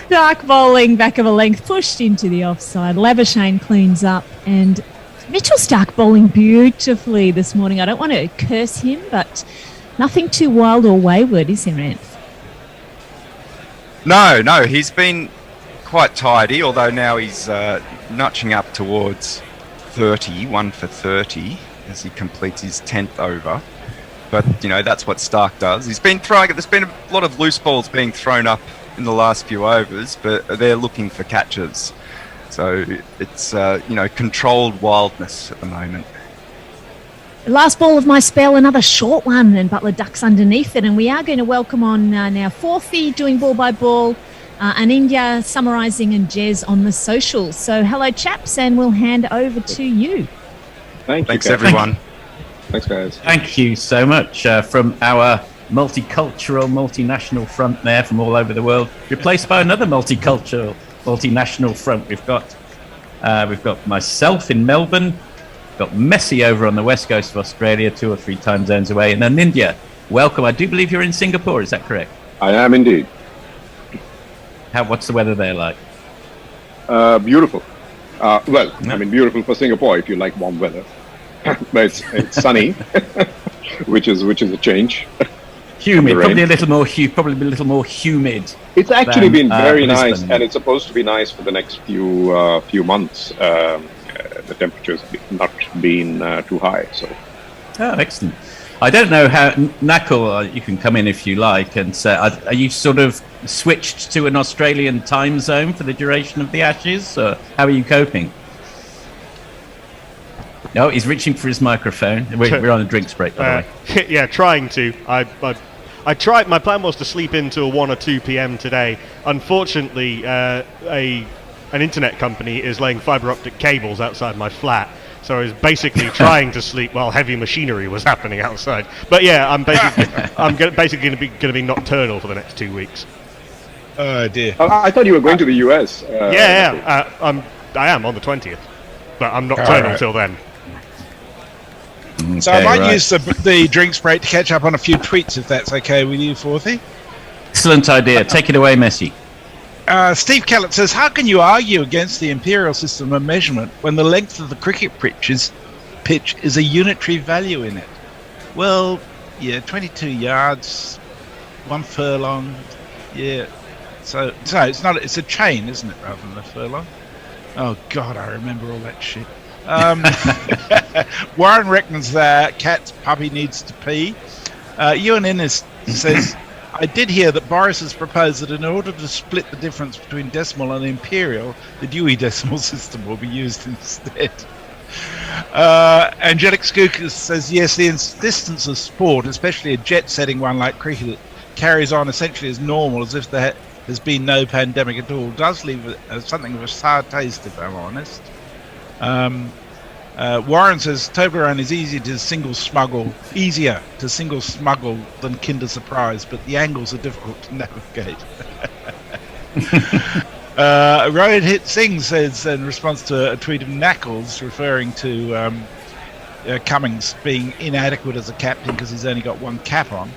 Dark bowling, back of a length, pushed into the offside. Labuschagne cleans up, and Mitchell Stark bowling beautifully this morning. I don't want to curse him, but nothing too wild or wayward, is there, Ant? No, he's been quite tidy, although now he's notching up towards 30, 1 for 30, as he completes his 10th over. But, that's what Stark does. He's been throwing it. There's been a lot of loose balls being thrown up in the last few overs, but they're looking for catches. So it's, controlled wildness at the moment. Last ball of my spell, another short one, and Butler ducks underneath it. And we are going to welcome on now Forthy doing ball by ball, and India summarising, and Jez on the socials. So hello, chaps, and we'll hand over to you. Thanks, everyone. Thanks, guys. Thank you so much from our multicultural, multinational front there from all over the world, replaced by another multicultural, multinational front. We've got myself in Melbourne, got Messi over on the west coast of Australia, 2 or 3 time zones away, and then India. Welcome. I do believe you're in Singapore. Is that correct? I am indeed. What's the weather there like? Beautiful. Beautiful for Singapore if you like warm weather. But it's sunny, which is a change. Humid, probably a little more humid. It's actually been very Brisbane. nice, and it's supposed to be nice for the next few months. The temperatures have not been too high. So. Oh, excellent. I don't know how, Nakul, you can come in if you like and say, are you sort of switched to an Australian time zone for the duration of the Ashes, or how are you coping? No, he's reaching for his microphone. We're on a drinks break, by the way. Yeah, trying to. I tried. My plan was to sleep until 1 or 2 p.m. today. Unfortunately, an internet company is laying fibre optic cables outside my flat, so I was basically trying to sleep while heavy machinery was happening outside. But yeah, I'm basically going to be nocturnal for the next 2 weeks. Oh dear. I thought you were going to the US. I am on the 20th, but I'm nocturnal till then. So I might use the drinks break to catch up on a few tweets, if that's okay with you, Forthy. Excellent idea. Take it away, Messi. Steve Kellett says, how can you argue against the imperial system of measurement when the length of the cricket pitch is a unitary value in it? Well, yeah, 22 yards, 1 furlong, yeah. So it's not. It's a chain, isn't it, rather than a furlong? Oh God, I remember all that shit. Warren reckons that cat's puppy needs to pee. Ewan Innes says, I did hear that Boris has proposed that in order to split the difference between decimal and imperial, the Dewey Decimal System will be used instead. Angelic Skookus says, yes, the insistence of sport, especially a jet-setting one like cricket, carries on essentially as normal as if there has been no pandemic at all. Does leave something of a sour taste, if I'm honest. Warren says Toblerone is easier to single smuggle than Kinder Surprise, but the angles are difficult to navigate. Rohit Hit Singh says in response to a tweet of Knuckles referring to Cummings being inadequate as a captain because he's only got one cap on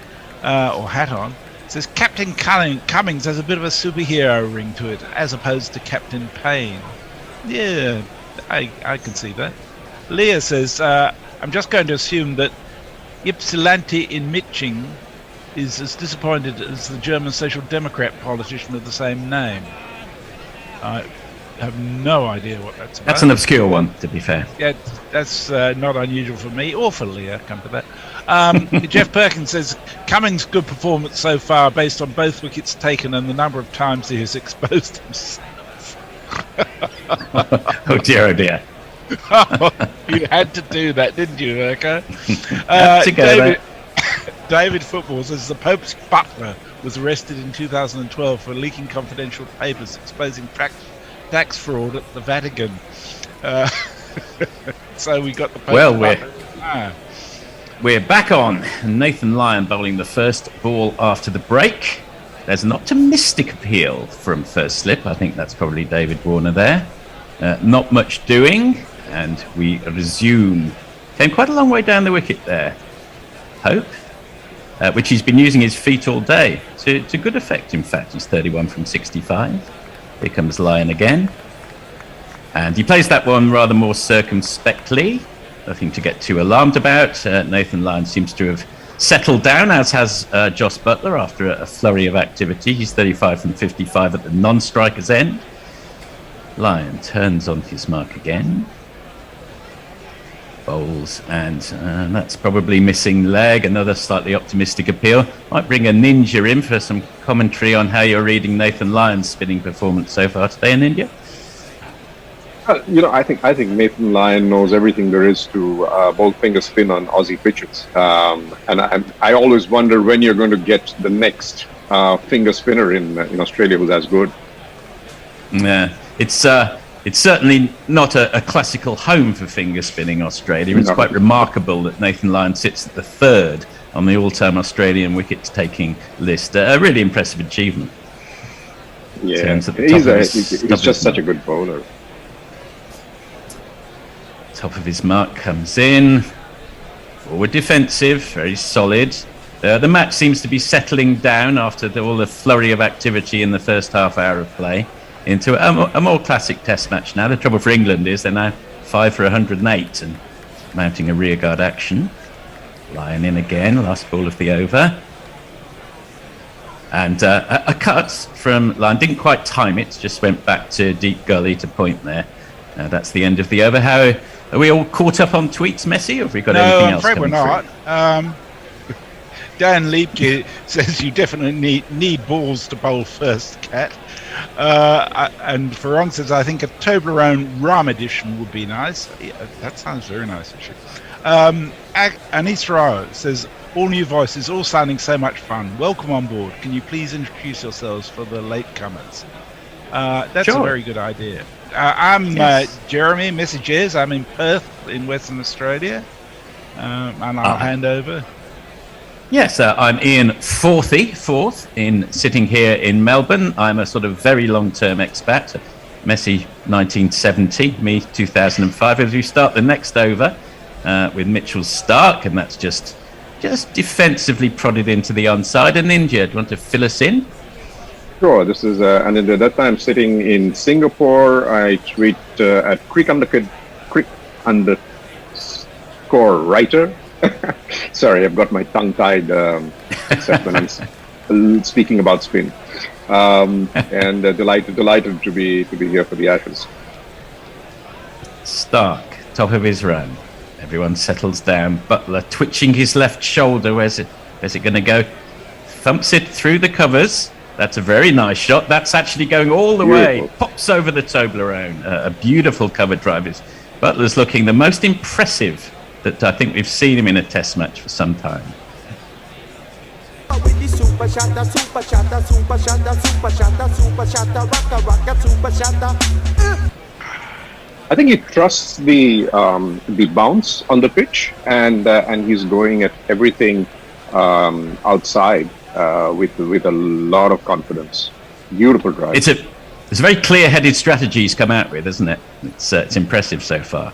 or hat on. Says Captain Cummings has a bit of a superhero ring to it as opposed to Captain Payne. Yeah, I can see that. Leah says I'm just going to assume that Ypsilanti in Mitching is as disappointed as the German Social Democrat politician of the same name. I have no idea what that's about. That's an obscure one, to be fair. Yeah, that's not unusual for me or for Leah, come to that. Jeff Perkins says, Cummings' good performance so far based on both wickets taken and the number of times he has exposed himself. Oh dear, oh dear. You had to do that, didn't you, Urko? David Football says the Pope's butler was arrested in 2012 for leaking confidential papers exposing tax fraud at the Vatican. So we got the Pope's we're back on. Nathan Lyon bowling the first ball after the break. There's an optimistic appeal from first slip. I think that's probably David Warner there. Not much doing, and we resume. Came quite a long way down the wicket there. Pope. Which he's been using his feet all day to good effect. In fact, he's 31 from 65. Here comes Lyon again. And he plays that one rather more circumspectly. Nothing to get too alarmed about. Nathan Lyon seems to have settled down, as has Jos Buttler after a flurry of activity. He's 35 from 55 at the non-striker's end. Lyon turns on his mark again. Bowls, and that's probably missing leg. Another slightly optimistic appeal. Might bring a ninja in for some commentary on how you're reading Nathan Lyon's spinning performance so far today in India. I think Nathan Lyon knows everything there is to bowl finger spin on Aussie pitches, and I always wonder when you're going to get the next finger spinner in Australia who's as good. Yeah, it's certainly not a classical home for finger spinning Australia. It's quite remarkable that Nathan Lyon sits at the third on the all-time Australian wicket-taking list. A really impressive achievement. Yeah, he's just such a good bowler. Top of his mark comes in. Forward defensive, very solid. The match seems to be settling down after all the flurry of activity in the first half hour of play into a more classic test match now. The trouble for England is they're now 5 for 108 and mounting a rearguard action. Lyon in again, last ball of the over. And a cut from Lyon, didn't quite time it, just went back to deep gully to point there. That's the end of the over. How are we all caught up on tweets, Messi, or have we got anything else? No, I'm afraid we're not. Dan Liebke says you definitely need balls to bowl first, Cat. And Ferron says, I think a Toblerone rum edition would be nice. Yeah, that sounds very nice, actually. Anis Rao says, all new voices, all sounding so much fun. Welcome on board. Can you please introduce yourselves for the latecomers? That's a very good idea. I'm Jeremy, messages. I'm in Perth in Western Australia. And I'll hand over. Yes, I'm Ian Forth sitting here in Melbourne. I'm a sort of very long-term expat. Messi 1970, me 2005. As we start the next over with Mitchell Stark, and that's just defensively prodded into the onside. And India, do you want to fill us in? Sure. This is and at that time sitting in Singapore. I tweet at Crick underscore writer. Sorry, I've got my tongue tied when I'm speaking about spin. And delighted to be here for the Ashes. Stark, top of his run. Everyone settles down. Buttler twitching his left shoulder. Where's it going to go? Thumps it through the covers. That's a very nice shot. That's actually going all the way. Pops over the Toblerone. A beautiful cover drive. Buttler's looking the most impressive that I think we've seen him in a test match for some time. I think he trusts the bounce on the pitch, and he's going at everything outside with a lot of confidence. Beautiful drive. There's a very clear-headed strategy he's come out with, isn't it? It's impressive so far.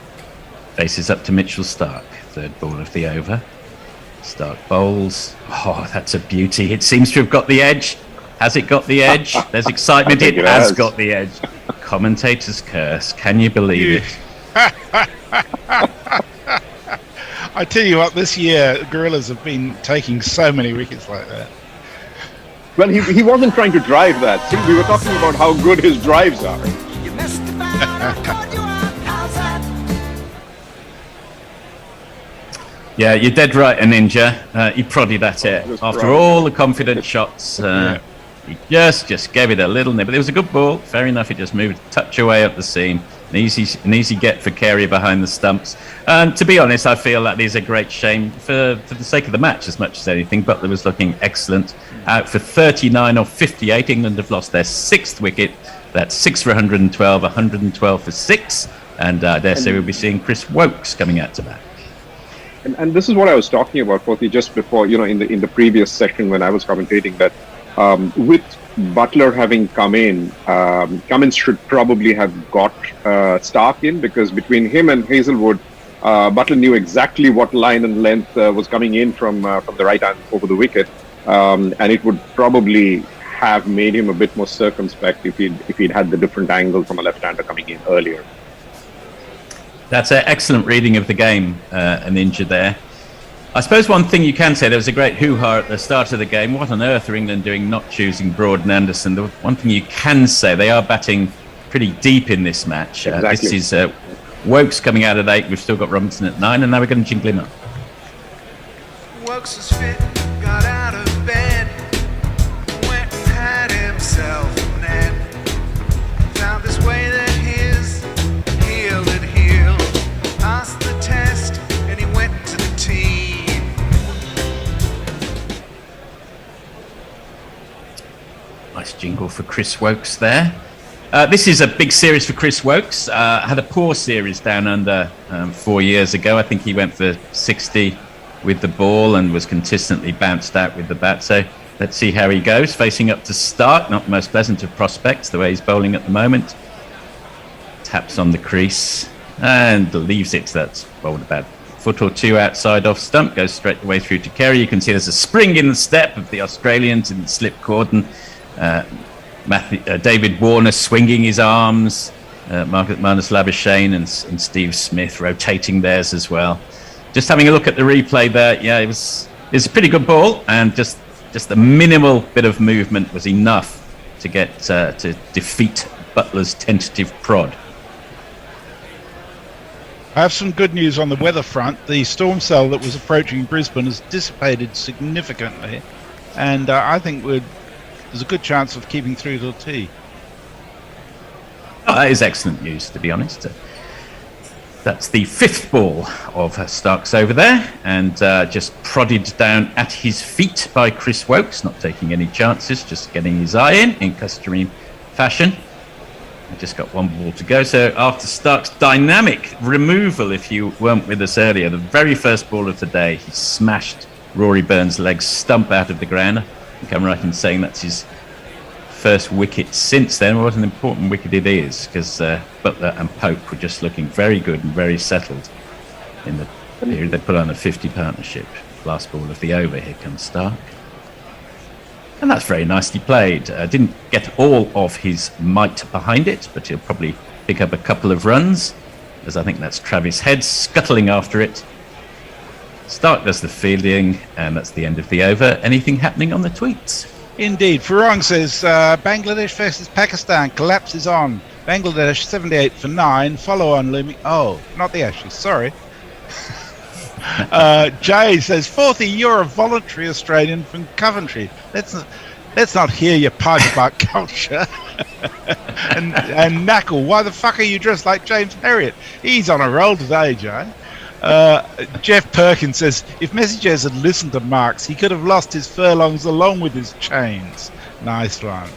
Faces up to Mitchell Stark, third ball of the over. Stark bowls. Oh, that's a beauty. It seems to have got the edge. Has it got the edge? There's excitement. It has got the edge. Commentator's curse. Can you believe it? I tell you what, this year Gorillas have been taking so many wickets like that. Well, he wasn't trying to drive that. See, we were talking about how good his drives are. Yeah, you're dead right, Ninja. He prodded at it. After all the confident shots, he just gave it a little nib. But it was a good ball. Fair enough, it just moved a touch away up the seam. An easy get for Carey behind the stumps. And to be honest, I feel that is a great shame for the sake of the match as much as anything. Butler was looking excellent. Out for 39 or 58. England have lost their 6th wicket. That's 6 for 112, 112 for 6. And I dare say we'll be seeing Chris Wokes coming out to bat. And this is what I was talking about, Forty, just before, in the previous session when I was commentating that with Butler having come in, Cummins should probably have got Stark in, because between him and Hazelwood, Butler knew exactly what line and length was coming in from the right hand over the wicket, and it would probably have made him a bit more circumspect if he'd had the different angle from a left-hander coming in earlier. That's an excellent reading of the game, Ninja there. I suppose one thing you can say, there was a great hoo-ha at the start of the game. What on earth are England doing not choosing Broad and Anderson? The one thing you can say, they are batting pretty deep in this match. Exactly. This is Wokes coming out at 8. We've still got Robinson at 9, and now we're going to jingle him up. Wokes is fit, got out of bed, went and had himself a nap, found this way that his heel had healed, passed the test, and he went to the team. Nice jingle for Chris Wokes there. This is a big series for Chris Wokes. Had a poor series down under 4 years ago. I think he went for 60 with the ball and was consistently bounced out with the bat. So let's see how he goes. Facing up to Stark, not the most pleasant of prospects, the way he's bowling at the moment. Taps on the crease and leaves it. That's bowled about a foot or two outside off stump. Goes straight the way through to Carey. You can see there's a spring in the step of the Australians in the slip cordon. David Warner swinging his arms, Marnus Labuschagne and Steve Smith rotating theirs as well. Just having a look at the replay there, yeah, it was a pretty good ball, and just a minimal bit of movement was enough to get to defeat Butler's tentative prod. I have some good news on the weather front. The storm cell that was approaching Brisbane has dissipated significantly, and I think there's a good chance of keeping through till tea. Oh, that is excellent news, to be honest. That's the 5th ball of Stark's over there, and just prodded down at his feet by Chris Wokes, not taking any chances, just getting his eye in customary fashion. I just got one ball to go. So after Stark's dynamic removal, if you weren't with us earlier, the very first ball of the day, he smashed Rory Burns' legs stump out of the ground. I think I'm right in saying that's his first wicket since then. What an important wicket it is, because Butler and Pope were just looking very good and very settled in the period. They put on a 50 partnership. Last ball of the over, here comes Stark. And that's very nicely played. Didn't get all of his might behind it, but he'll probably pick up a couple of runs, as I think that's Travis Head scuttling after it. Stark does the fielding, and that's the end of the over. Anything happening on the tweets? Indeed. Farang says Bangladesh versus Pakistan, collapses on. Bangladesh 78 for 9, follow on looming. Oh, not the Ashes, sorry. Jay says, Forthy, you're a voluntary Australian from Coventry. Let's not hear your pipe about culture. and Knackle, why the fuck are you dressed like James Herriot? He's on a roll today, Jay. Jeff Perkins says, if Messages had listened to Marx, he could have lost his furlongs along with his chains. Nice one.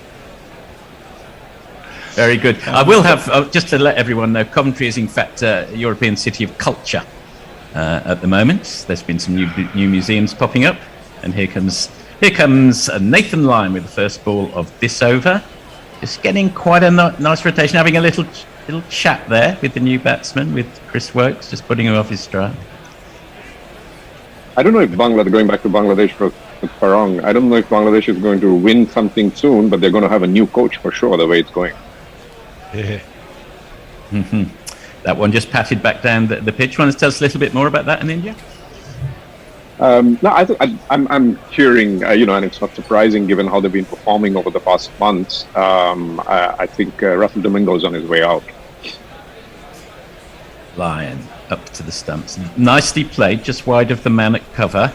Very good. I will have, just to let everyone know, Coventry is in fact a European city of culture at the moment. There's been some new museums popping up, and here comes Nathan Lyon with the first ball of this over. just getting quite a nice rotation, having a little chat there with the new batsman, with Chris Wokes, just putting him off his stride. I don't know if going back to Bangladesh for Parang, I don't know if Bangladesh is going to win something soon, but they're going to have a new coach for sure, the way it's going. Yeah. That one just patted back down the pitch. Want to tell us a little bit more about that in India? No, I'm hearing, and it's not surprising given how they've been performing over the past months. I think Russell Domingo is on his way out. Lyon up to the stumps. Nicely played, just wide of the man at cover.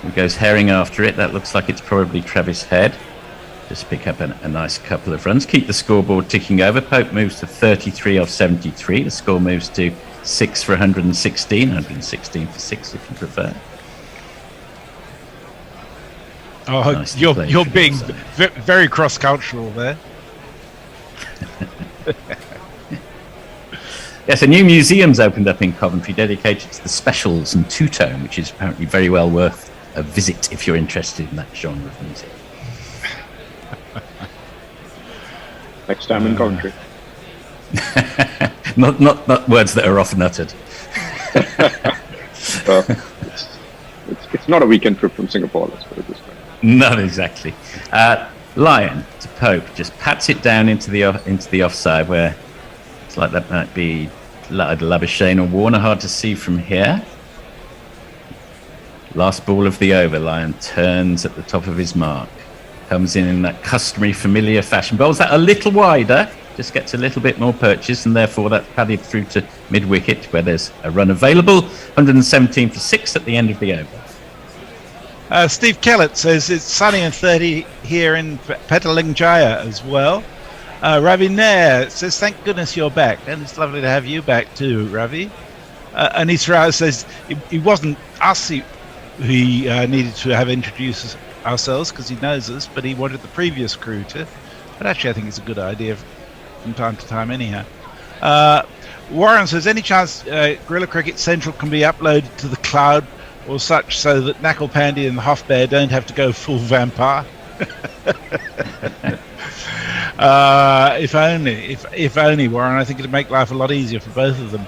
He goes herring after it. That looks like it's probably Travis Head. Just pick up a nice couple of runs. Keep the scoreboard ticking over. Pope moves to 33 off 73. The score moves to 6 for 116. 116 for 6 if you prefer. Oh, Nice you're being very cross-cultural there. Yes, a new museum's opened up in Coventry dedicated to the specials and two-tone, which is apparently very well worth a visit if you're interested in that genre of music. Next time in Coventry. not words that are often uttered. It's not a weekend trip from Singapore, let's put it this way. Not exactly. Lyon to Pope just pats it down into the offside, where it's like that might be Labuschagne or Warner, hard to see from here. Last ball of the over. Lyon turns at the top of his mark, comes in that customary familiar fashion, bowls that a little wider, just gets a little bit more purchase, and therefore that's padded through to mid-wicket where there's a run available. 117 for 6 at the end of the over. Steve Kellett says it's sunny and 30 here in Petalingjaya as well. Ravi Nair says, thank goodness you're back. And it's lovely to have you back too, Ravi. Anis Rao says it wasn't us he needed to have introduced ourselves because he knows us, but he wanted the previous crew to. But actually I think it's a good idea from time to time anyhow. Warren says, any chance Guerrilla Cricket Central can be uploaded to the cloud or such so that Knuckle Pandy and the Huff Bear don't have to go full vampire? If only, Warren. I think it'd make life a lot easier for both of them.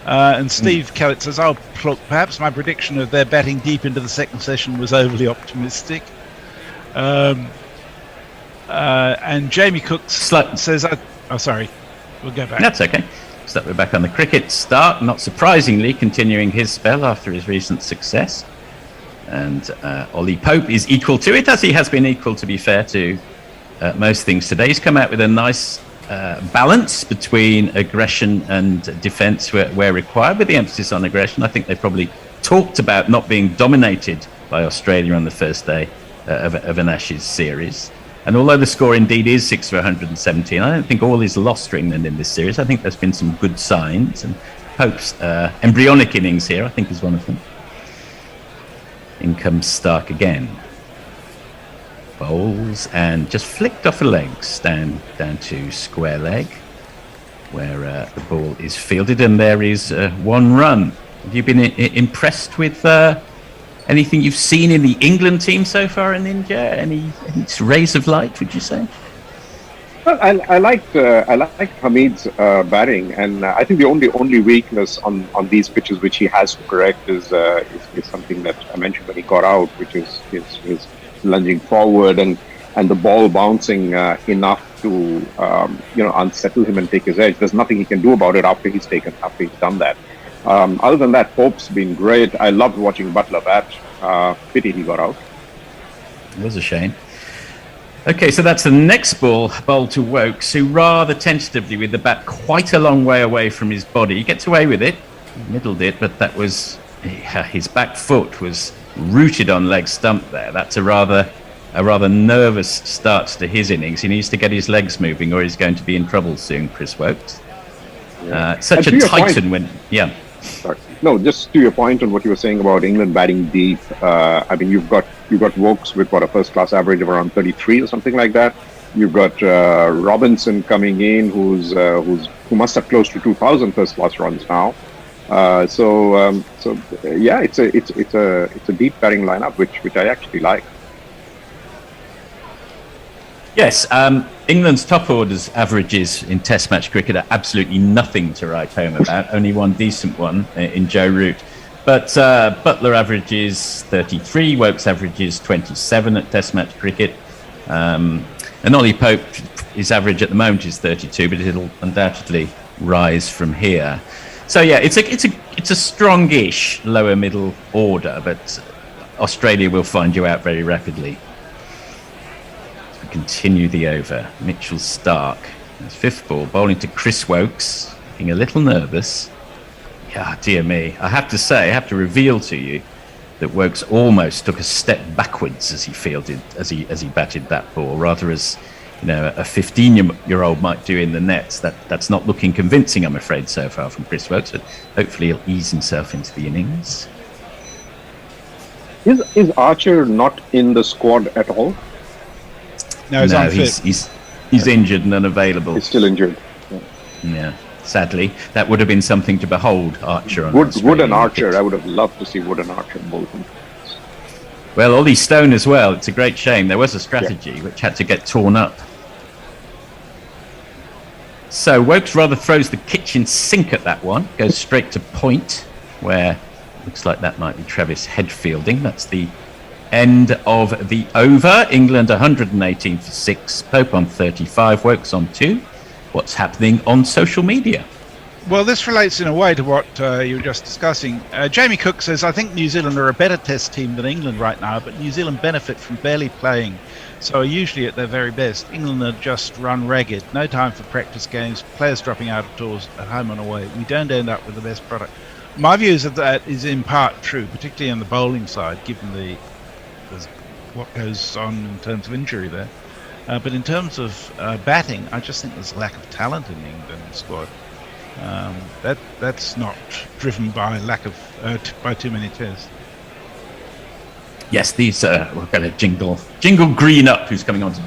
And Steve Kellett says, oh, look, perhaps my prediction of their batting deep into the second session was overly optimistic. And Jamie Cook says, oh, sorry, we'll go back. That's okay. So we're back on the cricket start, not surprisingly continuing his spell after his recent success. And Ollie Pope is equal to it, as he has been equal, to be fair, to most things today. He's come out with a nice balance between aggression and defence where required, with the emphasis on aggression. I think they probably talked about not being dominated by Australia on the first day of an Ashes series. And although the score indeed is 6 for 117, I don't think all is lost for England in this series. I think there's been some good signs, and Pope's embryonic innings here, I think, is one of them. In comes Stark again. Bowls and just flicked off a leg, down to square leg, where the ball is fielded, and there is 1 run. Have you been impressed with anything you've seen in the England team so far in India? Any rays of light, would you say? Well, I liked Hamid's batting, and I think the only weakness on these pitches which he has to correct is something that I mentioned when he got out, which is his lunging forward and the ball bouncing enough to unsettle him and take his edge. There's nothing he can do about it after he's done that. Other than that, Pope's been great. I loved watching Butler bat. Pity he got out. It was a shame. Okay, so that's the next ball to Wokes, who rather tentatively, with the bat quite a long way away from his body, gets away with it, middled it, but that was his back foot was rooted on leg stump there. That's a rather nervous start to his innings. He needs to get his legs moving, or he's going to be in trouble soon, Chris Wokes. Such a titan when... Yeah. Sorry. No, just to your point on what you were saying about England batting deep. I mean, you've got Wokes with a first-class average of around 33 or something like that. You've got Robinson coming in, who must have close to 2,000 first-class runs now. So yeah, it's a deep batting lineup, which I actually like. Yes, England's top orders averages in Test match cricket are absolutely nothing to write home about. Only one decent one in Joe Root. But Butler averages 33, Wokes averages 27 at Test match cricket. And Ollie Pope, his average at the moment is 32, but it'll undoubtedly rise from here. So yeah, it's a strongish lower middle order, but Australia will find you out very rapidly. Continue the over. Mitchell Stark. His fifth ball, bowling to Chris Wokes, looking a little nervous. Yeah, dear me. I have to reveal to you that Wokes almost took a step backwards as he batted that ball, rather as a 15-year-old might do in the nets. That's not looking convincing, I'm afraid, so far from Chris Wokes, but hopefully he'll ease himself into the innings. Is Archer not in the squad at all? No, he's injured and unavailable. He's still injured. Yeah, sadly, that would have been something to behold. Archer on Wood and Archer. I would have loved to see Wood and Archer both. Well, Ollie Stone as well. It's a great shame. There was a strategy which had to get torn up. So Wokes rather throws the kitchen sink at that one. Goes straight to point, where looks like that might be Travis Head fielding. That's the end of the over. England 118 for 6, Pope on 35, Wokes on 2. What's happening on social media? Well, this relates in a way to what you were just discussing. Jamie Cook says, I think New Zealand are a better test team than England right now, but New Zealand benefit from barely playing, so are usually at their very best. England are just run ragged, no time for practice games, players dropping out of tours at home and away. We don't end up with the best product. My view is that is in part true, particularly on the bowling side, given what goes on in terms of injury there. But in terms of batting, I just think there's a lack of talent in the England squad. That's not driven by by too many tests. Yes, these we're going to jingle Green up. Who's coming on to?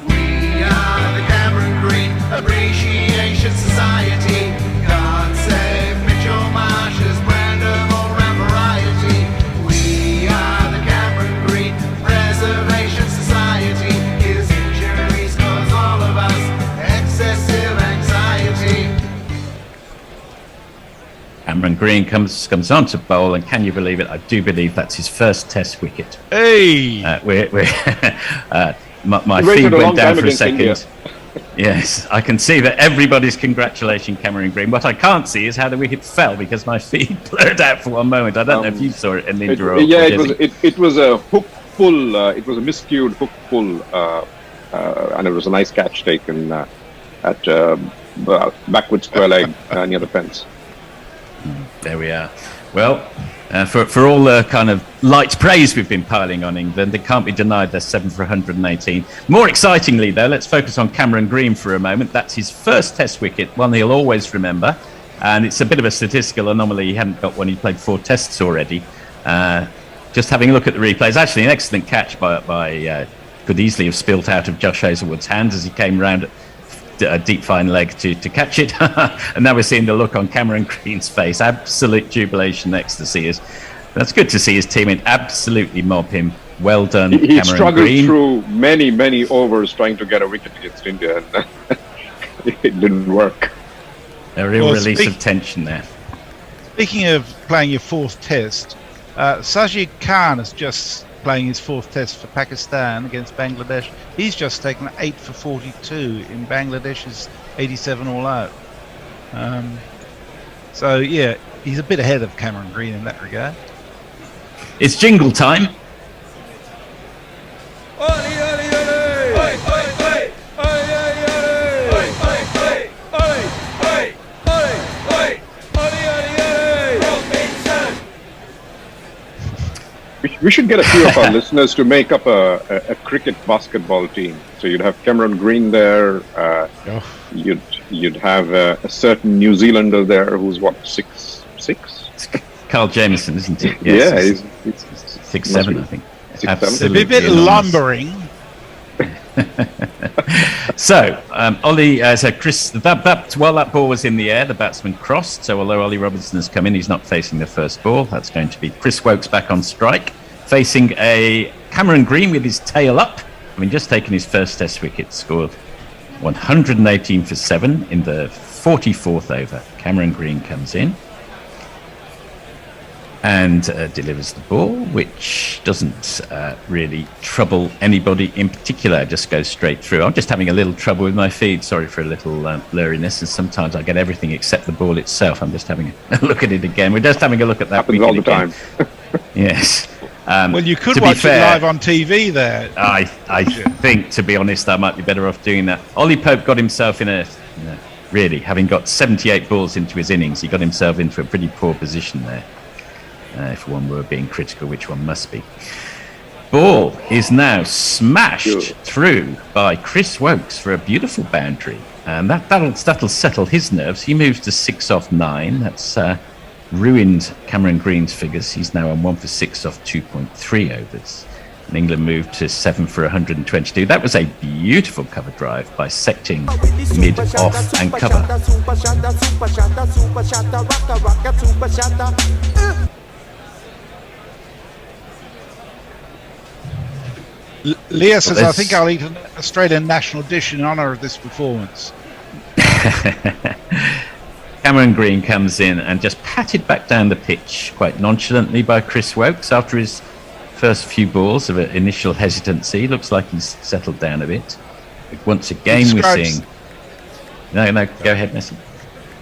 We are the Cameron Green Appreciation Society. God save Mitchell Marsh's brand of all-round variety. We are the Cameron Green Preservation Society. His injuries cause all of us excessive anxiety. Cameron Green comes on to bowl, and can you believe it? I do believe that's his first Test wicket. Hey! My feed went down for a second. Yes, I can see that everybody's congratulating Cameron Green. What I can't see is how the wicket fell, because my feed blurred out for one moment. I don't know if you saw it in the intro. It was a hook pull. It was a miscued hook pull, and it was a nice catch taken at backward square leg near the fence. There we are. Well, for all the kind of light praise we've been piling on England, it can't be denied they're 7 for 118. More excitingly, though, let's focus on Cameron Green for a moment. That's his first Test wicket, one he'll always remember. And it's a bit of a statistical anomaly. He hadn't got one. He played 4 Tests already. Just having a look at the replays, actually an excellent catch by could easily have spilt out of Josh Hazelwood's hands as he came round a deep fine leg to catch it. And now we're seeing the look on Cameron Green's face. Absolute jubilation, ecstasy. That's good to see his teammate absolutely mob him. Well done, He Cameron struggled Green. through many overs trying to get a wicket against India, and it didn't work. A real release of tension there. Speaking of playing your 4th Test, Sajid Khan is just playing his 4th Test for Pakistan against Bangladesh. He's just taken 8 for 42 in Bangladesh's 87 all out. So yeah, he's a bit ahead of Cameron Green in that regard. It's jingle time. We should get a few of our listeners to make up a cricket basketball team. So you'd have Cameron Green there. You'd have a certain New Zealander there who's what, 6'6"? Carl Jameson, isn't it? Yes, yeah, he's 6'7", I think. 6'7". A bit lumbering. So, Ollie, so Chris, while that ball was in the air, the batsman crossed. So, although Ollie Robinson has come in, he's not facing the first ball. That's going to be Chris Wokes back on strike, facing a Cameron Green with his tail up. having just taken his first Test wicket, scored 118 for 7 in the 44th over. Cameron Green comes in and delivers the ball, which doesn't really trouble anybody in particular, just goes straight through. I'm just having a little trouble with my feed, sorry for a little blurriness, and sometimes I get everything except the ball itself. I'm just having a look at it again. We're just having a look at that. Happens all the time. Yes. Well, you could watch it live on TV there. I think, to be honest, I might be better off doing that. Ollie Pope got himself in really, having got 78 balls into his innings, he got himself into a pretty poor position there. If one were being critical, which one must be. Ball is now smashed through by Chris Wokes for a beautiful boundary. And that'll settle his nerves. He moves to 6 off 9. That's ruined Cameron Green's figures. He's now on 1 for 6 off 2.3 overs. And England moved to 7 for 122. That was a beautiful cover drive by secting mid, off and cover. Leah says, I think I'll eat an Australian national dish in honour of this performance. Cameron Green comes in and just patted back down the pitch quite nonchalantly by Chris Wokes after his first few balls of initial hesitancy. Looks like he's settled down a bit. Once again, we're seeing... No, go ahead, Messi.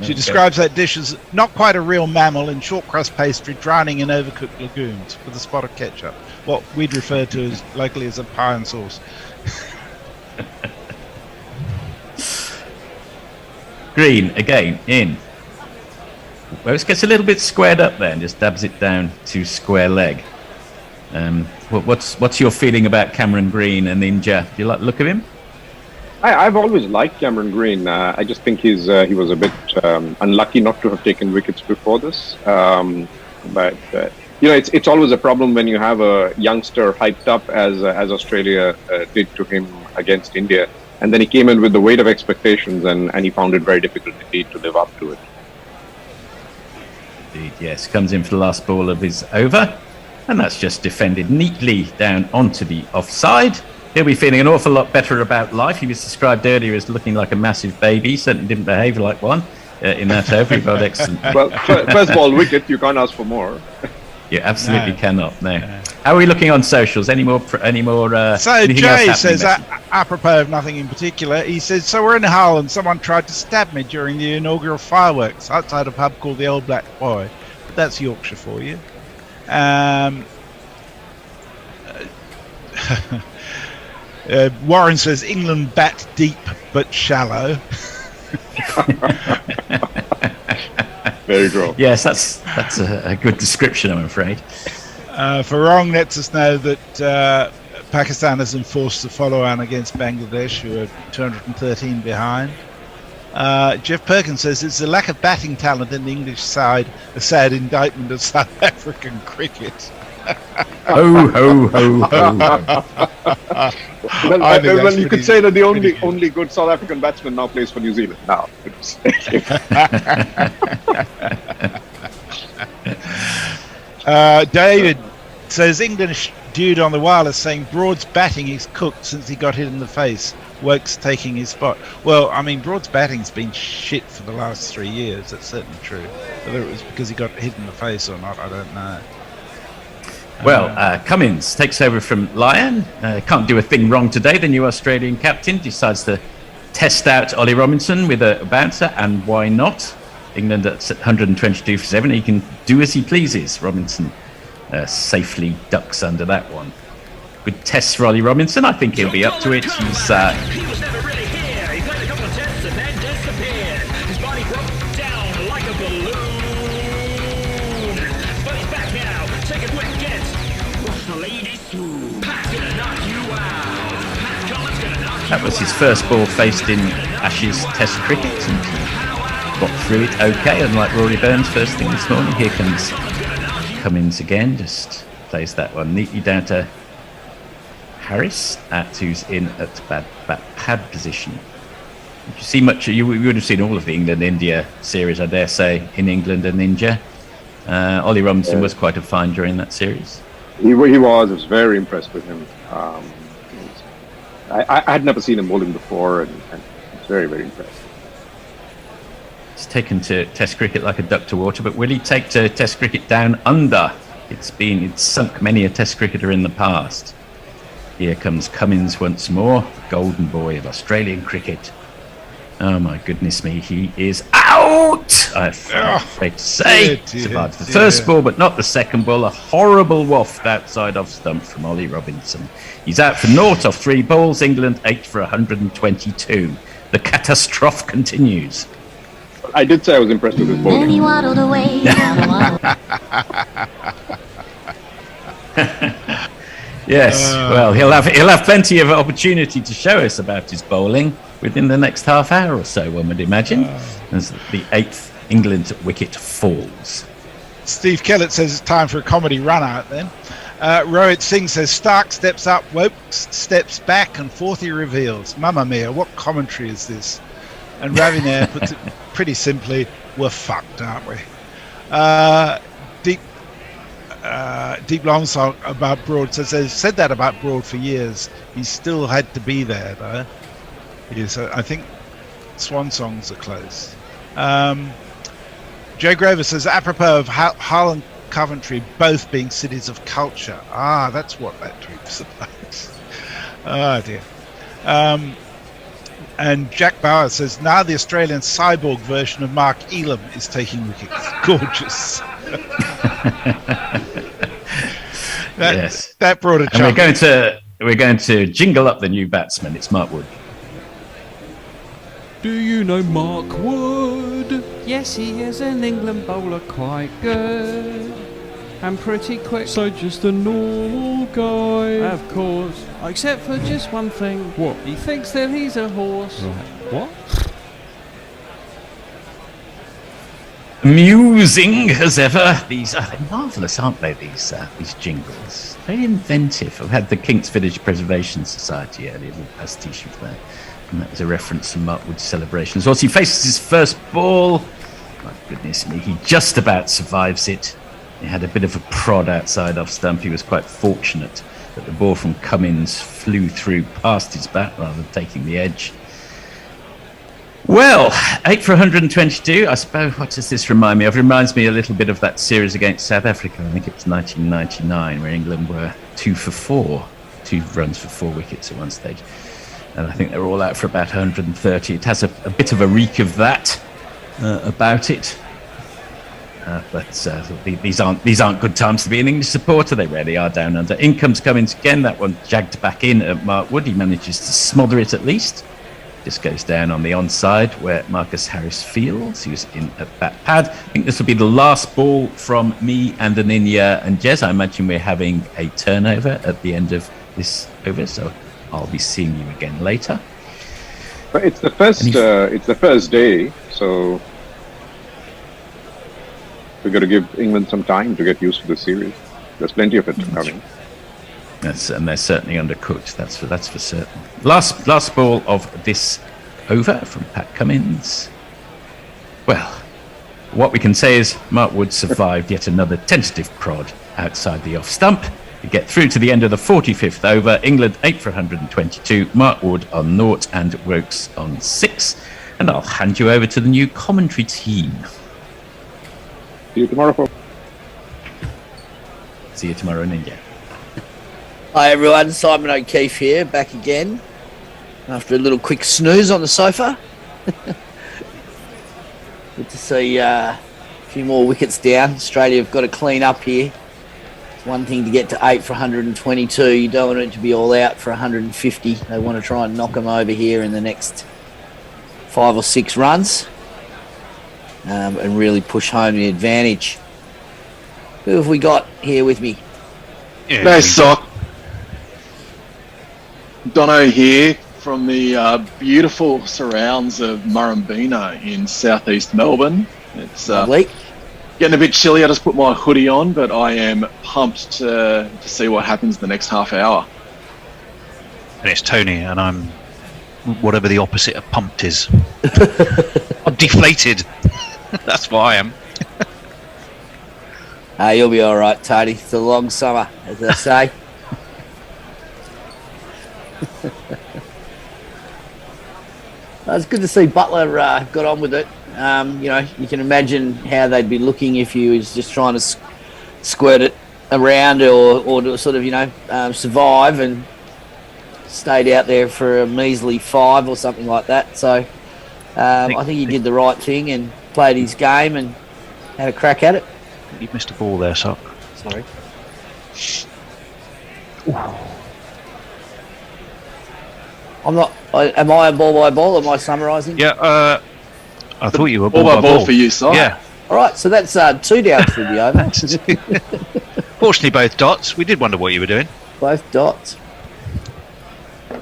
She describes that dish as not quite a real mammal in short crust pastry drowning in overcooked legumes with a spot of ketchup. What we'd refer to as locally as a pie and sauce. Green again in. Wokes gets a little bit squared up there and just dabs it down to square leg. What's your feeling about Cameron Green and Ninja? Do you like the look of him? I've always liked Cameron Green. I just think he was a bit unlucky not to have taken wickets before this. But it's always a problem when you have a youngster hyped up as Australia did to him against India, and then he came in with the weight of expectations, and he found it very difficult indeed to live up to it. Indeed, yes. Comes in for the last ball of his over, and that's just defended neatly down onto the offside. He'll be feeling an awful lot better about life. He was described earlier as looking like a massive baby. He certainly didn't behave like one in that over. He got excellent. Well, first ball wicket, you can't ask for more. You absolutely cannot. No. How are we looking on socials? Any more? So Jay says, apropos of nothing in particular, he says, so we're in Hull and someone tried to stab me during the inaugural fireworks outside a pub called the Old Black Boy. But that's Yorkshire for you. Warren says England bat deep but shallow. Very true. Yes, that's a good description, I'm afraid. Farong lets us know that Pakistan has enforced the follow-on against Bangladesh, who are 213 behind. Jeff Perkins says it's the lack of batting talent in the English side, a sad indictment of South African cricket. Ho, ho, ho, ho. Well, you could say that the only good South African batsman now plays for New Zealand. Now, David says English dude on the wireless saying Broad's batting is cooked since he got hit in the face. Wokes taking his spot. Well, I mean, Broad's batting's been shit for the last 3 years. That's certainly true. Whether it was because he got hit in the face or not, I don't know. Well, Cummins takes over from Lyon. Can't do a thing wrong today. The new Australian captain decides to test out Ollie Robinson with a bouncer, and why not? England at 122 for 7. He can do as he pleases. Robinson safely ducks under that one. Good test for Ollie Robinson. I think he'll be up to it. He was never really here. He played a couple of tests and then disappeared. His body broke down like a balloon. But he's back now. Second wicket. Watch the lady swoon. Pat's gonna knock you out. Pat Collins gonna knock you out. That was his first ball faced in Ashes Test cricket, and he got through it okay, unlike Rory Burns first thing this morning. Here comes Cummins again, just plays that one neatly down to Harris, who's in at bat pad position. Did you see much? You would have seen all of the England-India series, I dare say, in England and India. Ollie Robinson was quite a find during that series. He was. I was very impressed with him. I had never seen him bowling before, and it's very, very impressive. He's taken to Test cricket like a duck to water, but will he take to Test cricket down under? It's sunk many a Test cricketer in the past. Here comes Cummins once more, golden boy of Australian cricket. Oh my goodness me, he is out! I'm afraid to say. Survived the first ball, but not the second ball. A horrible waft outside off stump from Ollie Robinson. He's out for naught off 3 balls. England 8 for 122. The catastrophe continues. I did say I was impressed with his bowling. Then he waddled away. Yes, well, he'll have plenty of opportunity to show us about his bowling within the next half hour or so, one would imagine, as the 8th England wicket falls. Steve Kellett says it's time for a comedy run out then. Rohit Singh says Stark steps up, Wokes steps back, and Forthy reveals. Mamma mia, what commentary is this? And Ravi Nair puts it pretty simply, we're fucked, aren't we? Deep Long Song about Broad says they've said that about Broad for years. He still had to be there, though. Yes, I think Swan Songs are close. Joe Grover says, apropos of Hull and Coventry both being cities of culture. That's what that tweet's about. Oh, dear. And Jack Bauer says, now the Australian cyborg version of Mark Elam is taking wickets. Gorgeous. Yes. That brought a and we're going to jingle up the new batsman. It's Mark Wood. Do you know Mark Wood? Yes, he is an England bowler, quite good and pretty quick. So just a normal guy. Of course, except for just one thing. What? He thinks that he's a horse. Right. What? Amusing as ever. These are marvellous, aren't they? These jingles. Very inventive. I've had the Kinks Village Preservation Society earlier, a little pastiche of that. And that was a reference to Mark Wood's celebrations. As he faces his first ball, my goodness me, he just about survives it. He had a bit of a prod outside off stump. He was quite fortunate that the ball from Cummins flew through past his bat rather than taking the edge. Well, 8 for 122, I suppose. What does this remind me of? It reminds me a little bit of that series against South Africa. I think it was 1999, where England were 2 for 4, 2 runs for 4 wickets at one stage. And I think they were all out for about 130. It has a bit of a reek of that about it. But these aren't good times to be an English supporter. They really are down under. In comes Cummins again. That one jagged back in at Mark Wood. He manages to smother it at least. Just goes down on the onside where Marcus Harris fields. He was in at bat pad. I think this will be the last ball from me and Aninia and Jez. I imagine we're having a turnover at the end of this over, so I'll be seeing you again later. But it's the first. It's the first day, so we've got to give England some time to get used to the series. There's plenty of it coming. And they're certainly undercooked. That's for certain. Last ball of this over from Pat Cummins. Well, what we can say is Mark Wood survived yet another tentative prod outside the off stump. We get through to the end of the 45th over. England 8 for 122. Mark Wood on 0 and Wokes on 6. And I'll hand you over to the new commentary team. See you tomorrow, folks. See you tomorrow in India. Hi everyone, Simon O'Keefe here, back again after a little quick snooze on the sofa. Good to see a few more wickets down. Australia have got to clean up here. It's one thing to get to 8 for 122. You don't want it to be all out for 150. They want to try and knock them over here in the next 5 or 6 runs and really push home the advantage. Who have we got here with me? Nice sock. Dono here from the beautiful surrounds of Murrumbina in southeast Melbourne. It's getting a bit chilly. I just put my hoodie on, but I am pumped to see what happens the next half hour. And it's Tony, and I'm whatever the opposite of pumped is. I'm deflated. That's what I am. You'll be all right, Tony. It's a long summer, as I say. It's good to see Butler got on with it. You can imagine how they'd be looking if he was just trying to squirt it around or to sort of, survive and stayed out there for a measly 5 or something like that. So I think he did the right thing and played his game and had a crack at it. You missed a ball there, Sock. Sorry. I'm not. Am I a ball by ball? Am I summarising? Yeah, I thought you were ball by ball for you, Si. Yeah. All right, so that's 2 down through the over. Fortunately, both dots. We did wonder what you were doing. Both dots.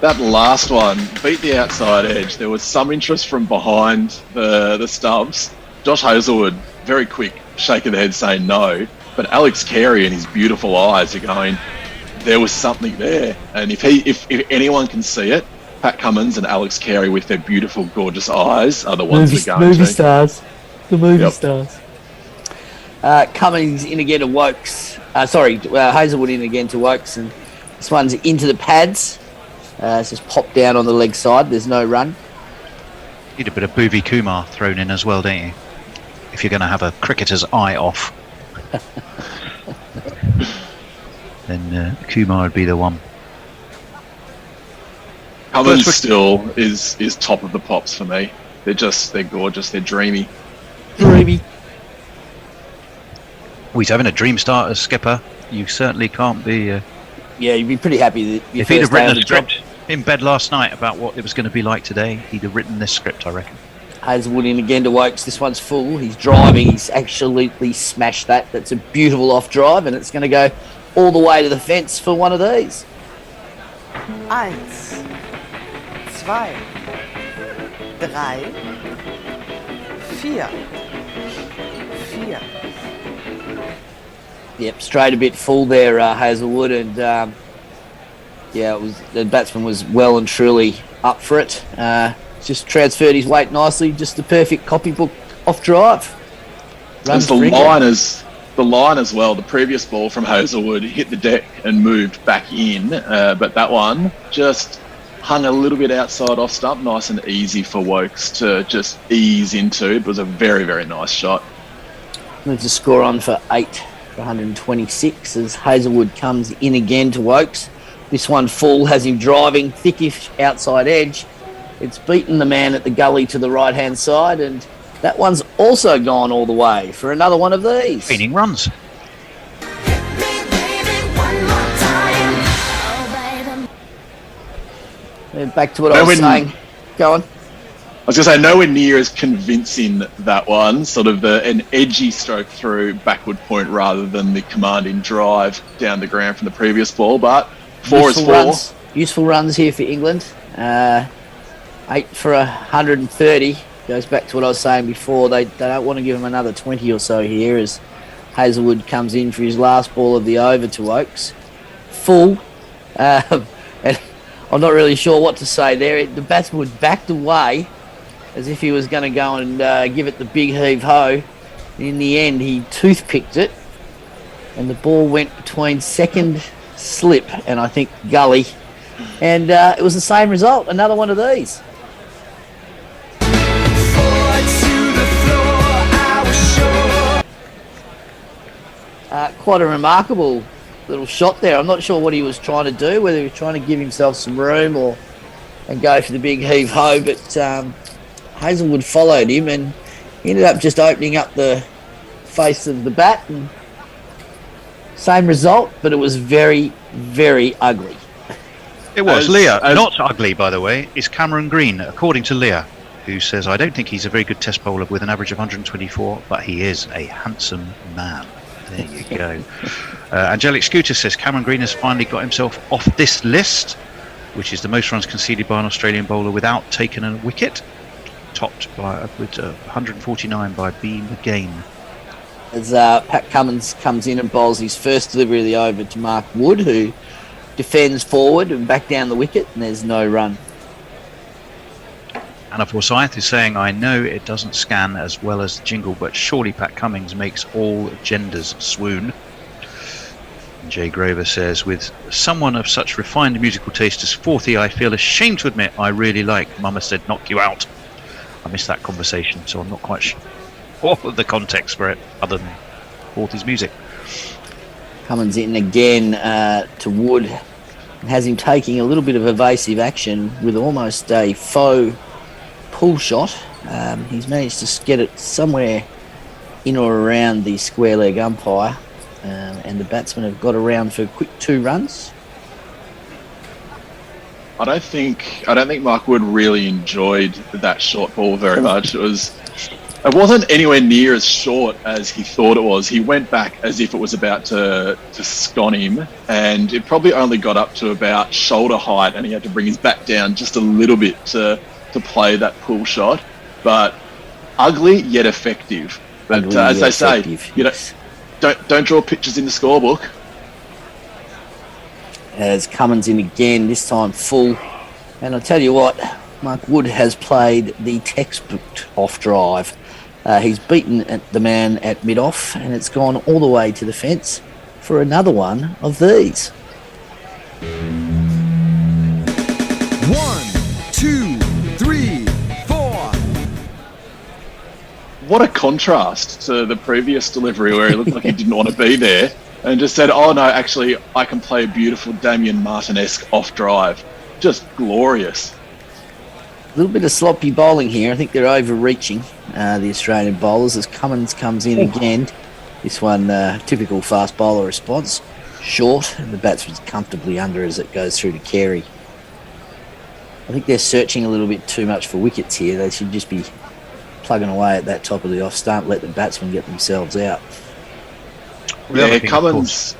That last one beat the outside edge. There was some interest from behind the stumps. Josh Hazelwood, very quick shake of the head saying no. But Alex Carey and his beautiful eyes are going, there was something there. And if anyone can see it, Pat Cummins and Alex Carey with their beautiful, gorgeous eyes are the ones that are going movie to. stars. The movie stars. Cummins in again to Wokes. Hazelwood in again to Wokes. And this one's into the pads. It's just popped down on the leg side. There's no run. Need a bit of Bhuvi Kumar thrown in as well, don't you? If you're going to have a cricketer's eye off. Then Kumar would be the one. Cummins still is top of the pops for me. They're gorgeous. They're dreamy. Dreamy. Well, he's having a dream start as skipper. You certainly can't be. Yeah, you'd be pretty happy that if he'd have written a script in bed last night about what it was going to be like today, he'd have written this script, I reckon. Hazelwood in again to Wokes. This one's full. He's driving. He's absolutely smashed that. That's a beautiful off drive, and it's going to go all the way to the fence for one of these. 1, 2, 3, 4. Yep, straight a bit full there, Hazelwood, and the batsman was well and truly up for it. Just transferred his weight nicely, just the perfect copybook off drive. There's the line as well. The previous ball from Hazelwood hit the deck and moved back in, but that one just hung a little bit outside off stump, nice and easy for Wokes to just ease into. It was a very, very nice shot. Moves the score on for 8 for 126 as Hazelwood comes in again to Wokes. This one full, has him driving, thickish outside edge. It's beaten the man at the gully to the right-hand side, and that one's also gone all the way for another one of these. Feeding runs. And back to what I was saying. Go on. I was going to say, nowhere near as convincing that one. Sort of an edgy stroke through backward point rather than the commanding drive down the ground from the previous ball. But 4 is 4. Useful runs here for England. 8 for 130. Goes back to what I was saying before. They don't want to give him another 20 or so here as Hazelwood comes in for his last ball of the over to Wokes. Full. And I'm not really sure what to say there. The batsman backed away as if he was going to go and give it the big heave-ho. In the end, he toothpicked it, and the ball went between second slip and I think gully. And it was the same result, another one of these. Quite a remarkable little shot there. I'm not sure what he was trying to do, whether he was trying to give himself some room and go for the big heave-ho, but Hazelwood followed him and he ended up just opening up the face of the bat. And same result, but it was very, very ugly. It was. Leah, not ugly, by the way, is Cameron Green, according to Leah, who says, I don't think he's a very good test bowler with an average of 124, but he is a handsome man. There you go. Angelic Scooter says Cameron Green has finally got himself off this list, which is the most runs conceded by an Australian bowler without taking a wicket, topped by with 149 by B. McGain. As Pat Cummins comes in and bowls his first delivery of the over to Mark Wood, who defends forward and back down the wicket, and there's no run. Anna Forsyth is saying, I know it doesn't scan as well as Jingle, but surely Pat Cummins makes all genders swoon. Jay Grover says, with someone of such refined musical taste as Forthy, I feel ashamed to admit I really like Mama Said Knock You Out. I missed that conversation, so I'm not quite sure of the context for it, other than Forthy's music. Cummins in again to Wood. Has him taking a little bit of evasive action with almost a faux pull shot. He's managed to get it somewhere in or around the square leg umpire, and the batsmen have got around for a quick 2 runs. I don't think Mark Wood really enjoyed that short ball very much. It wasn't anywhere near as short as he thought it was. He went back as if it was about to scon him, and it probably only got up to about shoulder height, and he had to bring his back down just a little bit to play that pull shot. But ugly yet effective. But as they say, you know, don't draw pictures in the scorebook. As Cummins in again, this time full. And I'll tell you what, Mark Wood has played the textbook off drive. He's beaten the man at mid-off, and it's gone all the way to the fence for another one of these. 1, 2, 3, 4. What a contrast to the previous delivery where he looked like he didn't want to be there and just said, oh no, actually, I can play a beautiful Damien Martin-esque off drive. Just glorious. A little bit of sloppy bowling here. I think they're overreaching, the Australian bowlers, as Cummins comes in again. This one, typical fast bowler response. Short, and the batsman's comfortably under as it goes through to Carey. I think they're searching a little bit too much for wickets here. They should just be plugging away at that top of the off stump, let the batsmen get themselves out. Yeah, Cummins...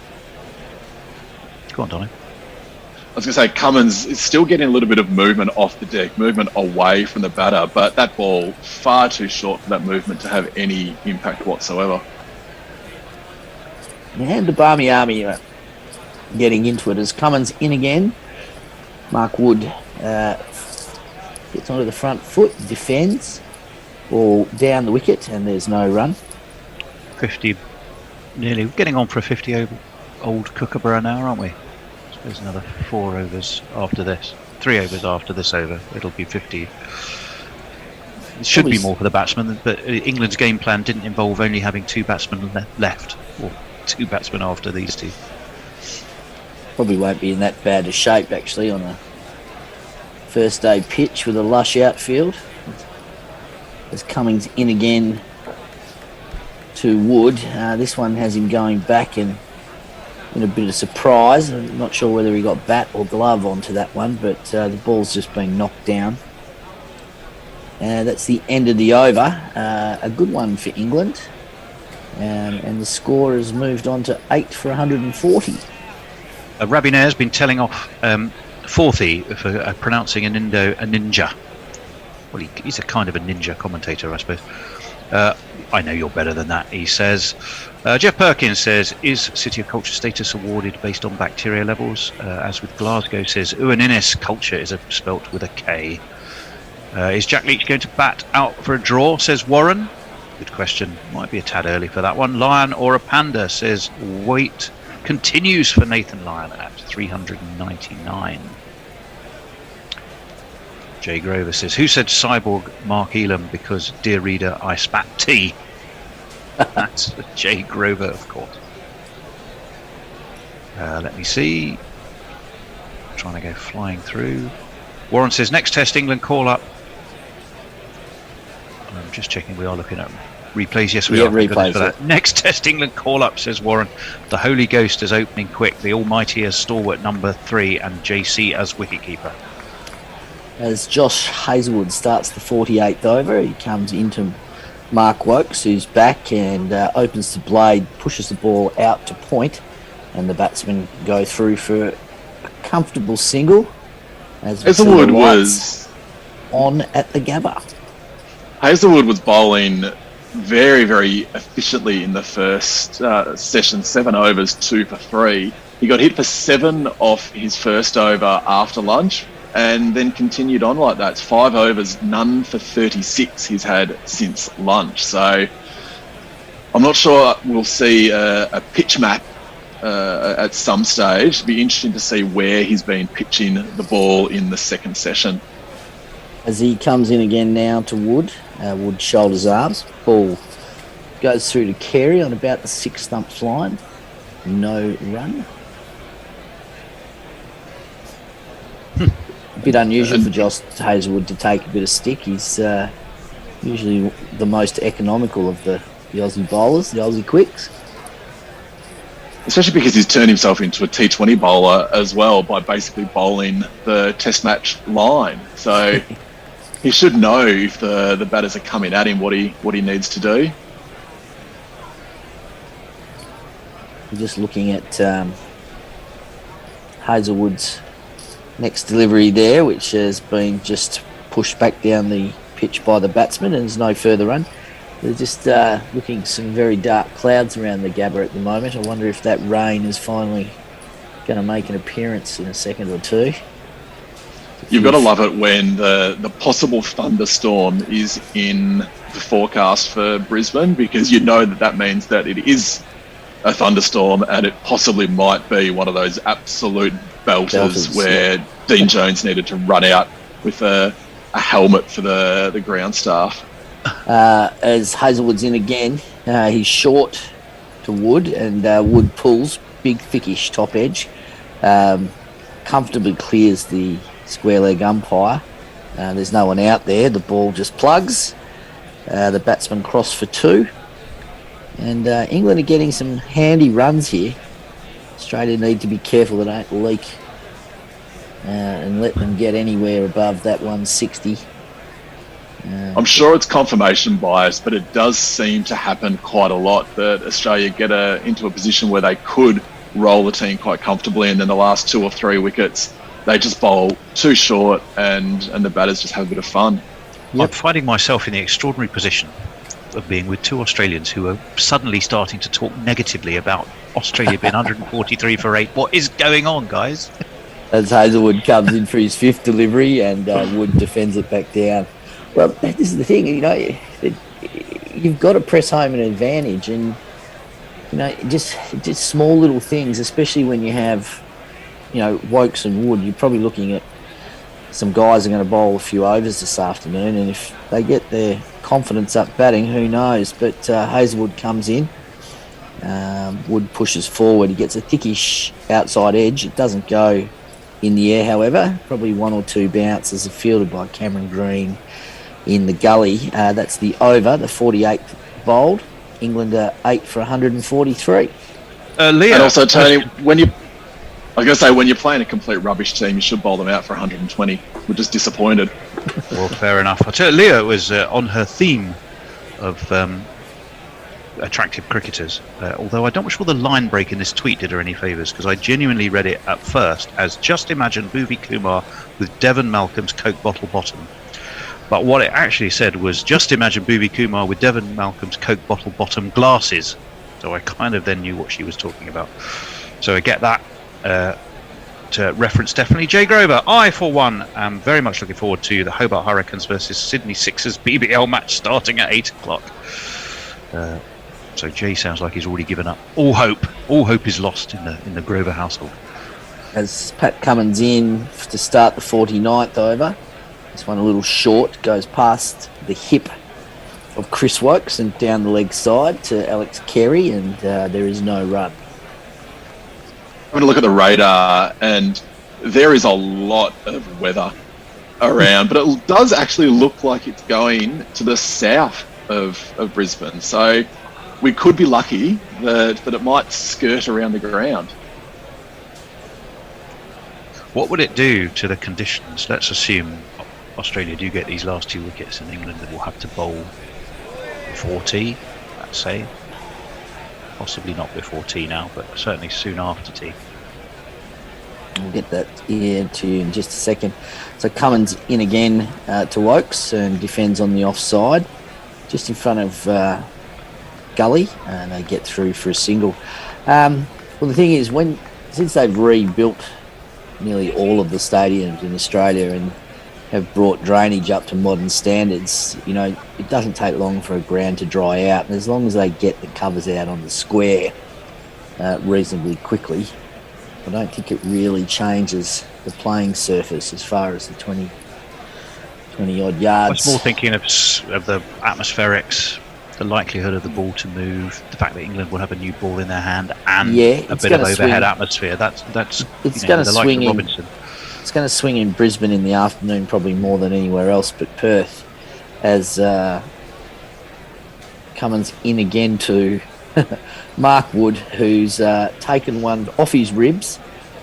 Go on, Donny. I was going to say, Cummins is still getting a little bit of movement off the deck, movement away from the batter, but that ball far too short for that movement to have any impact whatsoever. And the Barmy Army getting into it as Cummins in again. Mark Wood gets onto the front foot, defends, ball down the wicket, and there's no run. 50, nearly getting on for a 50 over old Kookaburra now, aren't we? There's another 4 overs after this. 3 overs after this over. It'll be 50. It should be more for the batsmen, but England's game plan didn't involve only having 2 batsmen left, or 2 batsmen after these 2. Probably won't be in that bad a shape, actually, on a first day pitch with a lush outfield. As Cummings in again to Wood. This one has him going back and in a bit of surprise. I'm not sure whether he got bat or glove onto that one, but the ball's just been knocked down. That's the end of the over. A good one for England. And the score has moved on to 8 for 140. Rabinair's been telling off Forthy for pronouncing a ninja. Well, he's a kind of a ninja commentator, I suppose. I know you're better than that, he says. Jeff Perkins says, is City of Culture status awarded based on bacteria levels? As with Glasgow, says, Uaninis culture is spelt with a K. Is Jack Leach going to bat out for a draw, says Warren? Good question. Might be a tad early for that one. Lion or a panda, says wait continues for Nathan Lyon at 399. Jay Grover says, who said cyborg Mark Elam? Because, dear reader, I spat tea. That's Jay Grover, of course. Let me see. Trying to go flying through. Warren says, next test England call up. I'm just checking we are looking at replays. Yes, we are. Replays, for that. Next test England call up, says Warren. The Holy Ghost is opening quick. The Almighty as stalwart number 3 and JC as wicketkeeper. As Josh Hazelwood starts the 48th over, he comes into Mark Wokes, who's back and opens the blade, pushes the ball out to point, and the batsmen go through for a comfortable single. As Hazelwood was on at the Gabba. Hazelwood was bowling very, very efficiently in the first session, 7 overs, 2 for 3. He got hit for 7 off his first over after lunch, and then continued on like that. It's 5 overs, none for 36 he's had since lunch. So I'm not sure we'll see a pitch map at some stage. It'd be interesting to see where he's been pitching the ball in the second session. As he comes in again now to Wood, Wood shoulders arms, ball goes through to Carey on about the 6 stumps line, no run. A bit unusual for Josh Hazelwood to take a bit of stick. He's usually the most economical of the Aussie bowlers, the Aussie quicks. Especially because he's turned himself into a T20 bowler as well by basically bowling the test match line. So he should know if the batters are coming at him what he needs to do. Just looking at Hazelwood's next delivery there, which has been just pushed back down the pitch by the batsman, and there's no further run. They're just looking some very dark clouds around the Gabba at the moment. I wonder if that rain is finally going to make an appearance in a second or two. You've got to love it when the possible thunderstorm is in the forecast for Brisbane, because you know that means that it is a thunderstorm, and it possibly might be one of those absolute belters where Dean Jones needed to run out with a helmet for the ground staff. As Hazelwood's in again, he's short to Wood, and Wood pulls, big thickish top edge, comfortably clears the square leg umpire. There's no one out there, the ball just plugs, the batsman cross for 2, and England are getting some handy runs here. Australia need to be careful they don't leak and let them get anywhere above that 160. I'm sure it's confirmation bias, but it does seem to happen quite a lot that Australia get into a position where they could roll the team quite comfortably, and then the last 2 or 3 wickets they just bowl too short, and the batters just have a bit of fun. I'm finding myself in the extraordinary position of being with 2 Australians who are suddenly starting to talk negatively about Australia being 143 for 8. What is going on, guys? As Hazelwood comes in for his 5th delivery, and Wood defends it back down. Well, this is the thing, you've got to press home an advantage, and just small little things, especially when you have Wokes and Wood. You're probably looking at some guys are going to bowl a few overs this afternoon, and if they get their confidence up batting, who knows? But Hazelwood comes in, Wood pushes forward, he gets a thickish outside edge. It doesn't go in the air, however. Probably 1 or 2 bounces are fielded by Cameron Green in the gully. That's the over, the 48th bowled. England are 8 for 143. Leo, and also Tony, when you're playing a complete rubbish team, you should bowl them out for 120. We're just disappointed. Well, fair enough. I tell you, Leo was on her theme of attractive cricketers, although I'm not sure the line break in this tweet did her any favours, because I genuinely read it at first as just imagine Bhuvi Kumar with Devon Malcolm's Coke bottle bottom. But what it actually said was just imagine Bhuvi Kumar with Devon Malcolm's Coke bottle bottom glasses. So I kind of then knew what she was talking about. So I get that to reference definitely. Jay Grover, I for one am very much looking forward to the Hobart Hurricanes versus Sydney Sixers BBL match starting at 8 o'clock. So Jay sounds like he's already given up. All hope is lost in the Grover household. As Pat Cummins in to start the 49th over. This one a little short, goes past the hip of Chris Wokes and down the leg side to Alex Carey, and there is no run. I'm going to look at the radar, and there is a lot of weather around, but it does actually look like it's going to the south of Brisbane. So we could be lucky that it might skirt around the ground. What would it do to the conditions? Let's assume Australia do get these last 2 wickets, and England will have to bowl before tea, let's say. Possibly not before tea now, but certainly soon after tea. We'll get that to you in just a second. So Cummins in again to Wokes and defends on the offside, just in front of Gully, and they get through for a single. Well, the thing is, since they've rebuilt nearly all of the stadiums in Australia and have brought drainage up to modern standards, it doesn't take long for a ground to dry out, and as long as they get the covers out on the square, reasonably quickly. I don't think it really changes the playing surface as far as the 20 odd yards. I was more thinking of the atmospherics, the likelihood of the ball to move, the fact that England will have a new ball in their hand, and a bit of overhead atmosphere. That's it's going to swing in. Robinson. It's going to swing in Brisbane in the afternoon, probably more than anywhere else but Perth, as Cummins in again to Mark Wood, who's taken one off his ribs,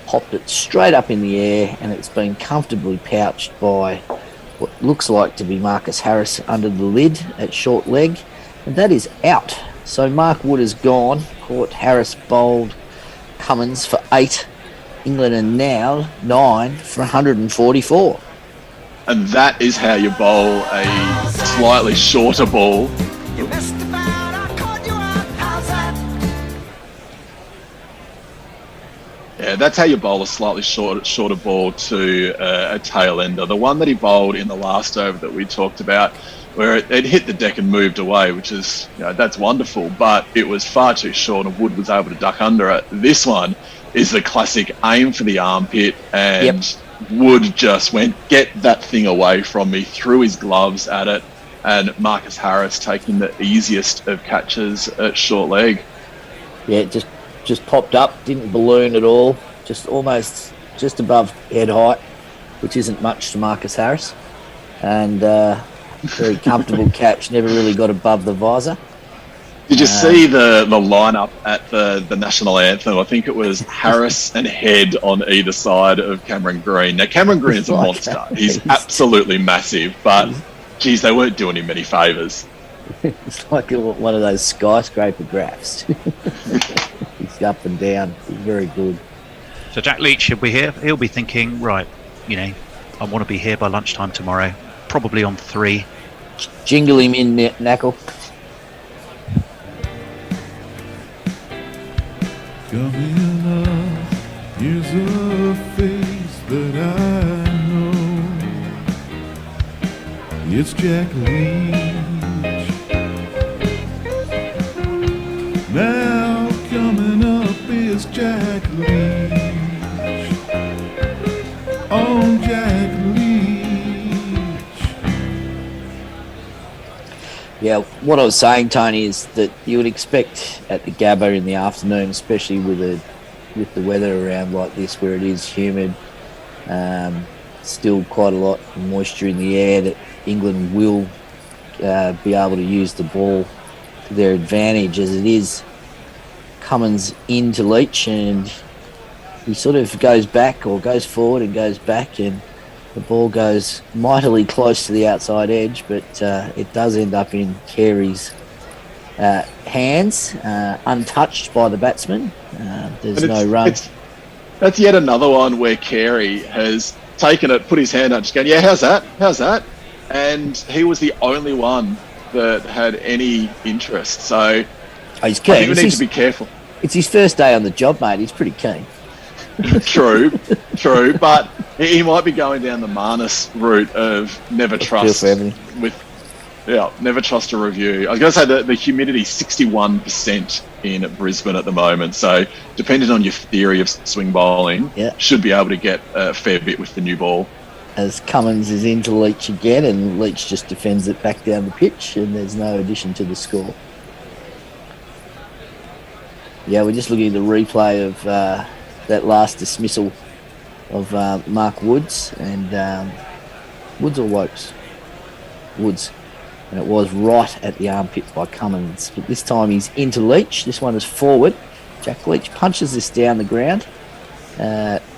popped it straight up in the air, and it's been comfortably pouched by what looks like to be Marcus Harris under the lid at short leg, and that is out. So Mark Wood is gone. Caught Harris bowled Cummins for 8. England are now 9 for 144. And that is how you bowl a slightly shorter ball. Yeah, that's how you bowl a slightly shorter ball to a tail ender. The one that he bowled in the last over that we talked about, where it hit the deck and moved away, which is, that's wonderful, but it was far too short and Wood was able to duck under it. This one is the classic aim for the armpit, and Wood just went, get that thing away from me, threw his gloves at it, and Marcus Harris taking the easiest of catches at short leg. Yeah, just popped up, didn't balloon at all, just above head height, which isn't much to Marcus Harris, and very comfortable catch, never really got above the visor. Did you see the lineup at the national anthem? I think it was Harris and Head on either side of Cameron Green. Now, Cameron Green is a monster. He's absolutely massive, but, geez, they weren't doing him any favours. It's like one of those skyscraper graphs. He's up and down. He's very good. So Jack Leach should be here. He'll be thinking, right, I want to be here by lunchtime tomorrow. Probably on 3. Jingle him in, Knackle. Coming up, here's a face that I know. It's Jack Leach. Now coming up is Jack Leach. On Jack Leach. Yeah, what I was saying, Tony, is that you would expect at the Gabba in the afternoon, especially with the weather around like this where it is humid, still quite a lot of moisture in the air, that England will be able to use the ball to their advantage. As it is, Cummins into Leach, and he sort of goes back or goes forward and goes back, and the ball goes mightily close to the outside edge, but it does end up in Carey's hands, untouched by the batsman. There's no run. That's yet another one where Carey has taken it, put his hand up, just going, yeah, how's that? And he was the only one that had any interest. So he's keen. I think we need to be careful. It's his first day on the job, mate. He's pretty keen. True, but he might be going down the Marnus route of never trust never trust a review. I was going to say that the humidity 61% in Brisbane at the moment, so depending on your theory of swing bowling, should be able to get a fair bit with the new ball. As Cummins is into Leach again, and Leach just defends it back down the pitch, and there's no addition to the score. Yeah, we're just looking at the replay of that last dismissal of Mark Woods, and Woods or Wokes? Woods. And it was right at the armpit by Cummins. But this time he's into Leach. This one is forward. Jack Leach punches this down the ground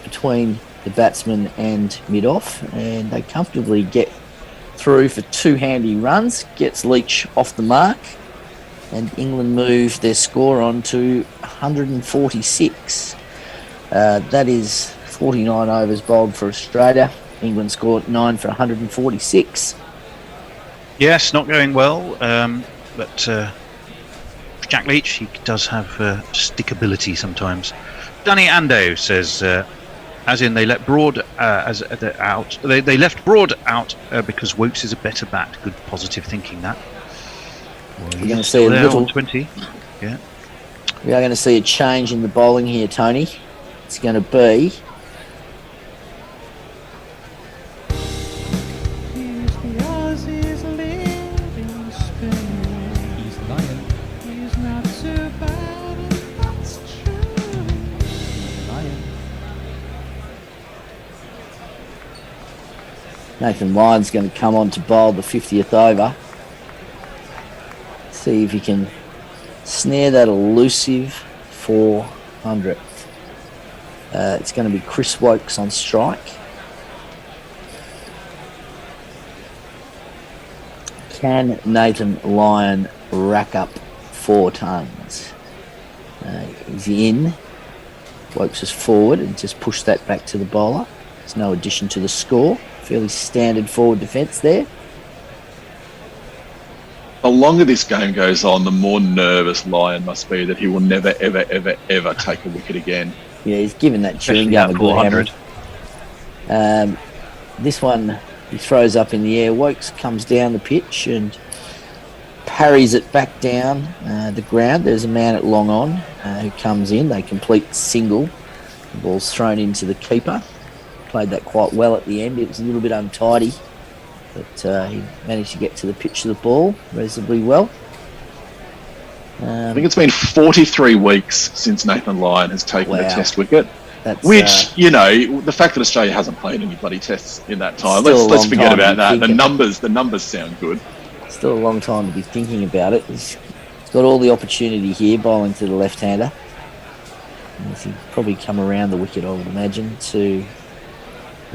between the batsman and mid-off, and they comfortably get through for 2 handy runs. Gets Leach off the mark, and England move their score on to 146. That is 49 overs bowled for Australia. England scored 9 for 146. Yes, not going well, but Jack Leach, he does have stickability sometimes. Danny Ando says, as in they let Broad out. They left Broad out because Wokes is a better bat. Good positive thinking that. You're going to see a little 20. Yeah. We are going to see a change in the bowling here, Tony. It's going to be Nathan Lyon's going to come on to bowl the 50th over. See if he can snare that elusive 400. It's going to be Chris Wokes on strike. Can Nathan Lyon rack up 4 tons? He's in. Wokes is forward and just push that back to the bowler. There's no addition to the score. Fairly standard forward defence there. The longer this game goes on, the more nervous Lyon must be that he will never, ever, ever, ever take a wicket again. Yeah, he's given that chewing gum a good hammer. This one, he throws up in the air. Wokes comes down the pitch and parries it back down the ground. There's a man at long on who comes in. They complete single. The ball's thrown into the keeper. Played that quite well at the end. It was a little bit untidy, but he managed to get to the pitch of the ball reasonably well. I think it's been 43 weeks since Nathan Lyon has taken a test wicket. That's, which, the fact that Australia hasn't played any bloody tests in that time, let's forget about that. The numbers sound good. Still a long time to be thinking about it. He's got all the opportunity here, bowling to the left-hander. He'll probably come around the wicket, I would imagine, to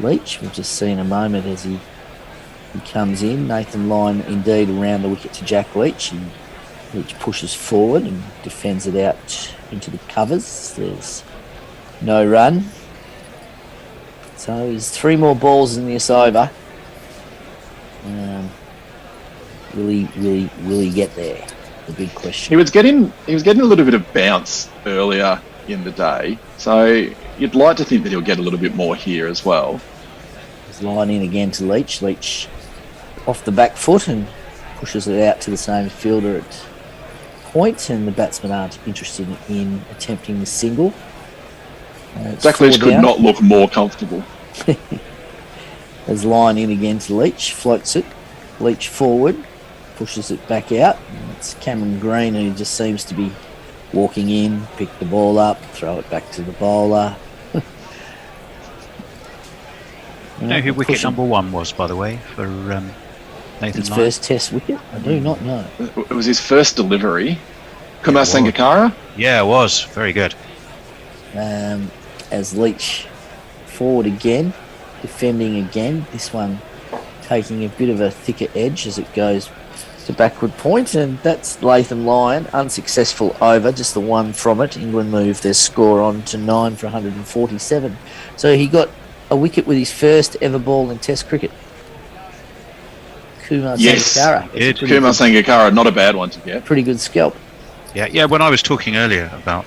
Leach. We've just seen a moment as he comes in. Nathan Lyon indeed around the wicket to Jack Leach. And Leach pushes forward and defends it out into the covers. There's no run. So there's 3 more balls in this over. Will he get there? The big question. He was getting a little bit of bounce earlier in the day. So you'd like to think that he'll get a little bit more here as well. He's line in again to Leach. Leach off the back foot and pushes it out to the same fielder at point, and the batsmen aren't interested in attempting the single. Jack Leach could not look more comfortable. There's line in again to Leach, floats it. Leach forward, pushes it back out. It's Cameron Green who just seems to be walking in, pick the ball up, throw it back to the bowler. You know who wicket number 1 was, by the way, for Nathan his Lyon? first test wicket? I do not know. It was his first delivery. Kumar Sangakkara? Yeah, it was. Very good. As Leach forward again, defending again. This one taking a bit of a thicker edge as it goes to backward point, and that's Latham Lyon, unsuccessful over, just the one from it. England moved their score on to 9 for 147. So he got a wicket with his first ever ball in Test cricket. Kumar Sangakkara. Kumar Sangakkara, not a bad one to get. Pretty good scalp. Yeah. When I was talking earlier about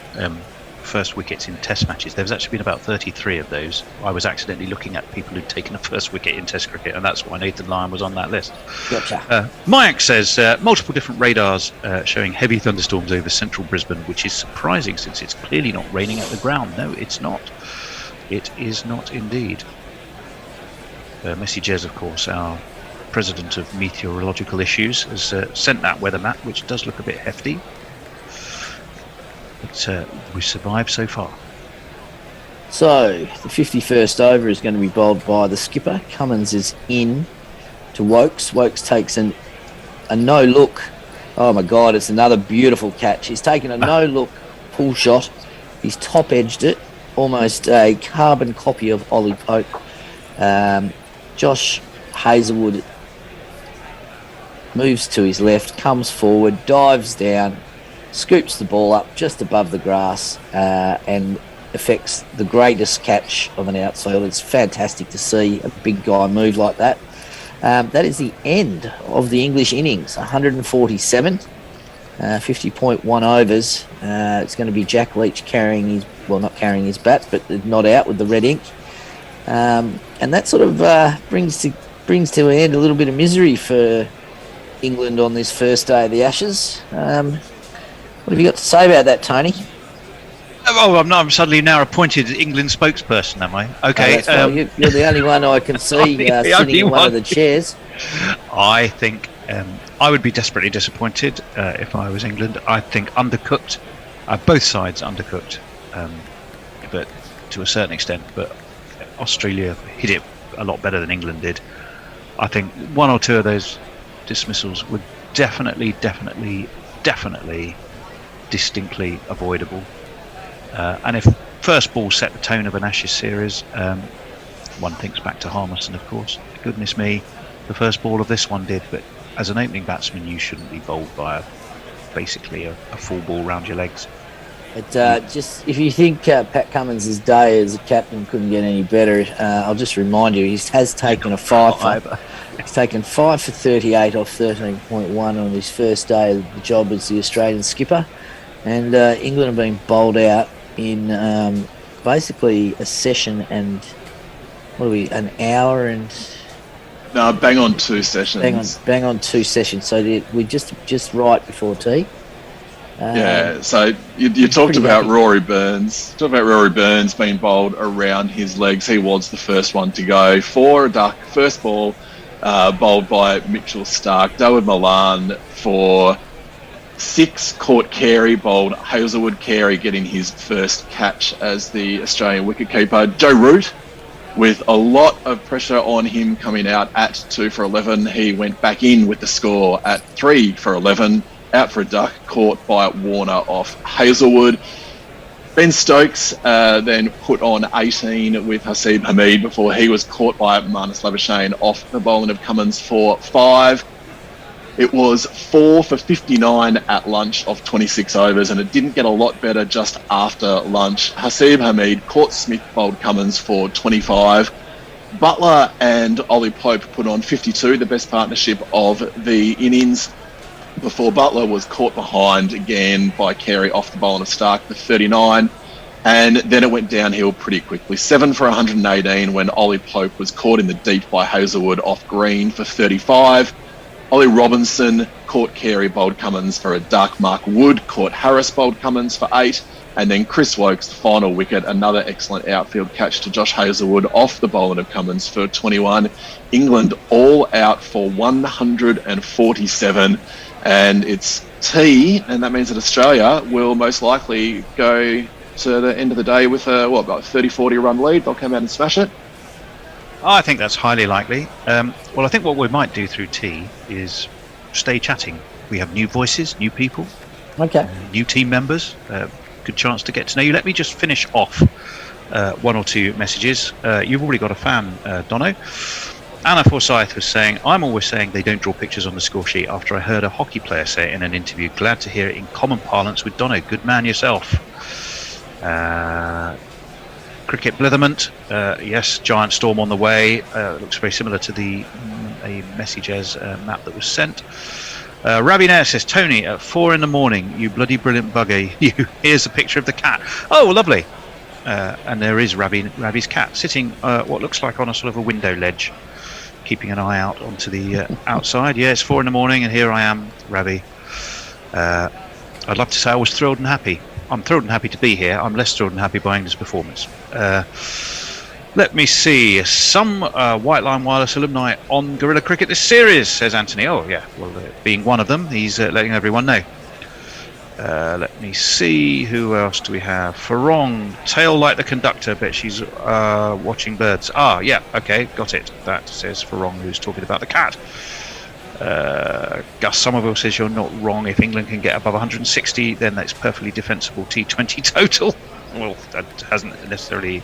first wickets in Test matches, there's actually been about 33 of those. I was accidentally looking at people who'd taken a first wicket in Test cricket, and that's why Nathan Lyon was on that list. Gotcha. Mayak says multiple different radars showing heavy thunderstorms over central Brisbane, which is surprising since it's clearly not raining at the ground. No, it's not. It is not indeed. Messi Jez, of course, our president of meteorological issues, has sent that weather map, which does look a bit hefty. But we've survived so far. So the 51st over is going to be bowled by the skipper. Cummins is in to Wokes. Wokes takes a no-look. Oh my God, it's another beautiful catch. He's taken a no-look pull shot. He's top-edged it. Almost a carbon copy of Ollie Pope. Josh Hazelwood moves to his left, comes forward, dives down, scoops the ball up just above the grass, and affects the greatest catch of an outfield. It's fantastic to see a big guy move like that. That is the end of the English innings. 147, 50.1 overs. It's going to be Jack Leach carrying his, well, not carrying his bat, but not out with the red ink. And that sort of brings to an end a little bit of misery for England on this first day of the Ashes. What have you got to say about that, Tony? Oh, I'm suddenly now appointed England spokesperson, am I? Okay. That's right. You're the only one I can see sitting in one of the chairs. I think I would be desperately disappointed if I was England. I think undercooked. Both sides undercooked, but to a certain extent. But Australia hit it a lot better than England did. I think one or two of those dismissals were definitely distinctly avoidable. And if first ball set the tone of an Ashes series, one thinks back to Harmison, of course. Goodness me, the first ball of this one did. But as an opening batsman, you shouldn't be bowled by basically a full ball round your legs. But just if you think Pat Cummins' day as a captain couldn't get any better, I'll just remind you he has taken a 5 for. He's taken 5 for 38 off 13.1 on his first day of the job as the Australian skipper, and England have been bowled out in basically a session and an hour and. No, bang on 2 sessions. Bang on 2 sessions. So we just right before tea. Yeah, so you talked about Rory Burns. Talked about Rory Burns being bowled around his legs. He was the first one to go for a duck. First ball bowled by Mitchell Starc. Dawood Malan for 6. Caught Carey, bowled Hazelwood. Carey getting his first catch as the Australian wicketkeeper. Joe Root, with a lot of pressure on him coming out at 2 for 11. He went back in with the score at 3 for 11. Out for a duck, caught by Warner off Hazelwood. Ben Stokes then put on 18 with Haseeb Hameed before he was caught by Marnus Labuschagne off the bowling of Cummins for 5. It was 4 for 59 at lunch of 26 overs, and it didn't get a lot better just after lunch. Haseeb Hameed caught Smith, bowled Cummins for 25. Butler and Ollie Pope put on 52, the best partnership of the innings, before Butler was caught behind again by Carey off the bowling of Starc for 39. And then it went downhill pretty quickly. 7 for 118 when Ollie Pope was caught in the deep by Hazelwood off Green for 35. Ollie Robinson caught Carey, bowled Cummins for a duck. Mark Wood caught Harris, bowled Cummins for 8. And then Chris Wokes, the final wicket, another excellent outfield catch to Josh Hazelwood off the bowling of Cummins for 21. England all out for 147. And it's tea, and that means that Australia will most likely go to the end of the day with a, about 30-40 run lead. They'll come out and smash it. I think that's highly likely. Well, I think what we might do through tea is stay chatting. We have new voices, new people, new team members. Good chance to get to know you. Let me just finish off one or two messages. You've already got a fan, Dono. Anna Forsyth was saying, I'm always saying they don't draw pictures on the score sheet after I heard a hockey player say it in an interview. Glad to hear it in common parlance with Dono. Good man yourself. Cricket Blitherment, yes, giant storm on the way. Looks very similar to the a message as map that was sent. Rabbi Nair says, Tony, at 4 a.m, you bloody brilliant bugger, here's a picture of the cat. Oh, lovely. And there is Rabbi's cat sitting what looks like on a sort of a window ledge, keeping an eye out onto the outside. Yeah, it's 4 a.m, and here I am, Rabbi. I'd love to say I was thrilled and happy. I'm thrilled and happy to be here. I'm less thrilled and happy by England's performance. Let me see. Some White Line Wireless alumni on Guerrilla Cricket this series, says Anthony. Oh, yeah. Well, being one of them, he's letting everyone know. Let me see. Who else do we have? Farong, tail like the conductor. Bet she's watching birds. Ah, yeah. Okay, got it. That says Farong, who's talking about the cat. Gus Somerville says you're not wrong. If England can get above 160, then that's perfectly defensible T20 total. Well, that hasn't necessarily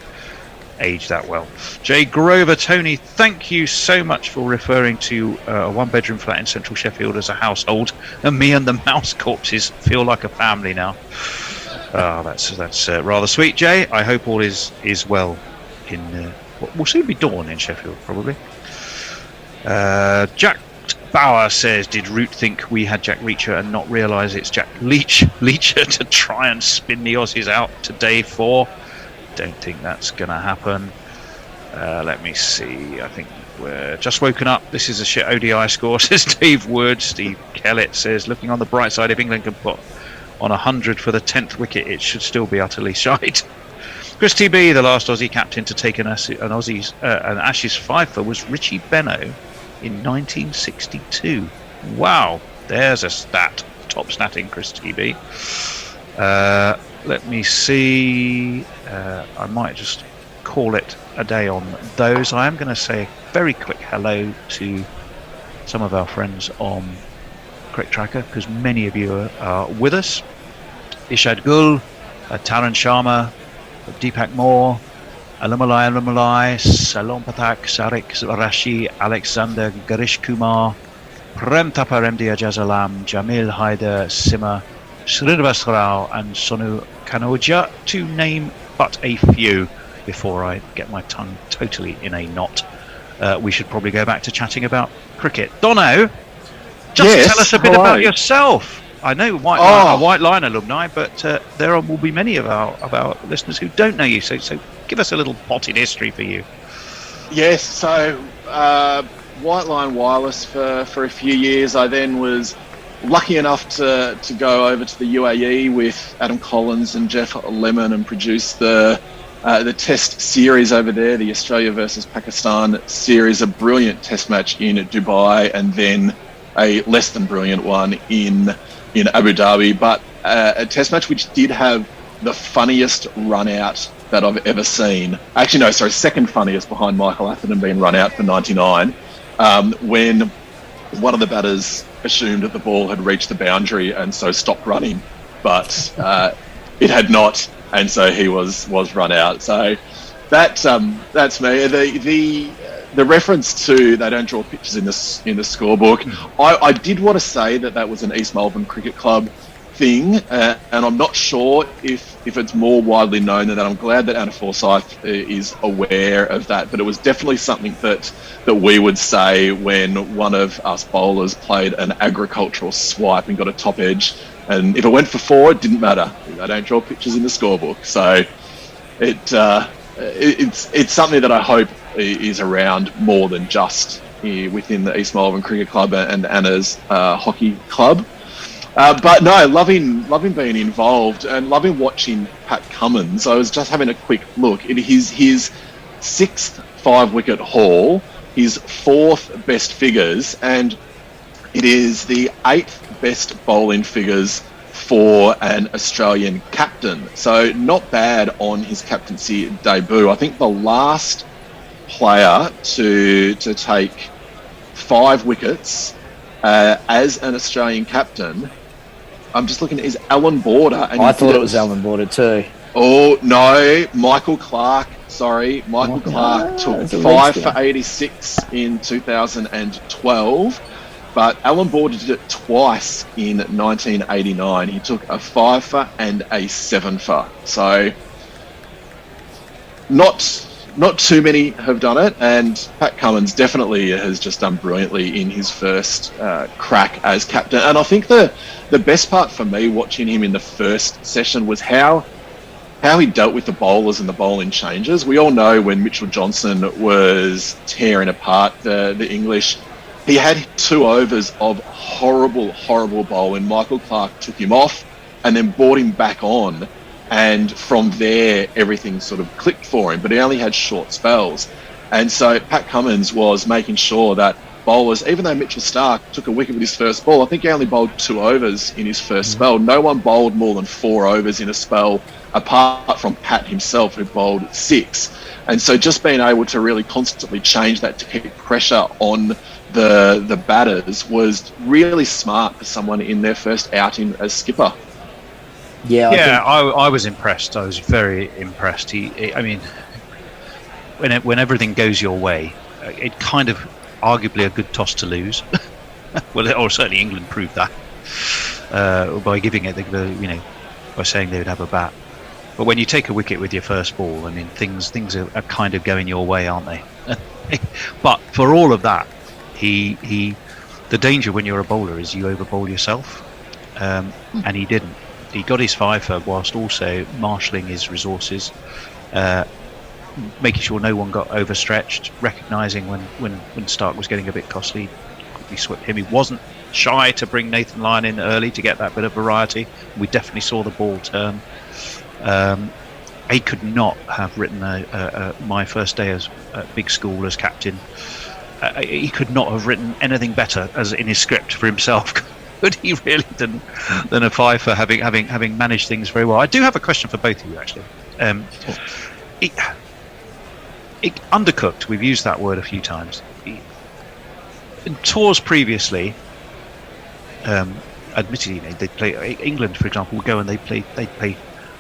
aged that well. Jay Grover, Tony, thank you so much for referring to a one-bedroom flat in central Sheffield as a household, and me and the mouse corpses feel like a family now. That's rather sweet, Jay. I hope all is well in what will soon be dawn in Sheffield, probably. Jack Bauer says, did Root think we had Jack Reacher and not realise it's Jack Leacher to try and spin the Aussies out to day 4? Don't think that's going to happen. Let me see. I think we're just woken up. This is a shit ODI score, says Dave Wood. Steve Kellett says, looking on the bright side, if England can put on 100 for the 10th wicket, it should still be utterly shite. Chris TB, the last Aussie captain to take an Ashes fifer, was Richie Beno in 1962. Wow, there's a stat. Top statting Chris TB. Let me see. I might just call it a day on those. I am going to say a very quick hello to some of our friends on Cricket Tracker, because many of you are with us. Ishad Gul, Taran Sharma, Deepak Moore, Alumalai, Salom Pathak, Sarik Rashi, Alexander Garish Kumar, Prem Tapar MD Ajazalam, Jamil Haider, Sima, Srinivas Rao and Sonu Kanoja, to name but a few before I get my tongue totally in a knot. We should probably go back to chatting about cricket. Dono, just tell us a bit about yourself. I know White Line alumni, but there will be many of our listeners who don't know you. So give us a little potted history for you. Yes, so White Line Wireless for a few years. I then was lucky enough to go over to the UAE with Adam Collins and Jeff Lemon and produce the Test series over there, the Australia versus Pakistan series, a brilliant Test match in Dubai, and then a less than brilliant one in Abu Dhabi, but a Test match which did have the funniest run out that I've ever seen. Actually, no, sorry, second funniest behind Michael Atherton being run out for 99, when one of the batters assumed that the ball had reached the boundary and so stopped running, but it had not, and so he was run out. So that's me. The reference to they don't draw pictures in the scorebook. I did want to say that was an East Melbourne Cricket Club thing, and I'm not sure if it's more widely known than that. I'm glad that Anna Forsyth is aware of that, but it was definitely something that we would say when one of us bowlers played an agricultural swipe and got a top edge, and if it went for 4, it didn't matter. They don't draw pictures in the scorebook, so it's something that I hope is around more than just within the East Melbourne Cricket Club and Anna's hockey club. But no, loving being involved and loving watching Pat Cummins. I was just having a quick look at his 6th 5-wicket haul, his 4th best figures, and it is the 8th best bowling figures for an Australian captain. So not bad on his captaincy debut. I think the last player to take 5 wickets as an Australian captain, I'm just looking at, is Alan Border. And I thought it was Alan Border too. Oh no, Michael Clark. Sorry, Michael Clark took 5 for 86 in 2012. But Alan Border did it twice in 1989. He took a 5-for and a 7-for. So not too many have done it, and Pat Cummins definitely has just done brilliantly in his first crack as captain. And I think the best part for me watching him in the first session was how he dealt with the bowlers and the bowling changes. We all know when Mitchell Johnson was tearing apart the English, he had 2 overs of horrible bowling. Michael Clark took him off and then brought him back on. And from there, everything sort of clicked for him, but he only had short spells. And so Pat Cummins was making sure that bowlers, even though Mitchell Starc took a wicket with his first ball, I think he only bowled 2 overs in his first spell. No one bowled more than 4 overs in a spell, apart from Pat himself, who bowled 6. And so just being able to really constantly change that to keep pressure on the batters was really smart for someone in their first outing as skipper. I was impressed. I was very impressed. I mean, when everything goes your way, it kind of arguably a good toss to lose. Well, or certainly England proved that by giving it by saying they would have a bat. But when you take a wicket with your first ball, I mean, things are kind of going your way, aren't they? But for all of that, the danger when you're a bowler is you over bowl yourself, and he didn't. He got his 5-for whilst also marshalling his resources, making sure no one got overstretched, recognising when Starc was getting a bit costly, quickly swept him. He wasn't shy to bring Nathan Lyon in early to get that bit of variety. We definitely saw the ball turn. He could not have written my first day as big school as captain. He could not have written anything better as in his script for himself. Could he really than a Pfeiffer having managed things very well? I do have a question for both of you actually. Undercooked. We've used that word a few times. In tours previously, admittedly, they play England, for example, will go and they play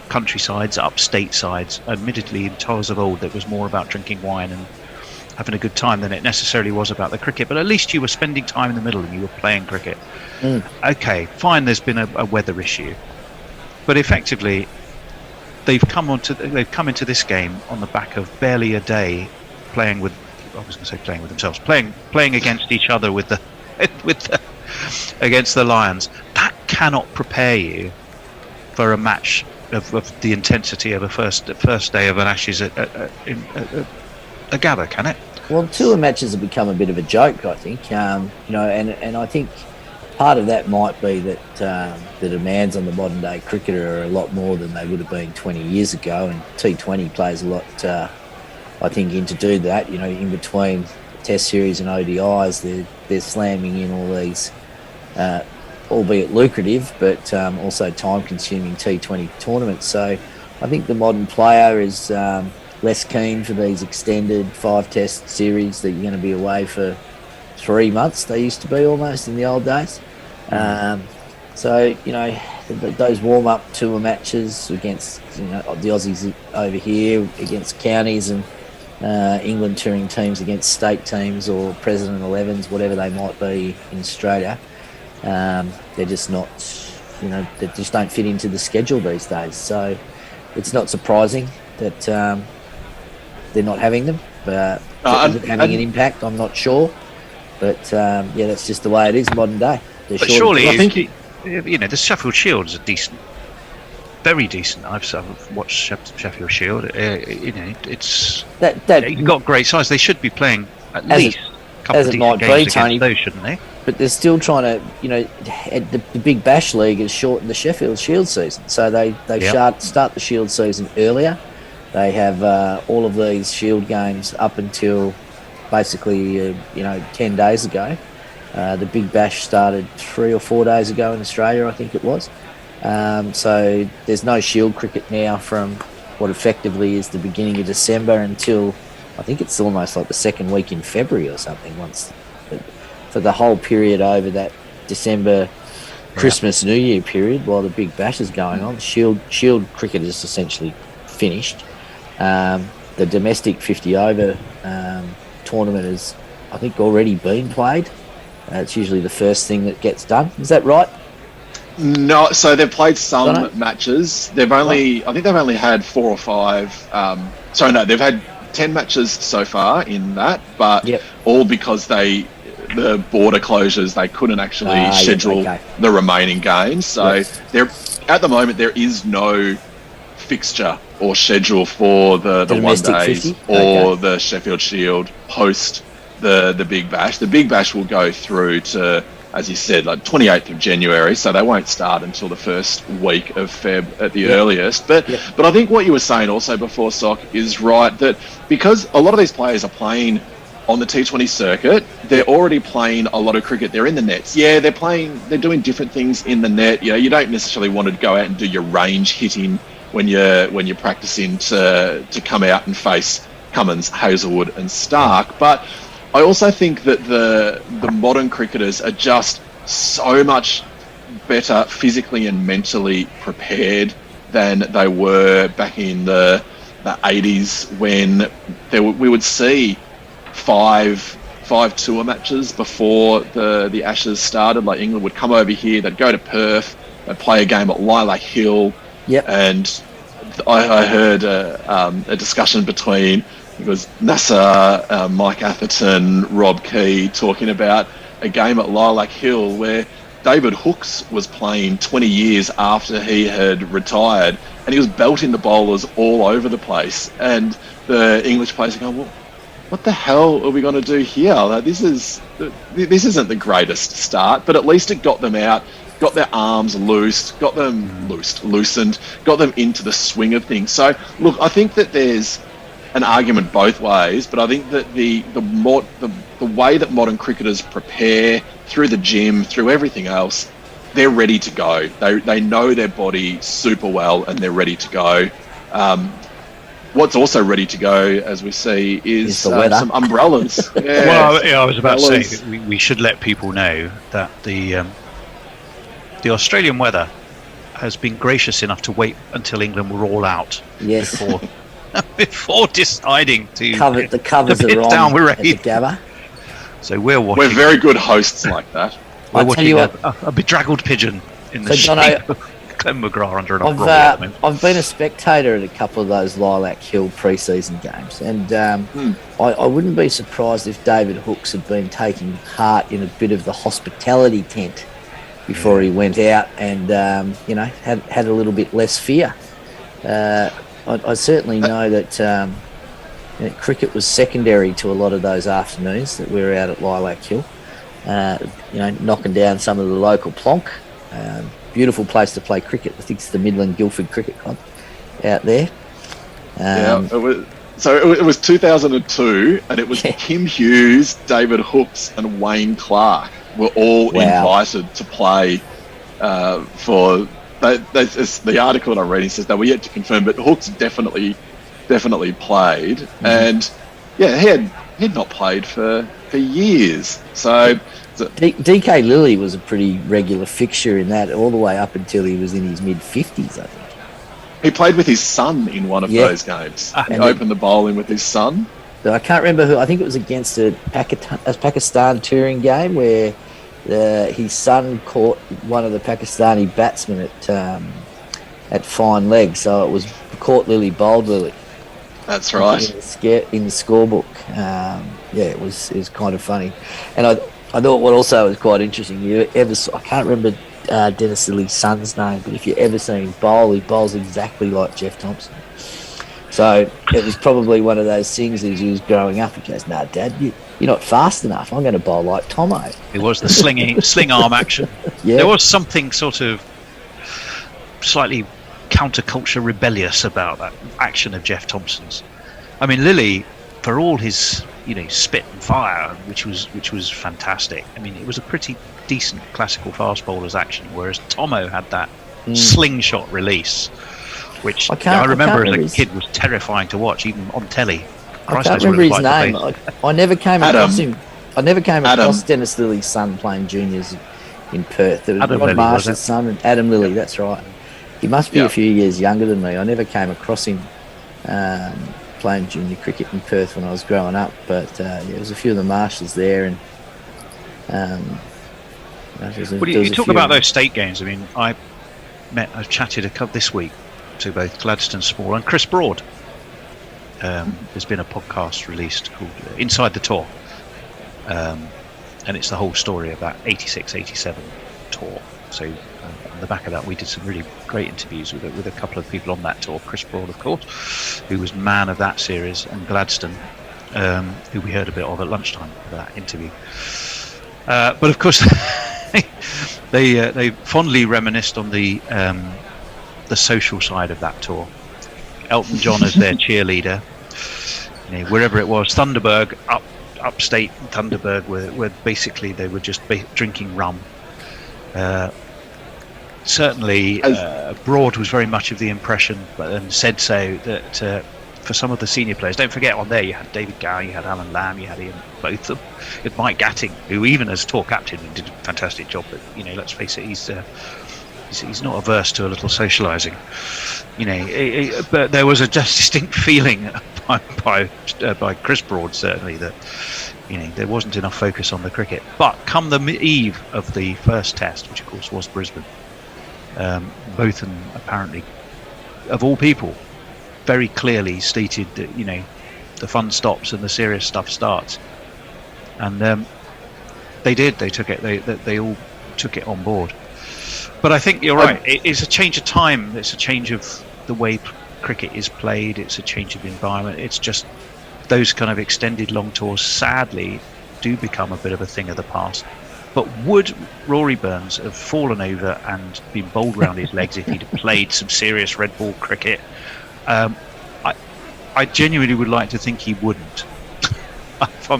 countrysides, upstate sides. Admittedly, in tours of old, it was more about drinking wine and having a good time than it necessarily was about the cricket. But at least you were spending time in the middle and you were playing cricket. Okay, fine. There's been a weather issue, but effectively, they've come into this game on the back of barely a day playing with. I was going to say playing with themselves, playing against each other against the Lions. That cannot prepare you for a match of the intensity of a first day of an Ashes at a Gabba, can it? Well, tour matches have become a bit of a joke, I think. And I think part of that might be that the demands on the modern day cricketer are a lot more than they would have been 20 years ago, and T20 plays a lot. I think in to do that, in between Test series and ODIs, they're slamming in all these, albeit lucrative, but also time-consuming T20 tournaments. So I think the modern player is less keen for these extended 5-test series that you're going to be away for 3 months. They used to be almost in the old days. So those warm-up tour matches against the Aussies over here against counties and England touring teams against state teams or President 11s, whatever they might be in Australia, they're just not, they just don't fit into the schedule these days. So it's not surprising that they're not having them. But is it having an impact? I'm not sure. But that's just the way it is modern day. But surely, I think the Sheffield Shield is a decent, very decent. I've watched Sheffield Shield. It's you've got great size. They should be playing at least a couple of decent games against those, shouldn't they? But they're still trying to, the Big Bash League has shortened the Sheffield Shield season, so they start the Shield season earlier. They have all of these Shield games up until basically 10 days ago. The Big Bash started 3 or 4 days ago in Australia, I think it was. So there's no Shield cricket now from what effectively is the beginning of December until I think it's almost like the second week in February or something. For the whole period over that December, Christmas, New Year period, while the Big Bash is going on, Shield cricket is essentially finished. The domestic 50 over tournament has, I think, already been played. It's usually the first thing that gets done. Is that right? No, so they've played some matches. I think they've only had 4 or 5. They've had 10 matches so far in that, but all because the border closures, they couldn't actually schedule the remaining games. So at the moment there is no fixture or schedule for the one days 50? Or the Sheffield Shield post the Big Bash. The Big Bash will go through to, as you said, like 28th of January, so they won't start until the first week of Feb at the earliest. But I think what you were saying also before, Sock, is right, that because a lot of these players are playing on the T20 circuit, they're already playing a lot of cricket. They're in the nets. Yeah, they're doing different things in the net. You don't necessarily want to go out and do your range hitting when you're practicing to come out and face Cummins, Hazelwood and Stark. But I also think that the modern cricketers are just so much better physically and mentally prepared than they were back in the 80s when we would see five tour matches before the Ashes started. Like England would come over here, they'd go to Perth, they'd play a game at Lilac Hill, and I heard a discussion between it was Nasser, Mike Atherton, Rob Key talking about a game at Lilac Hill where David Hooks was playing 20 years after he had retired, and he was belting the bowlers all over the place. And the English players are going, well, what the hell are we going to do here? Like, this isn't the greatest start, but at least it got them out, got their arms loosened, got them into the swing of things. So, look, I think that there's an argument both ways, but I think that the way that modern cricketers prepare through the gym, through everything else, they're ready to go. They know their body super well, and they're ready to go. What's also ready to go, as we see, is some umbrellas. Yeah, well, I was about to say that we should let people know that the Australian weather has been gracious enough to wait until England were all out before deciding to the covers to are on down with at the Gabba. So we're watching. We're very good hosts like that. We're watching a bedraggled pigeon in the shape of Clem McGrath under an umbrella. I've been a spectator at a couple of those Lilac Hill pre-season games, and I wouldn't be surprised if David Hooks had been taking part in a bit of the hospitality tent before he went out, and had a little bit less fear. I certainly know that cricket was secondary to a lot of those afternoons that we were out at Lilac Hill. Knocking down some of the local plonk. Beautiful place to play cricket. I think it's the Midland Guildford Cricket Club out there. It was 2002, and it was Kim Hughes, David Hooks, and Wayne Clark were all invited to play for. The article that I'm reading says they were yet to confirm, but Hooks definitely played, and he had not played for years. So DK Lilly was a pretty regular fixture in that all the way up until he was in his mid-50s, I think. He played with his son in one of those games. He opened the bowling with his son. I can't remember who. I think it was against a Pakistan touring game where his son caught one of the Pakistani batsmen at fine leg. So it was caught Lilly, bowled Lilly. That's right. In the scorebook. It was kind of funny. And I thought what also was quite interesting, I can't remember Dennis Lilly's son's name, but if you ever seen him bowl, he bowls exactly like Jeff Thompson. So it was probably one of those things as he was growing up. He goes, "No, Dad, you're not fast enough. I'm going to bowl like Tomo." It was the sling arm action. Yeah. There was something sort of slightly counterculture rebellious about that action of Jeff Thompson's. I mean, Lilly, for all his spit and fire, which was fantastic. I mean, it was a pretty decent classical fast bowler's action, whereas Tomo had that slingshot release, which I remember as a kid was terrifying to watch, even on telly. I can't remember his name. I never came across him. I never came across Dennis Lilly's son playing juniors in Perth. There was Ron Marsh's son, and Adam Lilly. That's right. He must be a few years younger than me. I never came across him playing junior cricket in Perth when I was growing up, but there was a few of the Marshes there, and you talk about those state games. I mean, I've chatted this week to both Gladstone Small and Chris Broad. There's been a podcast released called Inside the Tour, and it's the whole story of that 86-87 tour. So on the back of that, we did some really great interviews with a couple of people on that tour. Chris Broad, of course, who was man of that series, and Gladstone, who we heard a bit of at lunchtime for that interview. But of course, they fondly reminisced on the social side of that tour. Elton John as their cheerleader, wherever it was, Thunderbird, upstate Thunderbird, where basically they were just drinking rum. Certainly, Broad was very much of the impression, and said so, that for some of the senior players, don't forget on there you had David Gow, you had Alan Lamb, you had Ian, both of them, you had Mike Gatting, who even as tour captain did a fantastic job, but let's face it, he's not averse to a little socialising, but there was a just distinct feeling by Chris Broad, certainly, that there wasn't enough focus on the cricket. But come the eve of the first test, which of course was Brisbane, both of them apparently, of all people, very clearly stated that the fun stops and the serious stuff starts, and they did. They took it. They all took it on board. But I think you're right. It's a change of time. It's a change of the way cricket is played. It's a change of environment. It's just those kind of extended long tours sadly do become a bit of a thing of the past. But would Rory Burns have fallen over and been bowled round his legs if he'd played some serious red ball cricket? I genuinely would like to think he wouldn't.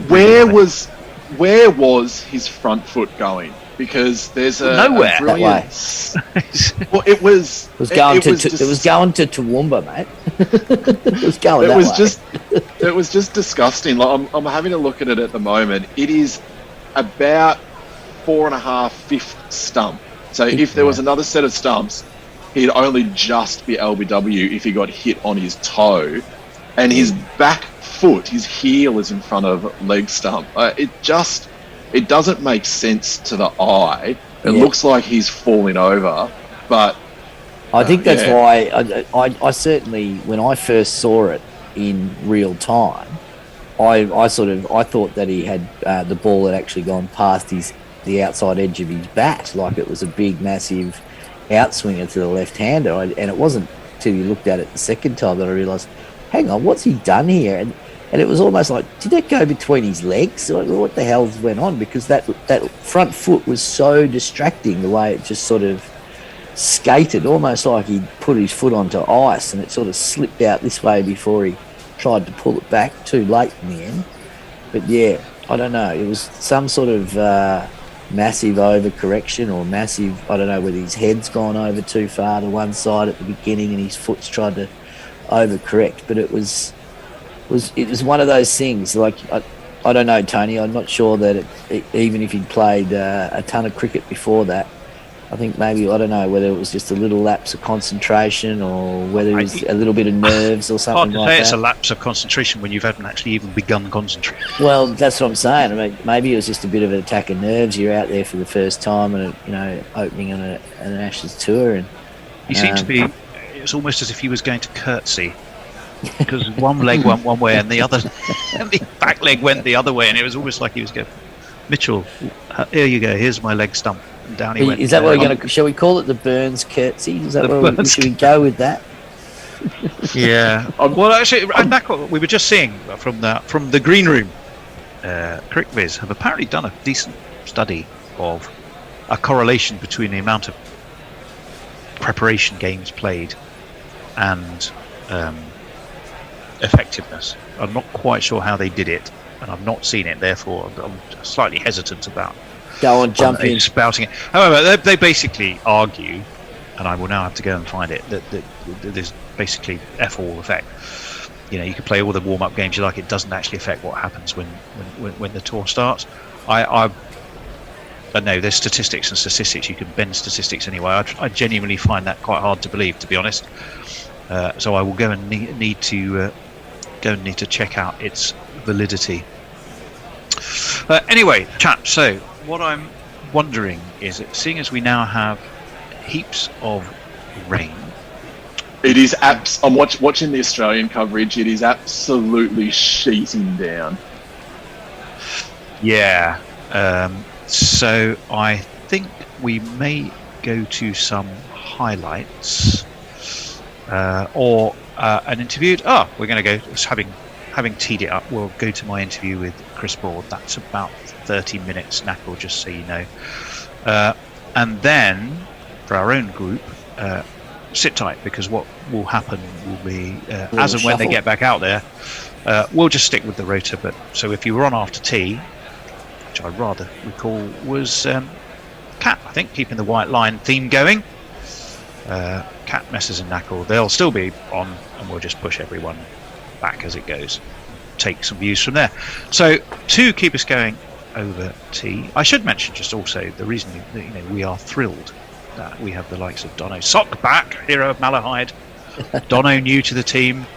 Where was his front foot going? Because there's nowhere. A brilliant. Well, it was going to Toowoomba, mate. It was going. It was just disgusting. Like, I'm having a look at it at the moment. It is about 4.5 fifth stump. So if there was another set of stumps, he'd only just be LBW if he got hit on his toe, and his back foot, his heel, is in front of leg stump. It doesn't make sense to the eye. It looks like he's falling over, but I think that's why I certainly, when I first saw it in real time, I thought that he had the ball had actually gone past the outside edge of his bat, like it was a big, massive outswinger to the left-hander. And it wasn't till you looked at it the second time that I realised, hang on, what's he done here? And it was almost like, did that go between his legs? Like, what the hell went on? Because that front foot was so distracting, the way it just sort of skated, almost like he put his foot onto ice and it sort of slipped out this way before he tried to pull it back too late in the end. But yeah, I don't know. It was some sort of massive overcorrection or massive, I don't know whether his head's gone over too far to one side at the beginning and his foot's tried to overcorrect. But it was one of those things, like, I don't know, Tony, I'm not sure that even if he'd played a ton of cricket before that, I think maybe, I don't know, whether it was just a little lapse of concentration or whether it was a little bit of nerves or something like that. It's a lapse of concentration when you haven't actually even begun concentrating. Well, that's what I'm saying. I mean, maybe it was just a bit of an attack of nerves. You're out there for the first time and, opening on an Ashes tour. And he seemed to be, it was almost as if he was going to curtsy. Because one leg went one way and the other, and the back leg went the other way, and it was almost like he was going, Mitchell, here you go, here's my leg stump. And down he went. Is that what we're going to, shall we call it the Burns curtsy? Is that what should we go with that? Yeah. Well, actually, we were just seeing from the green room, CricViz have apparently done a decent study of a correlation between the amount of preparation games played and effectiveness. I'm not quite sure how they did it, and I've not seen it. Therefore, I'm slightly hesitant about spouting it. However, they basically argue, and I will now have to go and find it, that there's basically F all effect. You can play all the warm-up games you like. It doesn't actually affect what happens when the tour starts. I know there's statistics and statistics. You can bend statistics anyway. I genuinely find that quite hard to believe, to be honest. So I will go and need to check out its validity. Anyway, chaps, so what I'm wondering is that, seeing as we now have heaps of rain, it is I'm watching the Australian coverage. It is absolutely sheeting down. Yeah. So I think we may go to some highlights or an interview. We're going to go, having teed it up, we'll go to my interview with Chris Broad. That's about 30 minutes, Knackle, just so you know. And then, for our own group, sit tight, because what will happen will be, as and when they get back out there, we'll just stick with the rota. But so if you were on after tea, which I rather recall was Cat, I think, keeping the white line theme going. Cat, Messers and Knackle, they'll still be on, and we'll just push everyone back as it goes, take some views from there. So to keep us going over tea, I should mention just also the reason that, we are thrilled that we have the likes of Dono Sock back, hero of Malahide, Dono new to the team.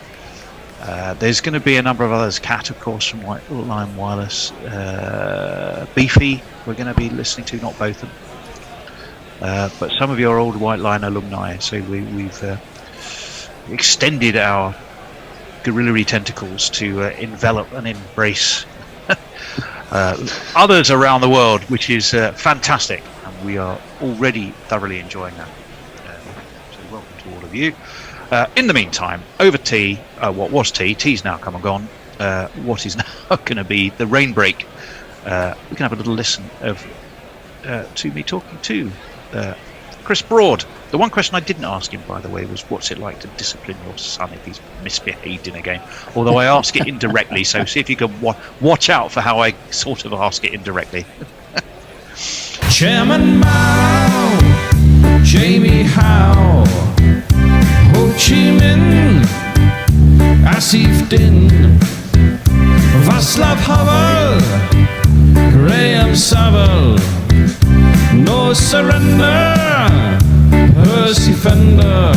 There's going to be a number of others, Cat, of course, from White Lion Wireless, Beefy we're going to be listening to, not both of them, but some of your old White Line alumni. So we've extended our guerrilla tentacles to envelop and embrace others around the world, which is fantastic, and we are already thoroughly enjoying that. So welcome to all of you. In the meantime, over tea, what was tea, tea's now come and gone. what is now going to be the rain break. We can have a little listen of to me talking to Chris Broad. The one question I didn't ask him, by the way, was what's it like to discipline your son if he's misbehaved in a game? Although I ask it indirectly, so see if you can watch out for how I sort of ask it indirectly. Chairman Mao, Jamie Howe, Ho Chi Minh, Asif Din, Václav Havel, Graham Saville, No Surrender, Percy Fender.